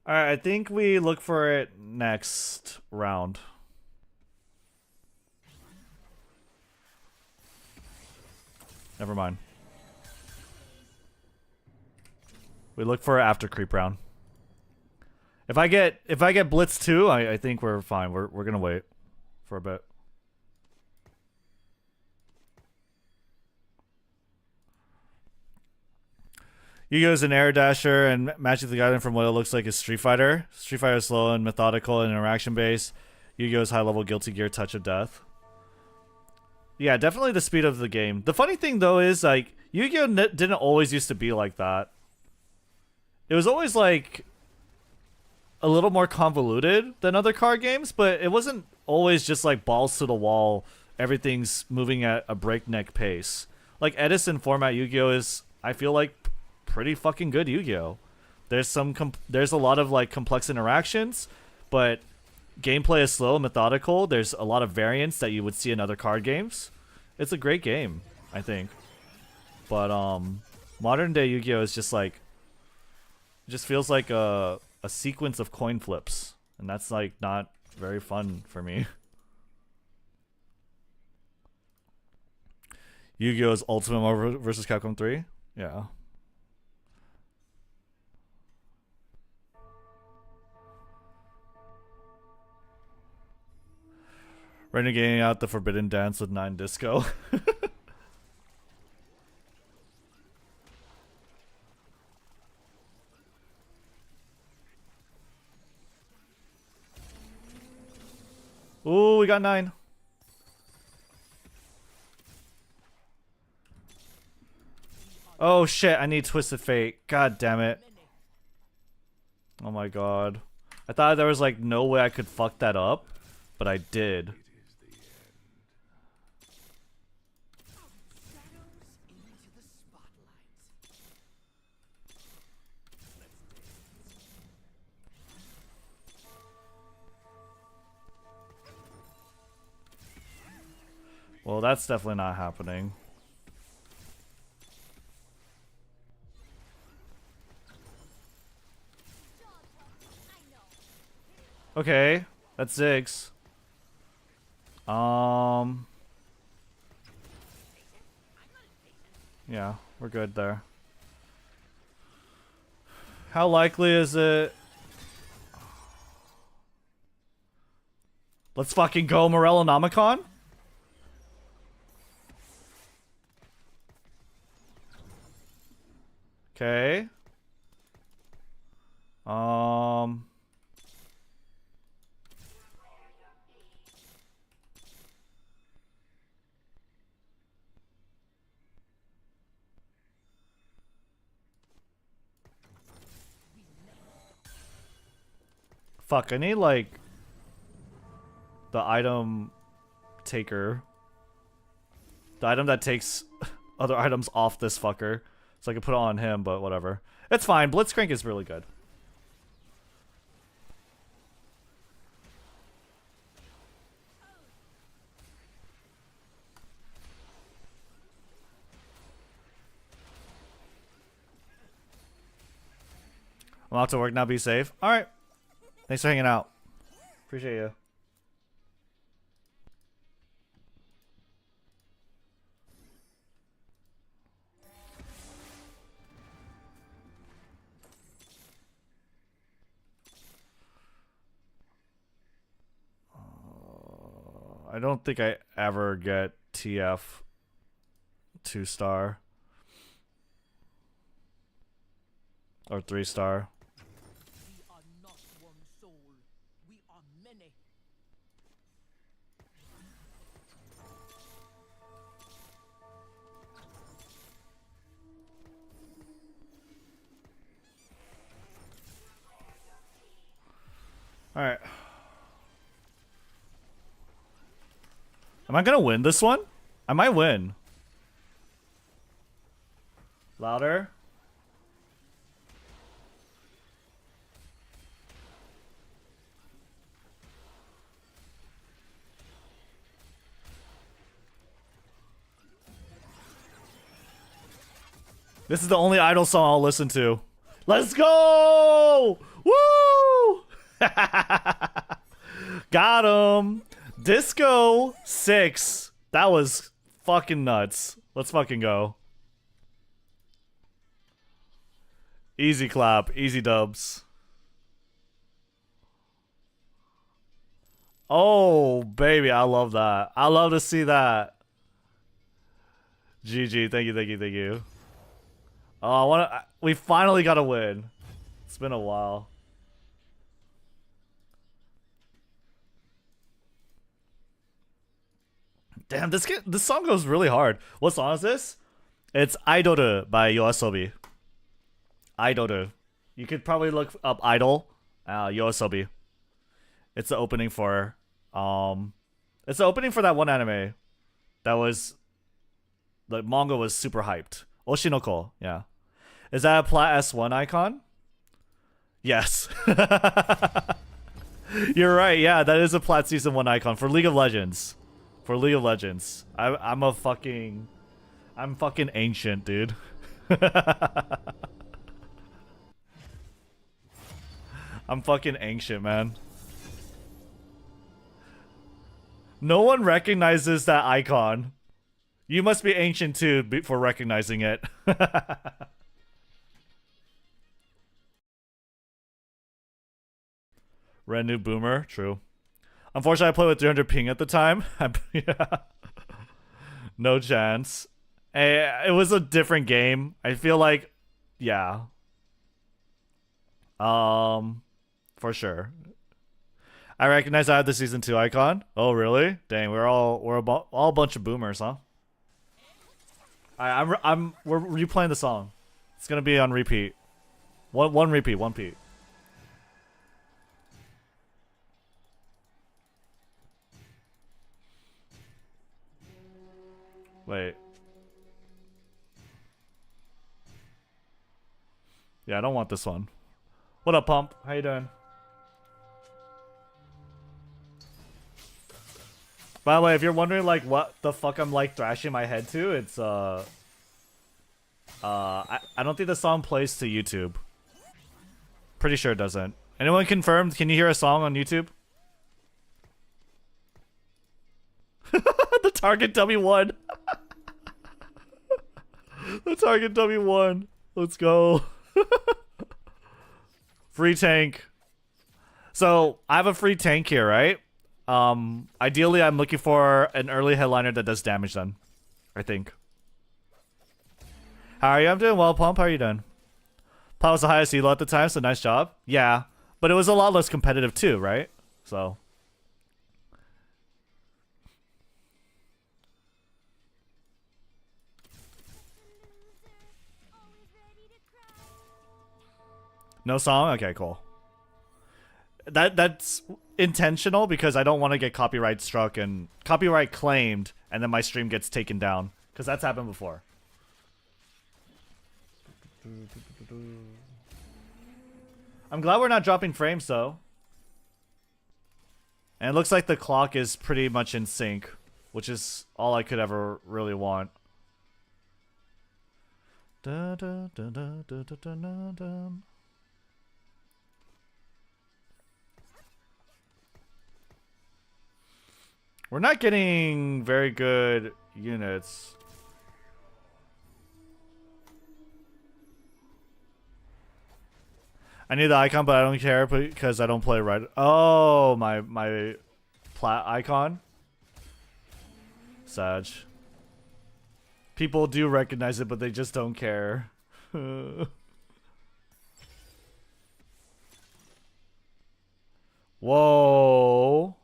Alright, I think we look for it next round. Never mind. We look for it after creep round. If I get Blitz 2, I think we're fine. We're gonna wait for a bit. Yugioh's an air dasher, and Magic the Gathering, from what it looks like, is Street Fighter. Street Fighter is slow and methodical and interaction based. Yugioh's high level Guilty Gear Touch of Death. Yeah, definitely the speed of the game. The funny thing though is like Yu-Gi-Oh didn't always used to be like that. It was always like a little more convoluted than other card games, but it wasn't always just like balls to the wall. Everything's moving at a breakneck pace. Like Edison format Yu-Gi-Oh is, I feel like, pretty fucking good Yu-Gi-Oh. There's a lot of like complex interactions, but gameplay is slow and methodical. There's a lot of variants that you would see in other card games. It's a great game, I think. But modern day Yu-Gi-Oh is just like, it just feels like a sequence of coin flips, and that's like not very fun for me. Yu-Gi-Oh's Ultimate Marvel vs. Capcom 3? Yeah. Renegading out the Forbidden Dance with 9 Disco. Ooh, we got 9. Oh shit, I need Twisted Fate. God damn it. Oh my god. I thought there was like no way I could fuck that up, but I did. Well, that's definitely not happening. Okay, that's Ziggs. Yeah, we're good there. How likely is it? Let's fucking go, Morellanomicon. Okay. Fuck, I need like the item taker. The item that takes other items off this fucker. So I can put it on him, but whatever. It's fine. Blitzcrank is really good. I'm out to work now. Be safe. Alright. Thanks for hanging out. Appreciate you. I don't think I ever get TF 2-star. Or 3-star. We are not one soul. We are many. Alright. Am I gonna win this one? I might win. Louder. This is the only Idol song I'll listen to. Let's go! Woo! Got him. Disco 6. That was fucking nuts. Let's fucking go. Easy clap. Easy dubs. Oh, baby. I love that. I love to see that. GG. Thank you, thank you, thank you. Oh, we finally got a win. It's been a while. Damn, this song goes really hard. What song is this? It's Idoru by Yoasobi. Idoru. You could probably look up Idol, Yoasobi. It's the opening for it's the opening for that one anime that was the manga was super hyped. Oshinoko, yeah. Is that a Plat S1 icon? Yes. You're right, yeah, that is a Plat Season 1 icon for League of Legends. For League of Legends. I'm fucking ancient, dude. I'm fucking ancient, man. No one recognizes that icon. You must be ancient too for recognizing it. Rednu boomer, true. Unfortunately, I played with 300 ping at the time. Yeah. No chance. It was a different game. I feel like, yeah. For sure. I recognize I have the season 2 icon. Oh, really? Dang, we're all a bunch of boomers, huh? We're replaying the song. It's gonna be on repeat. One repeat. Wait. Yeah, I don't want this one. What up, Pump? How you doing? By the way, if you're wondering like what the fuck I'm like thrashing my head to, it's I don't think the song plays to YouTube. Pretty sure it doesn't. Anyone confirmed? Can you hear a song on YouTube? The target dummy won. The target dummy won. Let's go. Free tank. So I have a free tank here, right? Ideally I'm looking for an early headliner that does damage then. I think. How are you? I'm doing well, Pump. How are you doing? Pump was the highest elo at the time, so nice job. Yeah. But it was a lot less competitive too, right? So. No song? Okay, cool. That's intentional because I don't want to get copyright struck and copyright claimed and then my stream gets taken down. Because that's happened before. I'm glad we're not dropping frames though. And it looks like the clock is pretty much in sync, which is all I could ever really want. Da, da, da, da, da, da, da, da, da. We're not getting very good units. I need the icon, but I don't care because I don't play right. Oh, my plat icon. Sag. People do recognize it, but they just don't care. Whoa.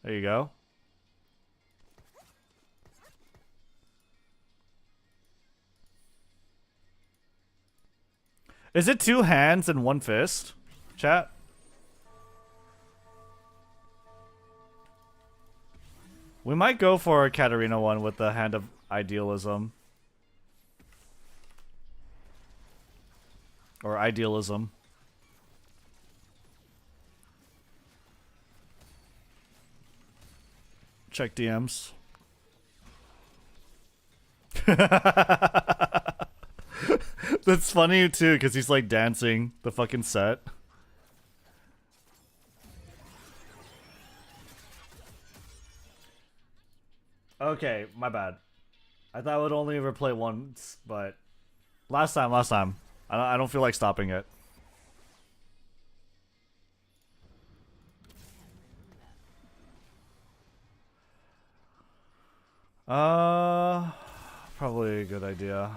There you go. Is it 2 hands and 1 fist? Chat? We might go for a Katarina one with the Hand of Idealism. Or Idealism. Check DMs. That's funny too, because he's like dancing the fucking set. Okay, my bad. I thought I would only ever play once, but last time. I don't feel like stopping it. Probably a good idea.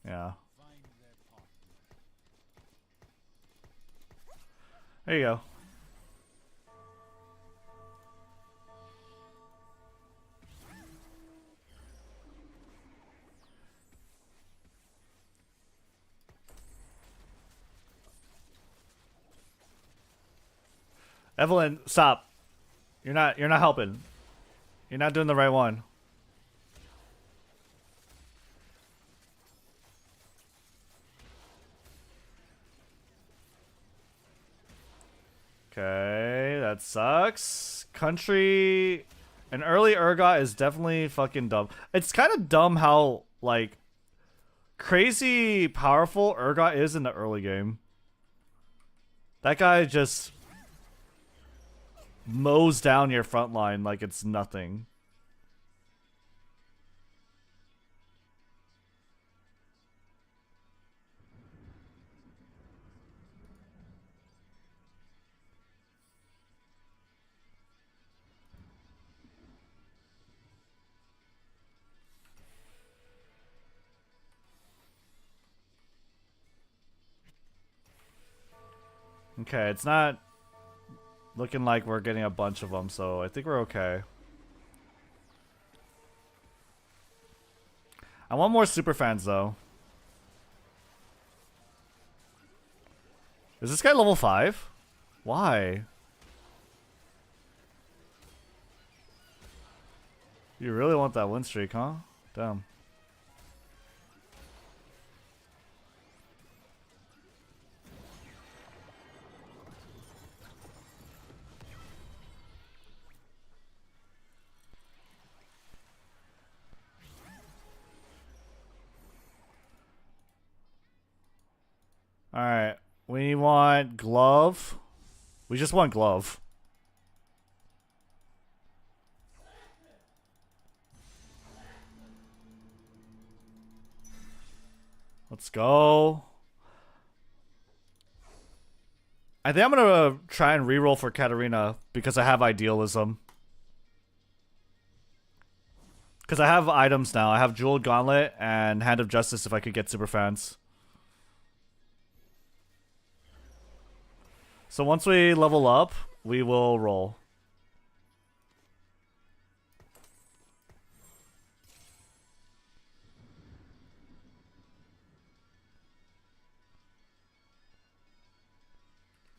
Yeah. There you go. Evelyn, stop. You're not helping. You're not doing the right one. Okay, that sucks. Country, an early Urgot is definitely fucking dumb. It's kind of dumb how, like, crazy powerful Urgot is in the early game. That guy just mows down your front line like it's nothing. Okay, it's not looking like we're getting a bunch of them, so I think we're okay. I want more super fans, though. Is this guy level 5? Why? You really want that win streak, huh? Damn. Alright. We want glove. We just want glove. Let's go. I think I'm gonna try and reroll for Katarina because I have idealism. Because I have items now. I have Jeweled Gauntlet and Hand of Justice if I could get super fans. So once we level up, we will roll.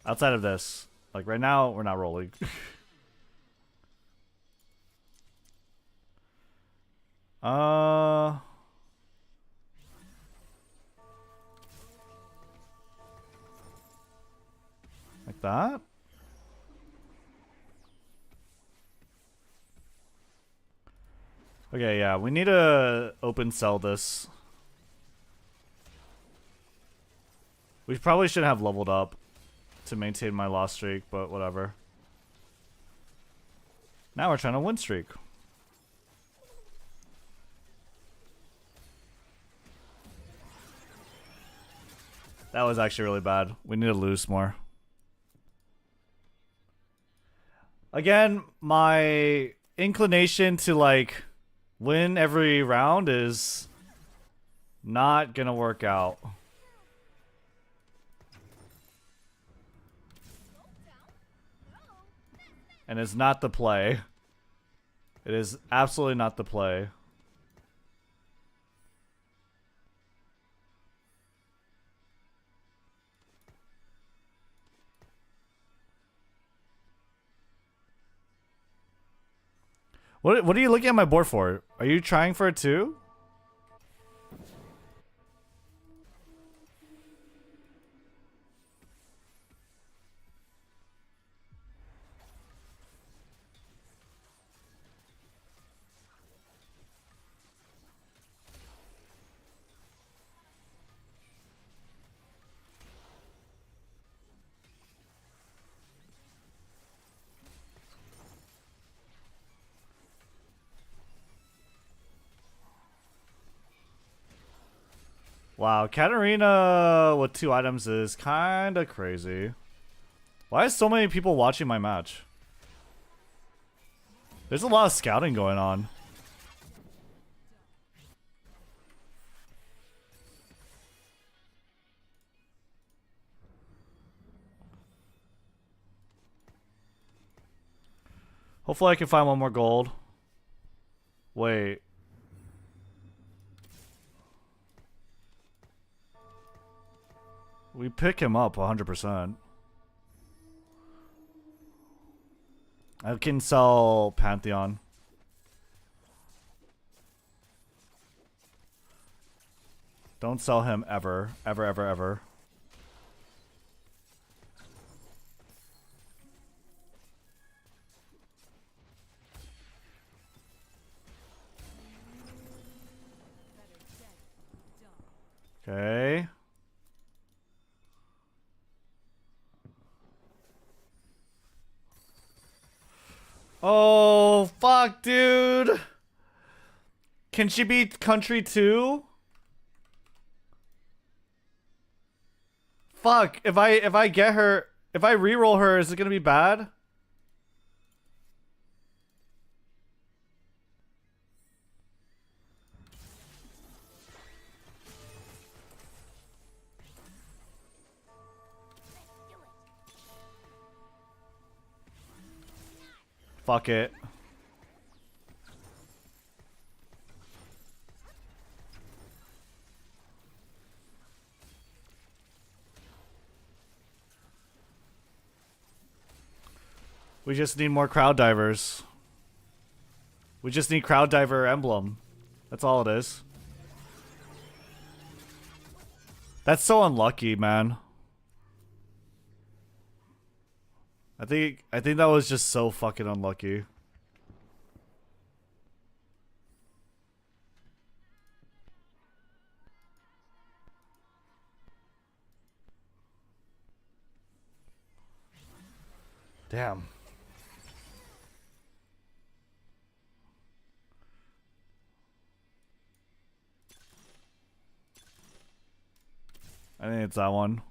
Outside of this, like right now, we're not rolling. Like that? Okay, yeah, we need to open sell this. We probably should have leveled up to maintain my loss streak, but whatever. Now we're trying to win streak. That was actually really bad. We need to lose more. Again, my inclination to like win every round is not gonna work out. And it's not the play. It is absolutely not the play. What are you looking at my board for? Are you trying for it too? Wow, Katarina with 2 items is kinda crazy. Why is so many people watching my match? There's a lot of scouting going on. Hopefully I can find one more gold. Wait. We pick him up 100%. I can sell Pantheon. Don't sell him ever. Ever, ever, ever. Okay. Oh, fuck, dude. Can she be country too? Fuck, if I get her, if I reroll her, is it gonna be bad? Fuck it. We just need more crowd divers. We just need crowd diver emblem. That's all it is. That's so unlucky, man. I think that was just so fucking unlucky. Damn. I think it's that one.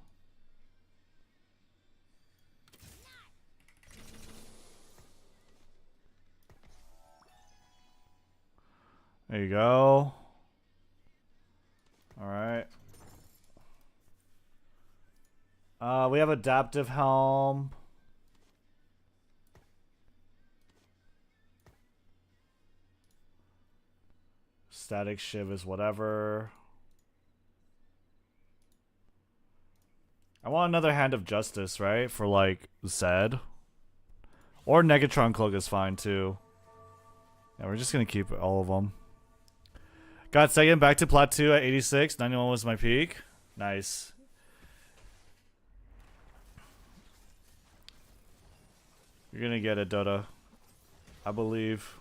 There you go. All right. We have adaptive helm. Static shiv is whatever. I want another hand of justice, right? For like Zed. Or Negatron cloak is fine too. Yeah, we're just gonna keep all of them. Got second back to plat 2 at 86. 91 was my peak. Nice. You're gonna get it, Dota. I believe.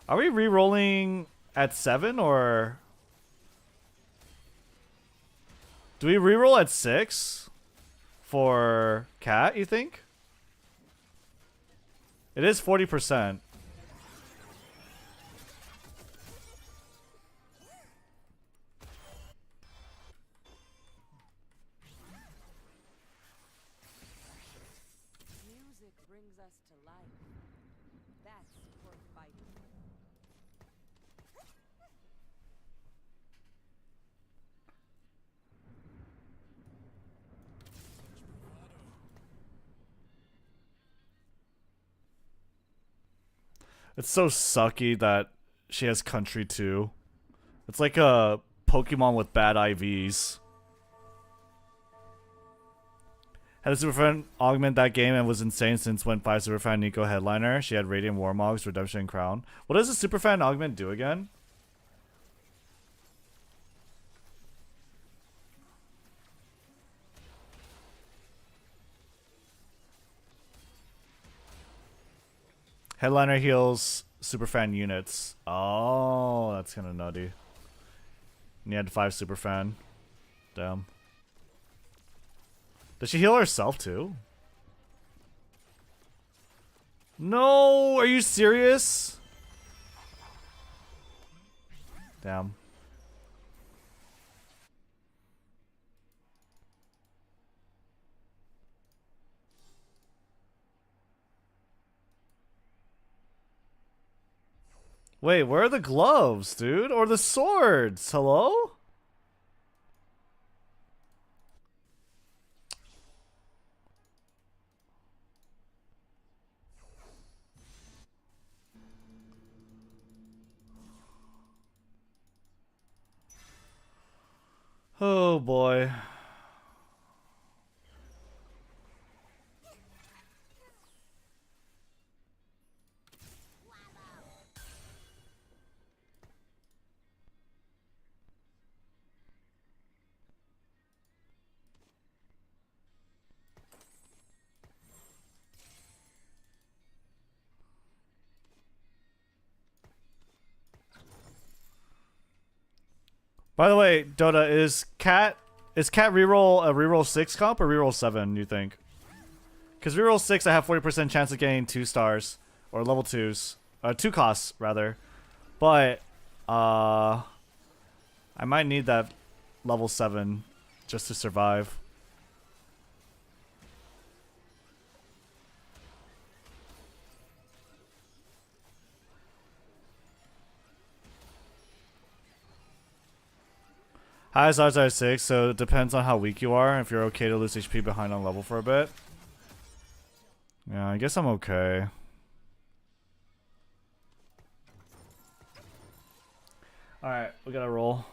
Are we re-rolling at 7 or do we re-roll at 6 for Cat, you think? It is 40%. Music brings us to life. That's worth fighting. It's so sucky that she has country too. It's like a Pokemon with bad IVs. Had a Superfan augment that game and was insane since when 5 Superfan Nico headliner. She had Radiant Warmogs, Redemption, and Crown. What does a Superfan augment do again? Headliner heals Superfan units. Oh, that's kind of nutty. And you had 5 Superfan. Damn. Does she heal herself too? No, are you serious? Damn. Wait, where are the gloves, dude? Or the swords? Hello? Oh boy. By the way, Dota, is Cat reroll a reroll 6 comp or reroll 7, you think? Because reroll 6 I have 40% chance of getting 2 stars. Or level 2s. 2 costs, rather. But I might need that level 7 just to survive. Highest odds are 6, so it depends on how weak you are. If you're okay to lose HP behind on level for a bit. Yeah, I guess I'm okay. Alright, we gotta roll.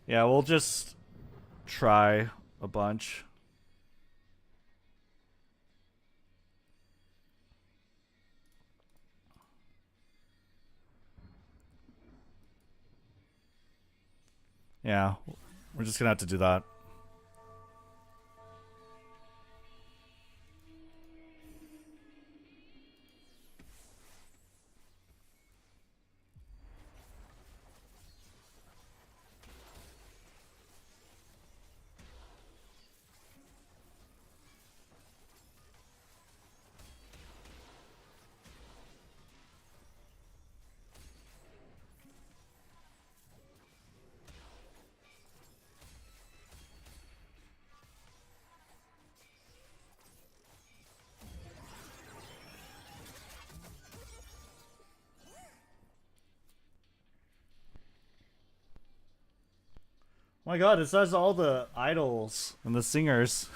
Yeah, we'll just try a bunch. Yeah, we're just gonna have to do that. Oh my god, it says all the idols and the singers.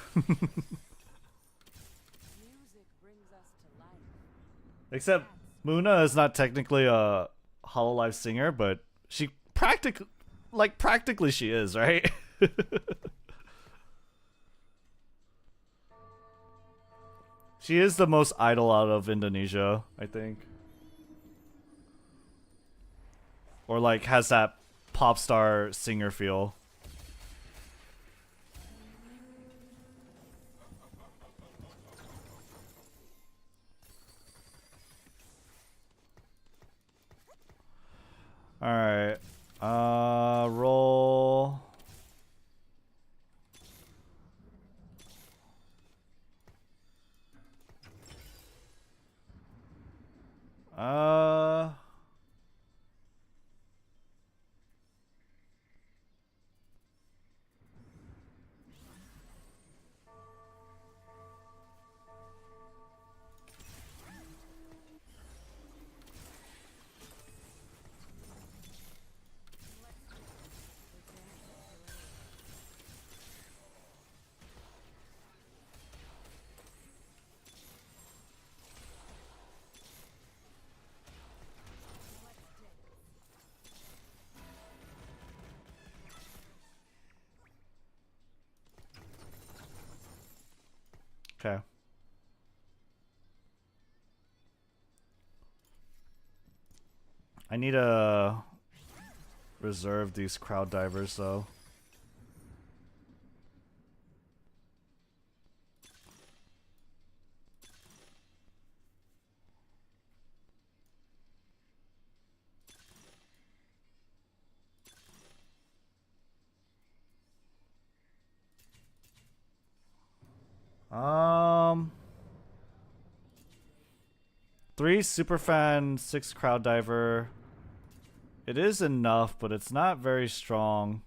Except Muna is not technically a Hololive singer, but she practically she is, right? She is the most idol out of Indonesia, I think. Or like has that pop star singer feel. Alright. Roll. Okay. I need to reserve these crowd divers though. Um, 3 superfan, 6 crowd diver. It is enough, but it's not very strong.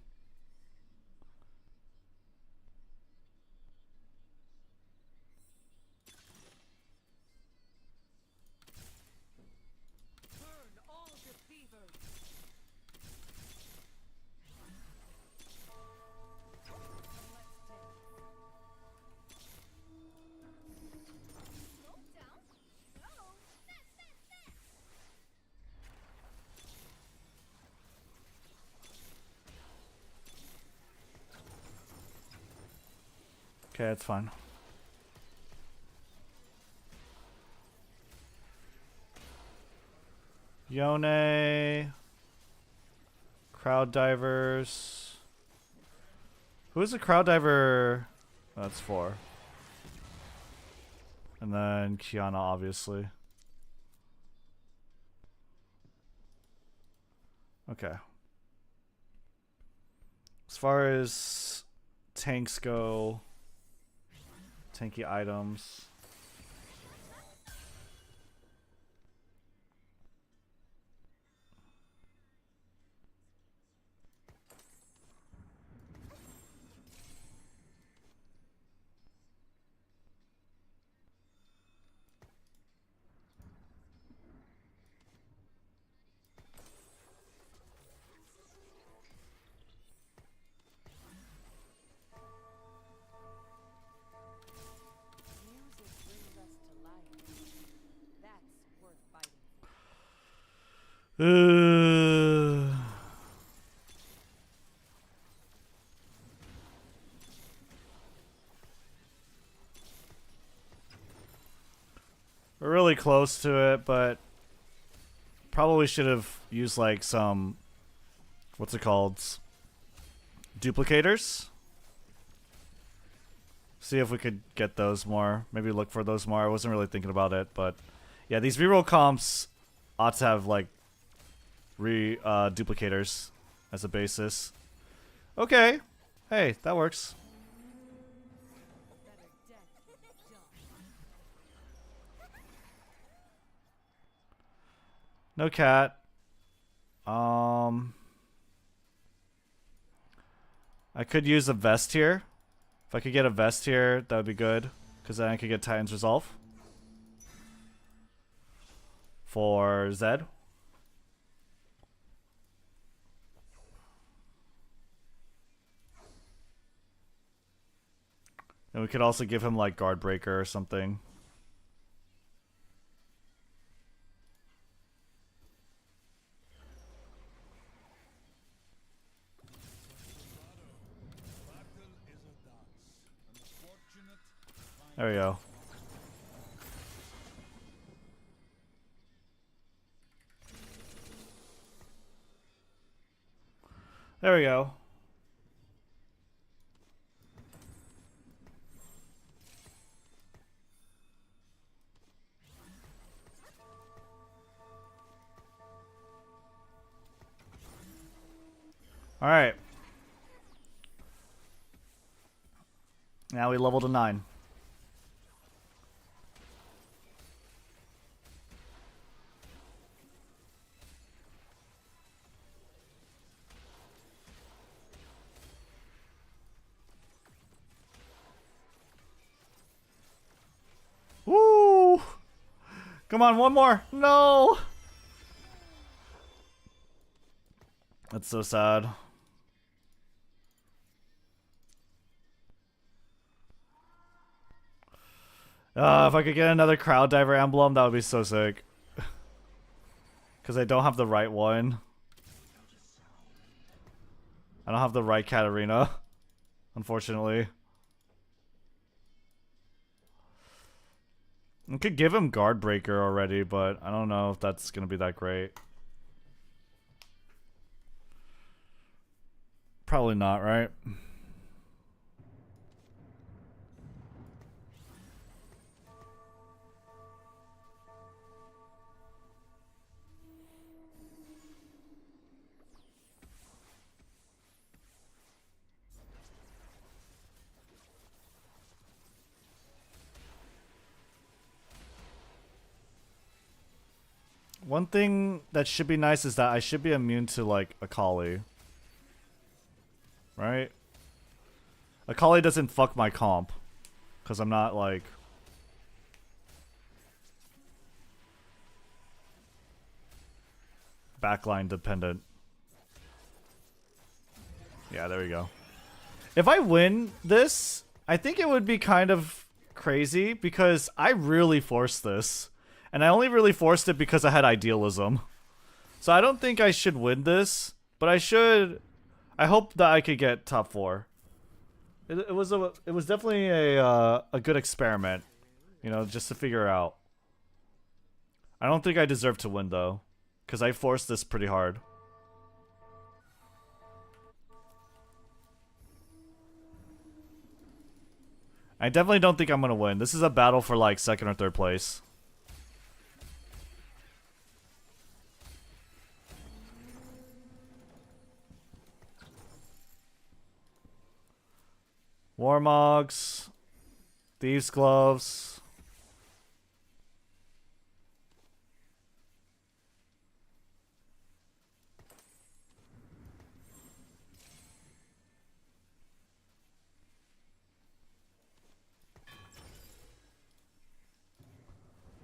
Okay, it's fine. Yone. Crowd divers. Who is a crowd diver? That's 4. And then Kiana, obviously. Okay. As far as tanks go, tanky items. really close to it, but probably should have used like some, what's it called? Duplicators. See if we could get those more. Maybe look for those more. I wasn't really thinking about it, but yeah, these reroll comps ought to have like duplicators as a basis. Okay. Hey, that works. No cat. I could use a vest here. If I could get a vest here, that would be good. Because then I could get Titan's Resolve. For Zed. And we could also give him like Guard Breaker or something. There we go. There we go. All right. Now we leveled to 9. Woo! Come on, one more. No. That's so sad. If I could get another Crowd Diver emblem, that would be so sick. Because I don't have the right one. I don't have the right Katarina, unfortunately. I could give him Guard Breaker already, but I don't know if that's going to be that great. Probably not, right? One thing that should be nice is that I should be immune to, like, Akali. Right? Akali doesn't fuck my comp. Because I'm not, like... backline dependent. Yeah, there we go. If I win this, I think it would be kind of crazy because I really forced this. And I only really forced it because I had idealism. So I don't think I should win this, but I should... I hope that I could get top 4. It was definitely a good experiment, you know, just to figure out. I don't think I deserve to win though, because I forced this pretty hard. I definitely don't think I'm gonna win. This is a battle for like 2nd or 3rd place. Warmogs, Thieves' Gloves.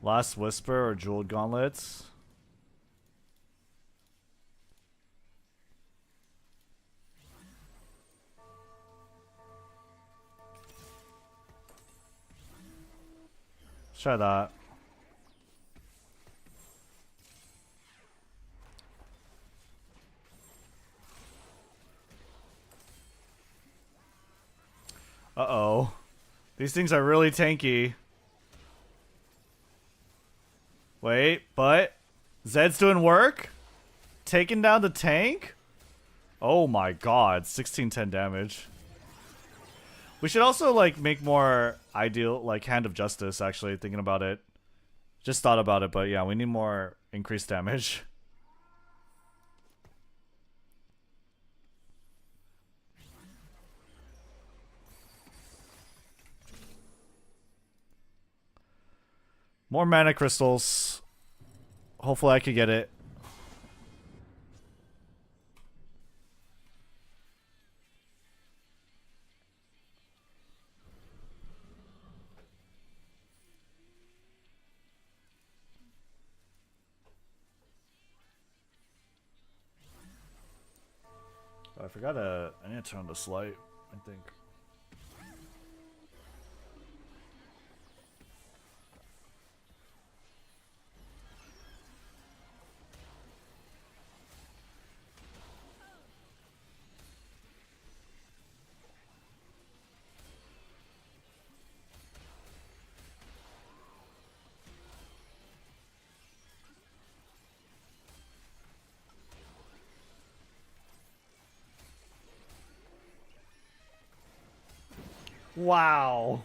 Last Whisper or Jeweled Gauntlets. Let's try that. Uh-oh. These things are really tanky. Wait, but Zed's doing work? Taking down the tank? Oh my god, 1610 damage. We should also like make more ideal like Hand of Justice actually, thinking about it. Just thought about it, but yeah, we need more increased damage. More mana crystals. Hopefully I could get it. Oh, I forgot I need to turn on the light, I think. Wow.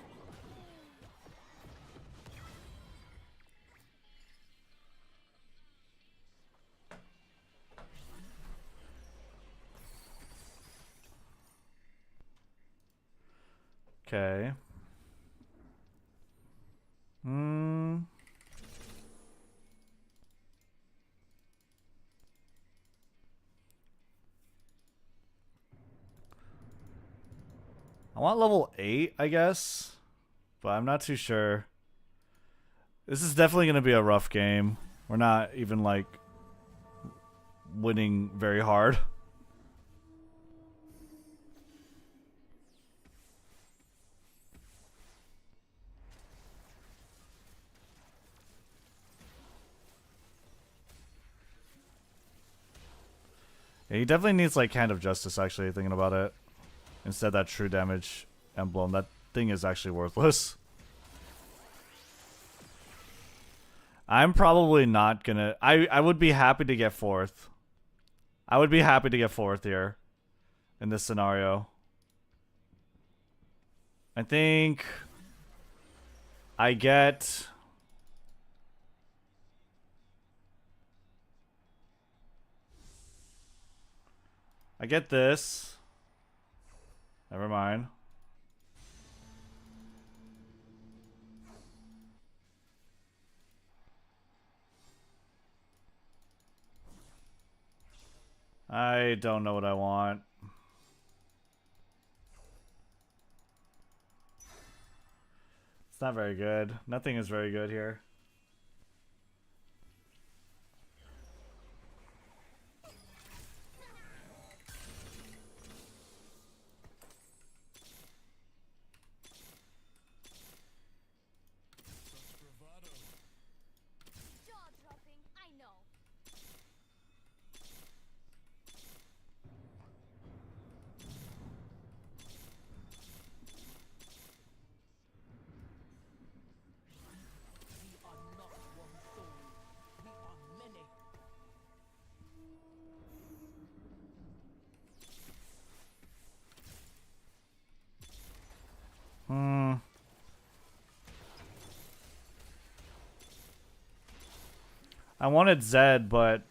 Okay. I want level 8, I guess. But I'm not too sure. This is definitely going to be a rough game. We're not even, like, winning very hard. Yeah, he definitely needs, like, Hand of Justice, actually, thinking about it. Instead of that true damage emblem. That thing is actually worthless. I'm probably not gonna... I would be happy to get 4th. I would be happy to get 4th here. In this scenario. I think... I get... I get this. Never mind. I don't know what I want. It's not very good. Nothing is very good here. Jaw-dropping, I know. We are not one soul. We are many. I wanted Zed, but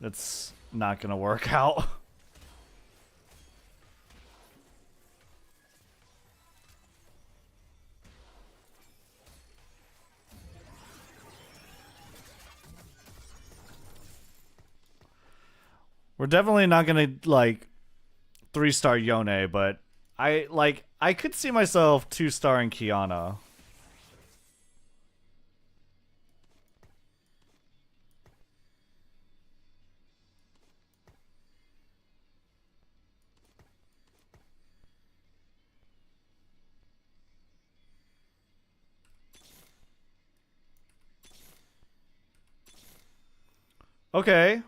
it's not gonna work out. We're definitely not gonna like 3-star Yone, but I could see myself 2-starring Kiana. Okay.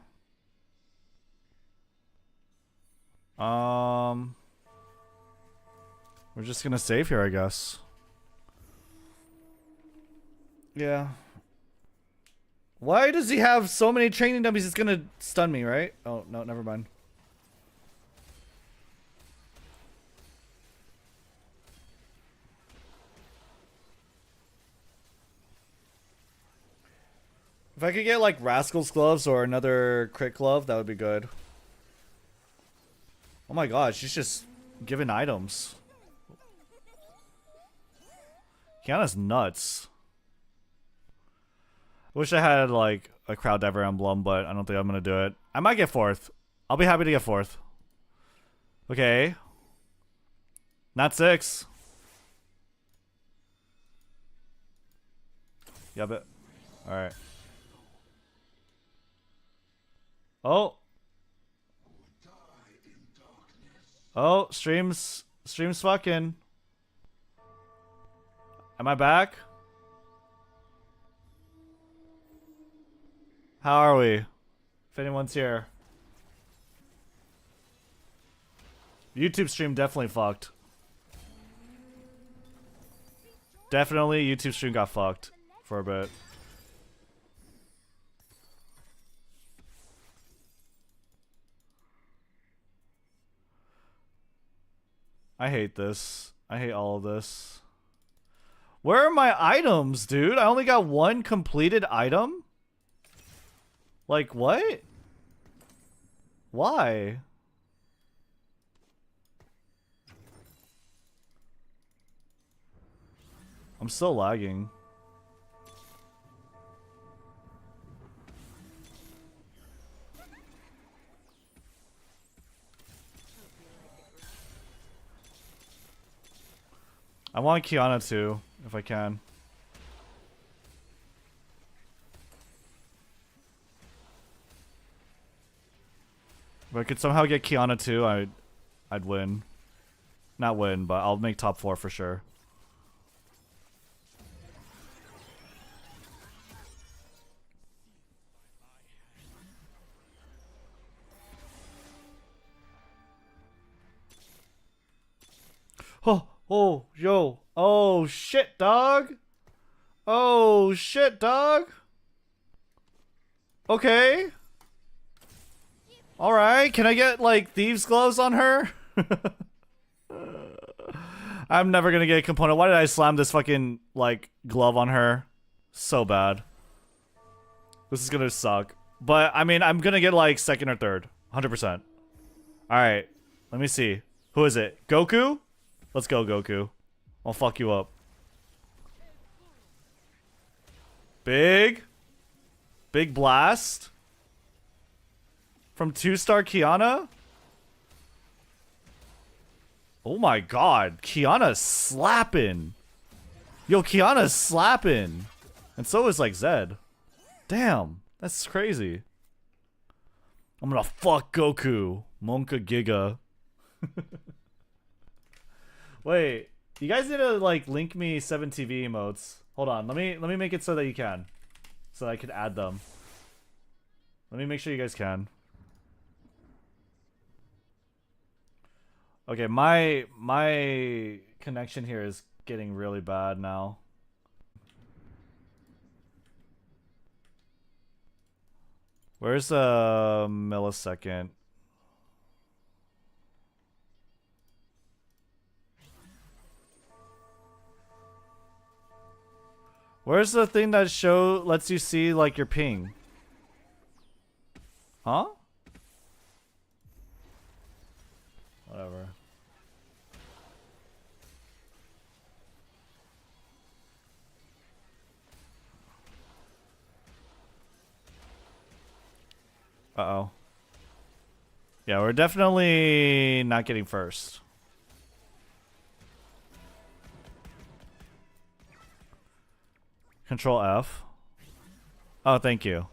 We're just gonna save here, I guess. Yeah. Why does he have so many training dummies? It's gonna stun me, right? Oh, no, never mind. If I could get like Rascal's gloves or another crit glove, that would be good. Oh my god, she's just giving items. Kiana's nuts. Wish I had like a crowd diver emblem, but I don't think I'm gonna do it. I might get fourth. I'll be happy to get fourth. Okay. Not 6. Yeah, but alright. Oh. Oh, streams fucking. Am I back? How are we? If anyone's here. YouTube stream definitely fucked. Definitely YouTube stream got fucked for a bit. I hate this. I hate all of this. Where are my items, dude? I only got one completed item? Like, what? Why? I'm still lagging. I want Kiana too, if I can. If I could somehow get Kiana too, I'd win. Not win, but I'll make top 4 for sure. Oh, yo. Oh, shit, dog. Oh, shit, dog. Okay. Alright, can I get, like, thieves' gloves on her? I'm never gonna get a component. Why did I slam this fucking, like, glove on her? So bad. This is gonna suck. But, I mean, I'm gonna get, like, 2nd or 3rd. 100%. Alright, let me see. Who is it? Goku? Let's go, Goku. I'll fuck you up. Big blast. From 2-star Kiana? Oh my god. Kiana's slapping. Yo, Kiana's slapping. And so is like Zed. Damn. That's crazy. I'm gonna fuck Goku. Monka Giga. Wait, you guys need to like link me 7TV emotes. Hold on, let me make it so that you can. So that I can add them. Let me make sure you guys can. Okay, my connection here is getting really bad now. Where's a millisecond? Where's the thing that lets you see like your ping? Huh? Whatever. Uh-oh. Yeah, we're definitely not getting first. Control F. Oh, thank you.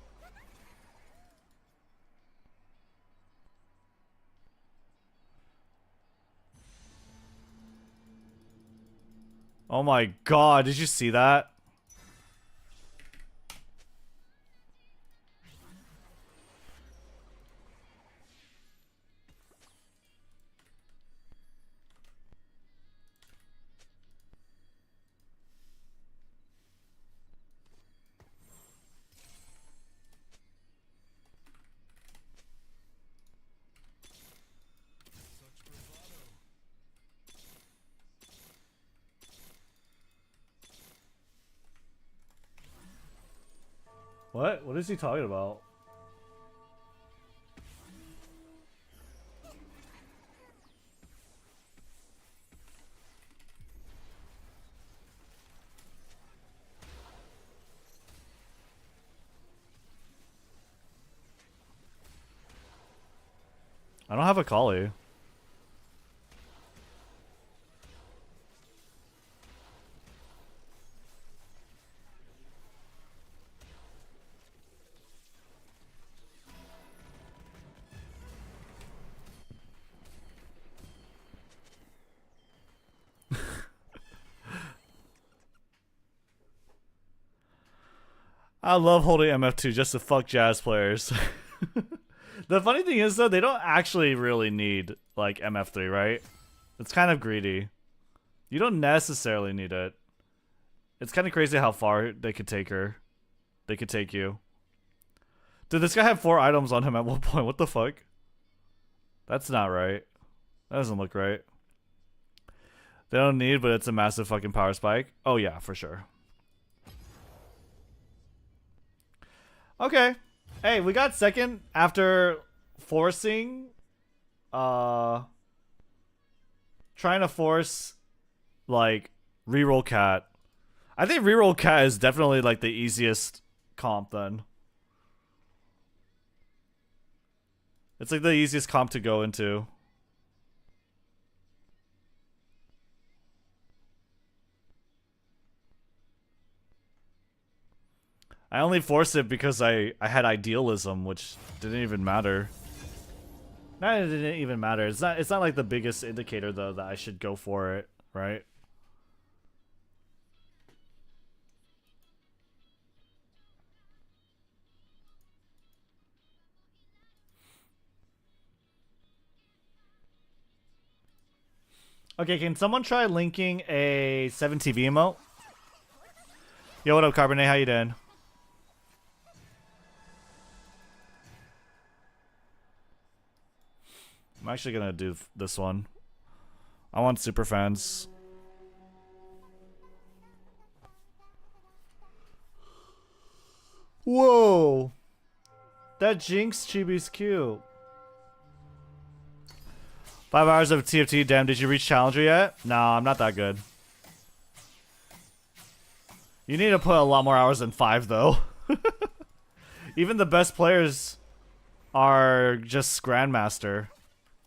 Oh my god, did you see that? What? What is he talking about? I don't have a collie. I love holding MF2 just to fuck jazz players. The funny thing is, though, they don't actually really need, like, MF3, right? It's kind of greedy. You don't necessarily need it. It's kind of crazy how far they could take her. They could take you. Dude, this guy had 4 items on him at one point. What the fuck? That's not right. That doesn't look right. They don't need, but it's a massive fucking power spike. Oh, yeah, for sure. Okay. Hey, we got second after forcing, trying to force, like, reroll cat. I think reroll cat is definitely, like, the easiest comp, then. It's, like, the easiest comp to go into. I only forced it because I had idealism, which didn't even matter. No, it didn't even matter. It's not like the biggest indicator though that I should go for it, right? Okay, can someone try linking a 7TV emote? Yo, what up, Carbonate? How you doing? I'm actually gonna do this one. I want super fans. Whoa! That Jinx chibi's cute. 5 hours of TFT. Damn, did you reach Challenger yet? No, I'm not that good. You need to put a lot more hours than 5, though. Even the best players are just Grandmaster.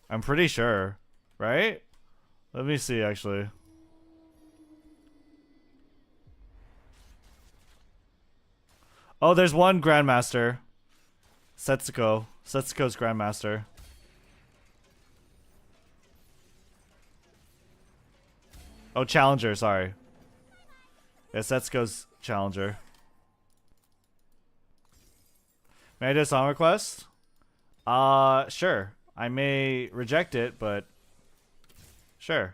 I'm pretty sure, right? Let me see, actually. Oh, there's one Grandmaster. Setsuko. Setsuko's Grandmaster. Oh, Challenger, sorry. Yeah, Setsuko's Challenger. May I do a song request? Sure. I may reject it, but sure.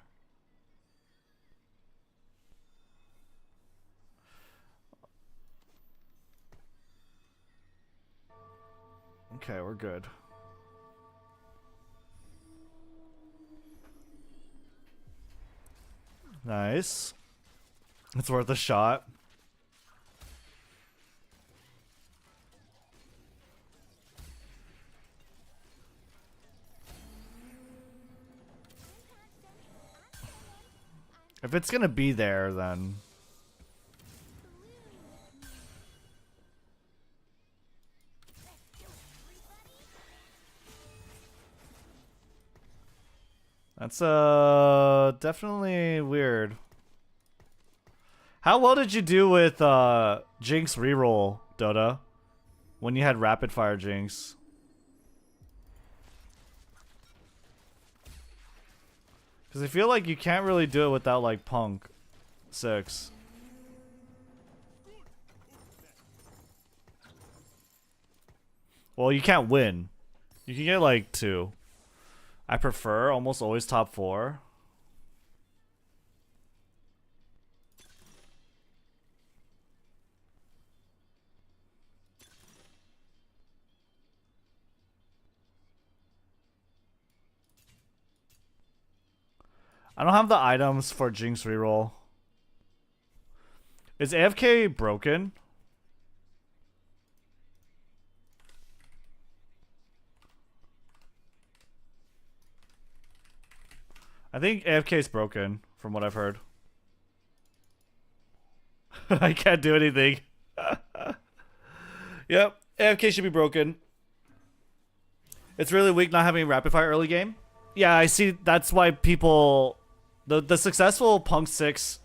Okay, we're good. Nice. It's worth a shot. If it's gonna be there, then... That's, definitely weird. How well did you do with, Jinx reroll, Dota? When you had rapid fire Jinx? Because I feel like you can't really do it without, like, Punk 6. Well, you can't win. You can get, like, 2. I prefer almost always top 4. I don't have the items for Jinx reroll. Is AFK broken? I think AFK is broken, from what I've heard. I can't do anything. Yep, AFK should be broken. It's really weak not having rapid fire early game. Yeah, I see. That's why people, the successful Punk 6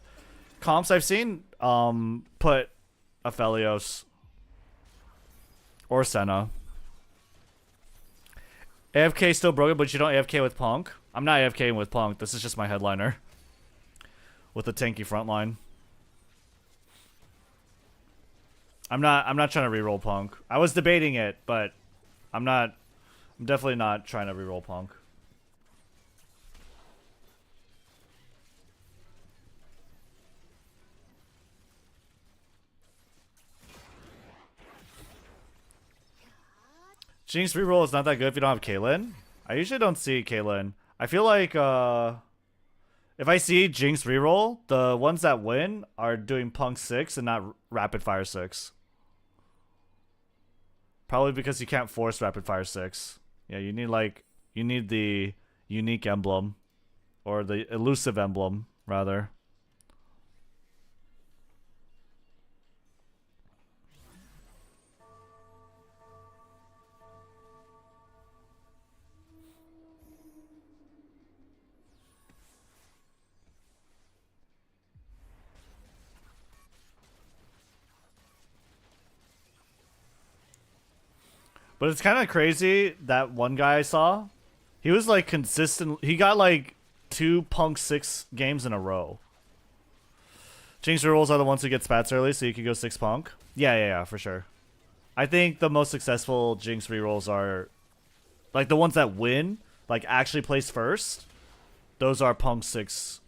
comps I've seen, put Aphelios or Senna. AFK still broken, but you don't AFK with Punk. I'm not AFKing with Punk. This is just my headliner with a tanky front line. I'm not trying to reroll Punk. I was debating it, but I'm definitely not trying to reroll Punk. Jinx reroll is not that good if you don't have Caitlyn. I usually don't see Caitlyn. I feel like if I see Jinx reroll, the ones that win are doing Punk 6 and not Rapid Fire 6. Probably because you can't force Rapid Fire 6. Yeah, you need the unique emblem. Or the elusive emblem, rather. But it's kind of crazy that one guy I saw, he was like consistent. He got like 2 Punk 6 games in a row. Jinx rerolls are the ones who get spats early, so you can go 6 Punk. Yeah, for sure. I think the most successful Jinx rerolls are like the ones that win, like actually place first. Those are Punk 6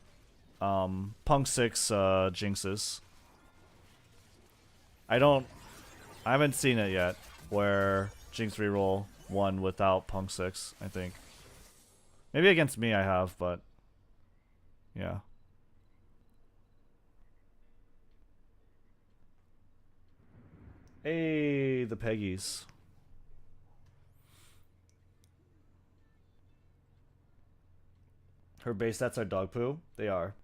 Jinxes. I haven't seen it yet where Jinx reroll won without Punk 6, I think. Maybe against me I have, but yeah. Hey, the Peggies. Her base stats are dog poo? They are.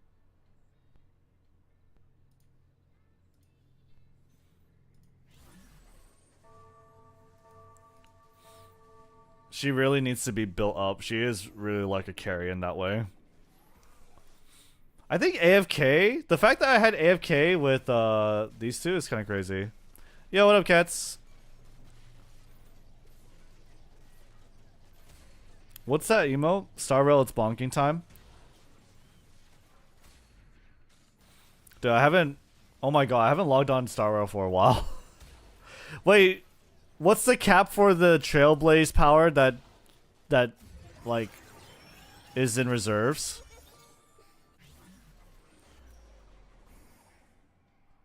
She really needs to be built up. She is really like a carry in that way. I think AFK, the fact that I had AFK with these two is kind of crazy. Yo, what up, cats? What's that emote? Star Rail, it's bonking time. Dude, oh my god, I haven't logged on Star Rail for a while. Wait. What's the cap for the Trailblaze power that like is in reserves?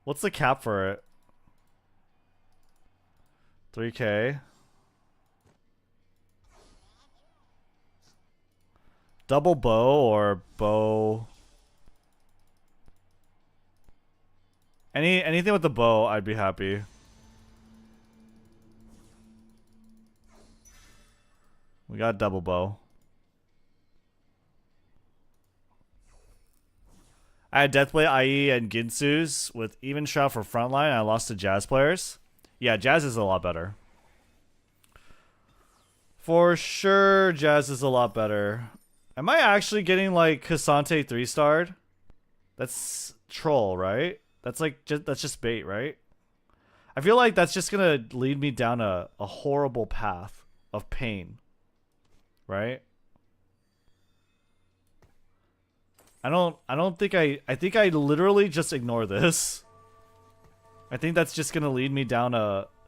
What's the cap for it? 3K. Double bow or bow? Anything with the bow, I'd be happy. We got double bow. I had Deathblade, IE, and Ginsu's with even shot for frontline. I lost to Jazz players. Yeah, Jazz is a lot better. For sure, Jazz is a lot better. Am I actually getting like Cassante 3-starred? That's troll, right? That's like that's just bait, right? I feel like that's just gonna lead me down a horrible path of pain. Right? I think I literally just ignore this. I think that's just gonna lead me down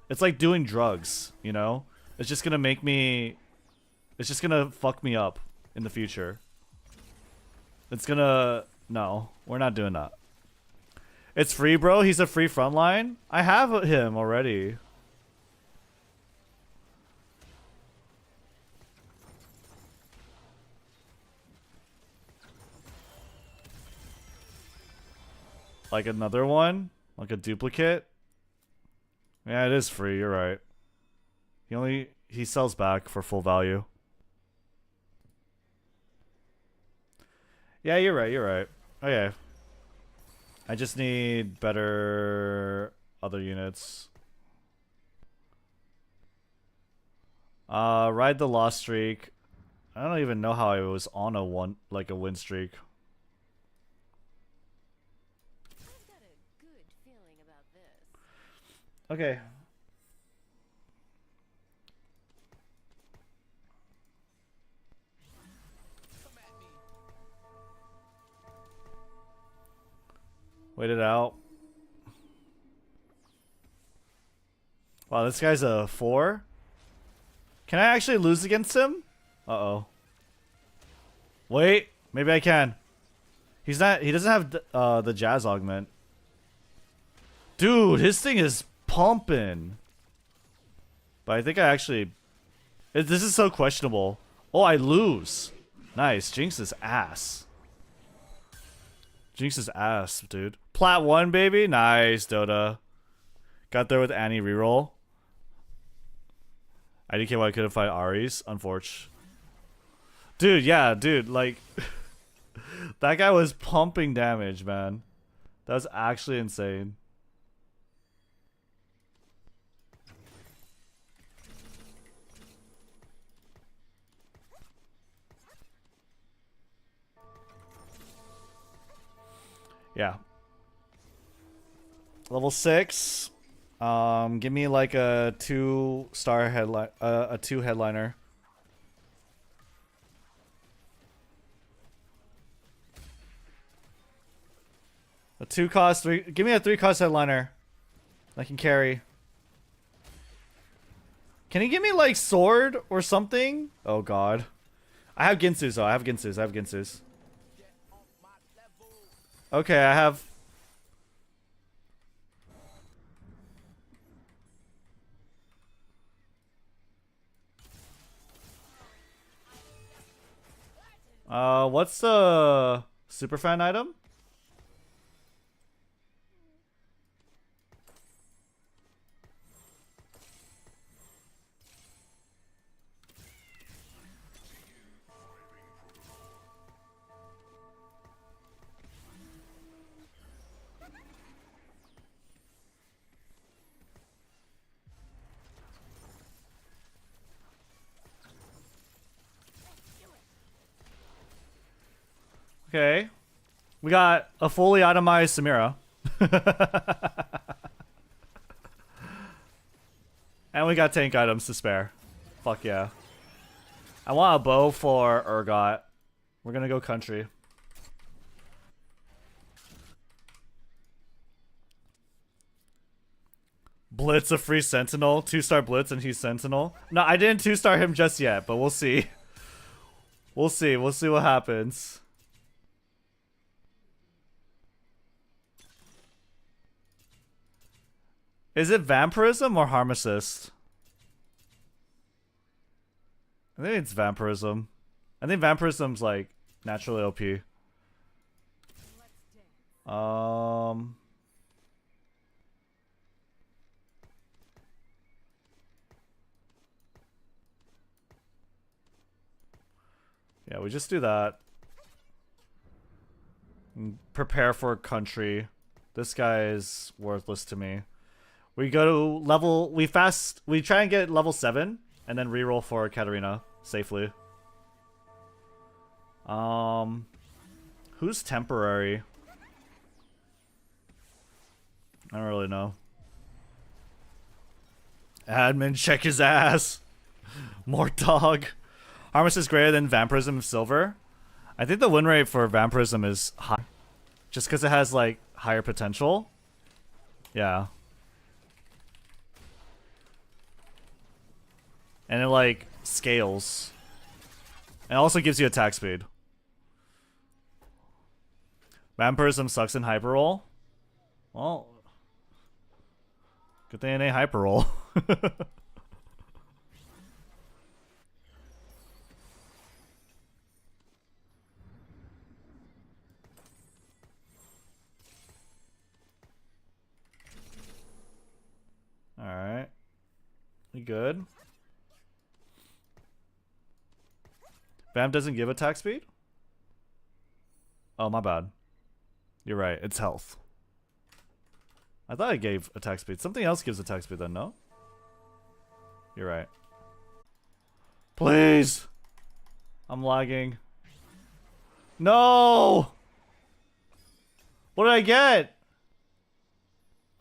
it's like doing drugs, you know? It's just gonna fuck me up in the future. No, we're not doing that. It's free, bro. He's a free frontline. I have him already. Like another one? Like a duplicate? Yeah, it is free, you're right. He sells back for full value. Yeah, you're right. You're right. Okay. I just need better other units. Ride the loss streak. I don't even know how I was on a win streak. I've got a good feeling about this. Okay. Wait it out. Wow, this guy's a 4. Can I actually lose against him? Uh-oh. Wait, maybe I can. He doesn't have the jazz augment. Dude, his thing is pumping. But I think I actually... This is so questionable. Oh, I lose. Nice. Jinx is ass. Jinx is ass, dude. Plat 1, baby. Nice, Dota. Got there with Annie reroll. IDKY couldn't fight Ares. Unfortunate. Dude, yeah, dude, like... that guy was pumping damage, man. That was actually insane. Yeah. Level 6. Give me like a 2-star headline, a 2 headliner. A 2 cost, 3. Give me a 3 cost headliner. I can carry. Can he give me like sword or something? Oh god. I have Ginsu's though. I have Ginsu's. Okay, I have... what's the superfan item? Okay. We got a fully itemized Samira. And we got tank items to spare. Fuck yeah. I want a bow for Urgot. We're gonna go country. Blitz a free sentinel. 2-star blitz and he's sentinel. No, I didn't 2-star him just yet, but we'll see. We'll see. We'll see what happens. Is it vampirism or harm assist? I think it's vampirism. I think vampirism's like naturally OP. Yeah, we just do that. And prepare for a country. This guy is worthless to me. We go to level... We try and get level 7. And then reroll for Katarina. Safely. Who's temporary? I don't really know. Admin, check his ass. More dog. Harmless is greater than Vampirism of Silver. I think the win rate for Vampirism is high. Just because it has, like, higher potential. Yeah. And it, like, scales. And it also gives you attack speed. Vampirism sucks in hyper roll. Well, good thing it ain't hyper roll. Alright. We good? Vam doesn't give attack speed? Oh, my bad. You're right. It's health. I thought I gave attack speed. Something else gives attack speed then, no? You're right. Please! I'm lagging. No! What did I get?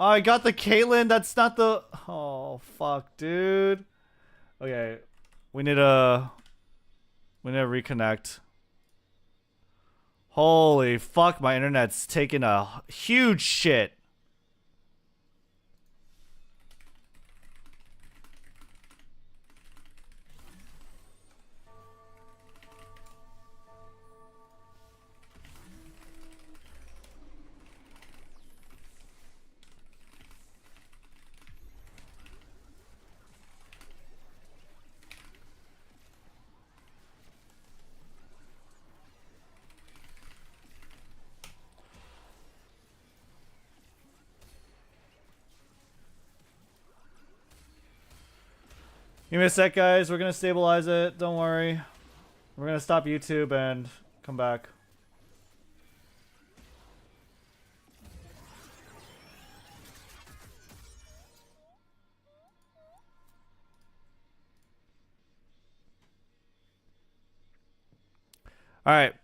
Oh, I got the Caitlyn. That's not the... Oh, fuck, dude. Okay. We need to reconnect. Holy fuck, my internet's taking a huge shit. Give me a sec, guys. We're gonna stabilize it. Don't worry. We're gonna stop YouTube and come back. All right.